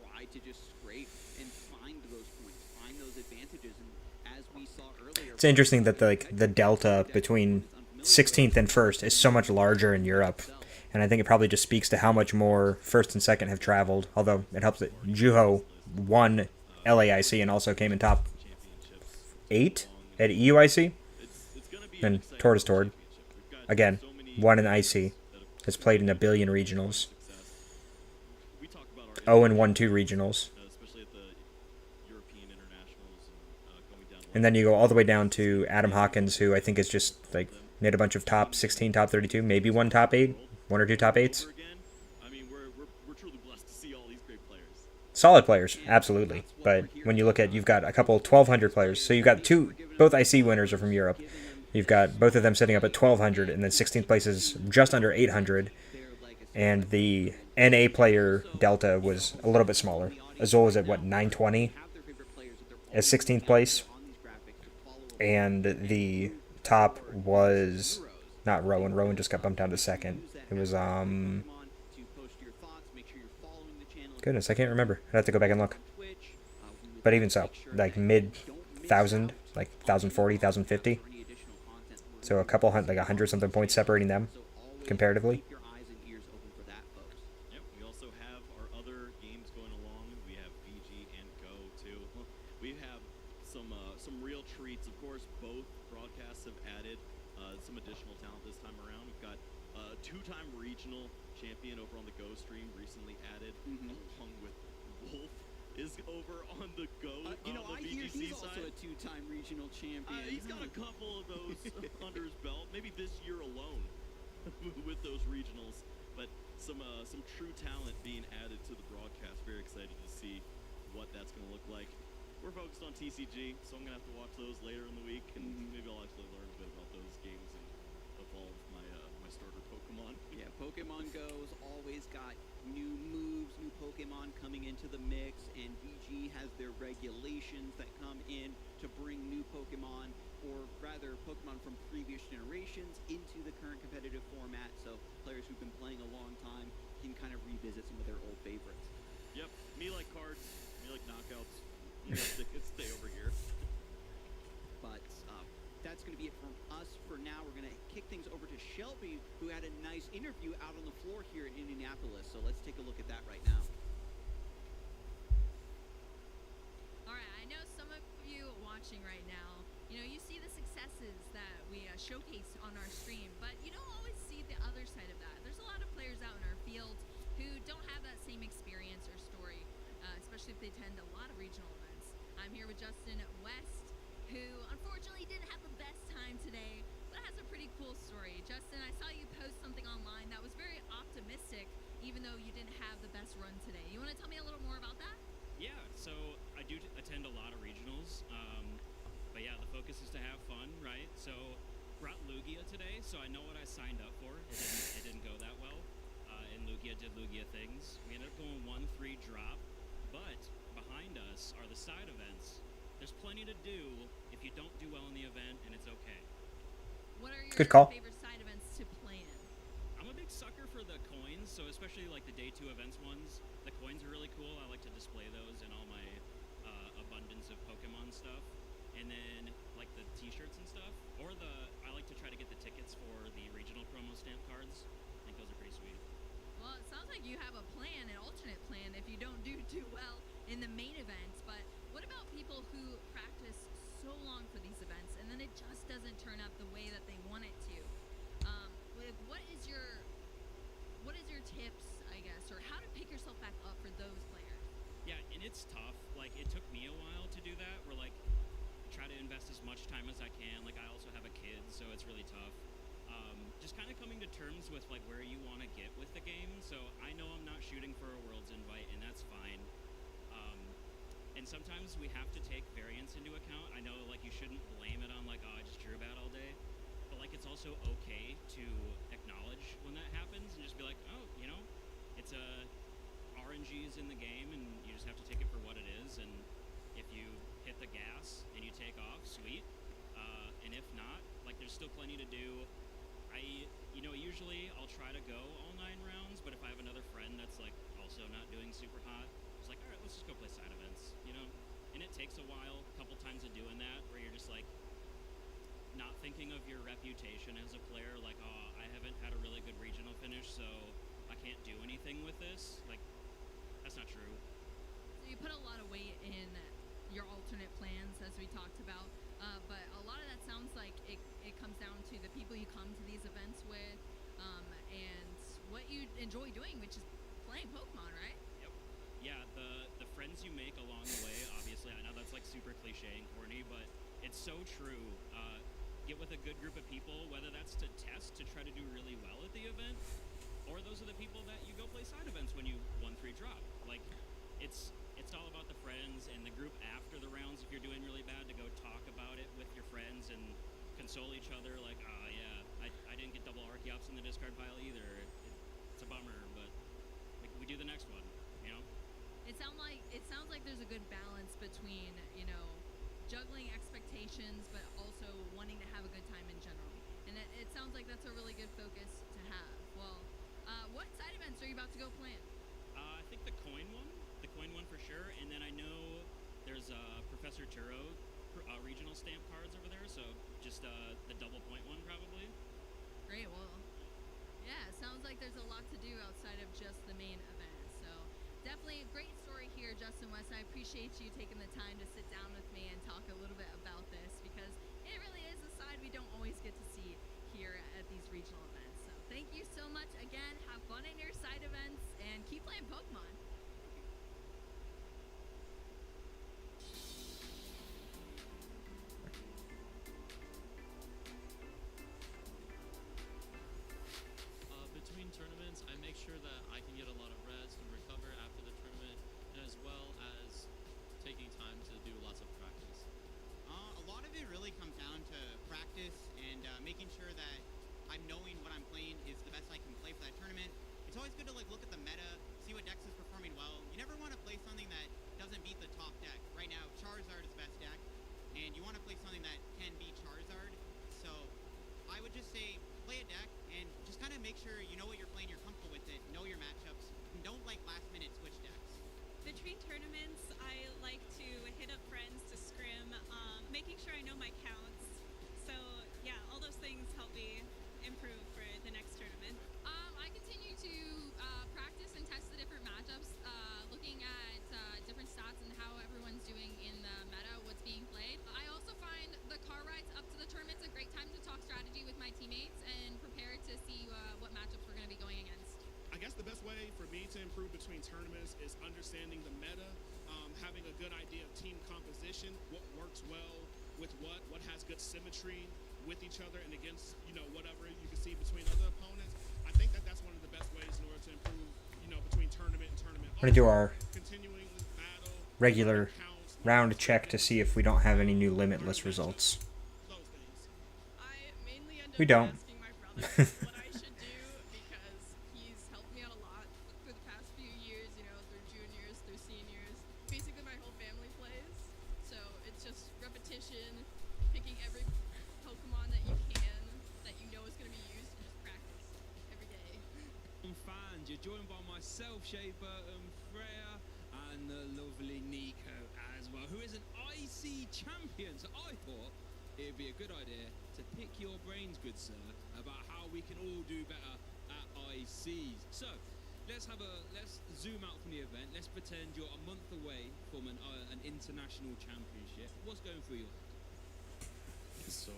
try to just scrape and find those points, find those advantages. And as we saw earlier, It's interesting that the delta between 16th and 1st is so much larger in Europe. And I think it probably just speaks to how much more 1st and 2nd have traveled. Although it helps that Juho won LAIC and also came in top 8 at EUIC. And Tortoise Tord, again, won an IC. Has played in 1 billion regionals. Owen won 2 regionals. And then you go all the way down to Adam Hawkins, who I think is just like made a bunch of top 16, top 32, maybe one top 8, 1 or 2 top 8s. I mean, we're truly blessed to see all these great players. Solid players, absolutely. But when you look at, you've got a couple 1,200 players. So you've got both IC winners are from Europe. You've got both of them sitting up at 1,200, and then 16th place is just under 800. And the NA player delta was a little bit smaller. Azul was at, 920 as 16th place. And the top was not Rowan. Rowan just got bumped down to 2nd. It was, goodness, I can't remember. I'd have to go back and look. But even so, like mid-1,000, like 1,040, 1,050. So a couple hundred, like 100 something points separating them comparatively. Yep, we also have our other games going along. We have VG and Go too. We have some real treats. Of course, both broadcasts have added some additional talent this time around. We've got a 2-time regional champion over on the Go stream recently added, along with Wolf is over on the Go. I hear he's also a 2-time regional champion. He's got a couple of those under his belt, maybe this year alone with those regionals. But some true talent being added to the broadcast. Very excited to see what that's going to look like. We're focused on TCG, so I'm going to have to watch those later in the week, and maybe I'll actually learn a bit about those games and evolve my starter Pokemon. Yeah, Pokemon Go's always got new moves, new Pokemon coming into the mix, and VG has their regulations that come in to bring new Pokemon, or rather Pokemon from previous generations, into the current competitive format, so players who've been playing a long time can kind of revisit some of their old favorites. Yep, me like cards, me like knockouts. You know, stay over here. But that's going to be it from us for now. We're going to kick things over to Shelby, who had a nice interview out on the floor here in Indianapolis. So let's take a look at that right now. All right, I know some of you watching right now, you know, you see the successes that we showcase on our stream, but you don't always see the other side of that. There's a lot of players out in our field who don't have that same experience or story, especially if they attend a lot of regional events. I'm here with Justin West, who unfortunately didn't have the best time today, but has a pretty cool story. Justin, I saw you post something online that was very optimistic, even though you didn't have the best run today. You want to tell me a little more about that? Yeah, so I do attend a lot of regionals, but yeah, the focus is to have fun, right? So brought Lugia today, so I know what I signed up for. It didn't go that well, and Lugia did Lugia things. We ended up going 1-3 drop, but behind us are the side events. There's plenty to do if you don't do well in the event, and it's okay. What are your Good call. favorite side events to play in? I'm a big sucker for the coins, so especially like the day 2 events ones. The coins are really cool. I like to display those in all my abundance of Pokemon stuff. And then like the t-shirts and stuff, or I like to try to get the tickets for the regional promo stamp cards. I think those are pretty sweet. Well, it sounds like you have a plan, an alternate plan, if you don't do too well in the main events. But what about people who practice so long for these events and then it just doesn't turn out the way that they want it to? What is your tips, I guess, or how to pick yourself back up for those players? Yeah, and it's tough. Like, it took me a while to do that, where like try to invest as much time as I can. Like, I also have a kid, so it's really tough. Just kind of coming to terms with like where you want to get with the game. So I know I'm not shooting for a Worlds invite, and that's fine. And sometimes we have to take variance into account. I know like you shouldn't blame it on like, oh, I just drew bad all day. But like it's also okay to acknowledge when that happens and just be like, oh, you know, it's RNG's in the game, and you just have to take it for what it is. And if you hit the gas and you take off, sweet. And if not, like there's still plenty to do. Usually I'll try to go all 9 rounds, but if I have another friend that's like also not doing super hot, it's like, all right, let's just go play side events, you know? And it takes a while, a couple times of doing that, where you're just like not thinking of your reputation as a player, like, oh, I haven't had a really good regional finish, so I can't do anything with this. Like, that's not true. So you put a lot of weight in your alternate plans, as we talked about, but a lot of that sounds like it comes down to the people you come to these events with, and what you enjoy doing, which is playing Pokemon, right? Yep. Yeah, the friends you make along the way, obviously, I know that's like super cliche and corny, but it's so true. Get with a good group of people, whether that's to test, to try to do really well at the event, or those are the people that you go play side events when you 1-3 drop. Like, it's all about the friends and the group after the rounds. If you're doing really bad, to go talk about it with your friends and console each other. Like, yeah, I didn't get double Archeops in the discard pile either. It's a bummer, but like, we do the next one, you know? It sounds like there's a good balance between, you know, juggling expectations, but also wanting to have a good time in general. And it sounds like that's a really good focus to have. Well, what side events are you about to go plan? I think the coin one for sure. And then I know there's Professor Turo regional stamp cards over there, so just the double point one probably. Great. Well, yeah, it sounds like there's a lot to do outside of just the main event. So definitely a great story here, Justin West. I appreciate you taking the time to sit down with me and talk a little bit about this, because it really is a side we don't always get to see here at these regional events. So thank you so much again. Have fun in your side events and keep playing Pokemon. Between tournaments, I make sure that I can get a lot of rest and recover after the tournament, and as well as taking time to do lots of practice. A lot of it really comes down to practice and making sure that I'm knowing what I'm playing is the best I can play for that tournament. It's always good to like look at the meta, see what decks is performing well, play something that doesn't beat the top deck. Right now, Charizard is the best deck, and you want to play something that can beat Charizard. So I would just say play a deck and just kind of make sure you know what you're playing, you're comfortable with it, know your matchups, and don't like last minute switch decks. Between tournaments, I like to hit up friends to scrim, making sure I know my counts. So yeah, all those things help me improve for the next tournament. I continue to practice and test the different matchups, looking at different stats and how everyone's doing in the meta, what's being played. I also find the car rides up to the tournament's a great time to talk strategy with my teammates and prepare to see what matchups we're going to be going against. I guess the best way for me to improve between tournaments is understanding the meta, having a good idea of team composition, what works well with what has good symmetry with each other and against, whatever you can see between other opponents. I think that's one of the best ways in order to improve, between tournament and tournament. I'm going to do our Continuing battle, regular round check to see if we don't have any new limitless results. those things. I mainly end up We don't. asking my brother what I should do because he's helped me out a lot for the past few years, through juniors, through seniors. Basically, my whole family plays, so it's just repetition, picking every Pokemon that you can, that you know is going to be used, and just practice every day. Fans, you're joined by myself, Shea Burton, Freya, and the lovely Nico as well, who is an IC champion. So I thought it'd be a good idea to pick your brains, good sir, about how we can all do better at ICs. So let's zoom out from the event. Let's pretend you're a month away from an international championship. What's going through your head? So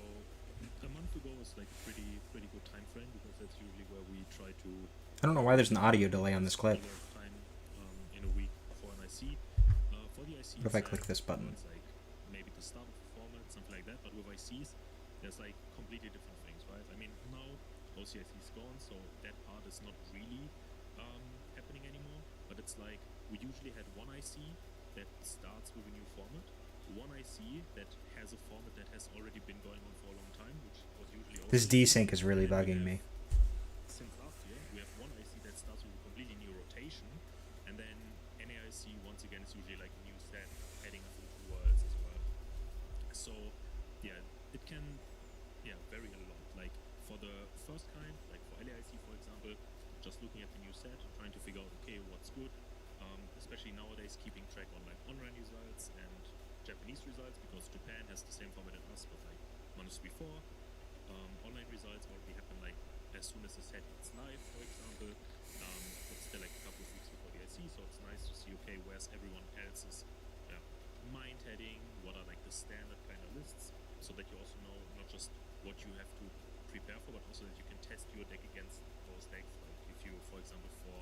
a month ago is like a pretty good time frame because that's usually where we try to I don't know why there's an audio delay on this clip. time in a week for an IC. For the IC, What if I click this button? It's like maybe the start of the format, something like that. But with ICs, there's like completely different things, right? I mean, now OCIC is gone, so that part is not really happening anymore. But it's like we usually had one IC that starts with a new format, one IC that has a format that has already been going on for a long time, which was usually This desync is really bugging me. since last year. We have one IC that starts with a completely new rotation, and then NAIC once again is usually like a new set heading us into worlds as well. So yeah, it can vary a lot. Like for the first kind, like for LAIC for example, just looking at the new set, trying to figure out okay what's good. Especially nowadays, keeping track on like online results and Japanese results because Japan has the same format as us, but like months before. Online results already happen like as soon as the set hits live, for example. But still like a couple of weeks before the IC, so it's nice to see okay where's everyone else's mind heading, what are like the standard kind of lists, so that you also know not just what you have to prepare for, but also that you can test your deck against those decks. Like if you, for example, for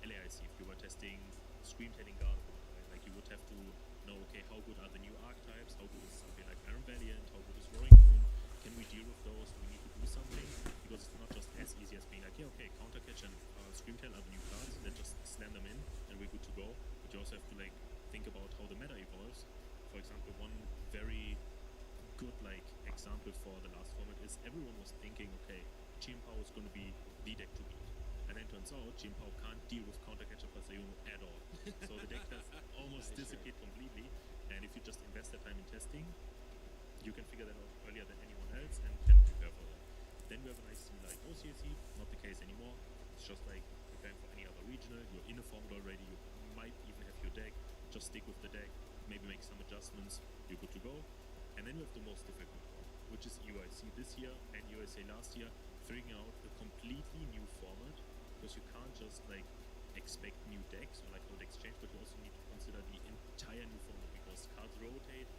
LAIC, if you were testing Scream Heading Guard, right? Like you would have to know, okay, how good are the new archetypes, how good is something like Iron Valiant, how good is Roaring Moon, can we deal with those, do we need to do something, because it's not just as easy as being like, yeah, okay, Counter Catch and Screamtail are the new cards, then just slam them in and we're good to go, but you also have to like think about how the meta evolves. For example, one very good like example for the last format is everyone was thinking, okay, Chien-Pao is going to be the deck to beat. And then turns out Chien-Pao can't deal with Counter Catcher Paseo at all. So the deck has almost disappeared completely. And if you just invest the time in testing, you can figure that out earlier than anyone else and can prepare for that. Then we have an IC like OCIC, not the case anymore. It's just like preparing for any other regional. You're in a format already, you might even have your deck. Just stick with the deck, maybe make some adjustments, you're good to go. And then we have the most difficult one, which is UIC this year and USA last year, figuring out a completely new format, because you can't just like expect new decks or like how decks change, but you also need to consider the entire new format because cards rotate,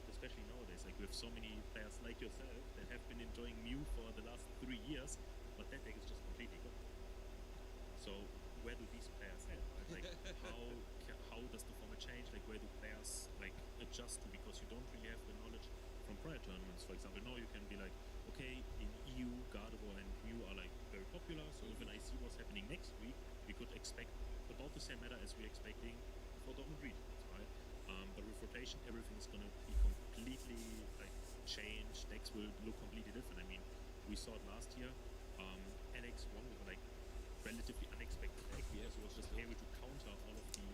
especially nowadays. Like we have so many players like yourself that have been enjoying Mew for the last 3 years, but that deck is just completely gone. So where do these players head? Right? Like how does the format change? Like where do players like adjust to, because you don't really have the knowledge from prior tournaments. For example, now you can be like, okay, in EU, Gardevoir and Mew are like very popular, so if an IC was happening next week, we could expect about the same meta as we're expecting for Dortmund regions, right? But with rotation, everything is going to be completely like changed. Decks will look completely different. I mean, we saw it last year. Alex won with like relatively unexpected deck, because he was just able to counter all of the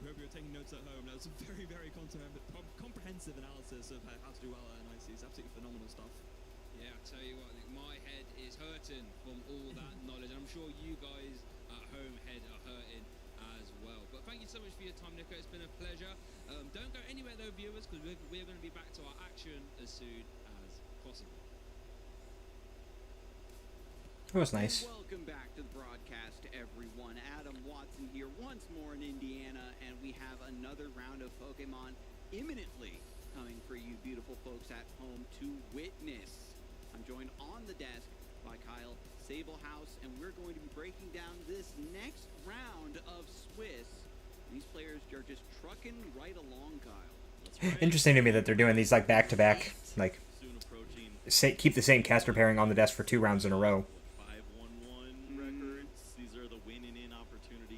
hope you're taking notes at home. That was a very, very comprehensive analysis of how to do well at NIC. It's absolutely phenomenal stuff. Yeah, I tell you what, my head is hurting from all that knowledge, and I'm sure you guys at home head are hurting as well. But thank you so much for your time, Nico. It's been a pleasure. Don't go anywhere though, viewers, because we're going to be back to our action as soon as possible. That was nice. And welcome back to the broadcast, everyone. Adam Watson here once more in Indiana, and we have another round of Pokemon imminently coming for you beautiful folks at home to witness. I'm joined on the desk by Kyle Sablehouse, and we're going to be breaking down this next round of Swiss. These players are just trucking right along, Kyle. Interesting to me that they're doing these like back-to-back, like keep the same caster pairing on the desk for 2 rounds in a row.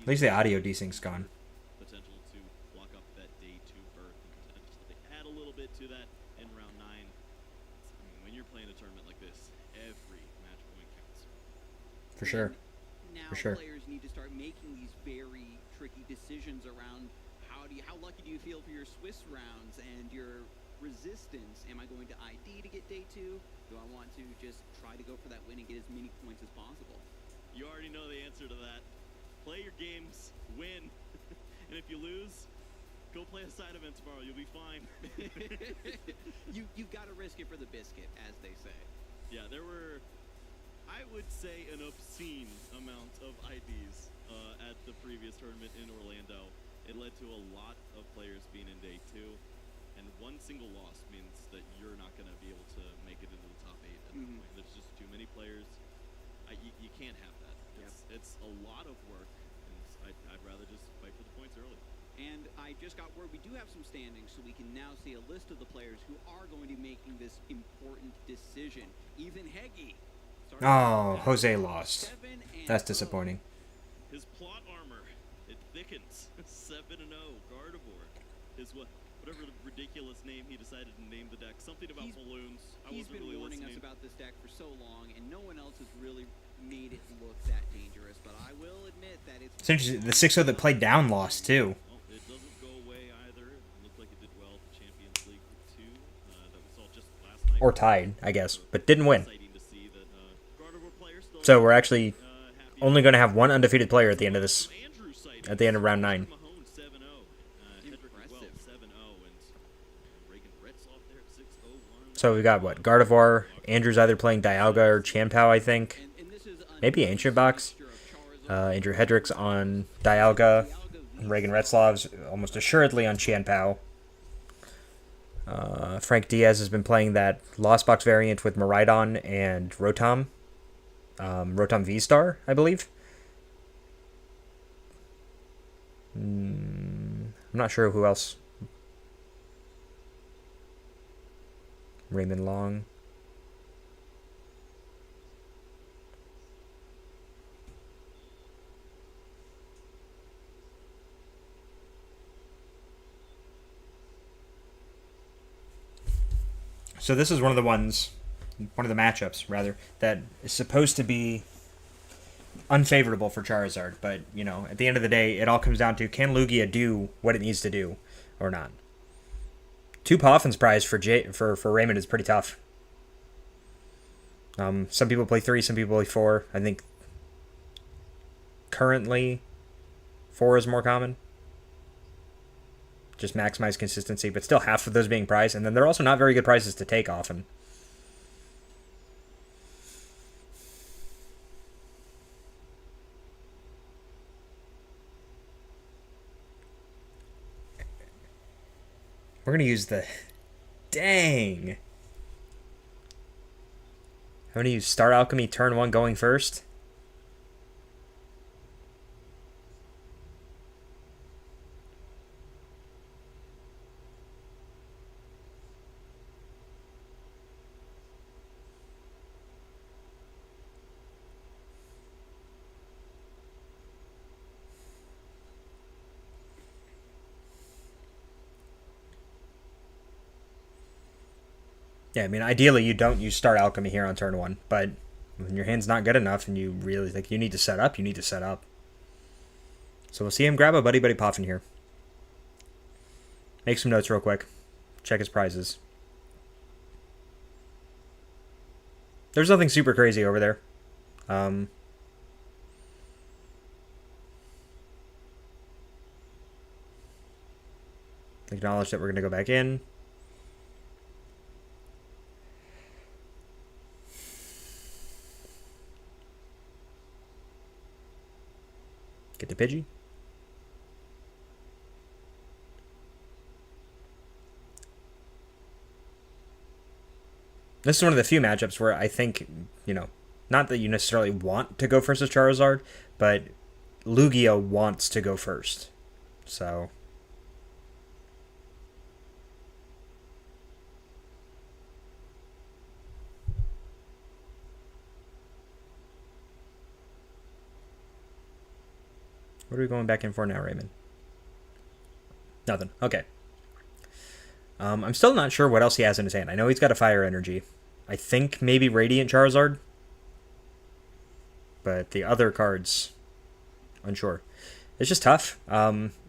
At least the audio desyncs gone. Potential to lock up that day 2 berth and potentially add a little bit to that in round 9. I mean, when you're playing a tournament like this, every match point counts. For sure. Now For sure. players need to start making these very tricky decisions around how lucky do you feel for your Swiss rounds and your resistance. Am I going to ID to get day 2? Do I want to just try to go for that win and get as many points as possible? You already know the answer to that. Play your games, win, and if you lose, go play a side event tomorrow. You'll be fine. You've got to risk it for the biscuit, as they say. Yeah, there were, I would say, an obscene amount of IDs at the previous tournament in Orlando. It led to a lot of players being in day 2, and one single loss means that you're not going to be able to make it into the top 8 at that point. There's just too many players. You can't have that. It's a lot of work, and I'd rather just fight for the points early. And I just got word we do have some standings, so we can now see a list of the players who are going to be making this important decision. Even Heggy. Oh, Jose lost. That's disappointing. His plot armor, it thickens. 7-0, Gardevoir. His whatever ridiculous name he decided to name the deck. Something about balloons. He's been really warning listening. us about this deck for so long, and no one else has really made it look that dangerous. But I will admit that it's interesting. The 6-0 that played down lost too. Well, it doesn't go away either. It looked like it did well at the Champions League 2 that we saw just last night. Or tied, I guess, but didn't win. Exciting to see that Gardevoir players still So we're actually only going to have one undefeated player at the end of this, at the end of round 9. Mahone 7-0. Hedrick as well 7-0, and Reagan Retzloff there at 6-0-1. So we got what? Gardevoir. Andrew's either playing Dialga or Chien-Pao, I think. Maybe Ancient Box. Andrew Hedrick's on Dialga. Reagan Retzlov's almost assuredly on Chien-Pao. Frank Diaz has been playing that Lost Box variant with Miraidon and Rotom. Rotom V-Star, I believe. I'm not sure who else. Raymond Long. So this is one of the matchups, rather, that is supposed to be unfavorable for Charizard. But, you know, at the end of the day, it all comes down to, can Lugia do what it needs to do or not? 2 Poffins prize for Raymond is pretty tough. Some people play 3, some people play 4. I think currently 4 is more common. Just maximize consistency, but still half of those being prized. And then they're also not very good prizes to take often. We're going to use the... Dang! I'm going to use Star Alchemy turn 1 going first. Yeah, I mean, ideally you don't use Star Alchemy here on turn 1, but when your hand's not good enough and you really think you need to set up, you need to set up. So we'll see him grab a Buddy Buddy Poffin here. Make some notes real quick. Check his prizes. There's nothing super crazy over there. Acknowledge that we're going to go back in. Get the Pidgey. This is one of the few matchups where I think, you know, not that you necessarily want to go first as Charizard, but Lugia wants to go first. So... what are we going back in for now, Raymond? Nothing. Okay. I'm still not sure what else he has in his hand. I know he's got a Fire Energy. I think maybe Radiant Charizard. But the other cards, unsure. It's just tough.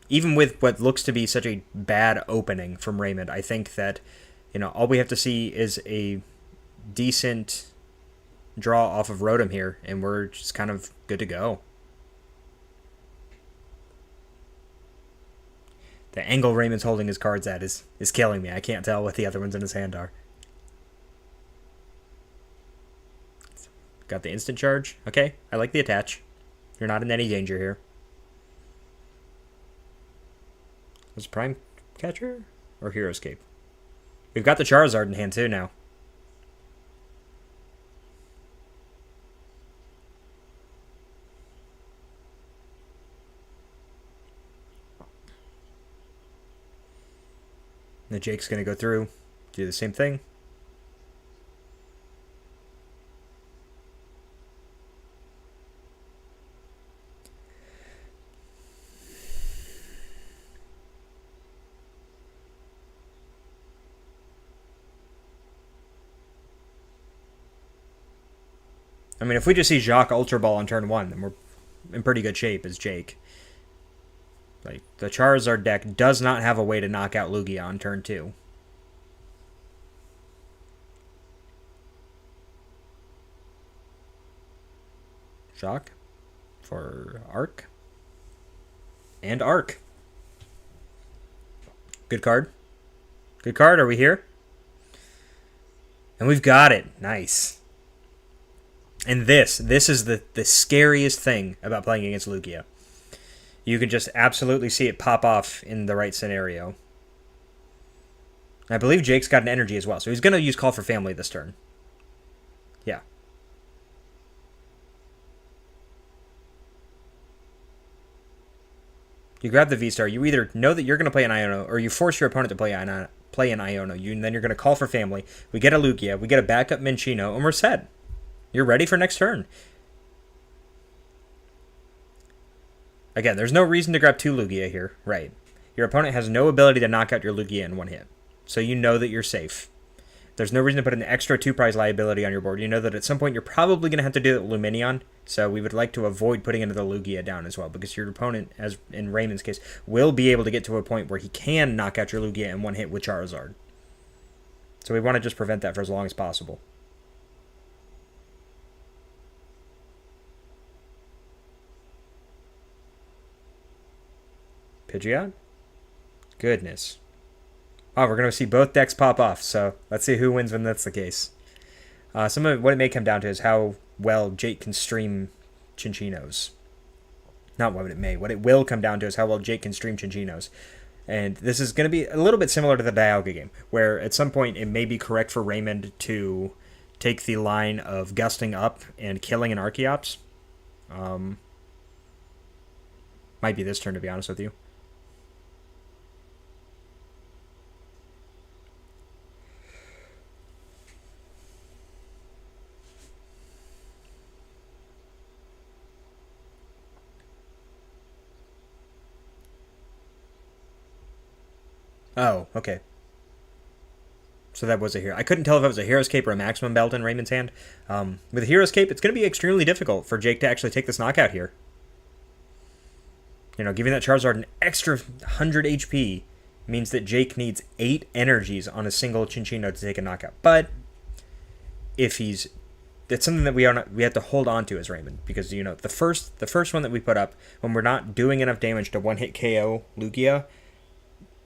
Even with what looks to be such a bad opening from Raymond, I think that, you know, all we have to see is a decent draw off of Rotom here, and we're just kind of good to go. The angle Raymond's holding his cards at is killing me. I can't tell what the other ones in his hand are. Got the instant charge. Okay, I like the attach. You're not in any danger here. Was Prime Catcher or Hero Escape? We've got the Charizard in hand too now. Now Jake's going to go through, do the same thing. I mean, if we just see Jacques Ultra Ball on turn 1, then we're in pretty good shape as Jake. Like, the Charizard deck does not have a way to knock out Lugia on turn 2. Shock for Arc. And Arc. Good card. Good card. Are we here? And we've got it. Nice. And this is the scariest thing about playing against Lugia. You can just absolutely see it pop off in the right scenario. I believe Jake's got an energy as well, so he's going to use Call for Family this turn. Yeah. You grab the V-Star, you either know that you're going to play an Iono, or you force your opponent to play an Iono. And then you're going to Call for Family. We get a Lugia, we get a backup Minccino, and we're set. You're ready for next turn. Again, there's no reason to grab 2 Lugia here. Right. Your opponent has no ability to knock out your Lugia in one hit. So you know that you're safe. There's no reason to put an extra 2-prize liability on your board. You know that at some point you're probably going to have to do it with Luminion. So we would like to avoid putting another Lugia down as well. Because your opponent, as in Raymond's case, will be able to get to a point where he can knock out your Lugia in one hit with Charizard. So we want to just prevent that for as long as possible. Pidgeot? Goodness. Oh, we're going to see both decks pop off, so let's see who wins when that's the case. Some of what it may come down to is how well Jake can stream Cinchinos. Not what it may. What it will come down to is how well Jake can stream Cinchinos. And this is going to be a little bit similar to the Dialga game, where at some point it may be correct for Raymond to take the line of gusting up and killing an Archeops. Might be this turn, to be honest with you. Oh, okay. So that was a hero. I couldn't tell if it was a Hero's Cape or a Maximum Belt in Raymond's hand. With a Hero's Cape, it's going to be extremely difficult for Jake to actually take this knockout here. You know, giving that Charizard an extra 100 HP means that Jake needs 8 energies on a single Chinchino to take a knockout. But if he's, that's something that we have to hold on to as Raymond, because the first one that we put up, when we're not doing enough damage to one hit KO Lugia,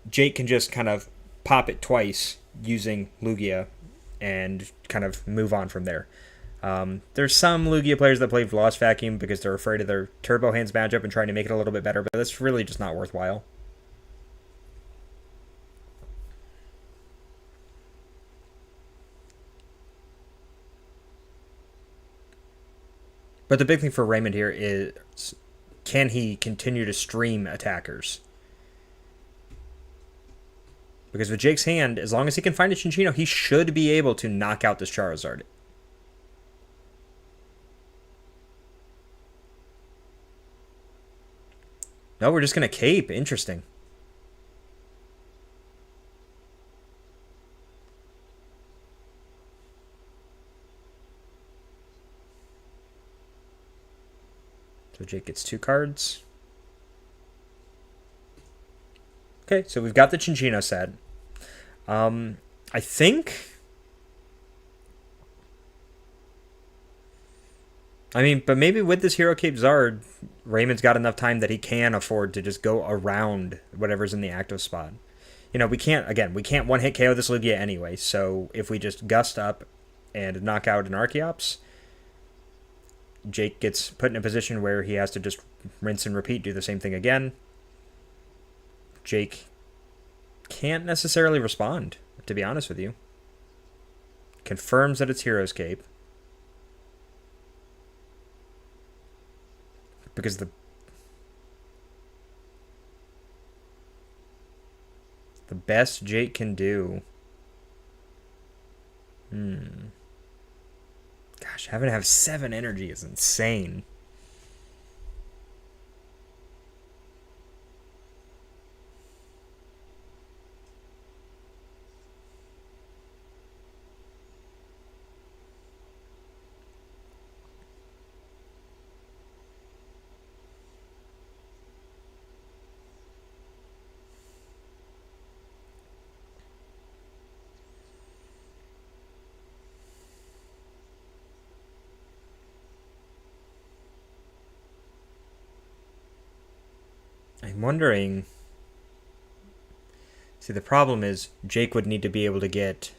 Jake can just kind of pop it twice using Lugia and kind of move on from there. There's some Lugia players that play Lost Vacuum because they're afraid of their Turbo Hands matchup and trying to make it a little bit better, but that's really just not worthwhile. But the big thing for Raymond here is, can he continue to stream attackers? Because with Jake's hand, as long as he can find a Chinchino, he should be able to knock out this Charizard. No, we're just going to cape. Interesting. So Jake gets 2 cards. Okay, so we've got the Chinchino set. I think... I mean, but maybe with this Hero Cape Zard, Raymond's got enough time that he can afford to just go around whatever's in the active spot. We can't one-hit KO this Lugia anyway, so if we just gust up and knock out an Archeops, Jake gets put in a position where he has to just rinse and repeat, do the same thing again. Jake can't necessarily respond, to be honest with you. Confirms that it's Hero's Cape. Because the best Jake can do... Gosh, having to have 7 energy is insane. I'm wondering... See, the problem is Jake would need to be able to get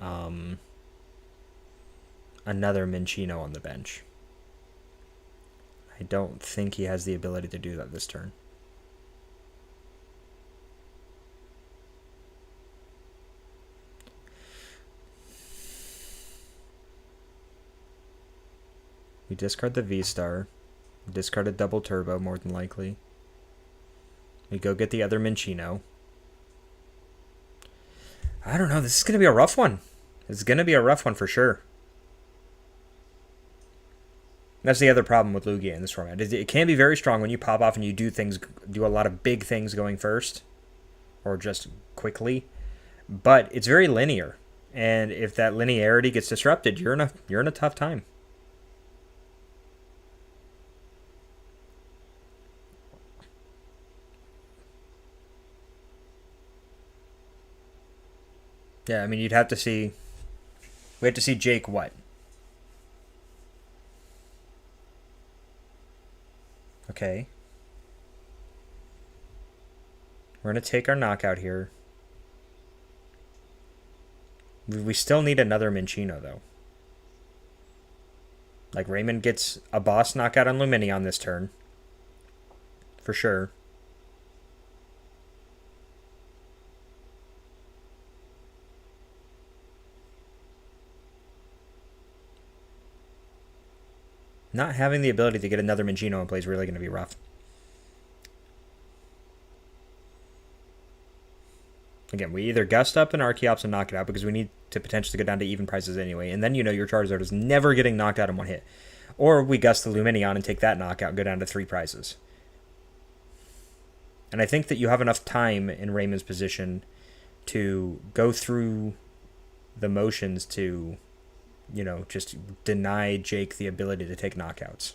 another Minccino on the bench. I don't think he has the ability to do that this turn. We discard the V-Star. Discard a double turbo, more than likely. We go get the other Minccino. I don't know. This is going to be a rough one. It's going to be a rough one for sure. That's the other problem with Lugia in this format. It can be very strong when you pop off and you do a lot of big things going first. Or just quickly. But it's very linear. And if that linearity gets disrupted, you're in a tough time. Yeah, I mean, you'd have to see... We have to see Jake what? Okay. We're going to take our knockout here. We still need another Minccino, though. Like, Raymond gets a boss knockout on Lumineon this turn. For sure. Not having the ability to get another Minccino in play is really going to be rough. Again, we either gust up an Archeops and knock it out because we need to potentially go down to even prices anyway, and then your Charizard is never getting knocked out in one hit. Or we gust the Lumineon and take that knockout and go down to 3 prizes. And I think that you have enough time in Raymond's position to go through the motions to... just deny Jake the ability to take knockouts.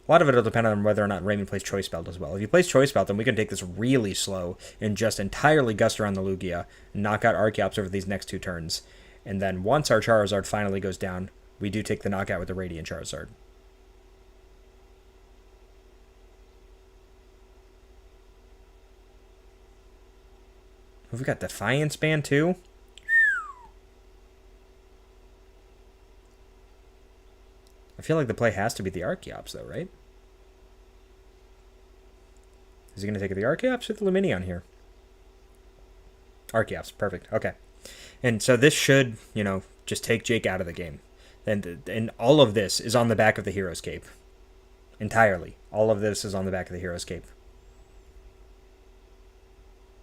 A lot of it will depend on whether or not Raymond plays Choice Belt as well. If he plays Choice Belt, then we can take this really slow and just entirely gust around the Lugia, knock out Archeops over these next 2 turns. And then once our Charizard finally goes down, we do take the knockout with the Radiant Charizard. We've got Defiance Band too. I feel like the play has to be the Archeops though, right? Is he going to take the Archeops or the Lumineon here? Archeops, perfect. Okay. And so this should, just take Jake out of the game. And all of this is on the back of the Hero's Cape. Entirely. All of this is on the back of the Hero's Cape.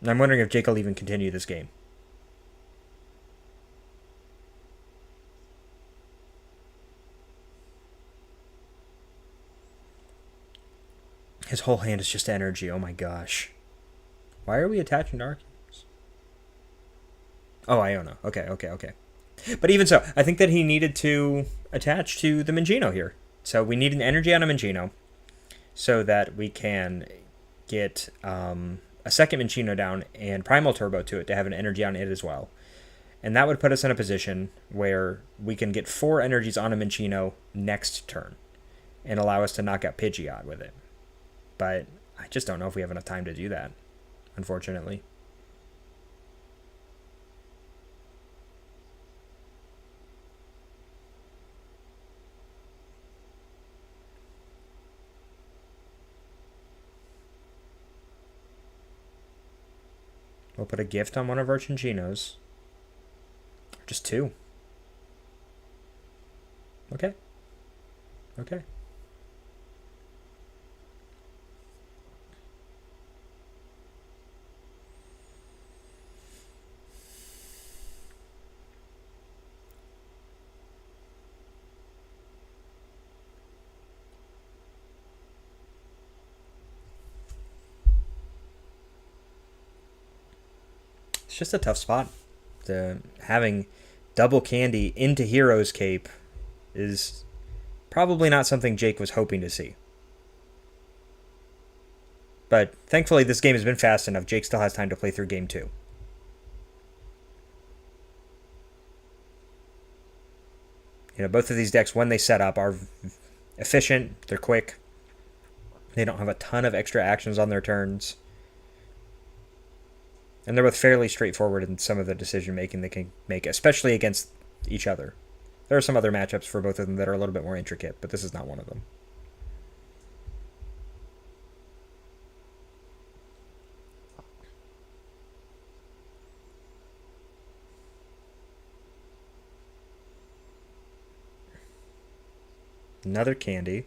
And I'm wondering if Jake will even continue this game. His whole hand is just energy. Oh my gosh. Why are we attaching to Arceus? Oh, Iona. Okay. But even so, I think that he needed to attach to the Mangino here. So we need an energy on a Mangino so that we can get a second Mangino down and Primal Turbo to it to have an energy on it as well. And that would put us in a position where we can get 4 energies on a Mangino next turn and allow us to knock out Pidgeot with it. But I just don't know if we have enough time to do that, unfortunately. We'll put a gift on one of our Chinchinos. Just 2. Okay. It's just a tough spot. Having double candy into Hero's Cape is probably not something Jake was hoping to see. But thankfully, this game has been fast enough. Jake still has time to play through game 2. Both of these decks, when they set up, are efficient. They're quick. They don't have a ton of extra actions on their turns. And they're both fairly straightforward in some of the decision-making they can make, especially against each other. There are some other matchups for both of them that are a little bit more intricate, but this is not one of them. Another candy.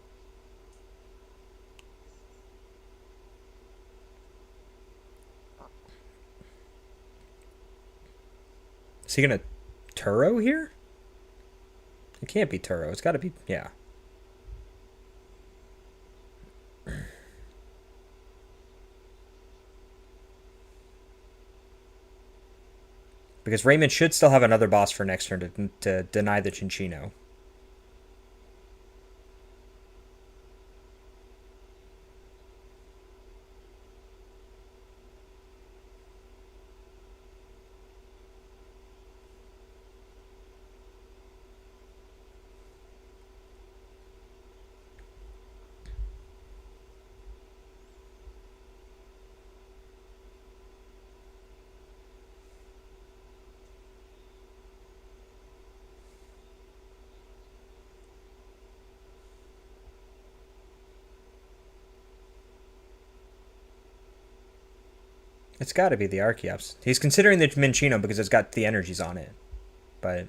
Is he going to Turo here? It can't be Turo. It's got to be, yeah. Because Raymond should still have another boss for next turn to deny the Chinchino. It's got to be the Archeops. He's considering the Minccino because it's got the energies on it. But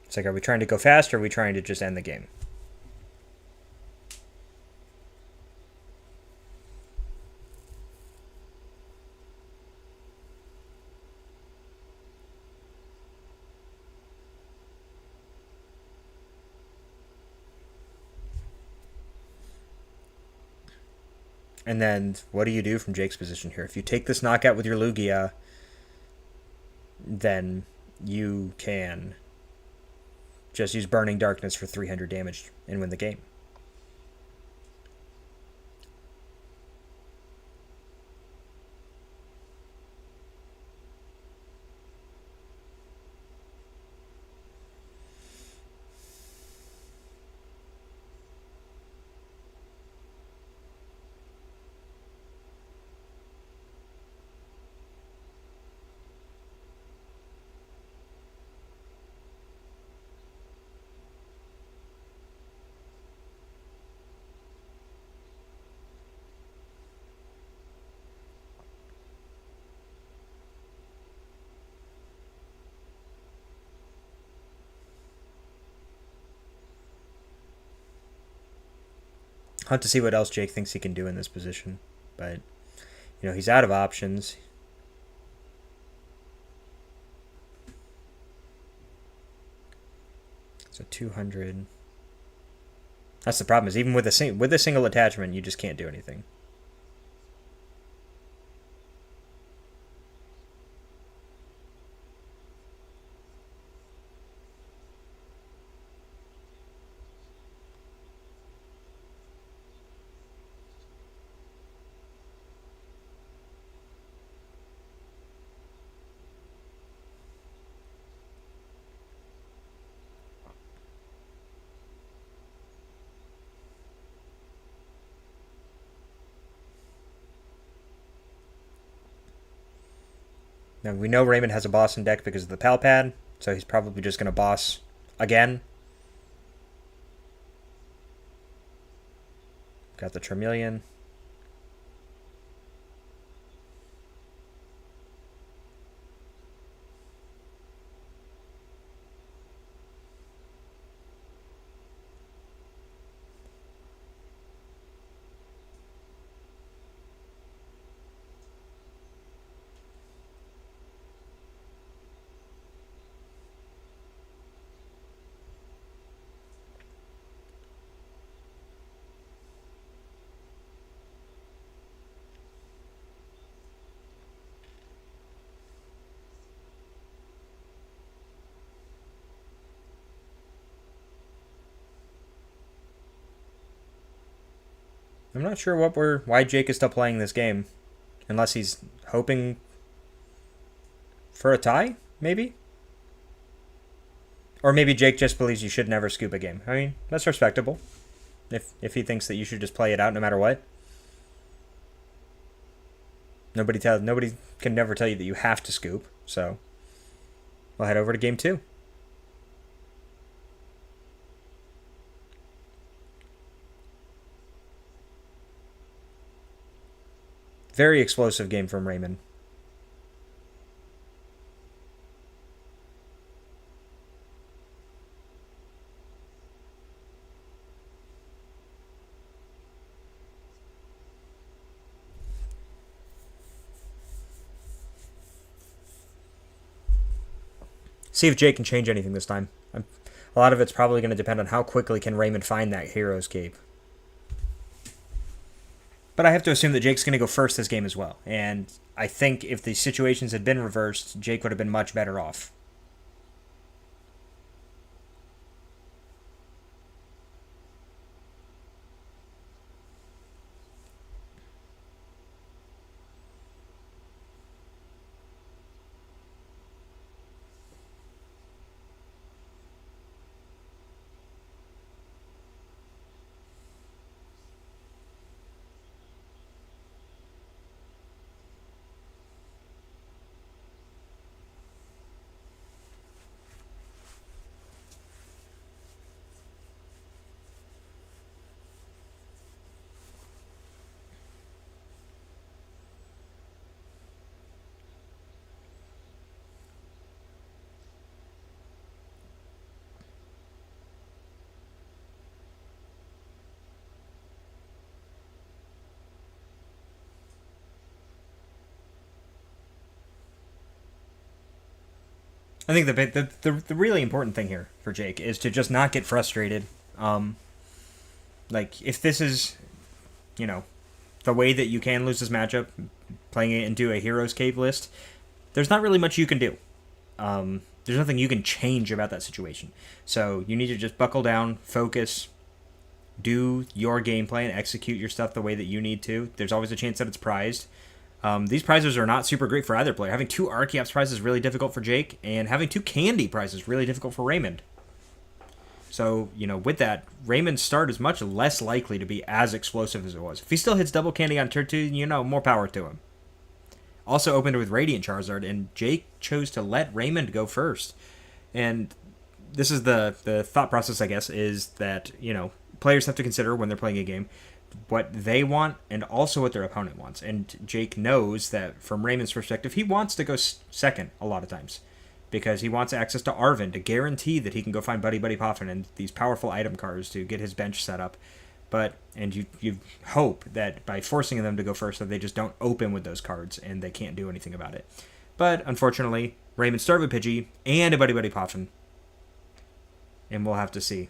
it's like, are we trying to go fast or are we trying to just end the game? And then what do you do from Jake's position here? If you take this knockout with your Lugia, then you can just use Burning Darkness for 300 damage and win the game. Hunt to see what else Jake thinks he can do in this position. But, he's out of options. So 200. That's the problem, is even with a single attachment, you just can't do anything. Now, we know Raymond has a boss in deck because of the Pal Pad, so he's probably just going to boss again. Got the Tremelian. I'm not sure why Jake is still playing this game, unless he's hoping for a tie, maybe? Or maybe Jake just believes you should never scoop a game. I mean, that's respectable. If he thinks that you should just play it out no matter what. Nobody can never tell you that you have to scoop, so we'll head over to game 2. Very explosive game from Raymond. See if Jake can change anything this time. A lot of it's probably going to depend on how quickly can Raymond find that Hero's Cape. But I have to assume that Jake's going to go first this game as well. And I think if the situations had been reversed, Jake would have been much better off. I think the really important thing here for Jake is to just not get frustrated. Like, if this is, the way that you can lose this matchup, playing it into a Heroes Cave list, there's not really much you can do. There's nothing you can change about that situation. So you need to just buckle down, focus, do your gameplay, and execute your stuff the way that you need to. There's always a chance that it's prized. These prizes are not super great for either player. Having 2 Archeops prizes is really difficult for Jake, and having 2 Candy prizes is really difficult for Raymond. So, with that, Raymond's start is much less likely to be as explosive as it was. If he still hits double Candy on turn 2, more power to him. Also opened with Radiant Charizard, and Jake chose to let Raymond go first. And this is the thought process, I guess, is that, players have to consider when they're playing a game what they want and also what their opponent wants. And Jake knows that from Raymond's perspective, he wants to go second a lot of times because he wants access to Arven to guarantee that he can go find Buddy Buddy Poffin and these powerful item cards to get his bench set up. And you hope that by forcing them to go first that they just don't open with those cards and they can't do anything about it. But unfortunately, Raymond started with Pidgey and a Buddy Buddy Poffin. And we'll have to see.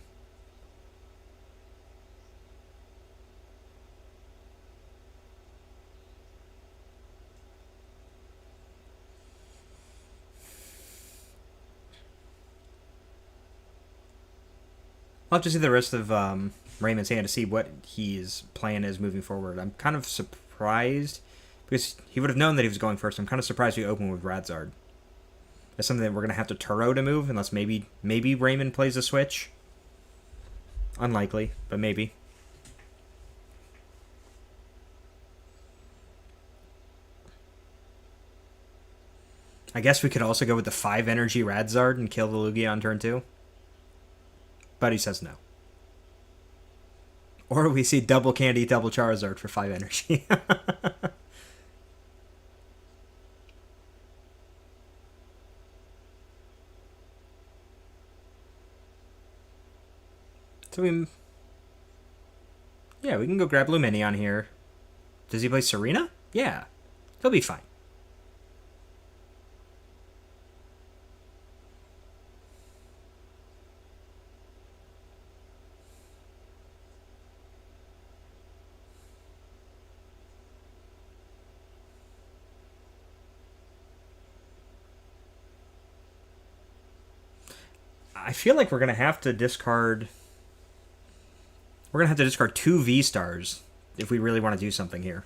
I'll have to see the rest of Raymond's hand to see what his plan is moving forward. I'm kind of surprised because he would have known that he was going first. I'm kind of surprised we opened with Radzard. That's something that we're going to have to Turo to move unless maybe Raymond plays a switch. Unlikely, but maybe. I guess we could also go with the 5 energy Radzard and kill the Lugia on turn 2. But he says no. Or we see double Candy, double Charizard for 5 energy. So we can go grab Lumineon here. Does he play Serena? Yeah. He'll be fine. I feel like we're going to have to discard... We're going to have to discard 2 V-Stars if we really want to do something here.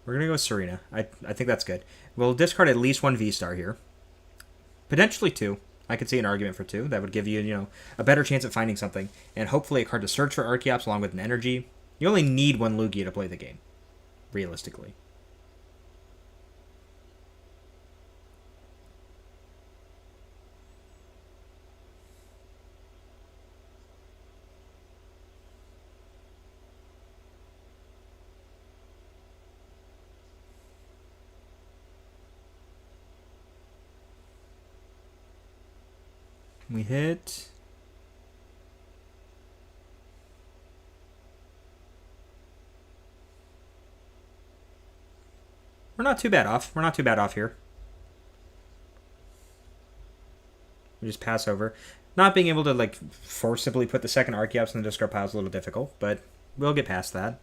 We're going to go with Serena. I think that's good. We'll discard at least 1 V-Star here. Potentially 2. I could see an argument for 2. That would give you, a better chance at finding something. And hopefully a card to search for Archeops along with an energy. You only need 1 Lugia to play the game. Realistically. We hit... We're not too bad off. We're not too bad off here. We just pass over. Not being able to, forcibly put the second Archeops in the discard pile is a little difficult, but we'll get past that.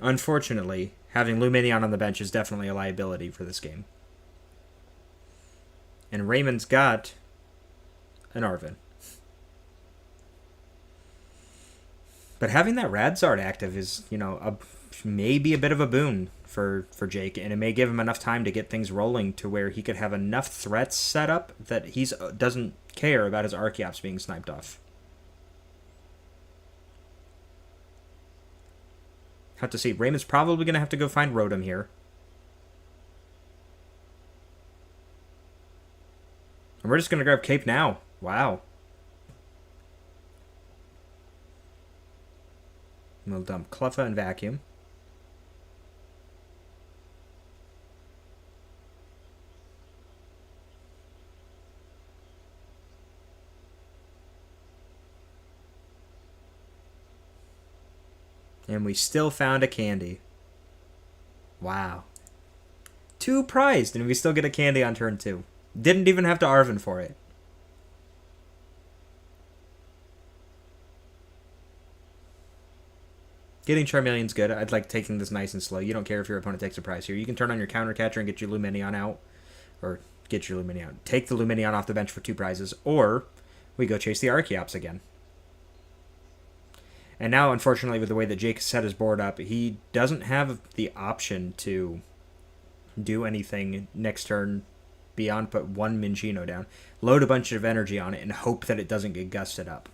Unfortunately, having Lumineon on the bench is definitely a liability for this game. And Raymond's got an Arven. But having that Radzard active is, maybe a bit of a boon for Jake, and it may give him enough time to get things rolling to where he could have enough threats set up that he doesn't care about his Archeops being sniped off. Have to see. Raymond's probably going to have to go find Rotom here. And we're just going to grab Cape now. Wow. And we'll dump Cleffa and Vacuum. And we still found a candy. Wow. 2 prized, and we still get a candy on turn 2. Didn't even have to Arven for it. Getting Charmeleon's good. I'd like taking this nice and slow. You don't care if your opponent takes a prize here. You can turn on your counter catcher and get your Luminion out. Or get your Luminion. Take the Luminion off the bench for 2 prizes. Or we go chase the Archeops again. And now, unfortunately, with the way that Jake set his board up, he doesn't have the option to do anything next turn beyond put 1 Minccino down. Load a bunch of energy on it and hope that it doesn't get gusted up.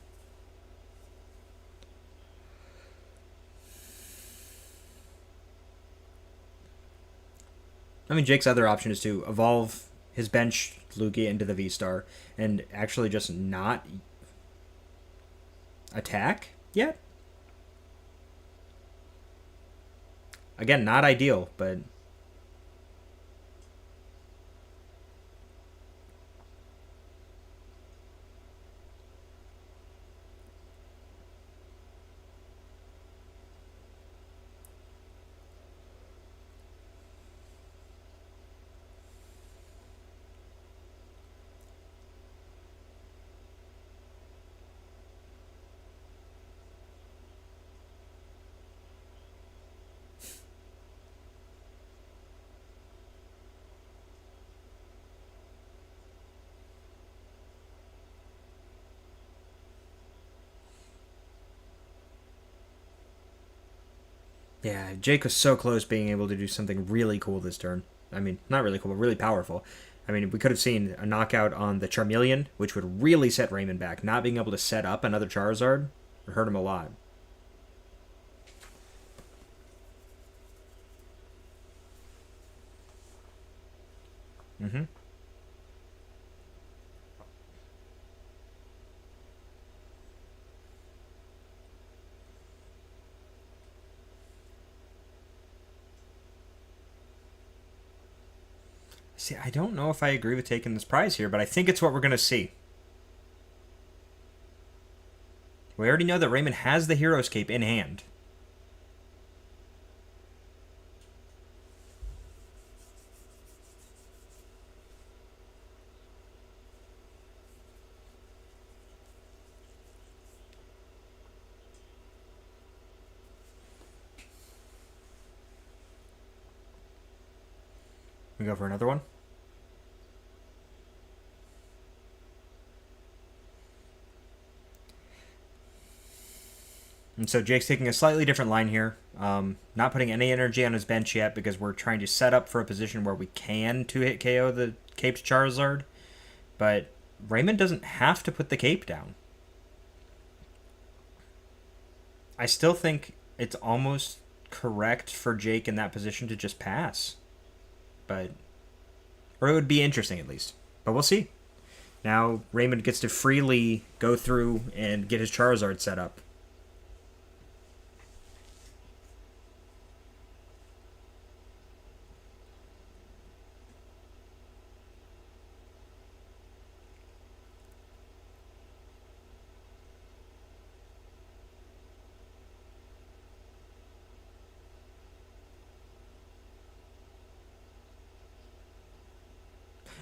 I mean, Jake's other option is to evolve his bench Lugia into the V-Star and actually just not attack yet. Again, not ideal, but... Yeah, Jake was so close being able to do something really cool this turn. I mean, not really cool, but really powerful. I mean, we could have seen a knockout on the Charmeleon, which would really set Raymond back. Not being able to set up another Charizard would hurt him a lot. Mm-hmm. See, I don't know if I agree with taking this prize here, but I think it's what we're going to see. We already know that Raymond has the Hero's Cape in hand. We go for another one. And so Jake's taking a slightly different line here. Not putting any energy on his bench yet because we're trying to set up for a position where we can 2-hit KO the Caped Charizard. But Raymond doesn't have to put the Cape down. I still think it's almost correct for Jake in that position to just pass. But, or it would be interesting at least. But we'll see. Now Raymond gets to freely go through and get his Charizard set up.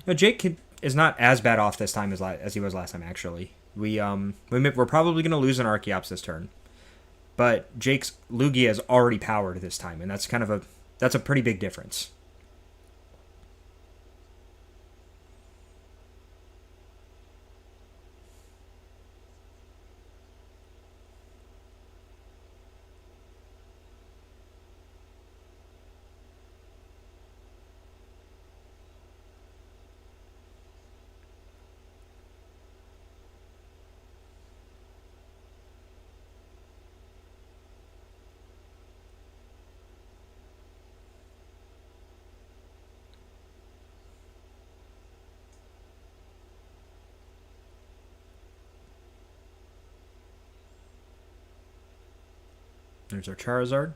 No, Jake is not as bad off this time as he was last time. Actually, we're probably going to lose an Archeops this turn, but Jake's Lugia is already powered this time, and that's a pretty big difference. There's our Charizard.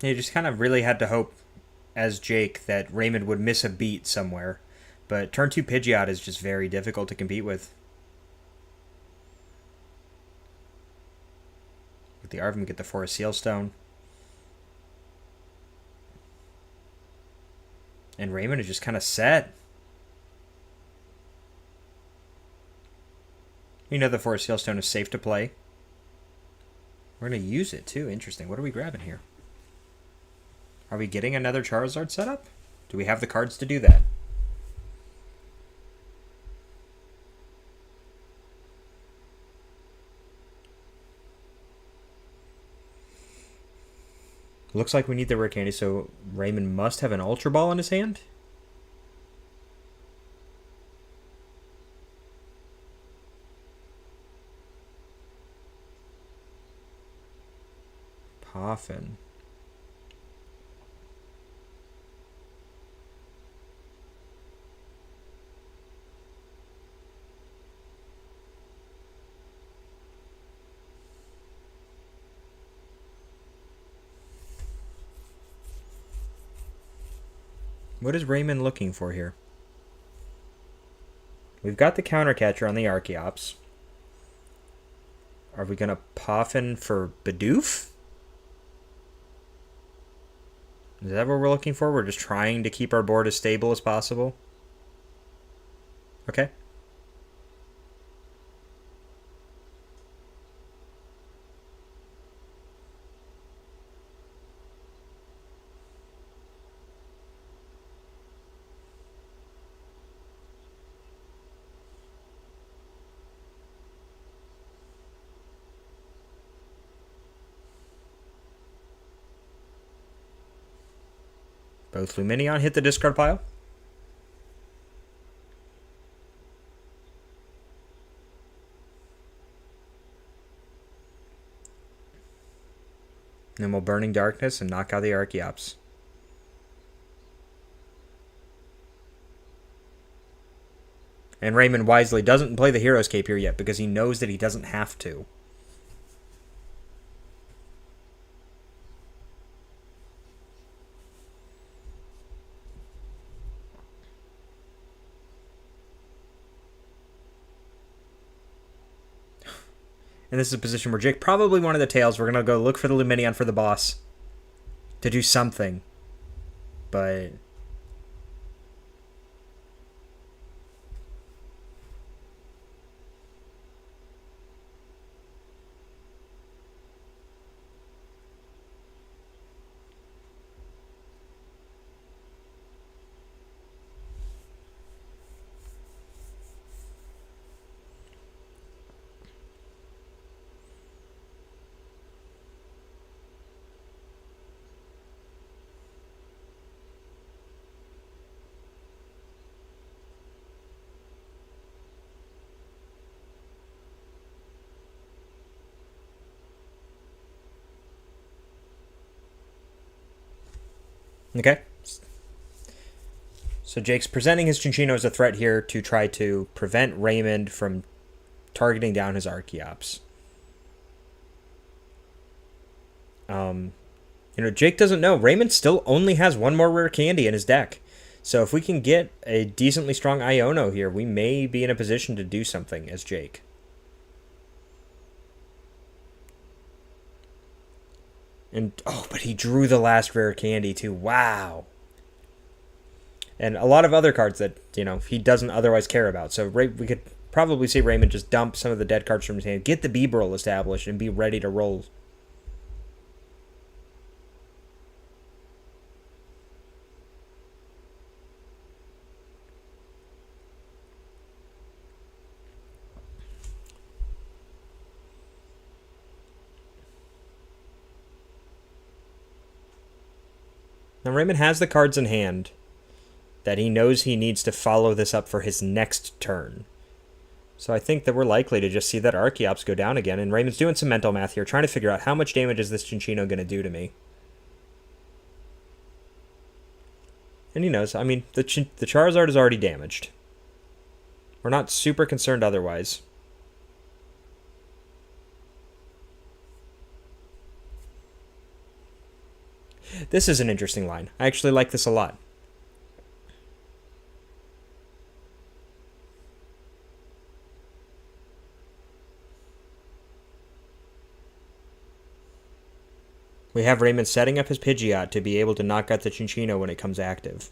You just kind of really had to hope, as Jake, that Raymond would miss a beat somewhere. But turn 2 Pidgeot is just very difficult to compete with. With the Arvim, get the Forest Sealstone. And Raymond is just kind of set. We know the Forest Sealstone is safe to play. We're going to use it too. Interesting. What are we grabbing here? Are we getting another Charizard setup? Do we have the cards to do that? Looks like we need the rare candy, so Raymond must have an Ultra Ball in his hand. Poffin. What is Raymond looking for here? We've got the counter catcher on the Archeops. Are we going to Poffin for Bidoof? Is that what we're looking for? We're just trying to keep our board as stable as possible? Okay. Both Luminion hit the discard pile. Then we'll Burning Darkness and knock out the Archeops. And Raymond wisely doesn't play the Hero's Cape here yet because he knows that he doesn't have to. And this is a position where Jake probably wanted the tails. We're going to go look for the Luminion for the boss. To do something. But... Okay. So Jake's presenting his Cinccino as a threat here to try to prevent Raymond from targeting down his Archeops. Jake doesn't know. Raymond still only has one more rare candy in his deck. So if we can get a decently strong Iono here, we may be in a position to do something as Jake. And, but he drew the last rare candy too. Wow. And a lot of other cards that, he doesn't otherwise care about. So we could probably see Raymond just dump some of the dead cards from his hand, get the B-Roll established, and be ready to roll. Now Raymond has the cards in hand that he knows he needs to follow this up for his next turn. So I think that we're likely to just see that Archeops go down again, and Raymond's doing some mental math here, trying to figure out how much damage is this Cinccino going to do to me. And he knows, the Charizard is already damaged. We're not super concerned otherwise. This is an interesting line. I actually like this a lot. We have Raymond setting up his Pidgeot to be able to knock out the Chinchino when it comes active.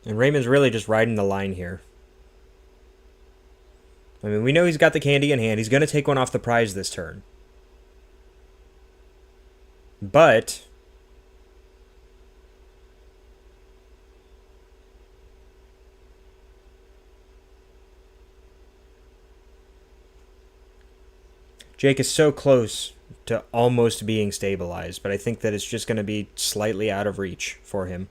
And Raymond's really just riding the line here. I mean, we know he's got the candy in hand. He's going to take one off the prize this turn. But Jake is so close to almost being stabilized, but I think that it's just going to be slightly out of reach for him.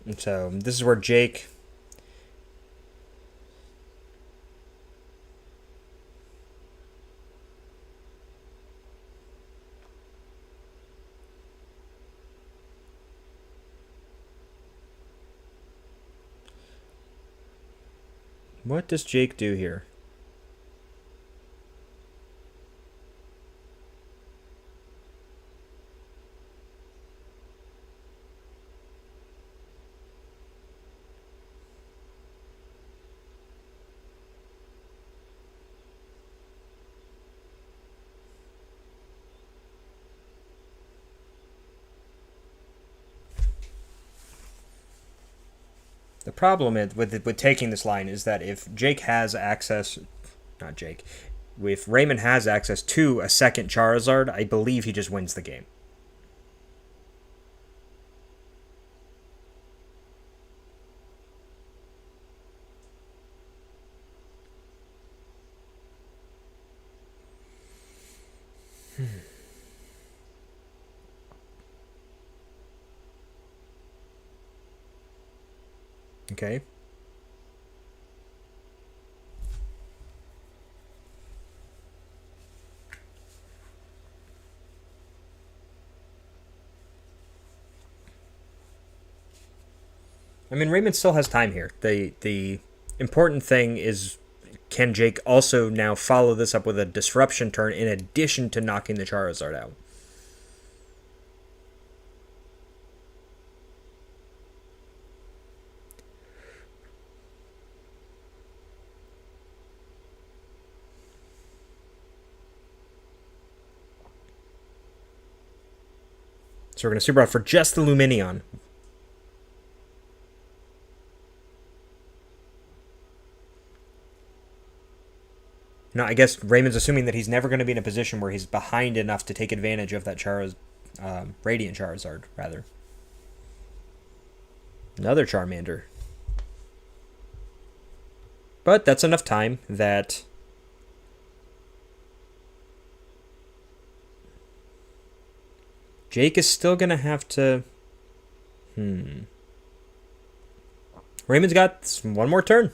And so this is where Jake What does Jake do here? The problem is with taking this line is that if Jake has access, not Jake, if Raymond has access to a second Charizard, I believe he just wins the game. Okay. I mean, Raymond still has time here. The important thing is, can Jake also now follow this up with a disruption turn in addition to knocking the Charizard out? So we're going to super out for just the Luminion. Now, I guess Raymond's assuming that he's never going to be in a position where he's behind enough to take advantage of that Radiant Charizard, rather. Another Charmander. But that's enough time that Jake is still going to have to... Raymond's got one more turn.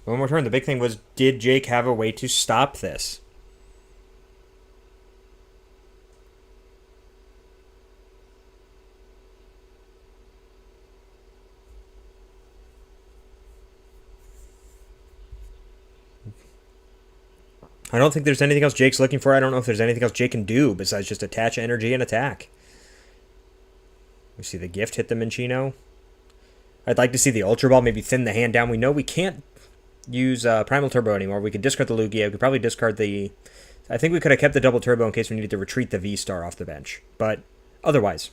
One more turn. The big thing was, did Jake have a way to stop this? I don't think there's anything else Jake's looking for. I don't know if there's anything else Jake can do besides just attach energy and attack. We see the gift hit the Minchino. I'd like to see the Ultra Ball maybe thin the hand down. We know we can't use Primal Turbo anymore. We could discard the Lugia. We could probably discard the... I think we could have kept the Double Turbo in case we needed to retreat the V-Star off the bench. But otherwise,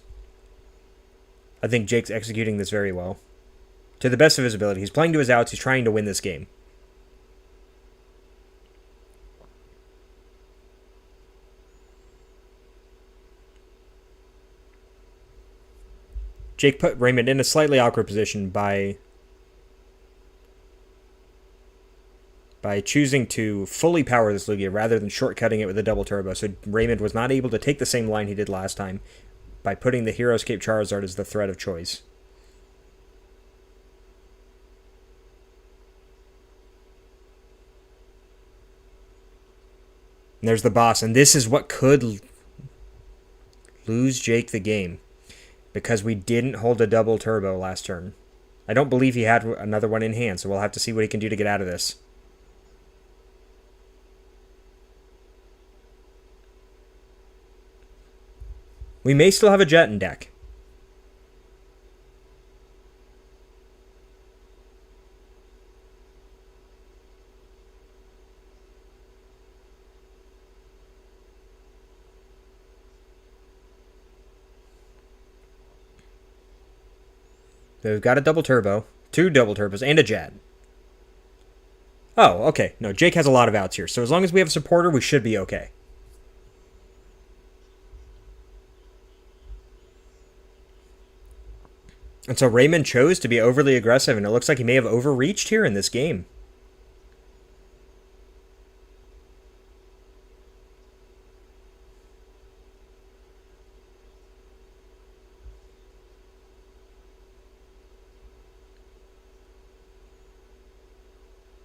I think Jake's executing this very well. To the best of his ability. He's playing to his outs. He's trying to win this game. Jake put Raymond in a slightly awkward position by choosing to fully power this Lugia rather than shortcutting it with a double turbo. So Raymond was not able to take the same line he did last time by putting the Heroescape Charizard as the threat of choice. And there's the boss, and this is what could lose Jake the game, because we didn't hold a double turbo last turn. I don't believe he had another one in hand, so we'll have to see what he can do to get out of this. We may still have a Jet in deck. So we've got a double turbo, 2 double turbos, and a Jet. Oh, okay. No, Jake has a lot of outs here, so as long as we have a supporter, we should be okay. And so Raymond chose to be overly aggressive, and it looks like he may have overreached here in this game.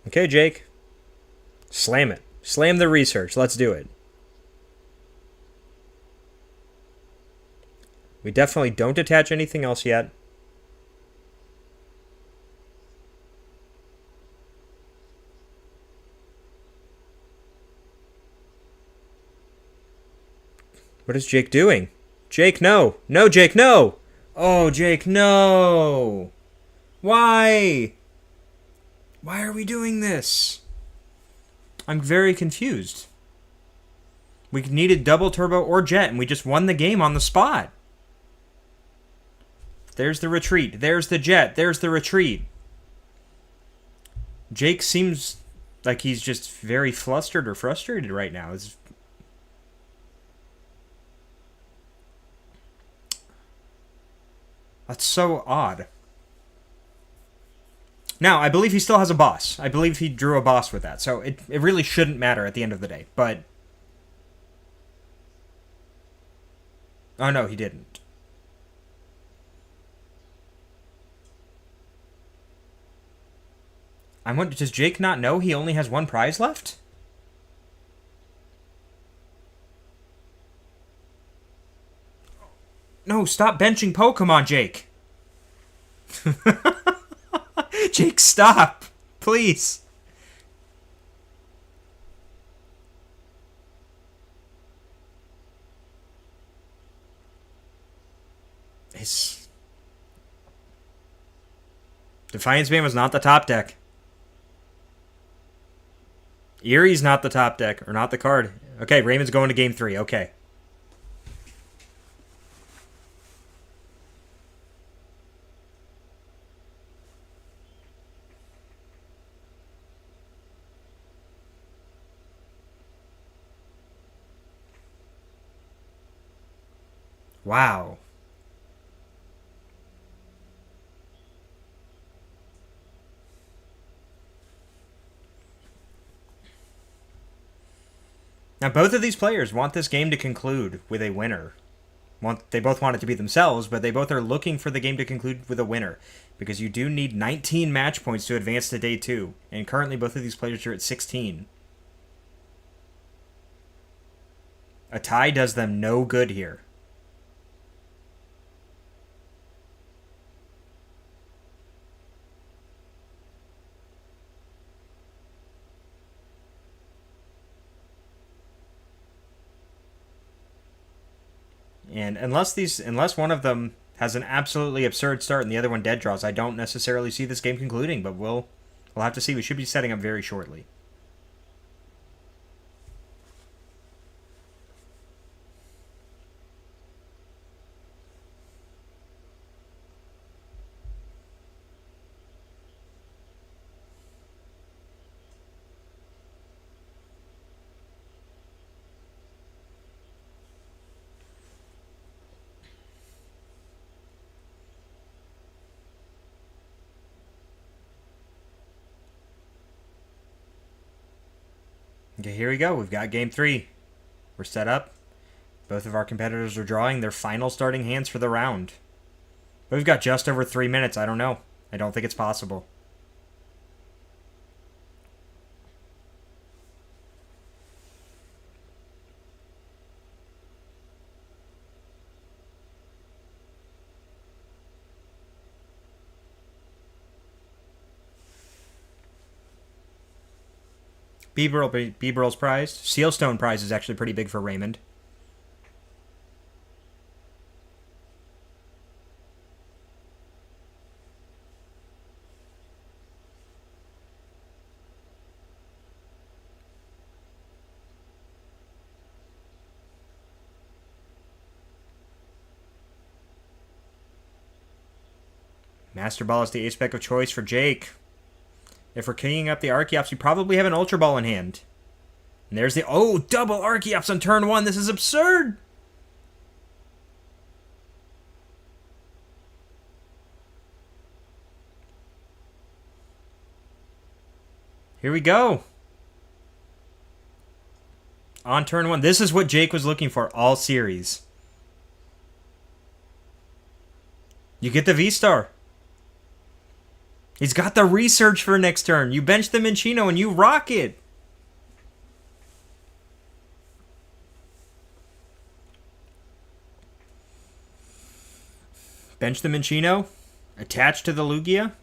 Okay, Jake. Slam it. Slam the research. Let's do it. We definitely don't attach anything else yet. What is Jake doing? Jake, no. No, Jake, no. Oh, Jake, no. Why? Why are we doing this? I'm very confused. We needed double turbo or Jet, and we just won the game on the spot. There's the retreat. There's the Jet. There's the retreat. Jake seems like he's just very flustered or frustrated right now. That's so odd. Now, I believe he still has a boss. I believe he drew a boss with that. So it really shouldn't matter at the end of the day. But... oh, no, he didn't. I wonder, does Jake not know he only has 1 prize left? No, stop benching Pokemon, Jake. Jake, stop. Please. His Defiance Band was not the top deck. Erie's not the top deck, or not the card. Okay, Raymond's going to game 3. Okay. Wow. Now, both of these players want this game to conclude with a winner. They both want it to be themselves, but they both are looking for the game to conclude with a winner. Because you do need 19 match points to advance to day 2. And currently, both of these players are at 16. A tie does them no good here. And unless one of them has an absolutely absurd start and the other one dead draws, I don't necessarily see this game concluding, but we'll have to see. We should be setting up very shortly. Okay, here we go. We've got game 3. We're set up. Both of our competitors are drawing their final starting hands for the round. But we've got just over 3 minutes. I don't know. I don't think it's possible. B-Burl's prize. Sealstone prize is actually pretty big for Raymond. Master Ball is the ace spec of choice for Jake. If we're keying up the Archeops, you probably have an Ultra Ball in hand. And there's the... Oh, double Archeops on turn 1. This is absurd. Here we go. On turn 1. This is what Jake was looking for all series. You get the V-Star. He's got the research for next turn. You bench the Minchino and you rock it. Bench the Minchino. Attach to the Lugia.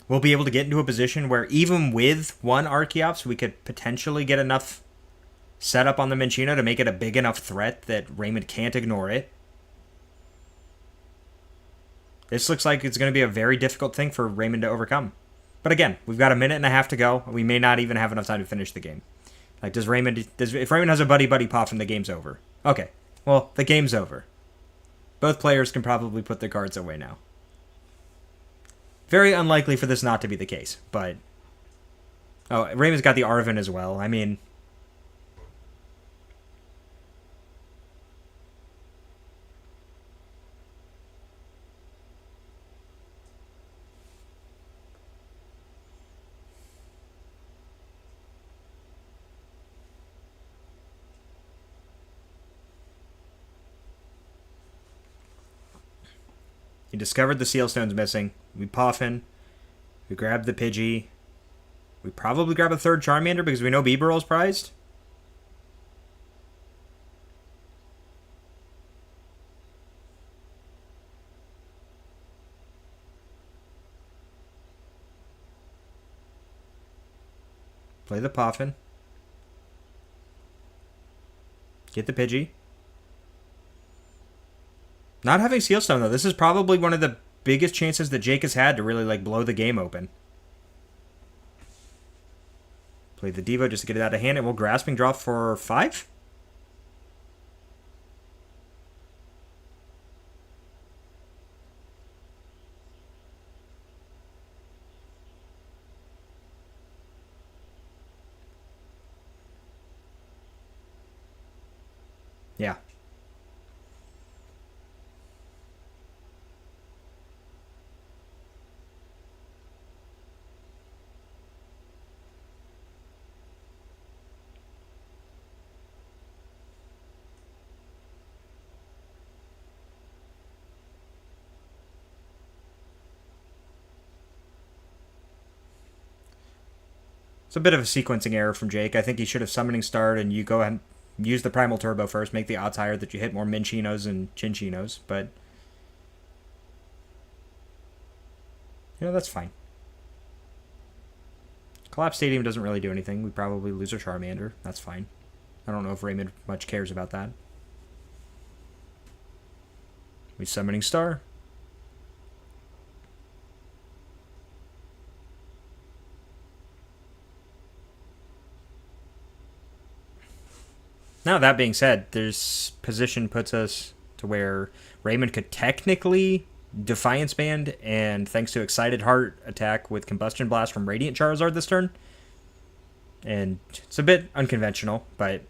We'll be able to get into a position where even with one Archeops, we could potentially get enough setup on the Minchino to make it a big enough threat that Raymond can't ignore it. This looks like it's going to be a very difficult thing for Raymond to overcome. But again, we've got a minute and a half to go. We may not even have enough time to finish the game. Like, if Raymond has a buddy pop, then the game's over. Okay, well, the game's over. Both players can probably put their cards away now. Very unlikely for this not to be the case, but... Oh, Raymond's got the Arvin as well. I mean... He discovered the Sealstone's missing. We Puffin. We grab the Pidgey. We probably grab a third Charmander because we know B-Burl's prized. Play the Puffin. Get the Pidgey. Not having Sealstone, though, this is probably one of the biggest chances that Jake has had to really, like, blow the game open. Play the Devo just to get it out of hand, and we'll Grasping draw for 5? Yeah. It's a bit of a sequencing error from Jake. I think he should have Summoning Starred and you go ahead and use the Primal Turbo first, make the odds higher that you hit more Minchinos and Chinchinos, but... You know, that's fine. Collapse Stadium doesn't really do anything. We probably lose our Charmander. That's fine. I don't know if Raymond much cares about that. We Summoning Star. Now, that being said, this position puts us to where Raymond could technically Defiance Band, and thanks to Excited Heart, attack with Combustion Blast from Radiant Charizard this turn. And it's a bit unconventional, but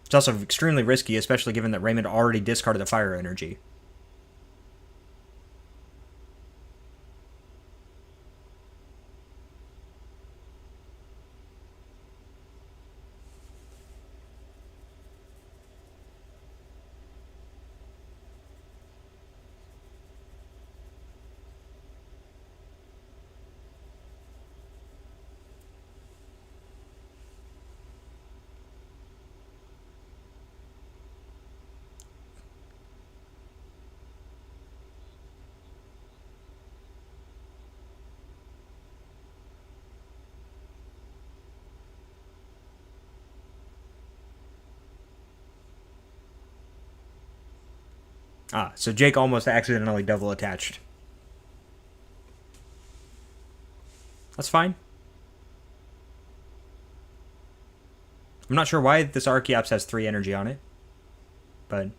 it's also extremely risky, especially given that Raymond already discarded the Fire Energy. Ah, so Jake almost accidentally double attached. That's fine. I'm not sure why this Archeops has 3 energy on it, but...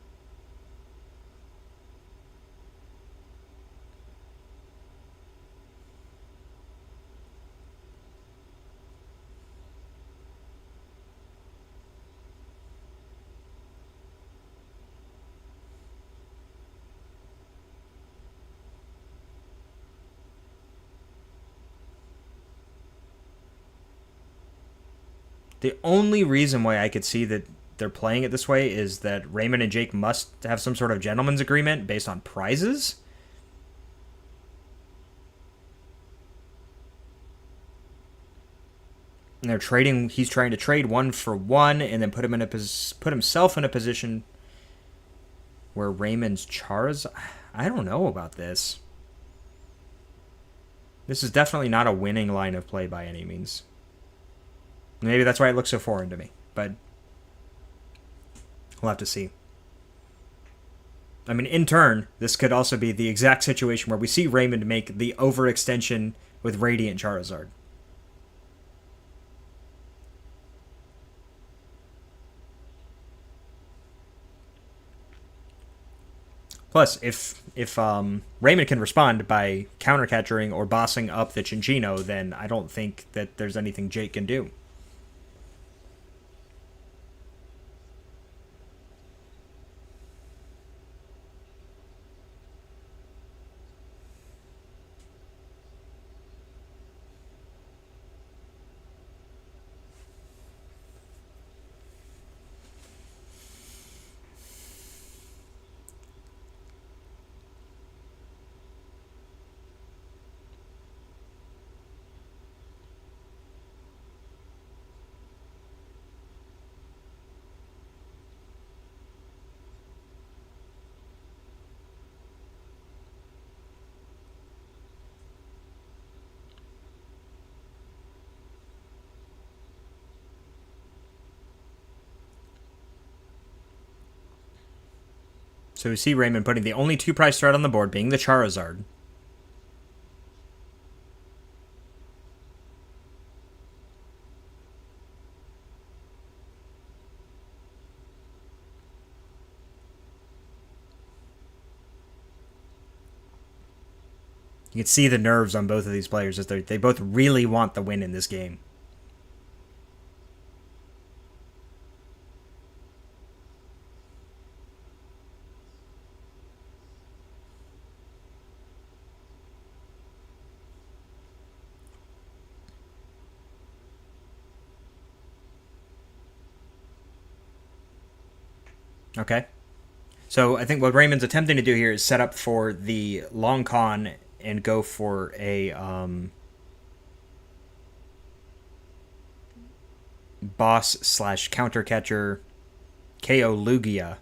The only reason why I could see that they're playing it this way is that Raymond and Jake must have some sort of gentleman's agreement based on prizes. And they're trading. He's trying to trade 1 for 1, and then put himself in a position where Raymond's Chars. I don't know about this. This is definitely not a winning line of play by any means. Maybe that's why it looks so foreign to me, but we'll have to see. I mean, in turn, this could also be the exact situation where we see Raymond make the overextension with Radiant Charizard. Plus, if Raymond can respond by countercatchering or bossing up the Chinchino, then I don't think that there's anything Jake can do. So we see Raymond putting the only 2-prize threat on the board, being the Charizard. You can see the nerves on both of these players as they both really want the win in this game. Okay. So I think what Raymond's attempting to do here is set up for the long con and go for a boss / counter catcher KO Lugia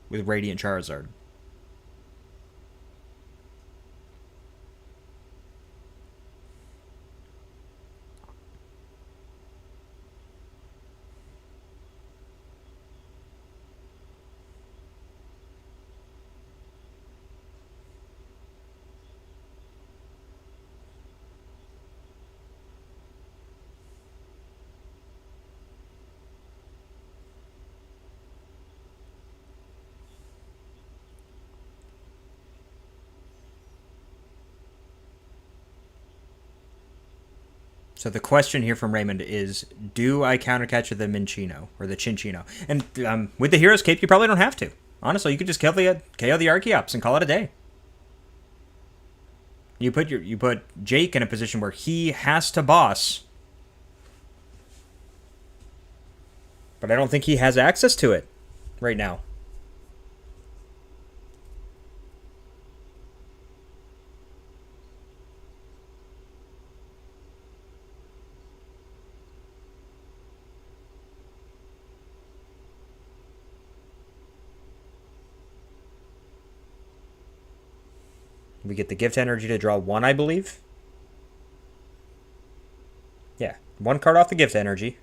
with Radiant Charizard. So the question here from Raymond is, do I countercatch the Minchino or the Chinchino? And with the Hero's Cape, you probably don't have to. Honestly, you could just KO the Archeops and call it a day. You put Jake in a position where he has to boss, but I don't think he has access to it right now. We get the gift energy to draw 1, I believe. Yeah, 1 card off the gift energy.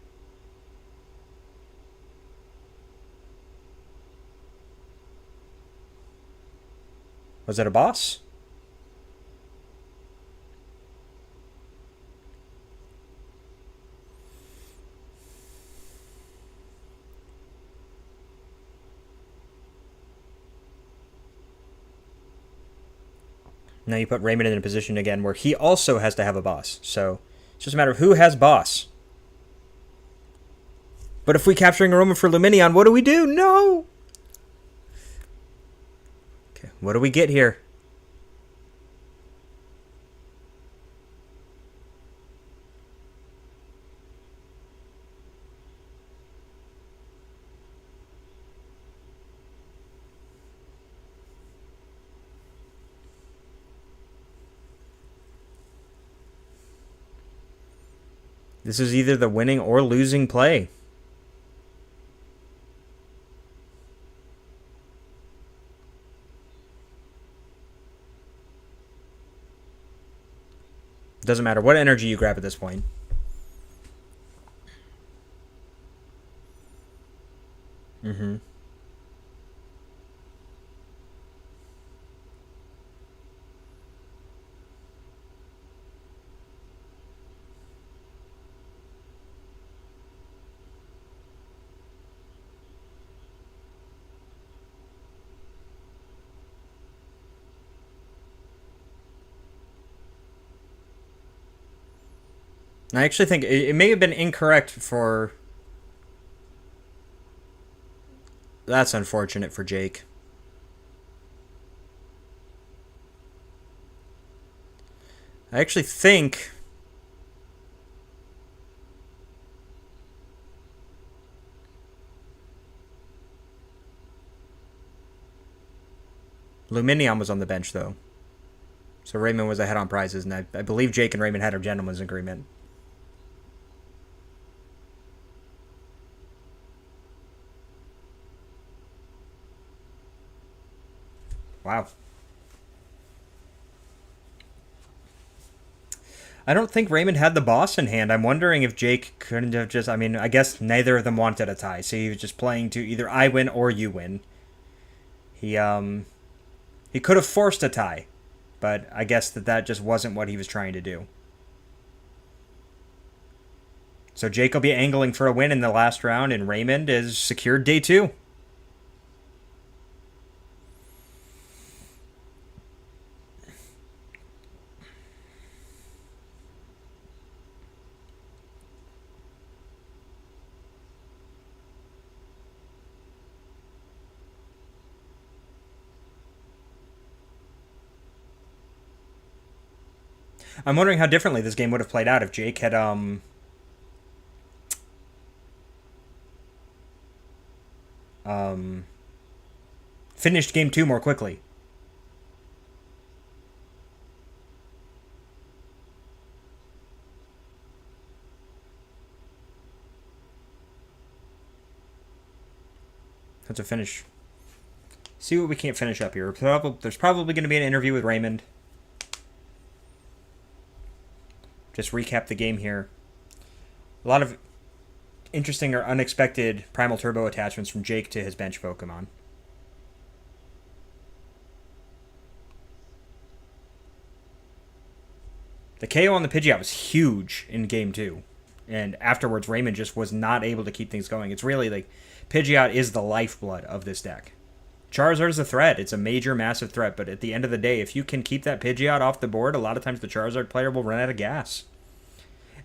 Was it a boss? Now you put Raymond in a position again where he also has to have a boss. So it's just a matter of who has boss. But if we capturing a Roman for Luminion, what do we do? No! Okay, what do we get here? This is either the winning or losing play. Doesn't matter what energy you grab at this point. Mm-hmm. I actually think it may have been incorrect for... That's unfortunate for Jake. I actually think... Luminion was on the bench, though. So Raymond was ahead on prizes, and I believe Jake and Raymond had a gentleman's agreement. Wow. I don't think Raymond had the boss in hand. I'm wondering if Jake couldn't have just... I mean, I guess neither of them wanted a tie, so he was just playing to either I win or you win. He could have forced a tie, but I guess that just wasn't what he was trying to do. So Jake will be angling for a win in the last round, and Raymond is secured day 2. I'm wondering how differently this game would have played out if Jake had finished game 2 more quickly. That's a finish. See what we can't finish up here. There's probably going to be an interview with Raymond. Just recap the game here. A lot of interesting or unexpected Primal Turbo attachments from Jake to his bench Pokemon. The KO on the Pidgeot was huge in game 2. And afterwards, Raymond just was not able to keep things going. It's really like Pidgeot is the lifeblood of this deck. Charizard is a threat. It's a major, massive threat. But at the end of the day, if you can keep that Pidgeot off the board, a lot of times the Charizard player will run out of gas.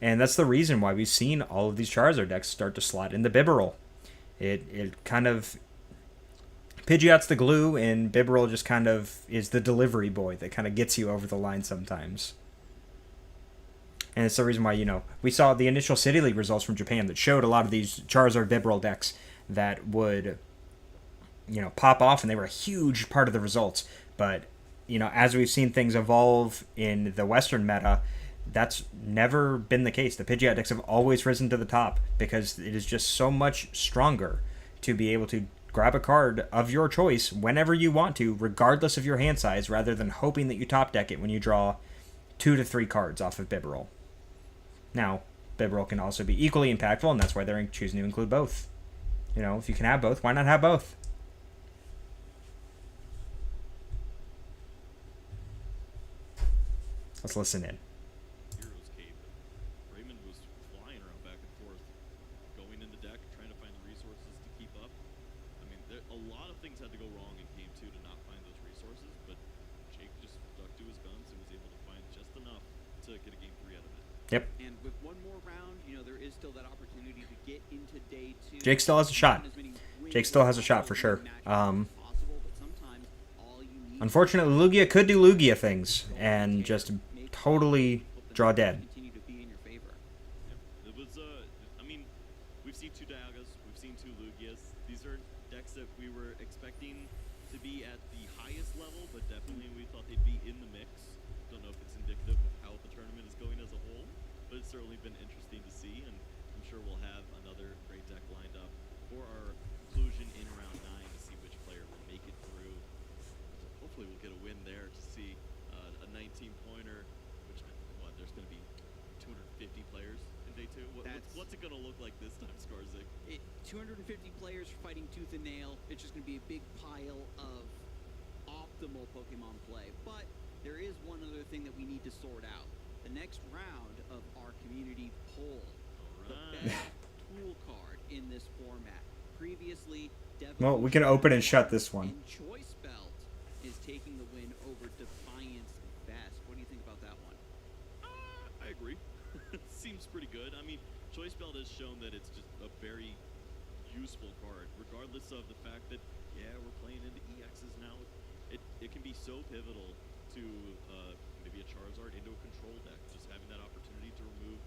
And that's the reason why we've seen all of these Charizard decks start to slot into Bibarel. It kind of... Pidgeot's the glue, and Bibarel just kind of is the delivery boy that kind of gets you over the line sometimes. And it's the reason why, we saw the initial City League results from Japan that showed a lot of these Charizard Bibarel decks that would... pop off, and they were a huge part of the results. But, as we've seen things evolve in the Western meta, that's never been the case. The Pidgeot decks have always risen to the top because it is just so much stronger to be able to grab a card of your choice whenever you want to, regardless of your hand size, rather than hoping that you top deck it when you draw 2 to 3 cards off of Bibarel. Now, Bibarel can also be equally impactful, and that's why they're choosing to include both. If you can have both, why not have both? Let's listen in. Heroes Cape. Raymond was flying around back and forth, going in the deck, trying to find the resources to keep up. I mean, a lot of things had to go wrong in game 2 to not find those resources, but Jake just stuck to his guns and was able to find just enough to get a game 3 out of it. Yep. And with one more round, you know, there is still that opportunity to get into day 2. Jake still has a shot. Jake still has a shot for sure. Unfortunately, Lugia could do Lugia things and just totally draw dead. It was, I mean, we've seen 2 Dialgas, we've seen 2 Lugias. These are decks that we were expecting to be at the highest level, but definitely we thought they'd be in the mix. Don't know if it's indicative of how the tournament is going as a whole, but it's certainly been interesting to see, and I'm sure we'll have another great deck lined up for our conclusion in round 9 to see which player will make it through. Hopefully we'll get a win there to see a 19-pointer, which, what, there's going to be 250 players in day 2? What's it going to look like this time, Skarzik? 250 players fighting tooth and nail. It's just going to be a big pile of optimal Pokemon play. But there is one other thing that we need to sort out. The next round of our community poll. The best tool card in this format. Previously, Well, we can open and shut this one. and Choice Belt is taking the win over Defiance Best. What do you think about that one? I agree. Seems pretty good. I mean, Choice Belt has shown that it's just a very useful card, regardless of the fact that, yeah, we're playing into EXs now. It can be so pivotal to maybe a Charizard into a control deck, just having that opportunity to remove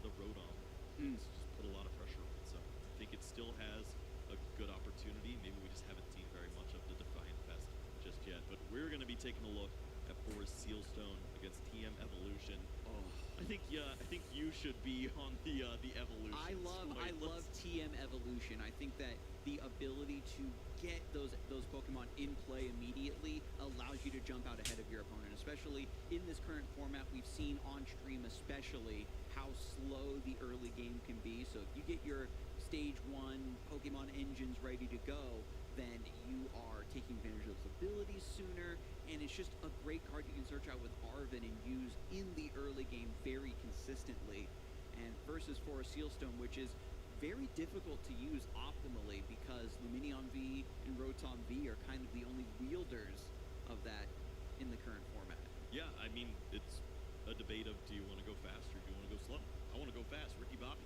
the Rotom. It's just put a lot of pressure on it. So I think it still has a good opportunity. Maybe we just haven't seen very much of the Defiant Fest just yet. But we're going to be taking a look at Forest Sealstone against TM Evolution. I think you should be on the Evolution. I love TM Evolution. I think that the ability to get those Pokemon in play immediately allows you to jump out ahead of your opponent, especially in this current format. We've seen on stream especially how slow the early game can be. So if you get your stage 1 Pokemon engines ready to go, then you are taking advantage of those abilities sooner, and it's just a great card you can search out with Arven and use in the early game very consistently. And versus Forest Sealstone, which is very difficult to use optimally because Lumineon V and Rotom V are kind of the only wielders of that in the current format. Yeah, I mean, it's a debate of, do you want to go fast or do you want to go slow? I want to go fast, Ricky Bobby.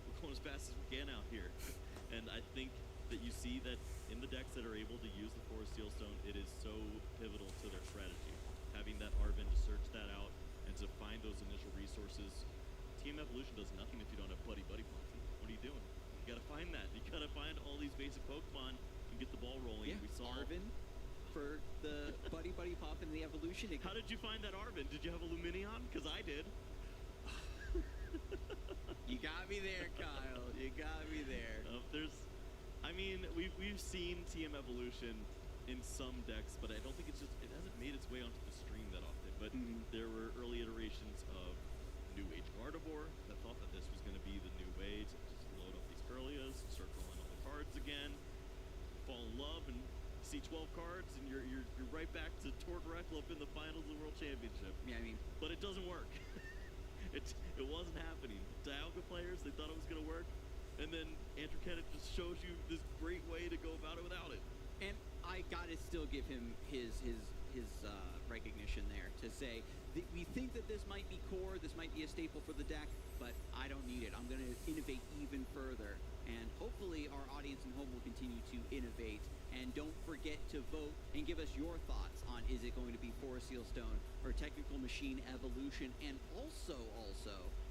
We're going as fast as we can out here. And I think that you see that in the decks that are able to use the Forest Sealstone, it is so pivotal to their strategy. Having that Arven to search that out and to find those initial resources. Team Evolution does nothing if you don't have Buddy Buddy Pumpkin. What are you doing? You gotta find that. You gotta find all these basic Pokemon and get the ball rolling. Yeah, we saw Arven for the Buddy Buddy Pop in the Evolution. How did you find that Arven? Did you have a Lumineon? Because I did. You got me there, Kyle. You got me there. I mean, we've seen TM Evolution in some decks, but I don't think it hasn't made its way onto the stream that often. But there were early iterations of New Age Gardevoir that thought that this was going to be the new way to just load up these Kirlias, start drawing all the cards again, fall in love, and see 12 cards, and you're right back to Torkoreclip in the finals of the World Championship. Yeah, I mean, but it doesn't work. It wasn't happening. Dialga players, they thought it was going to work, and then Andrew Kennett just shows you this great way to go about it without it. And I gotta still give him his recognition there to say that we think that this might be core, this might be a staple for the deck, but I don't need it. I'm gonna innovate even further, and hopefully our audience at home will continue to innovate. And don't forget to vote and give us your thoughts on, is it going to be Forest Sealstone or Technical Machine Evolution? And also,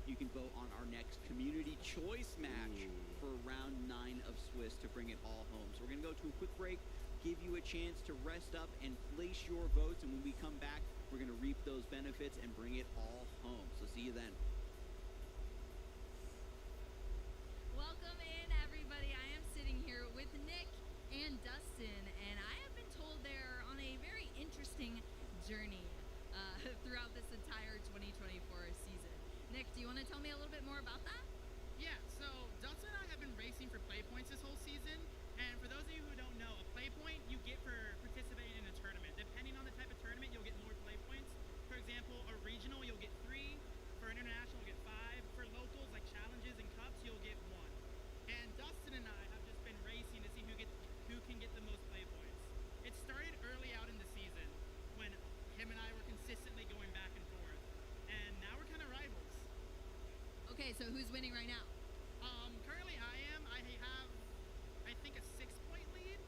you can vote on our next community choice match for round 9 of Swiss to bring it all home. So we're going to go to a quick break, give you a chance to rest up and place your votes. And when we come back, we're going to reap those benefits and bring it all home. So see you then. Welcome in, everybody. I am sitting here with Nick and Dustin, and I have been told they're on a very interesting journey throughout this entire 2024 season. Nick, do you want to tell me a little bit more about that? Yeah, so Dustin and I have been racing for play points this whole season, and for those of you who don't know, a play point you get for participating in a tournament. Depending on the type of tournament, you'll get more play points. For example, a regional, you'll so who's winning right now? Currently I am. I have, I think, a 6-point lead,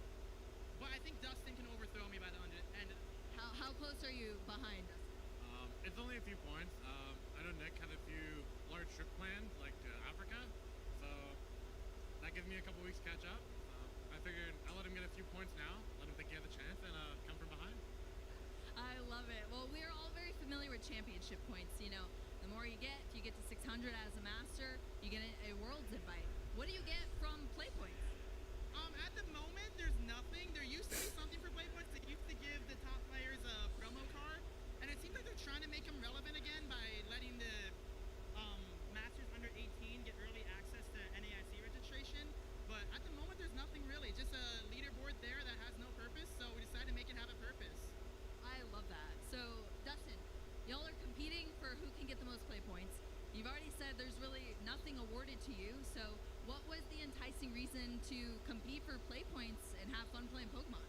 but I think Dustin can overthrow me by the end. How close are you behind Dustin? It's only a few points. I know Nick had a few large trip plans, like to Africa, so that gives me a couple weeks to catch up. I figured I'll let him get a few points now, let him think he has a chance, and come from behind. I love it. Well, we're all very familiar with championship points. You know, the more you get, if you get to 600 as a master, you get a world's invite. What do you get from play points? At the moment, there's nothing. There used to be something for play points. They used to give the top players a promo card, and it seems like they're trying to make them relevant again by letting the masters under 18 get early access to NAIC registration. But at the moment, there's nothing really. Just a leaderboard there that has no purpose, so we decided to make it have a purpose. I love that. So, Dustin, y'all are competing for who can get the most play points. You've already said there's really nothing awarded to you, so what was the enticing reason to compete for play points and have fun playing Pokemon?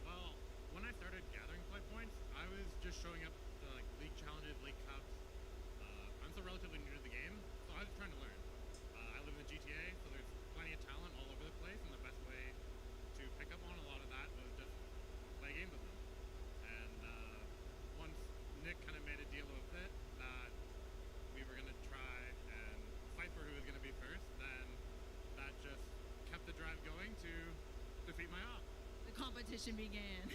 Well, when I started gathering play points, I was just showing up to like league challenges, league cups. I'm still relatively new to the game, so I was trying to learn. I live in the GTA, so there's plenty of talent all over the place, and the best way to pick up on a lot of that was just play games with them. And once Nick kind of made a deal with it that we were going to try and fight for who was going to be first, then that just kept the drive going to defeat my op. The competition began.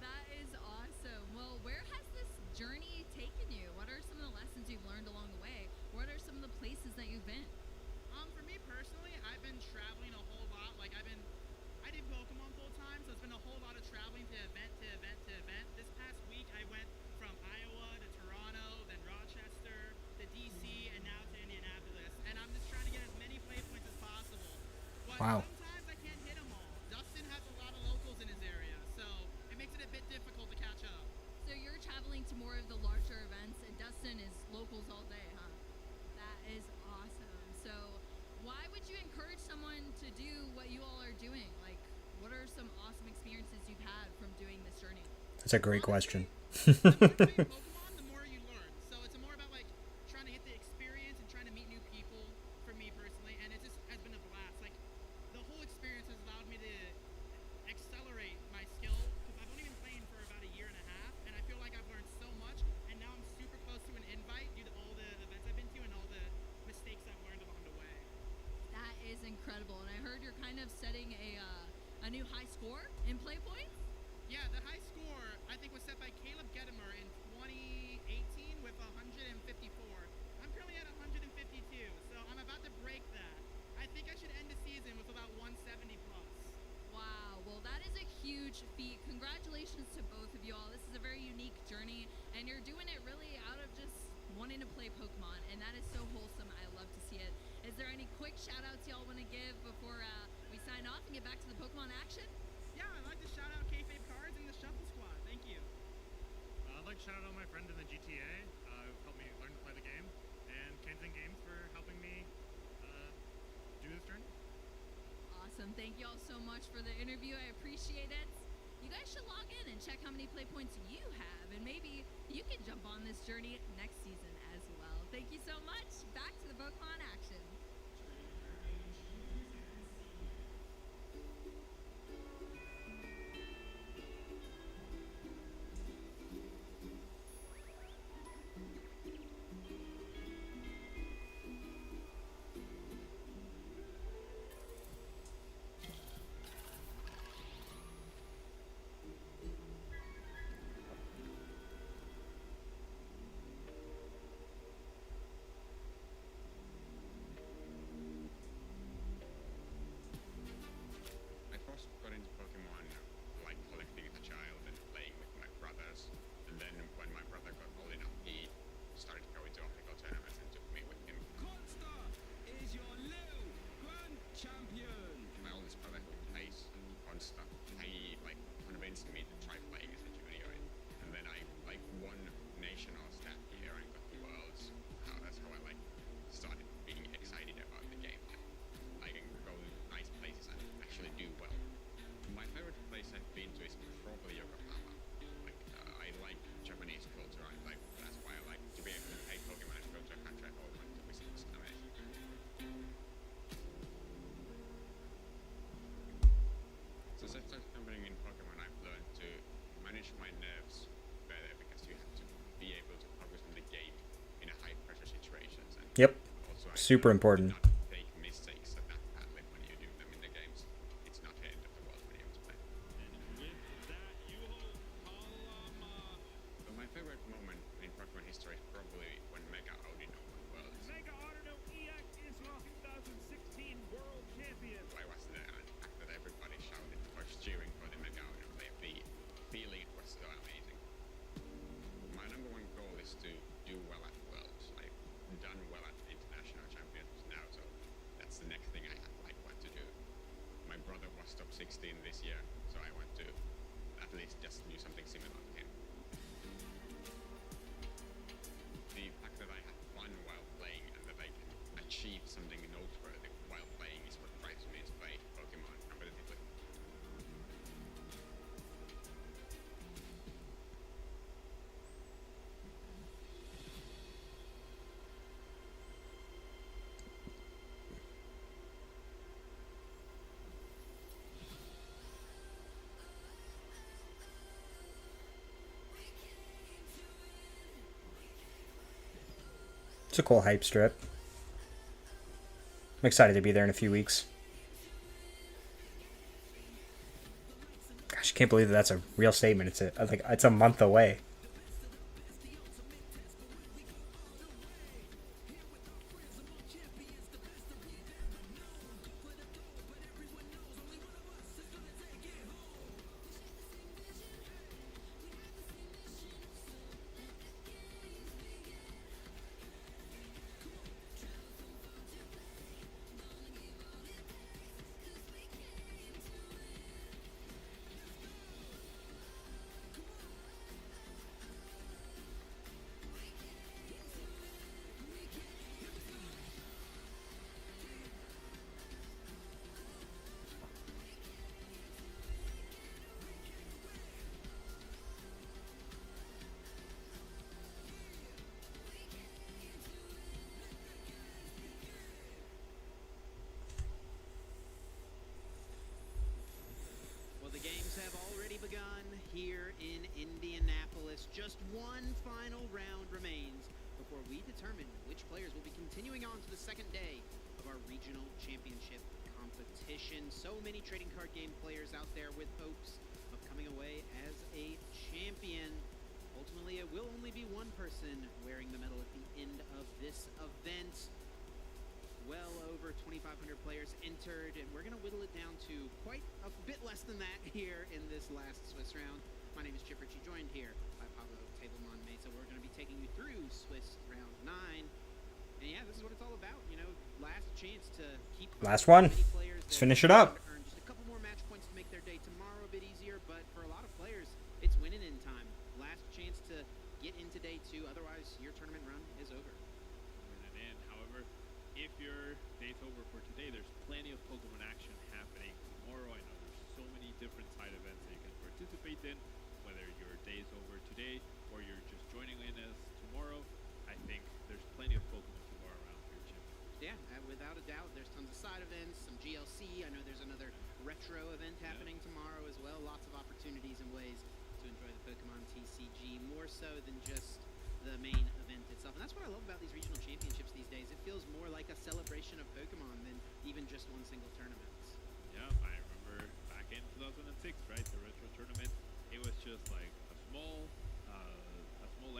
That is awesome. Well, where has this journey taken you? What are some of the lessons you've learned along the way? What are some of the places that you've been? For me personally, I've been traveling a whole lot. Like I did Pokemon full time, so it's been a whole lot of traveling to event to event to event. This past week, I went from Iowa to Toronto, then Rochester to DC, and now to Indianapolis. And I'm just trying to get as many play points as possible. But Wow. sometimes I can't hit them all. Dustin has a lot of locals in his area, so it makes it a bit difficult to catch up. So you're traveling to more of the larger events, and Dustin is locals all day, huh? That is awesome. So why would you encourage someone to do what you all are doing? Like, what are some awesome experiences you've had from doing this journey? That's a great question. Pokemon, the more you learn. So it's more about like trying to get the experience and trying to meet new people for me personally, and it just has been a blast. Like the whole experience has allowed me to accelerate my skill because I've only been playing for about a year and a half, and I feel like I've learned so much, and now I'm super close to an invite due to all the events I've been to and all the mistakes I've learned along the way. That is incredible. And I heard you're kind of setting a new high score in play points. Yeah, the high score I think was set by Caleb Gedimer in 2018 with 154. I'm currently at 152, so I'm about to break that. I think I should end the season with about 170 plus. Wow, well that is a huge feat. Congratulations to both of you all. This is a very unique journey, and you're doing it really out of just wanting to play Pokemon, and that is so wholesome. I love to see it. Is there any quick shout outs y'all want to give before we sign off and get back to the Pokemon action? Yeah, I'd like to shout out Kayfabe Cards and the Shuffle Squad. Thank you. I'd like to shout out all my friends in the GTA who helped me learn to play the game, and Kensington Games for helping me do this journey. Awesome. Thank you all so much for the interview. I appreciate it. You guys should log in and check how many play points you have, and maybe you can jump on this journey next season as well. Thank you so much. Back to the Pokemon action. Super important. Take mistakes that badly when you do them in the games. It's not the end of the world when you play. So my favorite moment in Pokemon history is probably when Mega Audino won Worlds. Mega Audino EX is your 2016 World Champion. I was there and the fact that everybody shouted or cheering for the Mega Audino player, the feeling was so amazing. My number one goal is to do well at Worlds. I've done well at international championships now, so that's the next thing I want to do. My brother was top 16 this year, so I want to at least just do something similar to him. The fact that I have fun while playing and that I can achieve something noteworthy while playing is what drives me to play Pokemon competitively. It's a cool hype strip. I'm excited to be there in a few weeks. Gosh, I can't believe that that's a real statement. It's a month away. Well, the games have already begun here in Indianapolis. Just one final round remains before we determine which players will be continuing on to the second day of our regional championship competition. So many trading card game players out there with hopes of coming away as a champion. Ultimately, it will only be one person wearing the medal at the end of this event. Well over 2,500 players entered, and we're going to whittle it down to quite a bit less than that here in this last Swiss round. My name is Chip Ritchie, joined here by Pablo Tablemon Mesa. We're going to be taking you through Swiss round 9. And yeah, this is what it's all about. You know, last chance to keep... Last one. Let's finish it up. Earn just a couple more match points to make their day tomorrow a bit easier, but for a lot of players, it's winning in time. Last chance to get into day 2, otherwise your tournament run is over. If your day's over for today, there's plenty of Pokemon action happening tomorrow. I know there's so many different side events that you can participate in, whether your day's over today or you're just joining in us tomorrow. I think there's plenty of Pokemon to go around here, Chip. Yeah, without a doubt, there's tons of side events, some GLC. I know there's another retro event happening tomorrow as well. Lots of opportunities and ways to enjoy the Pokemon TCG, more so than just the main event itself. And that's what I love about these regional championships these days. It feels more like a celebration of Pokemon than even just one single tournament. Yeah, I remember back in 2006, right, the retro tournament, it was just like a small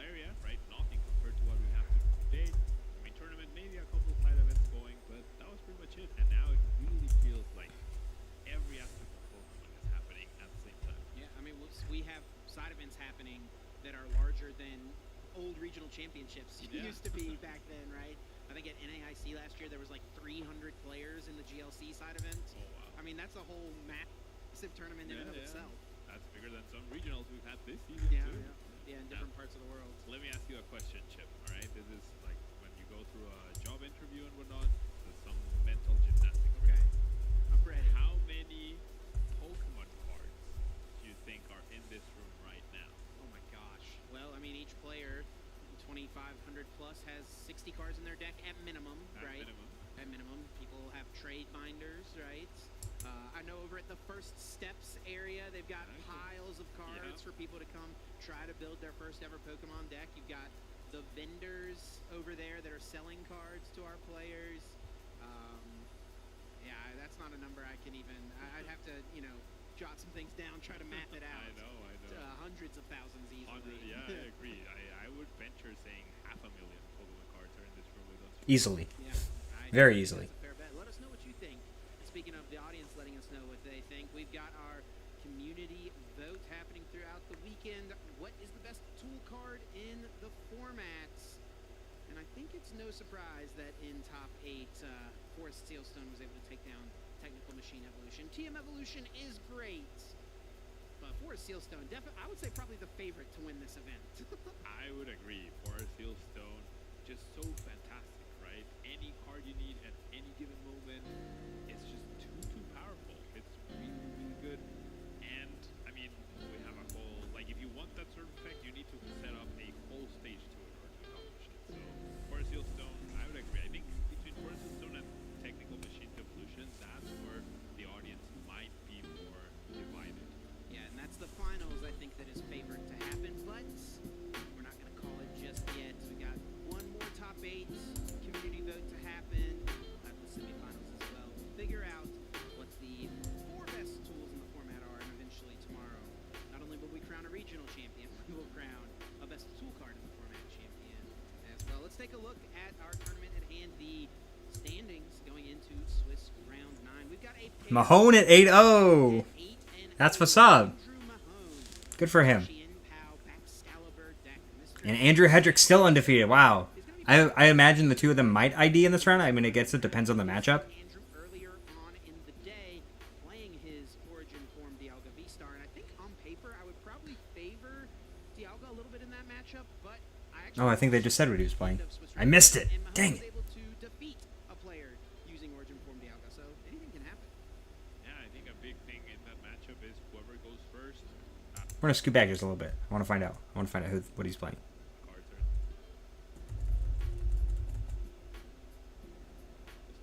area, right, nothing compared to what we have today. I mean, tournament, maybe a couple side events going, but that was pretty much it. And now it really feels like every aspect of Pokemon is happening at the same time. Yeah, I mean, we have side events happening that are larger than old regional championships used to be back then, right? I think at NAIC last year there was like 300 players in the GLC side event. Oh, wow. I mean, that's a whole massive tournament in and of itself. That's bigger than some regionals we've had this season, too. Yeah, in different parts of the world. Let me ask you a question, Chip, all right? This is like when you go through a job interview and whatnot, there's some mental gymnastics. Okay, I'm ready. How many Pokemon cards do you think are in this room right now? Oh my gosh. Well, I mean, each player, 2,500 plus, has 60 cards in their deck at minimum, right? At minimum. People have trade binders, right? I know over at the First Steps area, they've got piles of cards for people to come try to build their first ever Pokemon deck. You've got the vendors over there that are selling cards to our players. Yeah, that's not a number I can even. I'd have to, you know, jot some things down, try to map it out. I know. Hundreds of thousands easily. Yeah, I agree. I would venture saying 500,000 Pokemon cards are in this room with us. Easily. Yeah, Very easily. That's a fair bet. Let us know what you think. Speaking of the audience letting us know what they think, we've got our community vote happening throughout the weekend. What is the best tool card in the formats? And I think it's no surprise that in top 8, Forest Sealstone was able to take down Technical Machine Evolution. TM Evolution is great, but Forest Sealstone, I would say probably the favorite to win this event. I would agree. Forest Sealstone, just so fantastic, right? Any card you need at any given moment, it's just too powerful. It's really good. And I mean, we have a whole, like, if you want that sort of effect, you need to set up a whole stage to it or to accomplish it. So Forest Sealstone, I would agree. I think between Forest Sealstone and Technical Machine Evolution, that's where the audience might be more divided. Yeah, and that's the finals, I think, that is favored to happen, but we're not going to call it just yet. We got one more top 8 community vote to happen. The semifinals as well. We'll figure out what the 4 best tools in the format are, and eventually tomorrow, not only will we crown a regional champion, we will crown a best tool card in the format champion as well. Let's take a look at our tournament at hand, the standings going into Swiss round 9. We've got a Mahone at 8-0. That's what's up. Good for him. And Andrew Hedrick's still undefeated. Wow. I imagine the two of them might ID in this round. I mean, it depends on the matchup. Andrew earlier on in the day playing his Origin form Dialga V-Star, and I think on paper I would probably favor Dialga a little bit in that matchup, but I actually I think they just said what he was playing. I missed it. Dang it. able to defeat a player using Origin form Dialga, so anything can happen. Yeah, I think a big thing in that matchup is whoever goes first. We're going to scoot back just a little bit. I want to find out. What he's playing. Cards are.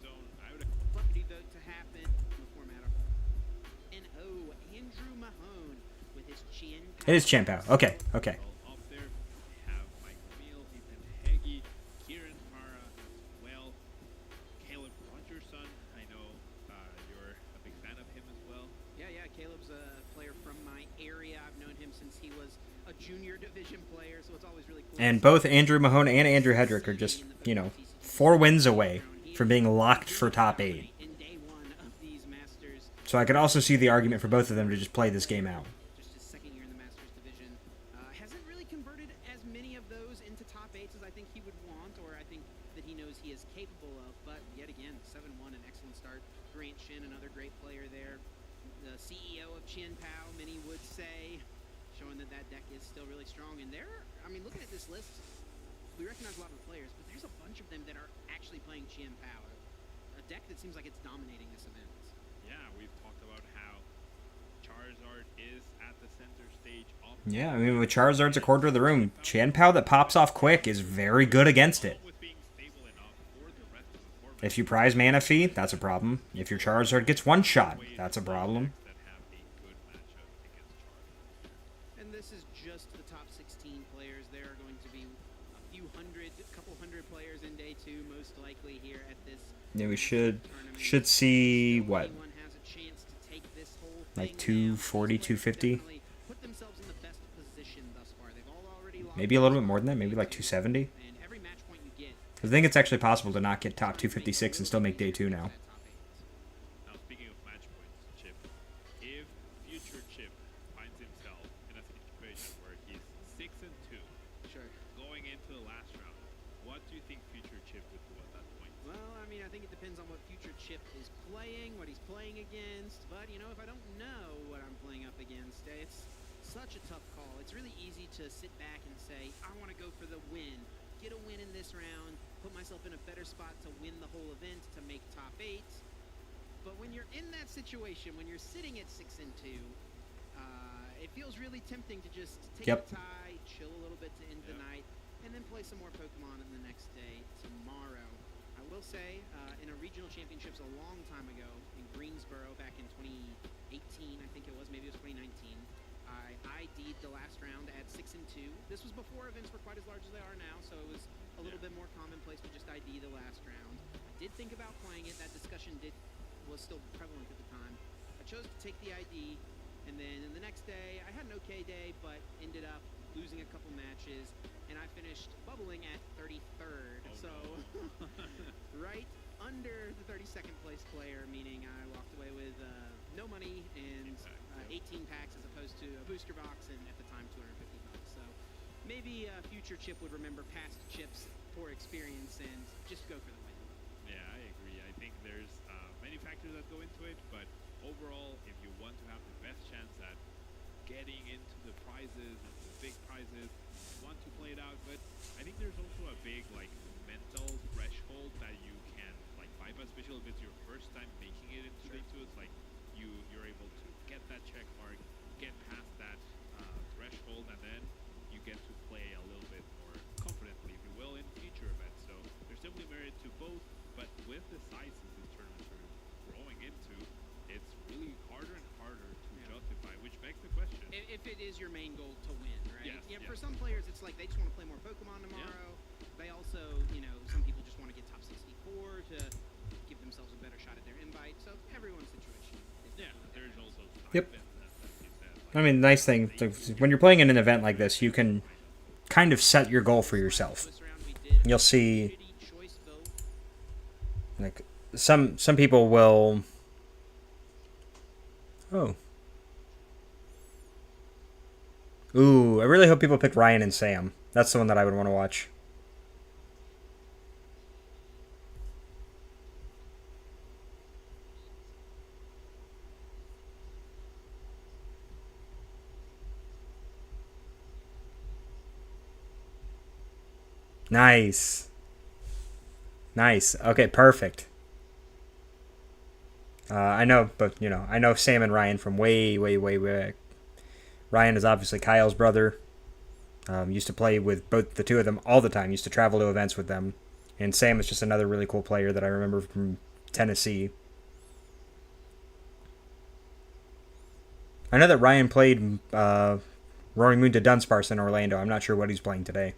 Stone, I would. Buckety vote to happen in the format of Andrew Mahone with his Chien. It is Champao. Okay. Up there, we have Mike Meal, Ethan Heggie, Kieran Mara as well, Caleb Rogerson. I know you're a big fan of him as well. Yeah, Caleb's a player from my area. I've known him since he was a junior division player, so it's always really cool. And both Andrew Mahone and Andrew Hedrick are just, 4 wins away from being locked for top 8. In day 1 of these Masters. So I could also see the argument for both of them to just play this game out. Just his second year in the Masters division. Hasn't really converted as many of those into top 8s as I think he would want, or I think that he knows he is capable of. But yet again, 7-1, an excellent start. Grant Shin, another great player there. The CEO of Chien Pao, many would say, showing that deck is still really strong. And looking at this list, we recognize a lot of the players, but there's a bunch of them that are actually playing Chien Pao, a deck that seems like it's dominating this event. Yeah, we've talked about how Charizard is at the center stage. Yeah, I mean, with Charizard's a quarter of the room, Champao that pops off quick is very good against it. If you prize mana fee, that's a problem. If your Charizard gets one shot, that's a problem. And this is just the top 16 players. There are going to be a couple hundred players in day 2, most likely here at this. Yeah, we should see, what, like 240, 250? Put themselves in the best position thus far. They've all already lost. Maybe a little bit more than that, maybe like 270? And every match point you get. I think it's actually possible to not get top 256 and still make day 2 now. Now, speaking of match points, Chip, if future Chip finds himself in a situation where he's 6-2, going into the last round, what do you think future Chip would do at that point? Well, I think it depends on what future Chip is playing, what he's playing against. But, if I don't know what I'm playing up against, it's such a tough call. It's really easy to sit back and say, I want to go for the win. Get a win in this round, put myself in a better spot to win the whole event, to make top 8. But when you're in that situation, when you're sitting at 6-2, it feels really tempting to just take a tie, chill a little bit to end the night, and then play some more Pokemon in the next day tomorrow. I will say, in a regional championships a long time ago, in Greensboro back in 2018, I think it was, maybe it was 2019, I ID'd the last round at 6-2 and 2. This was before events were quite as large as they are now, so it was a little bit more commonplace to just ID the last round. I did think about playing it. That discussion was still prevalent at the time. I chose to take the ID, and then in the next day, I had an okay day, but ended up losing a couple matches, and I finished bubbling at 33rd. So right under the 32nd place player, meaning I walked away with no money and 18 packs as opposed to a booster box and at the time $250. So maybe a future chip would remember past chips, poor experience, and just go for the win. Yeah, I agree. I think there's many factors that go into it, but overall, if you want to have the best chance at getting into the prizes, the big prizes, you want to play it out. But I think there's also a big like mental threshold that you can like bypass, especially if it's your first time making it into Big Two. It's like you're able to get that check mark, get past that threshold, and then you get to play a little bit more confidently, if you will, in future events. So there's definitely merit to both, but with the sizes this tournament are growing into, it's really harder and harder to justify, which begs the question. If it is your main goal to win, right? Yes, Yeah, yes. for some players, it's like they just want to play more Pokemon tomorrow. They also, some people just want to get top 64 to give themselves a better shot at their invite. So everyone's situation is there's also Yep. I mean, nice thing, when you're playing in an event like this, you can kind of set your goal for yourself. You'll see, like, some people will... Oh. Ooh, I really hope people pick Ryan and Sam. That's the one that I would want to watch. Nice. Nice. Okay, perfect. I know, but, I know Sam and Ryan from way, way, way, way back. Ryan is obviously Kyle's brother. Used to play with both the two of them all the time. Used to travel to events with them. And Sam is just another really cool player that I remember from Tennessee. I know that Ryan played Roaring Moon to Dunsparce in Orlando. I'm not sure what he's playing today.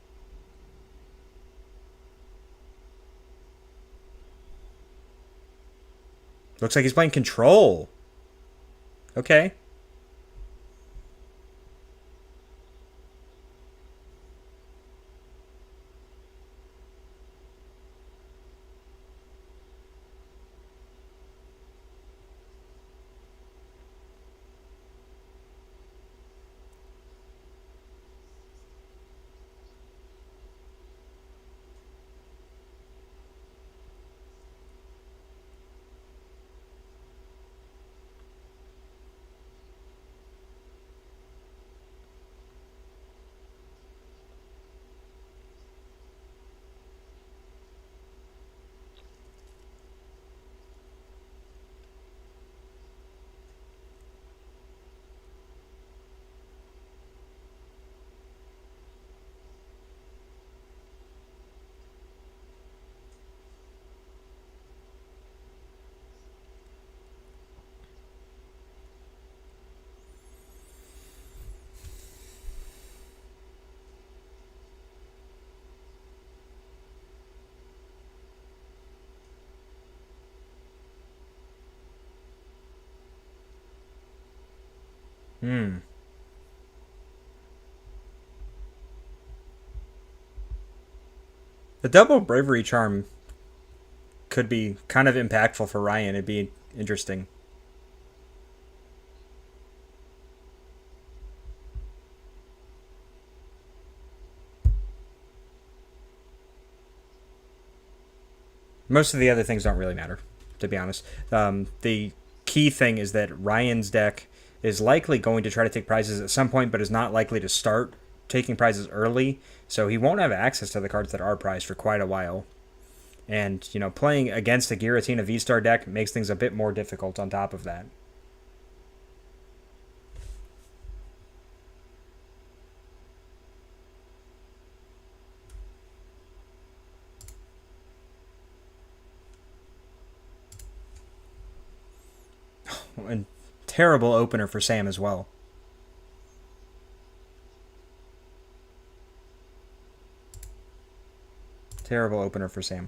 Looks like he's playing Control. Okay. The double bravery charm could be kind of impactful for Ryan. It'd be interesting. Most of the other things don't really matter, to be honest. The key thing is that Ryan's deck is likely going to try to take prizes at some point, but is not likely to start taking prizes early, so he won't have access to the cards that are prized for quite a while. And, playing against a Giratina V-Star deck makes things a bit more difficult on top of that. And terrible opener for Sam as well. Terrible opener for Sam.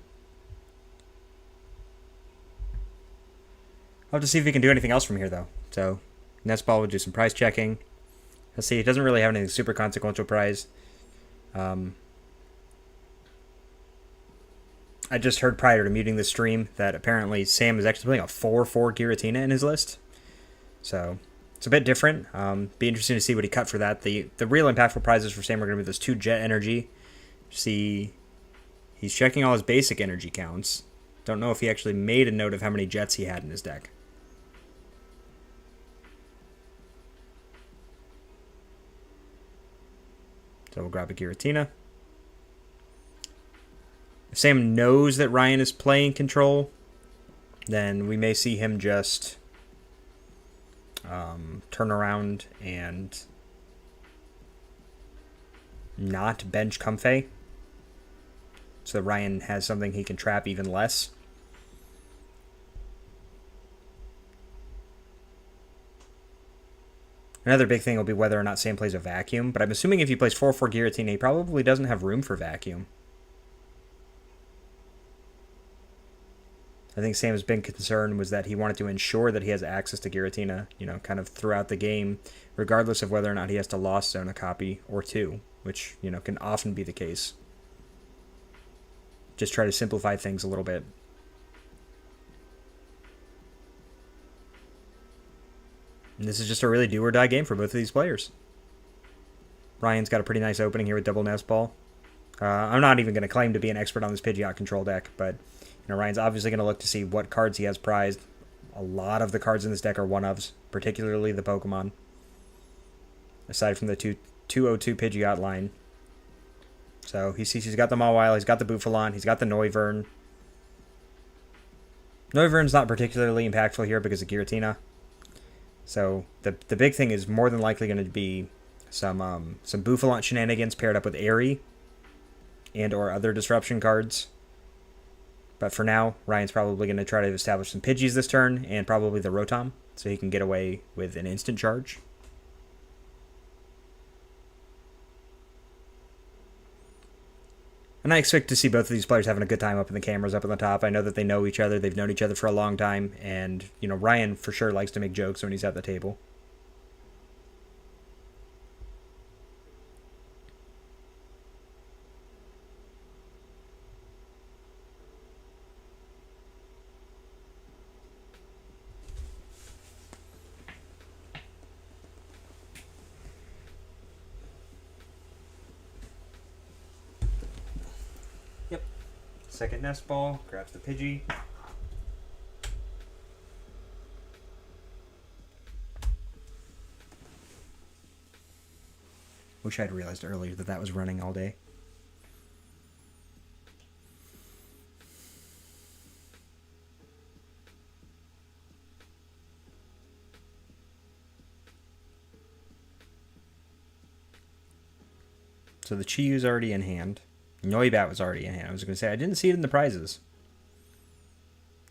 I'll have to see if he can do anything else from here, though. So, next ball would do some prize checking. Let's see, it doesn't really have anything super consequential prize. I just heard prior to muting the stream that apparently Sam is actually playing a 4/4 Giratina in his list. So, it's a bit different. Be interesting to see what he cut for that. The real impactful prizes for Sam are going to be those 2 jet energy. See, he's checking all his basic energy counts. Don't know if he actually made a note of how many jets he had in his deck. So we'll grab a Giratina. If Sam knows that Ryan is playing control, then we may see him just turn around and not bench Comfey. So Ryan has something he can trap even less. Another big thing will be whether or not Sam plays a vacuum, but I'm assuming if he plays 4/4 Giratina, he probably doesn't have room for vacuum. I think Sam's big concern was that he wanted to ensure that he has access to Giratina, kind of throughout the game, regardless of whether or not he has to Lost Zone a copy or 2, which, can often be the case. Just try to simplify things a little bit. And this is just a really do or die game for both of these players. Ryan's got a pretty nice opening here with double Nest Ball. I'm not even going to claim to be an expert on this Pidgeot control deck, but Ryan's obviously going to look to see what cards he has prized. A lot of the cards in this deck are one-ofs, particularly the Pokemon. Aside from the 202 Pidgeot line. So he sees he's got the Mawile, he's got the Bouffalon, he's got the Noivern. Noivern's not particularly impactful here because of Giratina. So the big thing is more than likely going to be some Bouffalon shenanigans paired up with Airy and or other disruption cards. But for now, Ryan's probably going to try to establish some Pidgeys this turn and probably the Rotom so he can get away with an instant charge. And I expect to see both of these players having a good time up in the cameras up on the top. I know that they know each other. They've known each other for a long time. And, Ryan for sure likes to make jokes when he's at the table. Second Nest Ball, grabs the Pidgey. Wish I'd realized earlier that was running all day. So the Chiyu's already in hand. Noibat was already in hand. I was going to say, I didn't see it in the prizes.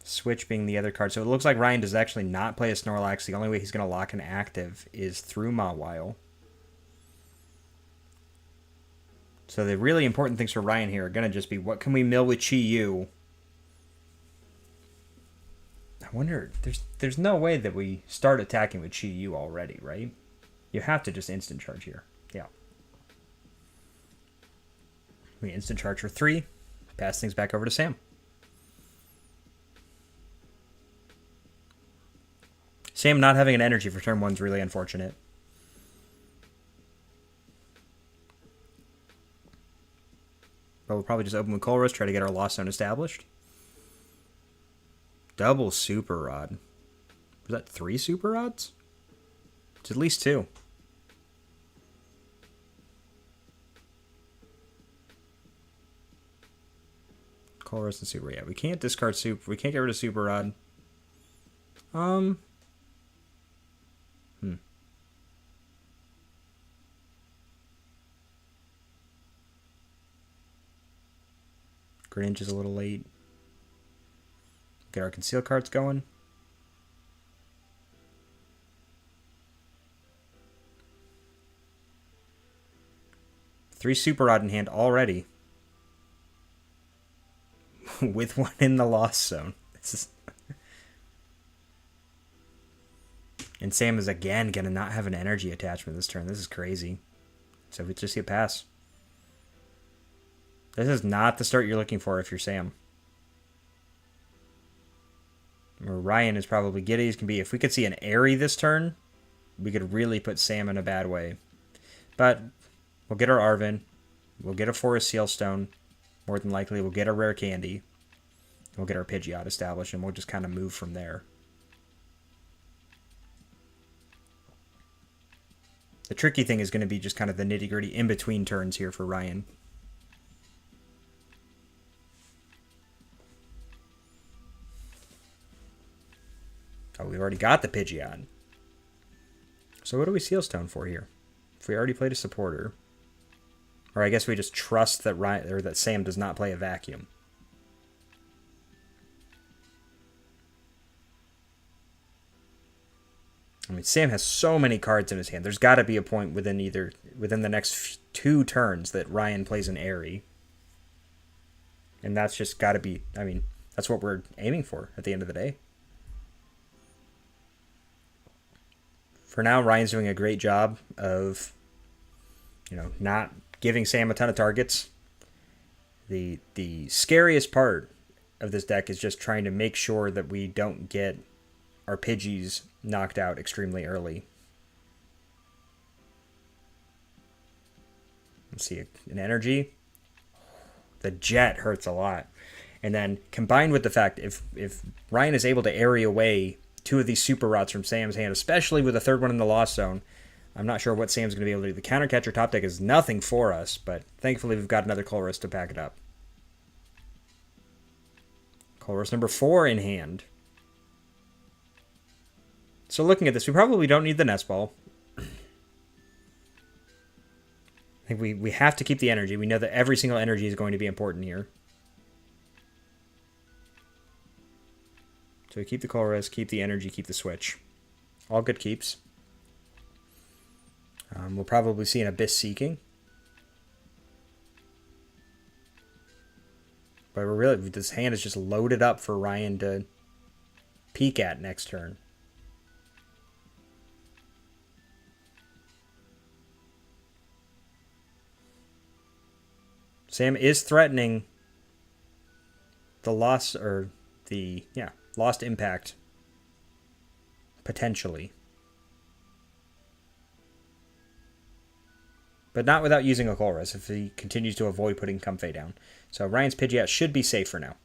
Switch being the other card. So it looks like Ryan does actually not play a Snorlax. The only way he's going to lock an active is through Mawile. So the really important things for Ryan here are going to just be, what can we mill with Chiyu? I wonder, there's no way that we start attacking with Chiyu already, right? You have to just instant charge here. Yeah. We instant charge for 3. Pass things back over to Sam. Sam not having an energy for turn 1 is really unfortunate. But we'll probably just open with Colress, try to get our Lost Zone established. Double Super Rod. Was that 3 Super Rods? It's at least 2. Colress and Super. Yeah, we can't discard Super. We can't get rid of Super Rod. Greninja is a little late. Get our conceal cards going. Three Super Rod in hand already. with one in the lost zone. This is... And Sam is again going to not have an energy attachment this turn. This is crazy. So we just get pass. This is not the start you're looking for if you're Sam. Or Ryan is probably giddy as can be. If we could see an Airy this turn, we could really put Sam in a bad way. But we'll get our Arvin. We'll get a Forest Sealstone. More than likely, we'll get a Rare Candy. We'll get our Pidgeot established, and we'll just kind of move from there. The tricky thing is going to be just kind of the nitty-gritty in-between turns here for Ryan. Oh, we've already got the Pidgeot. So what do we Sealstone for here? If we already played a supporter. Or I guess we just trust that Ryan, or that Sam does not play a vacuum. I mean, Sam has so many cards in his hand. There's got to be a point within the next 2 turns that Ryan plays an Airy. And that's just got to be, I mean, that's what we're aiming for at the end of the day. For now, Ryan's doing a great job of, not giving Sam a ton of targets. The scariest part of this deck is just trying to make sure that we don't get our Pidgeys knocked out extremely early. Let's see, an energy. The Jet hurts a lot. And then combined with the fact if Ryan is able to Airy away 2 of these Super Rots from Sam's hand, especially with a 3rd one in the Lost Zone, I'm not sure what Sam's going to be able to do. The Counter Catcher top deck is nothing for us, but thankfully we've got another Colress to back it up. Colress number 4 in hand. So looking at this, we probably don't need the Nest Ball. I think we have to keep the energy. We know that every single energy is going to be important here. So we keep the Colress, keep the energy, keep the switch. All good keeps. We'll probably see an Abyss Seeking. But this hand is just loaded up for Ryan to peek at next turn. Sam is threatening the loss, or lost impact, potentially. But not without using a Colress if he continues to avoid putting Comfey down. So Ryan's Pidgeot should be safe for now.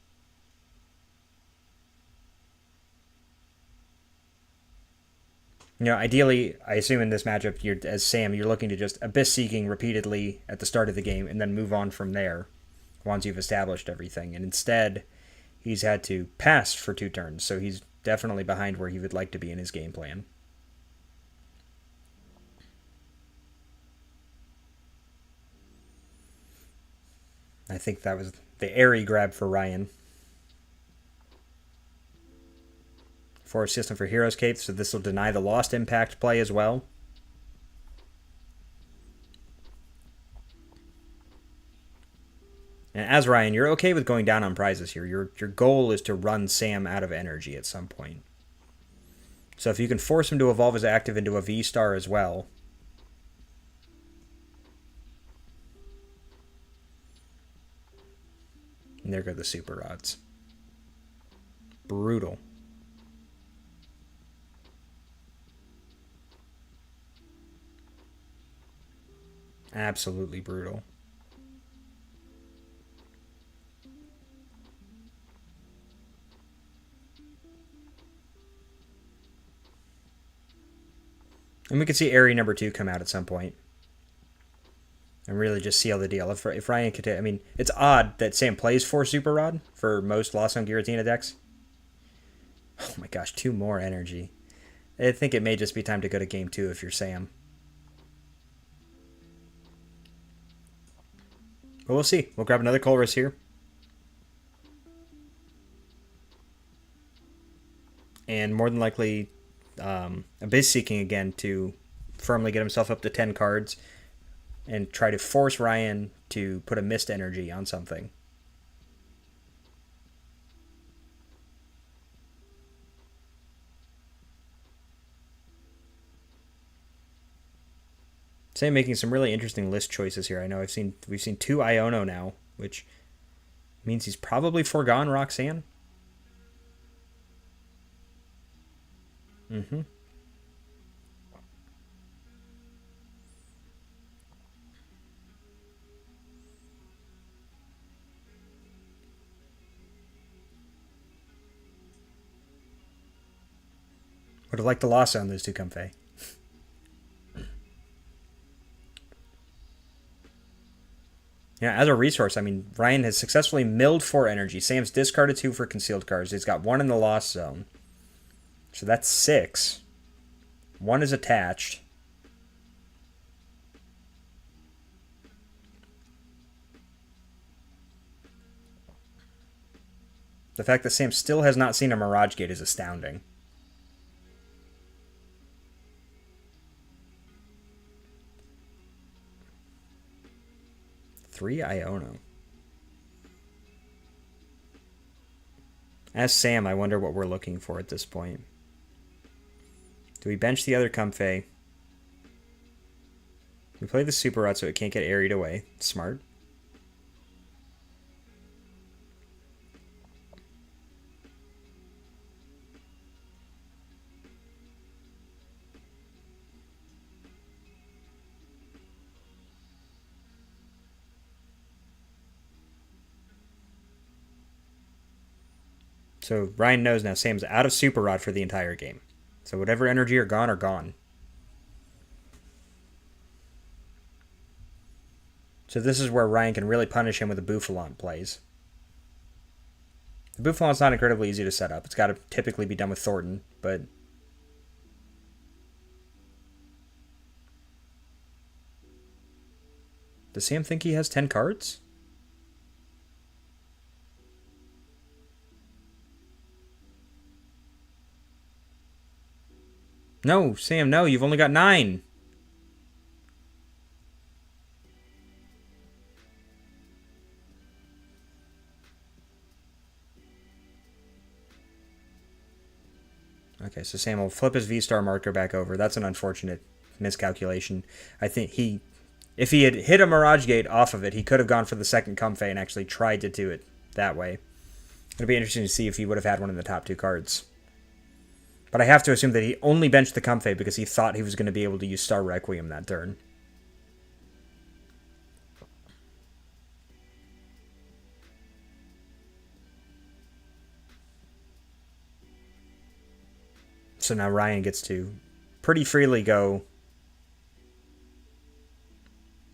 Ideally, I assume in this matchup, as Sam, you're looking to just Abyss Seeking repeatedly at the start of the game and then move on from there once you've established everything. And instead, he's had to pass for 2 turns, so he's definitely behind where he would like to be in his game plan. I think that was the Airy grab for Ryan. Forest System for Hero's Cape, so this will deny the Lost Impact play as well. And as Ryan, you're okay with going down on prizes here. Your goal is to run Sam out of energy at some point. So if you can force him to evolve his active into a V-Star as well. And there go the Super Rods. Brutal. Absolutely brutal. And we could see Airy number 2 come out at some point. And really just seal the deal. If Ryan could, I mean, it's odd that Sam plays 4 Super Rod for most Lost on Giratina decks. Oh my gosh, 2 more energy. I think it may just be time to go to game 2 if you're Sam. But we'll see. We'll grab another Colress here. And more than likely, Abyss Seeking again to firmly get himself up to 10 cards and try to force Ryan to put a Mist Energy on something. Sam making some really interesting list choices here. I know we've seen 2 Iono now, which means he's probably foregone Roxanne. Mm-hmm. Would have liked the loss on those 2 Comfey. Yeah, as a resource, I mean, Ryan has successfully milled 4 energy. Sam's discarded 2 for concealed cards. He's got 1 in the lost zone. So that's 6. 1 is attached. The fact that Sam still has not seen a Mirage Gate is astounding. Three Iono. As Sam, I wonder what we're looking for at this point. Do we bench the other Comfey? We play the Super Rot so it can't get airied away. Smart. So Ryan knows now Sam's out of Super Rod for the entire game. So whatever energy are gone are gone. So this is where Ryan can really punish him with the Bouffalante plays. The Bouffalante's not incredibly easy to set up. It's got to typically be done with Thornton, but... Does Sam think he has 10 cards? No, Sam, no, you've only got 9. Okay, so Sam will flip his V-Star marker back over. That's an unfortunate miscalculation. I think if he had hit a Mirage Gate off of it, he could have gone for the second Comfey and actually tried to do it that way. It'll be interesting to see if he would have had one in the top 2 cards. But I have to assume that he only benched the Comfey because he thought he was going to be able to use Star Requiem that turn. So now Ryan gets to pretty freely go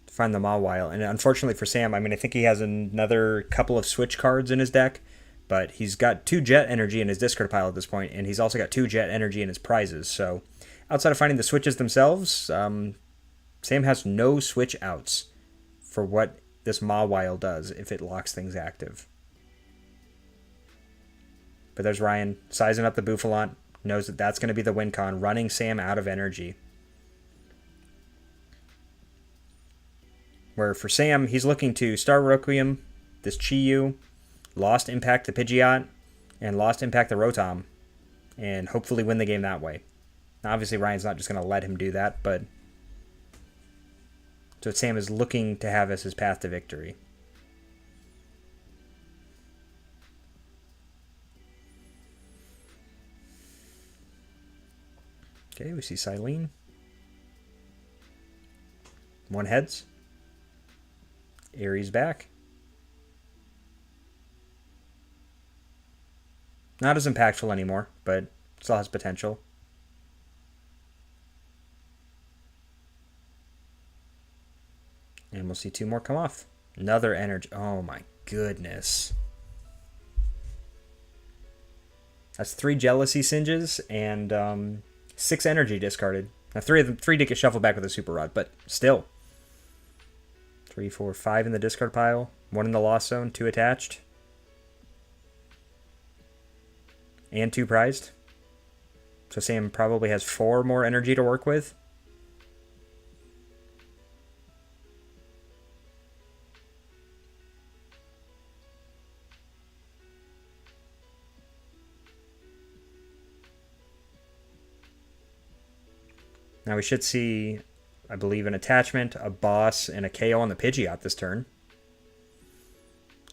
to find the Mawile. And unfortunately for Sam, I mean, I think he has another couple of switch cards in his deck. But he's got 2 Jet energy in his discard pile at this point, and he's also got 2 Jet energy in his prizes. So, outside of finding the switches themselves, Sam has no switch outs for what this Mawile does if it locks things active. But there's Ryan sizing up the Bouffalante, knows that that's going to be the win con, running Sam out of energy. Where for Sam, he's looking to Star Requiem, this Chi-Yu, Lost Impact the Pidgeot, and Lost Impact the Rotom, and hopefully win the game that way. Now, obviously, Ryan's not just going to let him do that, but so Sam is looking to have as his path to victory. Okay, we see Silene. 1 heads. Aries back. Not as impactful anymore, but still has potential. And we'll see 2 more come off. Another energy. Oh my goodness. That's 3 Jealousy Singes and 6 energy discarded. Now 3 did get shuffled back with a Super Rod, but still. 3, 4, 5 in the discard pile. 1 in the lost zone, 2 attached. And 2 prized. So Sam probably has 4 more energy to work with. Now we should see I believe, an attachment, a boss, and a KO on the Pidgeot this turn.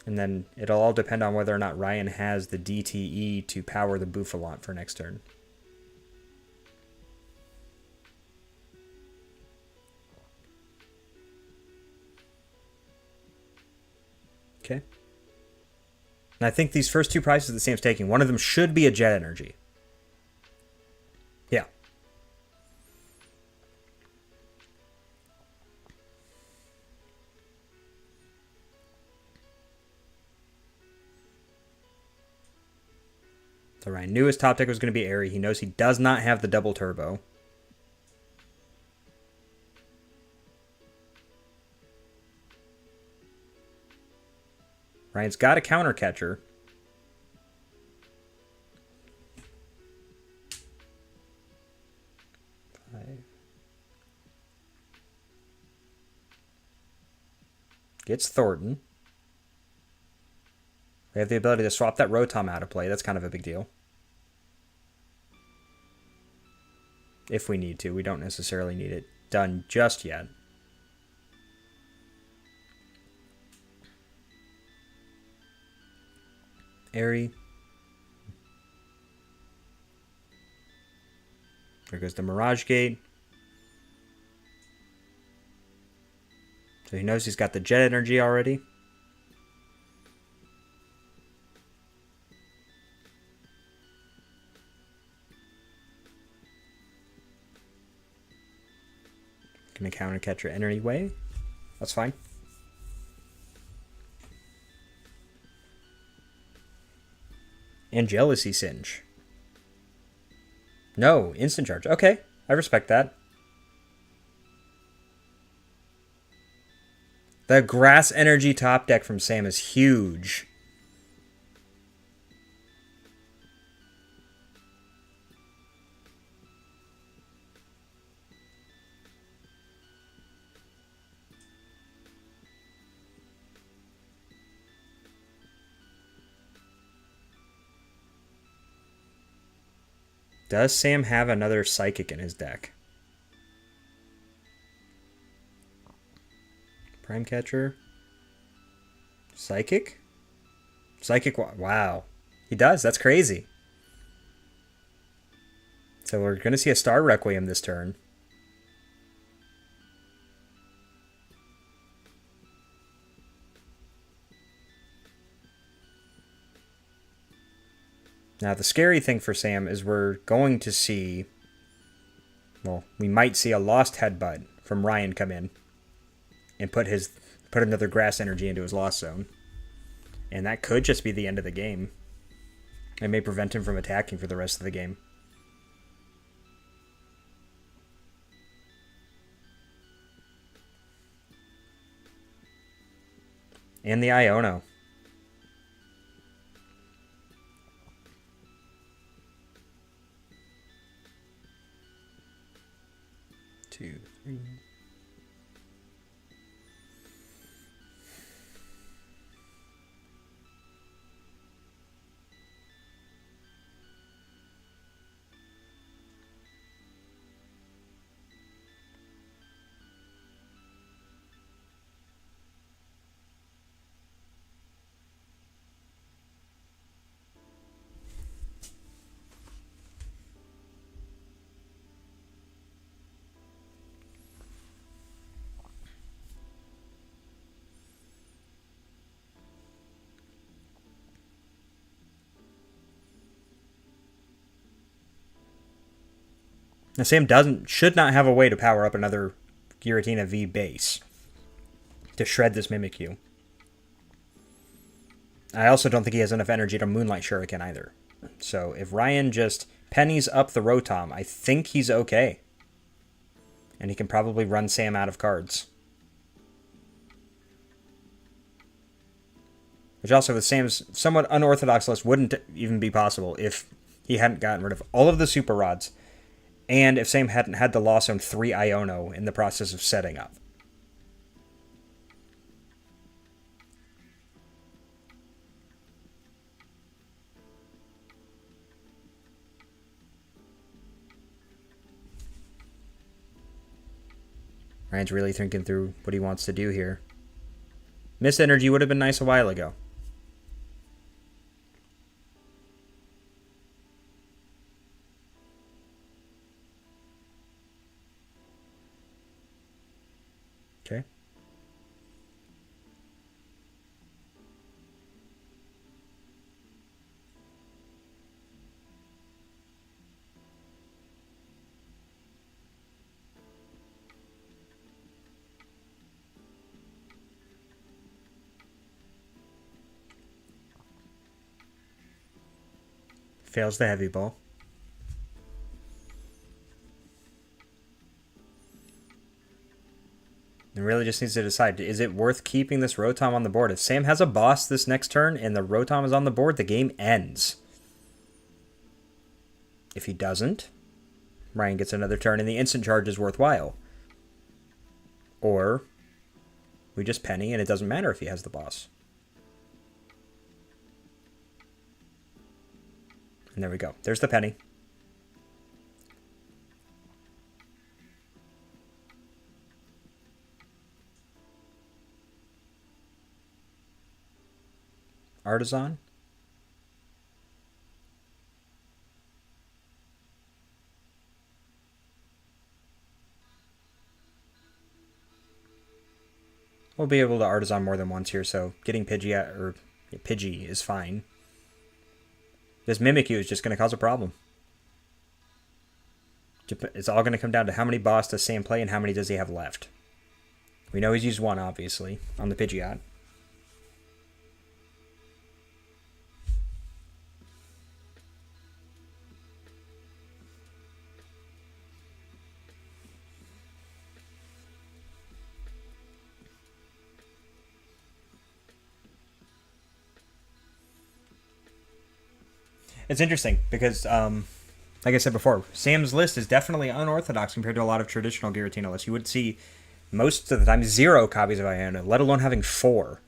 And then it'll all depend on whether or not Ryan has the DTE to power the Bouffalont for next turn. Okay. And I think these first two prizes that Sam's taking, one of them should be a Jet Energy. Yeah. So Ryan knew his top deck was going to be Airy. He knows he does not have the double turbo. Ryan's got a counter catcher. Gets Thornton. We have the ability to swap that Rotom out of play. That's kind of a big deal. If we need to. We don't necessarily need it done just yet. Airy. There goes the Mirage Gate. So he knows he's got the Jet Energy already. Gonna counter catcher anyway. That's fine. And Jealousy Singe. No, instant charge. Okay, I respect that. The Grass Energy top deck from Sam is huge. Does Sam have another Psychic in his deck? Prime Catcher. Psychic? Psychic, wow. He does, that's crazy. So we're going to see a Star Requiem this turn. Now, the scary thing for Sam is we're going to see, well, we might see a Lost Headbutt from Ryan come in and put another Grass Energy into his Lost Zone. And that could just be the end of the game. It may prevent him from attacking for the rest of the game. And the Iono. 2, 3. Now, Sam should not have a way to power up another Giratina V base to shred this Mimikyu. I also don't think he has enough energy to Moonlight Shuriken either. So if Ryan just pennies up the Rotom, I think he's okay. And he can probably run Sam out of cards. Which also, with Sam's somewhat unorthodox list, wouldn't even be possible if he hadn't gotten rid of all of the Super Rods, and if Sam hadn't had to loss on 3 Iono in the process of setting up. Ryan's really thinking through what he wants to do here. Mist Energy would have been nice a while ago. Okay. Fails the heavy ball. And really just needs to decide, is it worth keeping this Rotom on the board? If Sam has a boss this next turn and the Rotom is on the board, the game ends. If he doesn't, Ryan gets another turn and the instant charge is worthwhile. Or we just penny and it doesn't matter if he has the boss. And there we go. There's the penny. Artisan. We'll be able to Artisan more than once here, so getting Pidgey is fine. This Mimikyu is just going to cause a problem. It's all going to come down to how many boss does Sam play and how many does he have left. We know he's used one, obviously, on the Pidgeot. It's interesting because, like I said before, Sam's list is definitely unorthodox compared to a lot of traditional Giratina lists. You would see most of the time 0 copies of Iono, let alone having 4.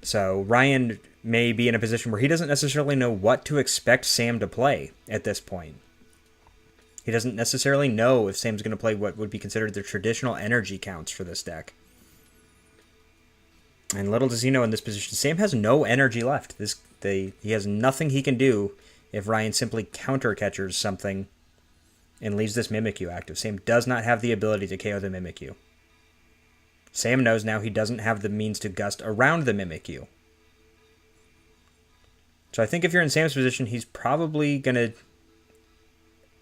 So Ryan may be in a position where he doesn't necessarily know what to expect Sam to play at this point. He doesn't necessarily know if Sam's going to play what would be considered the traditional energy counts for this deck. And little does he know in this position, Sam has no energy left. He has nothing he can do if Ryan simply counter catchers something and leaves this Mimikyu active. Sam does not have the ability to KO the Mimikyu. Sam knows now he doesn't have the means to gust around the Mimikyu. So I think if you're in Sam's position, he's probably going to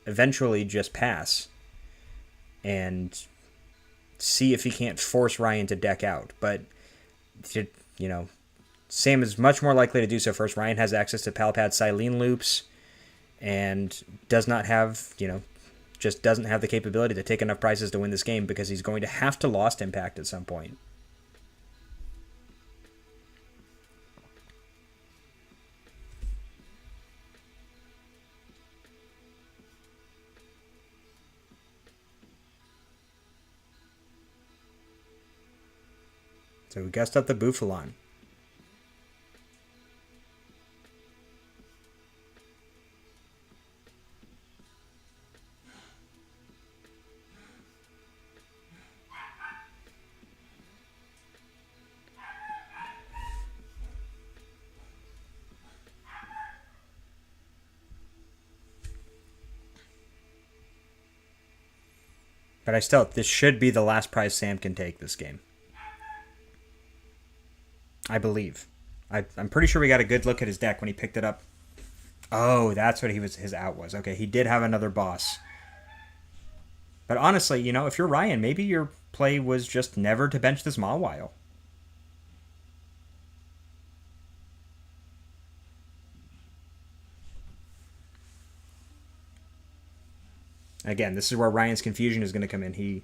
eventually just pass and see if he can't force Ryan to deck out. But, you know, Sam is much more likely to do so first. Ryan has access to Palpad Silene loops and does not have, just doesn't have the capability to take enough prizes to win this game because he's going to have to Lost Impact at some point. So we guessed up the Bufalon. But this should be the last prize Sam can take this game. I believe. I'm pretty sure we got a good look at his deck when he picked it up. Oh, that's what his out was. Okay, he did have another boss. But honestly, if you're Ryan, maybe your play was just never to bench this Mawile. Again, this is where Ryan's confusion is going to come in.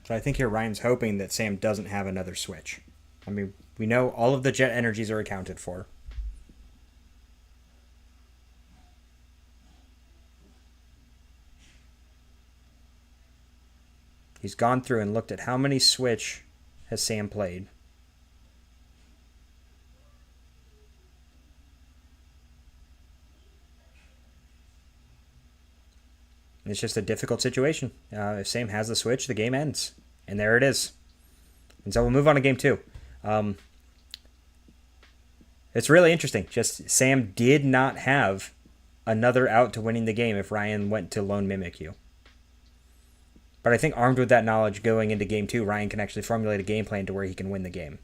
So I think here Ryan's hoping that Sam doesn't have another switch. I mean, we know all of the jet energies are accounted for. He's gone through and looked at how many switch has Sam played. It's just a difficult situation. If Sam has the switch, the game ends. And there it is. And so we'll move on to game 2. It's really interesting. Just Sam did not have another out to winning the game if Ryan went to lone Mimikyu. But I think armed with that knowledge going into game 2, Ryan can actually formulate a game plan to where he can win the game.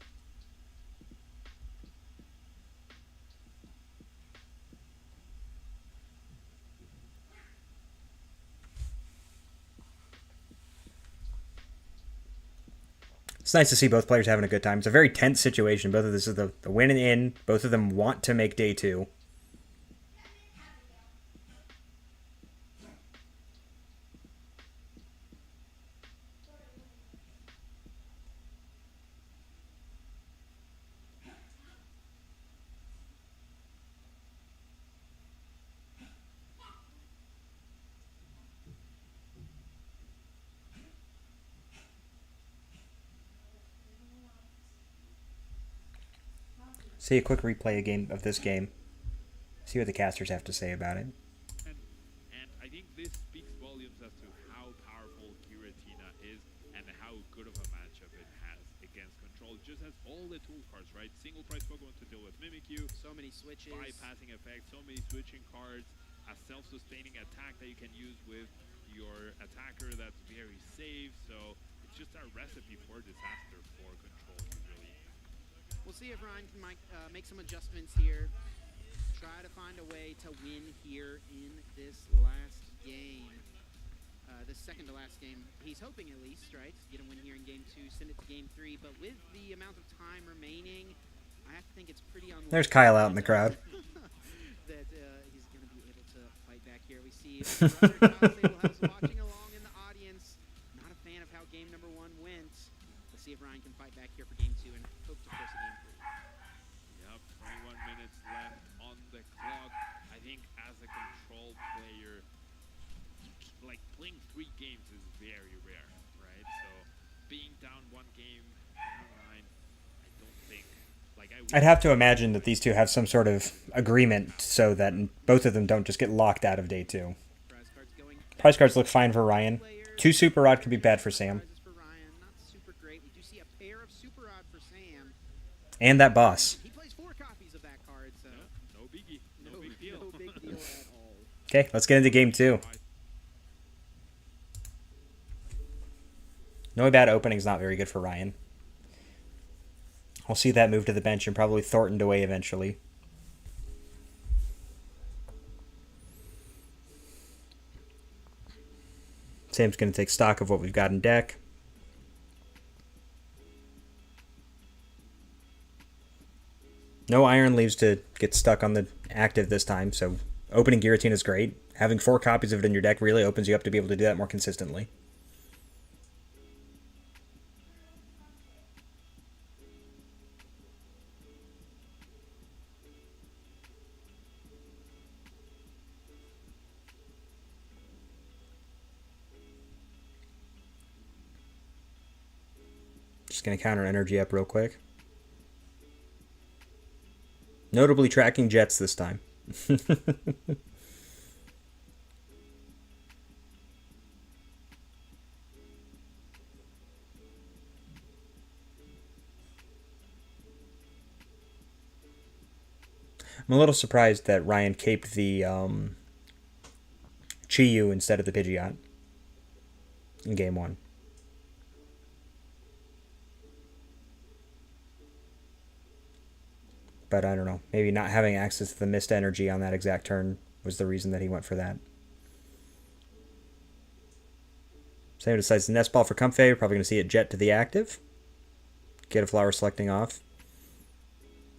It's nice to see both players having a good time. It's a very tense situation. Both of this is the win and in. Both of them want to make day 2. See a quick replay of this game. See what the casters have to say about it. And I think this speaks volumes as to how powerful Giratina is and how good of a matchup it has against Control. It just has all the tool cards, right? Single price Pokemon to deal with Mimikyu. So many switches. Bypassing effects, so many switching cards. A self-sustaining attack that you can use with your attacker that's very safe. So it's just a recipe for disaster for Control, really. We'll see if Ryan can make some adjustments here. Try to find a way to win here in this last game. This second to last game. He's hoping at least, right? Get a win here in game 2, send it to game 3. But with the amount of time remaining, I have to think it's pretty unlikely. There's Kyle out in the crowd. that he's going to be able to fight back here. We see brother Kyle Sablehouse watching along in the audience. Not a fan of how game number 1 went. Let's see if Ryan can fight back here for game 2 and hope to force a game 3. Yep, 21 minutes left on the clock. I think as a Control player, like playing 3 games is very rare, right? So being down 1 game, I don't think. I'd have to imagine that these two have some sort of agreement so that both of them don't just get locked out of day 2. Prize cards look fine for Ryan. 2 Super Rod could be bad for Sam. And that boss. He plays 4 copies of that card, so no biggie. No big deal. No big deal at all. Okay, let's get into game 2. No bad opening's not very good for Ryan. We'll see that move to the bench and probably Thorntoned away eventually. Sam's going to take stock of what we've got in deck. No Iron Leaves to get stuck on the active this time, so opening Giratina is great. Having 4 copies of it in your deck really opens you up to be able to do that more consistently. Just going to counter energy up real quick. Notably tracking Jets this time. I'm a little surprised that Ryan caped the Chi-Yu instead of the Pidgeot in game 1. But I don't know. Maybe not having access to the mist energy on that exact turn was the reason that he went for that. Sam decides to Nest Ball for Comfey. We're probably going to see it jet to the active. Get a Flower selecting off.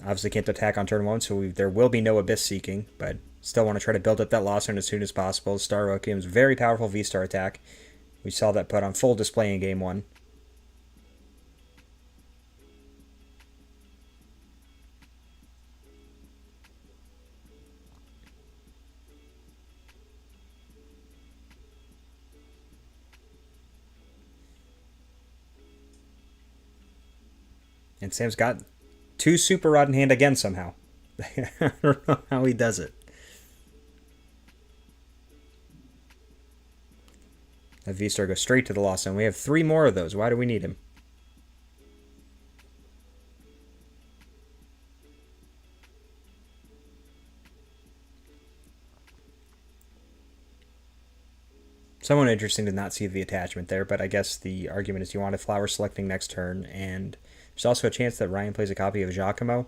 Obviously can't attack on turn 1, so there will be no Abyss Seeking, but still want to try to build up that loss run as soon as possible. Star Rokium's very powerful V-Star attack. We saw that put on full display in game 1. And Sam's got 2 Super Rod in hand again somehow. I don't know how he does it. That V-Star goes straight to the Lost Zone. We have 3 more of those. Why do we need him? Somewhat interesting to not see the attachment there, but I guess the argument is you want a flower selecting next turn, and there's also a chance that Ryan plays a copy of Giacomo.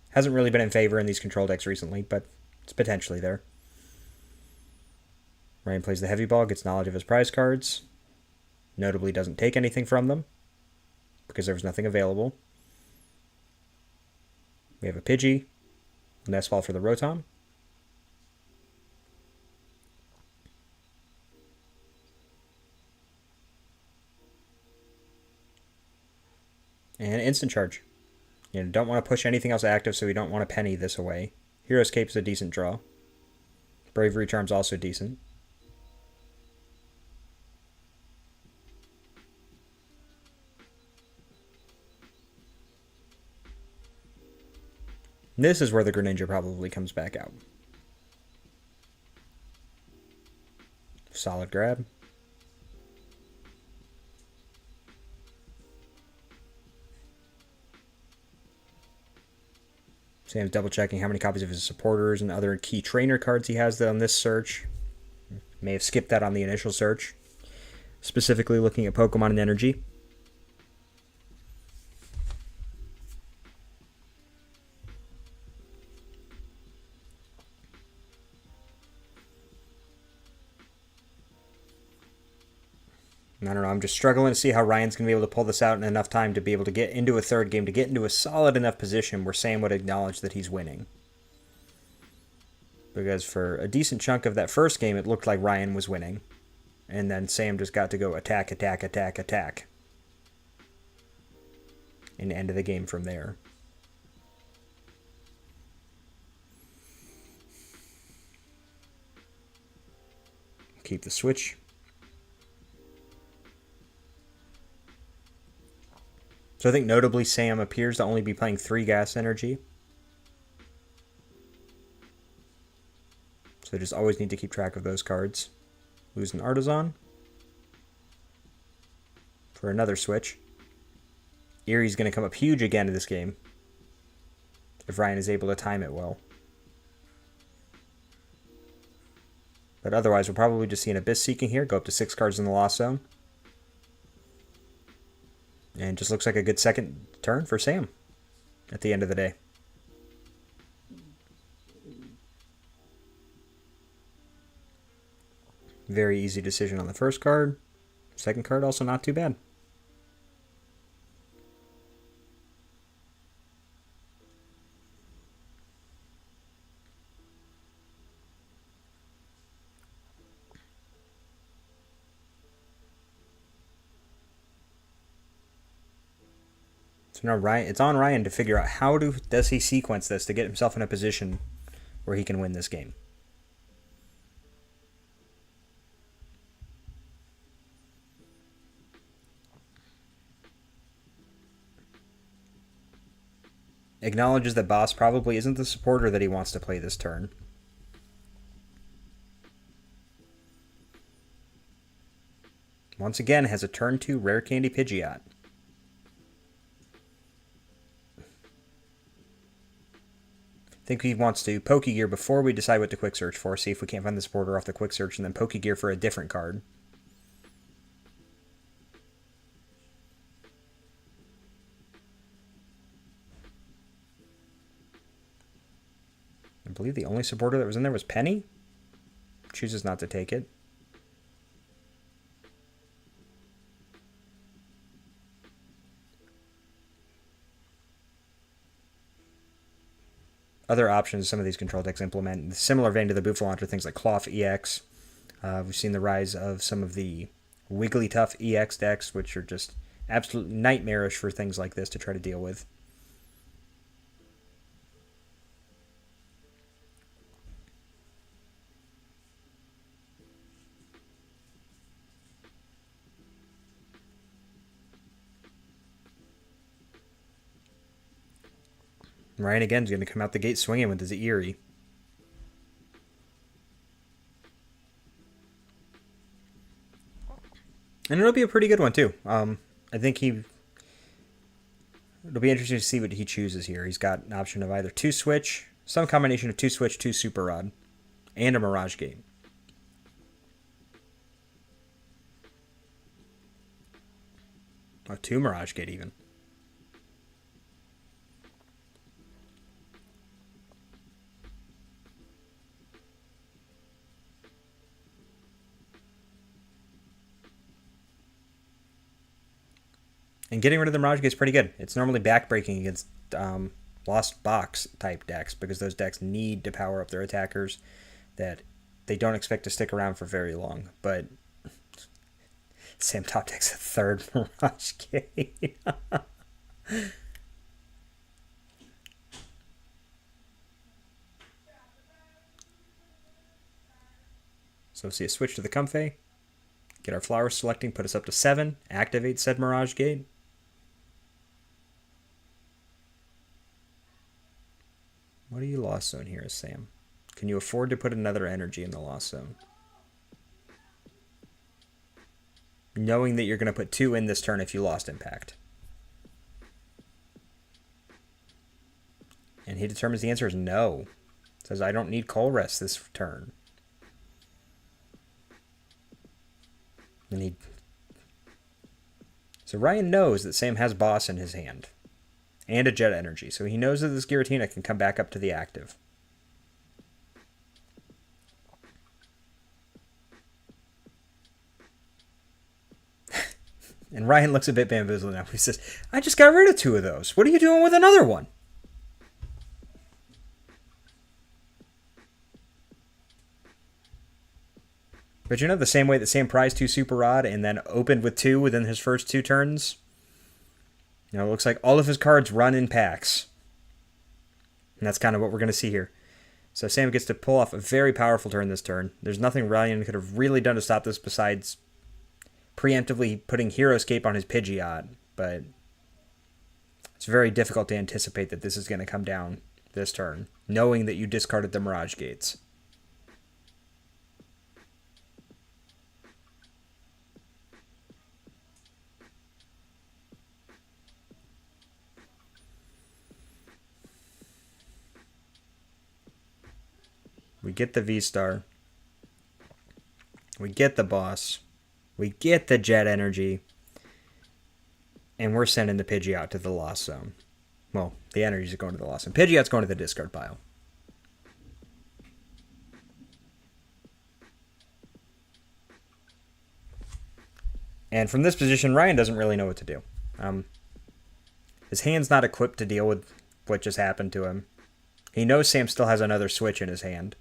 Hasn't really been in favor in these control decks recently, but it's potentially there. Ryan plays the heavy ball, gets knowledge of his prize cards. Notably doesn't take anything from them, because there was nothing available. We have a Pidgey, Nest Ball for the Rotom. And Instant Charge. You don't want to push anything else active, so we don't want to penny this away. Hero's Cape is a decent draw. Bravery Charm's also decent. This is where the Greninja probably comes back out. Solid grab. Sam's double checking how many copies of his supporters and other key trainer cards he has on this search. May have skipped that on the initial search. Specifically looking at Pokemon and energy. I don't know, I'm just struggling to see how Ryan's going to be able to pull this out in enough time to be able to get into a third game, to get into a solid enough position where Sam would acknowledge that he's winning. Because for a decent chunk of that first game, it looked like Ryan was winning. And then Sam just got to go attack, attack, attack, attack. And end of the game from there. Keep the switch. So I think notably Sam appears to only be playing 3 gas energy. So just always need to keep track of those cards. Lose an Artisan. For another switch. Erie's going to come up huge again in this game. If Ryan is able to time it well. But otherwise we'll probably just see an Abyss Seeking here. Go up to 6 cards in the Lost Zone. And just looks like a good second turn for Sam at the end of the day. Very easy decision on the first card. Second card also not too bad. So now Ryan, it's on Ryan to figure out how does he sequence this to get himself in a position where he can win this game. Acknowledges that Boss probably isn't the supporter that he wants to play this turn. Once again, has a turn 2 Rare Candy Pidgeot. I think he wants to Pokegear before we decide what to quick search for. See if we can't find the supporter off the quick search, and then Pokegear for a different card. I believe the only supporter that was in there was Penny. Chooses not to take it. Other options some of these control decks implement, similar vein to the Buffalant, are things like Cloth EX. We've seen the rise of some of the Wigglytuff EX decks, which are just absolutely nightmarish for things like this to try to deal with. Ryan again is going to come out the gate swinging with his Eerie. And it'll be a pretty good one, too. I think it'll be interesting to see what he chooses here. He's got an option of either 2 Switch, some combination of 2 Switch, 2 Super Rod, and a Mirage Gate. Oh, 2 Mirage Gate, even. And getting rid of the Mirage Gate is pretty good. It's normally backbreaking against Lost Box type decks because those decks need to power up their attackers that they don't expect to stick around for very long. But Sam top decks a 3rd Mirage Gate. So see a switch to the Comfey. Get our flowers selecting, put us up to 7. Activate said Mirage Gate. What do you Lost Zone here, Sam? Can you afford to put another energy in the Lost Zone? Knowing that you're going to put 2 in this turn if you lost Impact. And he determines the answer is no. Says, I don't need Colress this turn. So Ryan knows that Sam has Boss in his hand. And a Jet Energy. So he knows that this Giratina can come back up to the active. And Ryan looks a bit bamboozled now. He says, I just got rid of 2 of those. What are you doing with another one? But you know, the same way that Sam prized 2 Super Rod and then opened with 2 within his first 2 turns? You know, it looks like all of his cards run in packs. And that's kind of what we're going to see here. So Sam gets to pull off a very powerful turn this turn. There's nothing Ryan could have really done to stop this besides preemptively putting Hero Escape on his Pidgeot. But it's very difficult to anticipate that this is going to come down this turn, knowing that you discarded the Mirage Gates. We get the V-Star. We get the Boss. We get the Jet Energy. And we're sending the Pidgeot to the Lost Zone. Well, the energies are going to the Lost Zone. Pidgeot's going to the discard pile. And from this position, Ryan doesn't really know what to do. His hand's not equipped to deal with what just happened to him. He knows Sam still has another switch in his hand.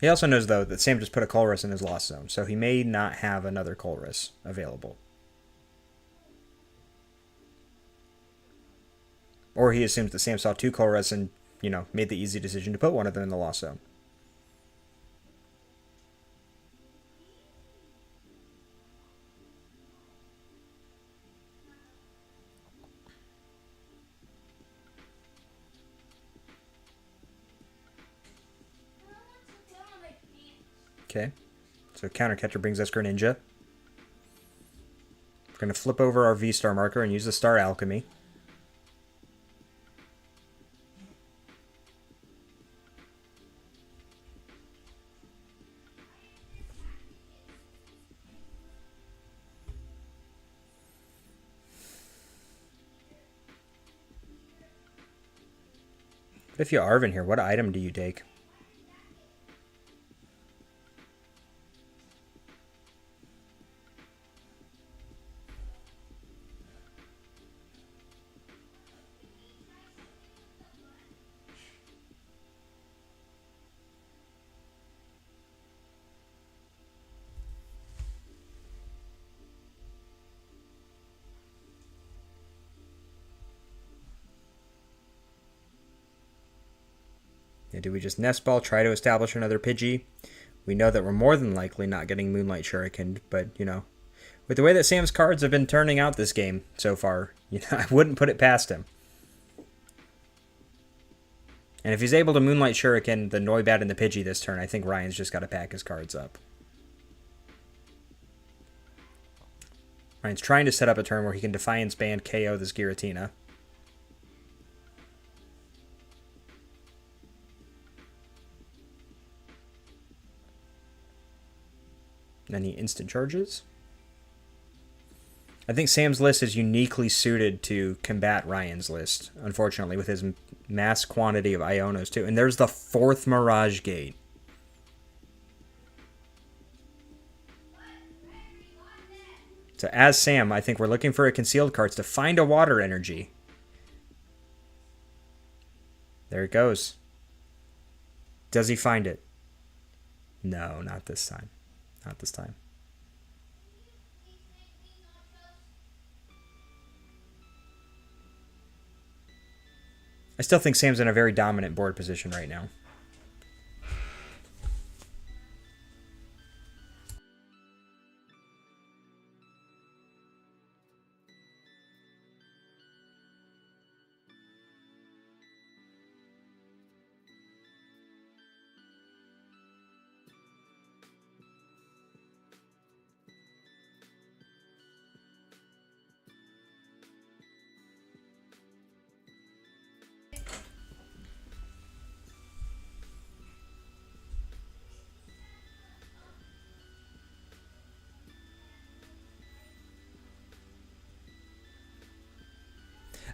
He also knows, though, that Sam just put a Colress in his Lost Zone, so he may not have another Colress available. Or he assumes that Sam saw 2 Colress and, you know, made the easy decision to put one of them in the Lost Zone. Okay, so Counter Catcher brings us Greninja. We're going to flip over our V-Star marker and use the Star Alchemy. If you Arvin here, what item do you take? Do we just Nest Ball, try to establish another Pidgey? We know that we're more than likely not getting Moonlight Shuriken, but, you know, With the way that Sam's cards have been turning out this game so far, I wouldn't put it past him. And if he's able to Moonlight Shuriken, the Noibat, and the Pidgey this turn, I think Ryan's just got to pack his cards up. Ryan's trying to set up a turn where he can Defiance Band KO this Giratina. Then he instant charges. I think Sam's list is uniquely suited to combat Ryan's list, unfortunately, with his mass quantity of Ionos too. And there's the 4th Mirage Gate. So as Sam, I think we're looking for a concealed cards to find a water energy. There it goes. Does he find it? No, not this time. Not this time. I still think Sam's in a very dominant board position right now.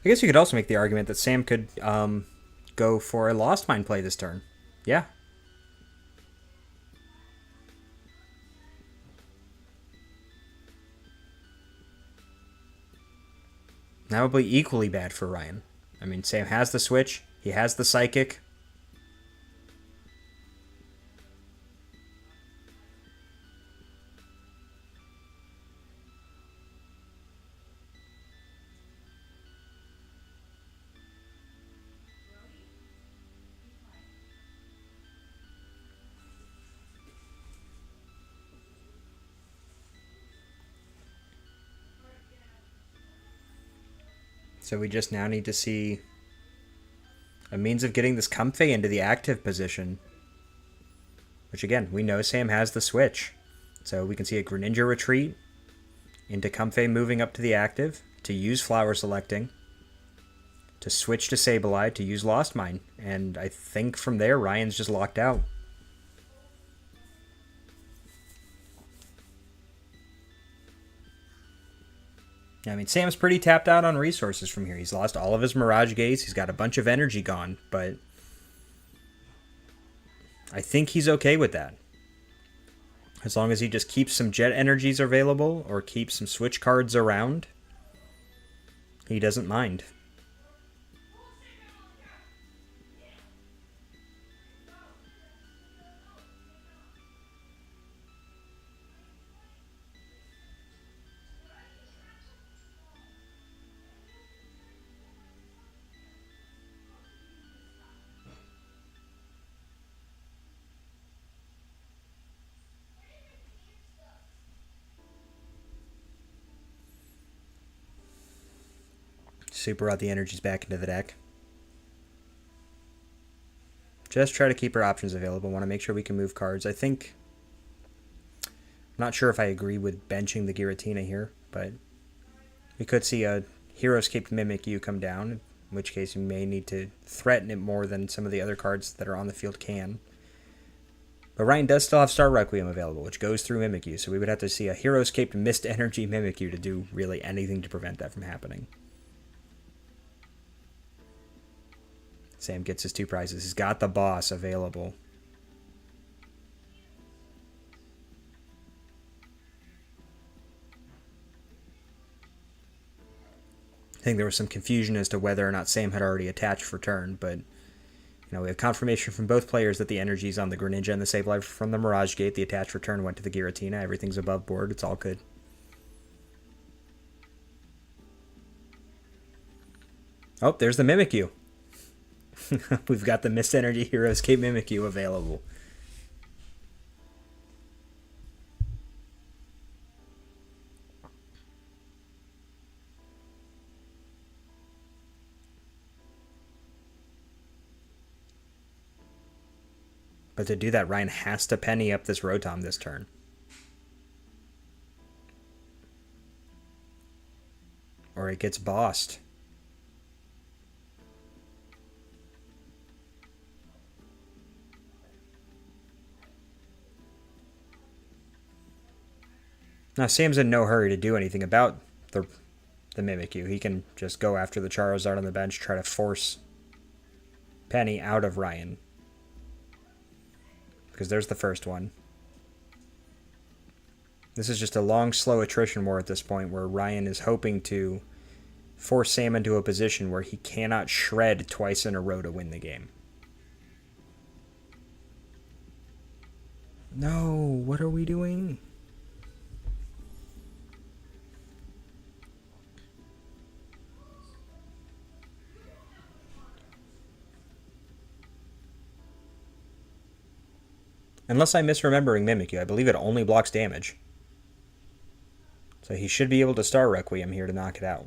I guess you could also make the argument that Sam could go for a Lost Mine play this turn. Yeah. That would be equally bad for Ryan. I mean, Sam has the Switch. He has the Psychic. So we just now need to see a means of getting this Comfey into the active position. Which again, we know Sam has the Switch. So we can see a Greninja retreat into Comfey moving up to the active to use Flower Selecting, to switch to Sableye, to use Lost Mine. And I think from there, Ryan's just locked out. I mean, Sam's pretty tapped out on resources from here. He's lost all of his Mirage Gates. He's got a bunch of energy gone, but I think he's okay with that. As long as he just keeps some Jet energies available or keeps some Switch cards around, he doesn't mind. Super brought the energies back into the deck. Just try to keep our options available. Want to make sure we can move cards. I think... I'm not sure if I agree with benching the Giratina here, but we could see a Hero-Escaped Mimikyu come down, in which case you may need to threaten it more than some of the other cards that are on the field can. But Ryan does still have Star Requiem available, which goes through Mimikyu, so we would have to see a Hero-Escaped Mist Energy Mimikyu to do really anything to prevent that from happening. Sam gets his 2 prizes. He's got the boss available. I think there was some confusion as to whether or not Sam had already attached for turn, but we have confirmation from both players that the energy's on the Greninja and the Sableye from the Mirage Gate. The attached return went to the Giratina. Everything's above board. It's all good. Oh, there's the Mimikyu. We've got the Mist Energy Hero-Escape Mimikyu available. But to do that, Ryan has to penny up this Rotom this turn. Or it gets bossed. Now, Sam's in no hurry to do anything about the Mimikyu. He can just go after the Charizard on the bench, try to force Penny out of Ryan. Because there's the first one. This is just a long, slow attrition war at this point where Ryan is hoping to force Sam into a position where he cannot shred twice in a row to win the game. No, what are we doing? Unless I'm misremembering Mimikyu, I believe it only blocks damage. So he should be able to Star Requiem here to knock it out.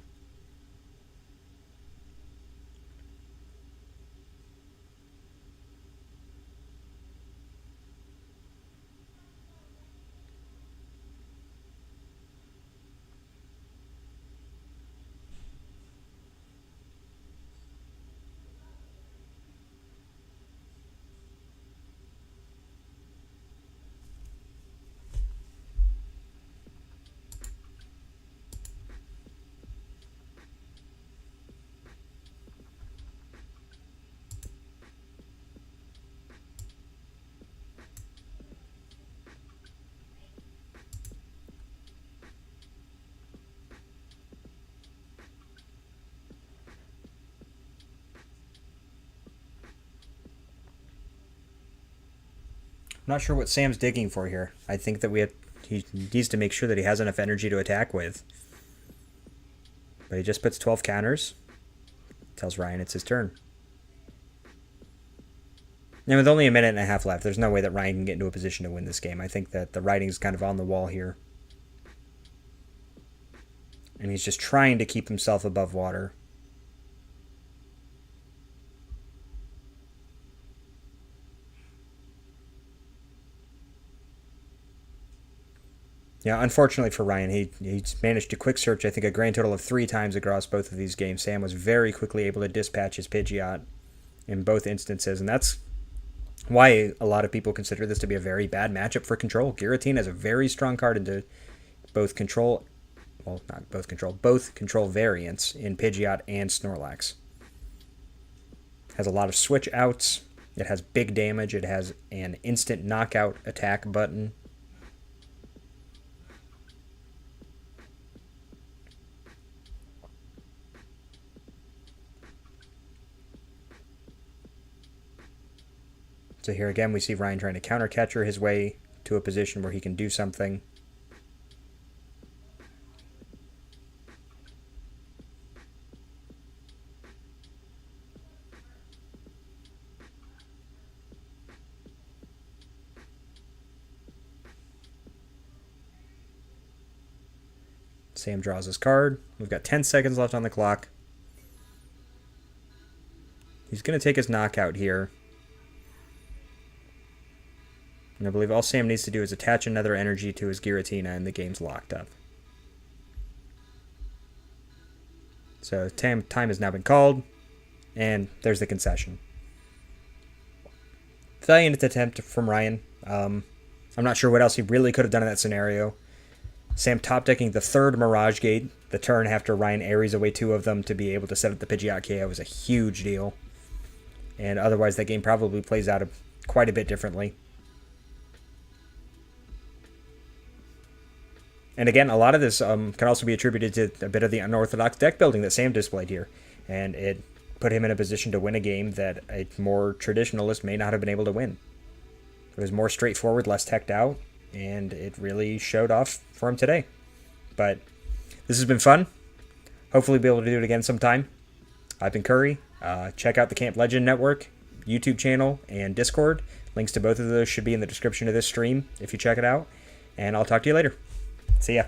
I'm not sure what Sam's digging for here. I think that he needs to make sure that he has enough energy to attack with. But he just puts 12 counters. Tells Ryan it's his turn. And with only a minute and a half left, there's no way that Ryan can get into a position to win this game. I think that the writing's kind of on the wall here. And he's just trying to keep himself above water. Yeah, unfortunately for Ryan, he's managed to quick search, I think, a grand total of 3 times across both of these games. Sam was very quickly able to dispatch his Pidgeot in both instances, and that's why a lot of people consider this to be a very bad matchup for Control. Giratina is a very strong card into both Control, well, not both Control variants in Pidgeot and Snorlax. Has a lot of switch outs. It has big damage. It has an instant knockout attack button. So here again, we see Ryan trying to counter catcher his way to a position where he can do something. Sam draws his card. We've got 10 seconds left on the clock. He's going to take his knockout here. And I believe all Sam needs to do is attach another energy to his Giratina and the game's locked up. So time has now been called, and there's the concession. Valiant attempt from Ryan. I'm not sure what else he really could have done in that scenario. Sam top decking the 3rd Mirage Gate, the turn after Ryan Aries away 2 of them to be able to set up the Pidgeot KO was a huge deal. And otherwise that game probably plays out quite a bit differently. And again, a lot of this can also be attributed to a bit of the unorthodox deck building that Sam displayed here. And it put him in a position to win a game that a more traditionalist may not have been able to win. It was more straightforward, less teched out, and it really showed off for him today. But this has been fun. Hopefully we'll be able to do it again sometime. I've been Curry. Check out the Camp Legend Network, YouTube channel, and Discord. Links to both of those should be in the description of this stream if you check it out. And I'll talk to you later. See ya.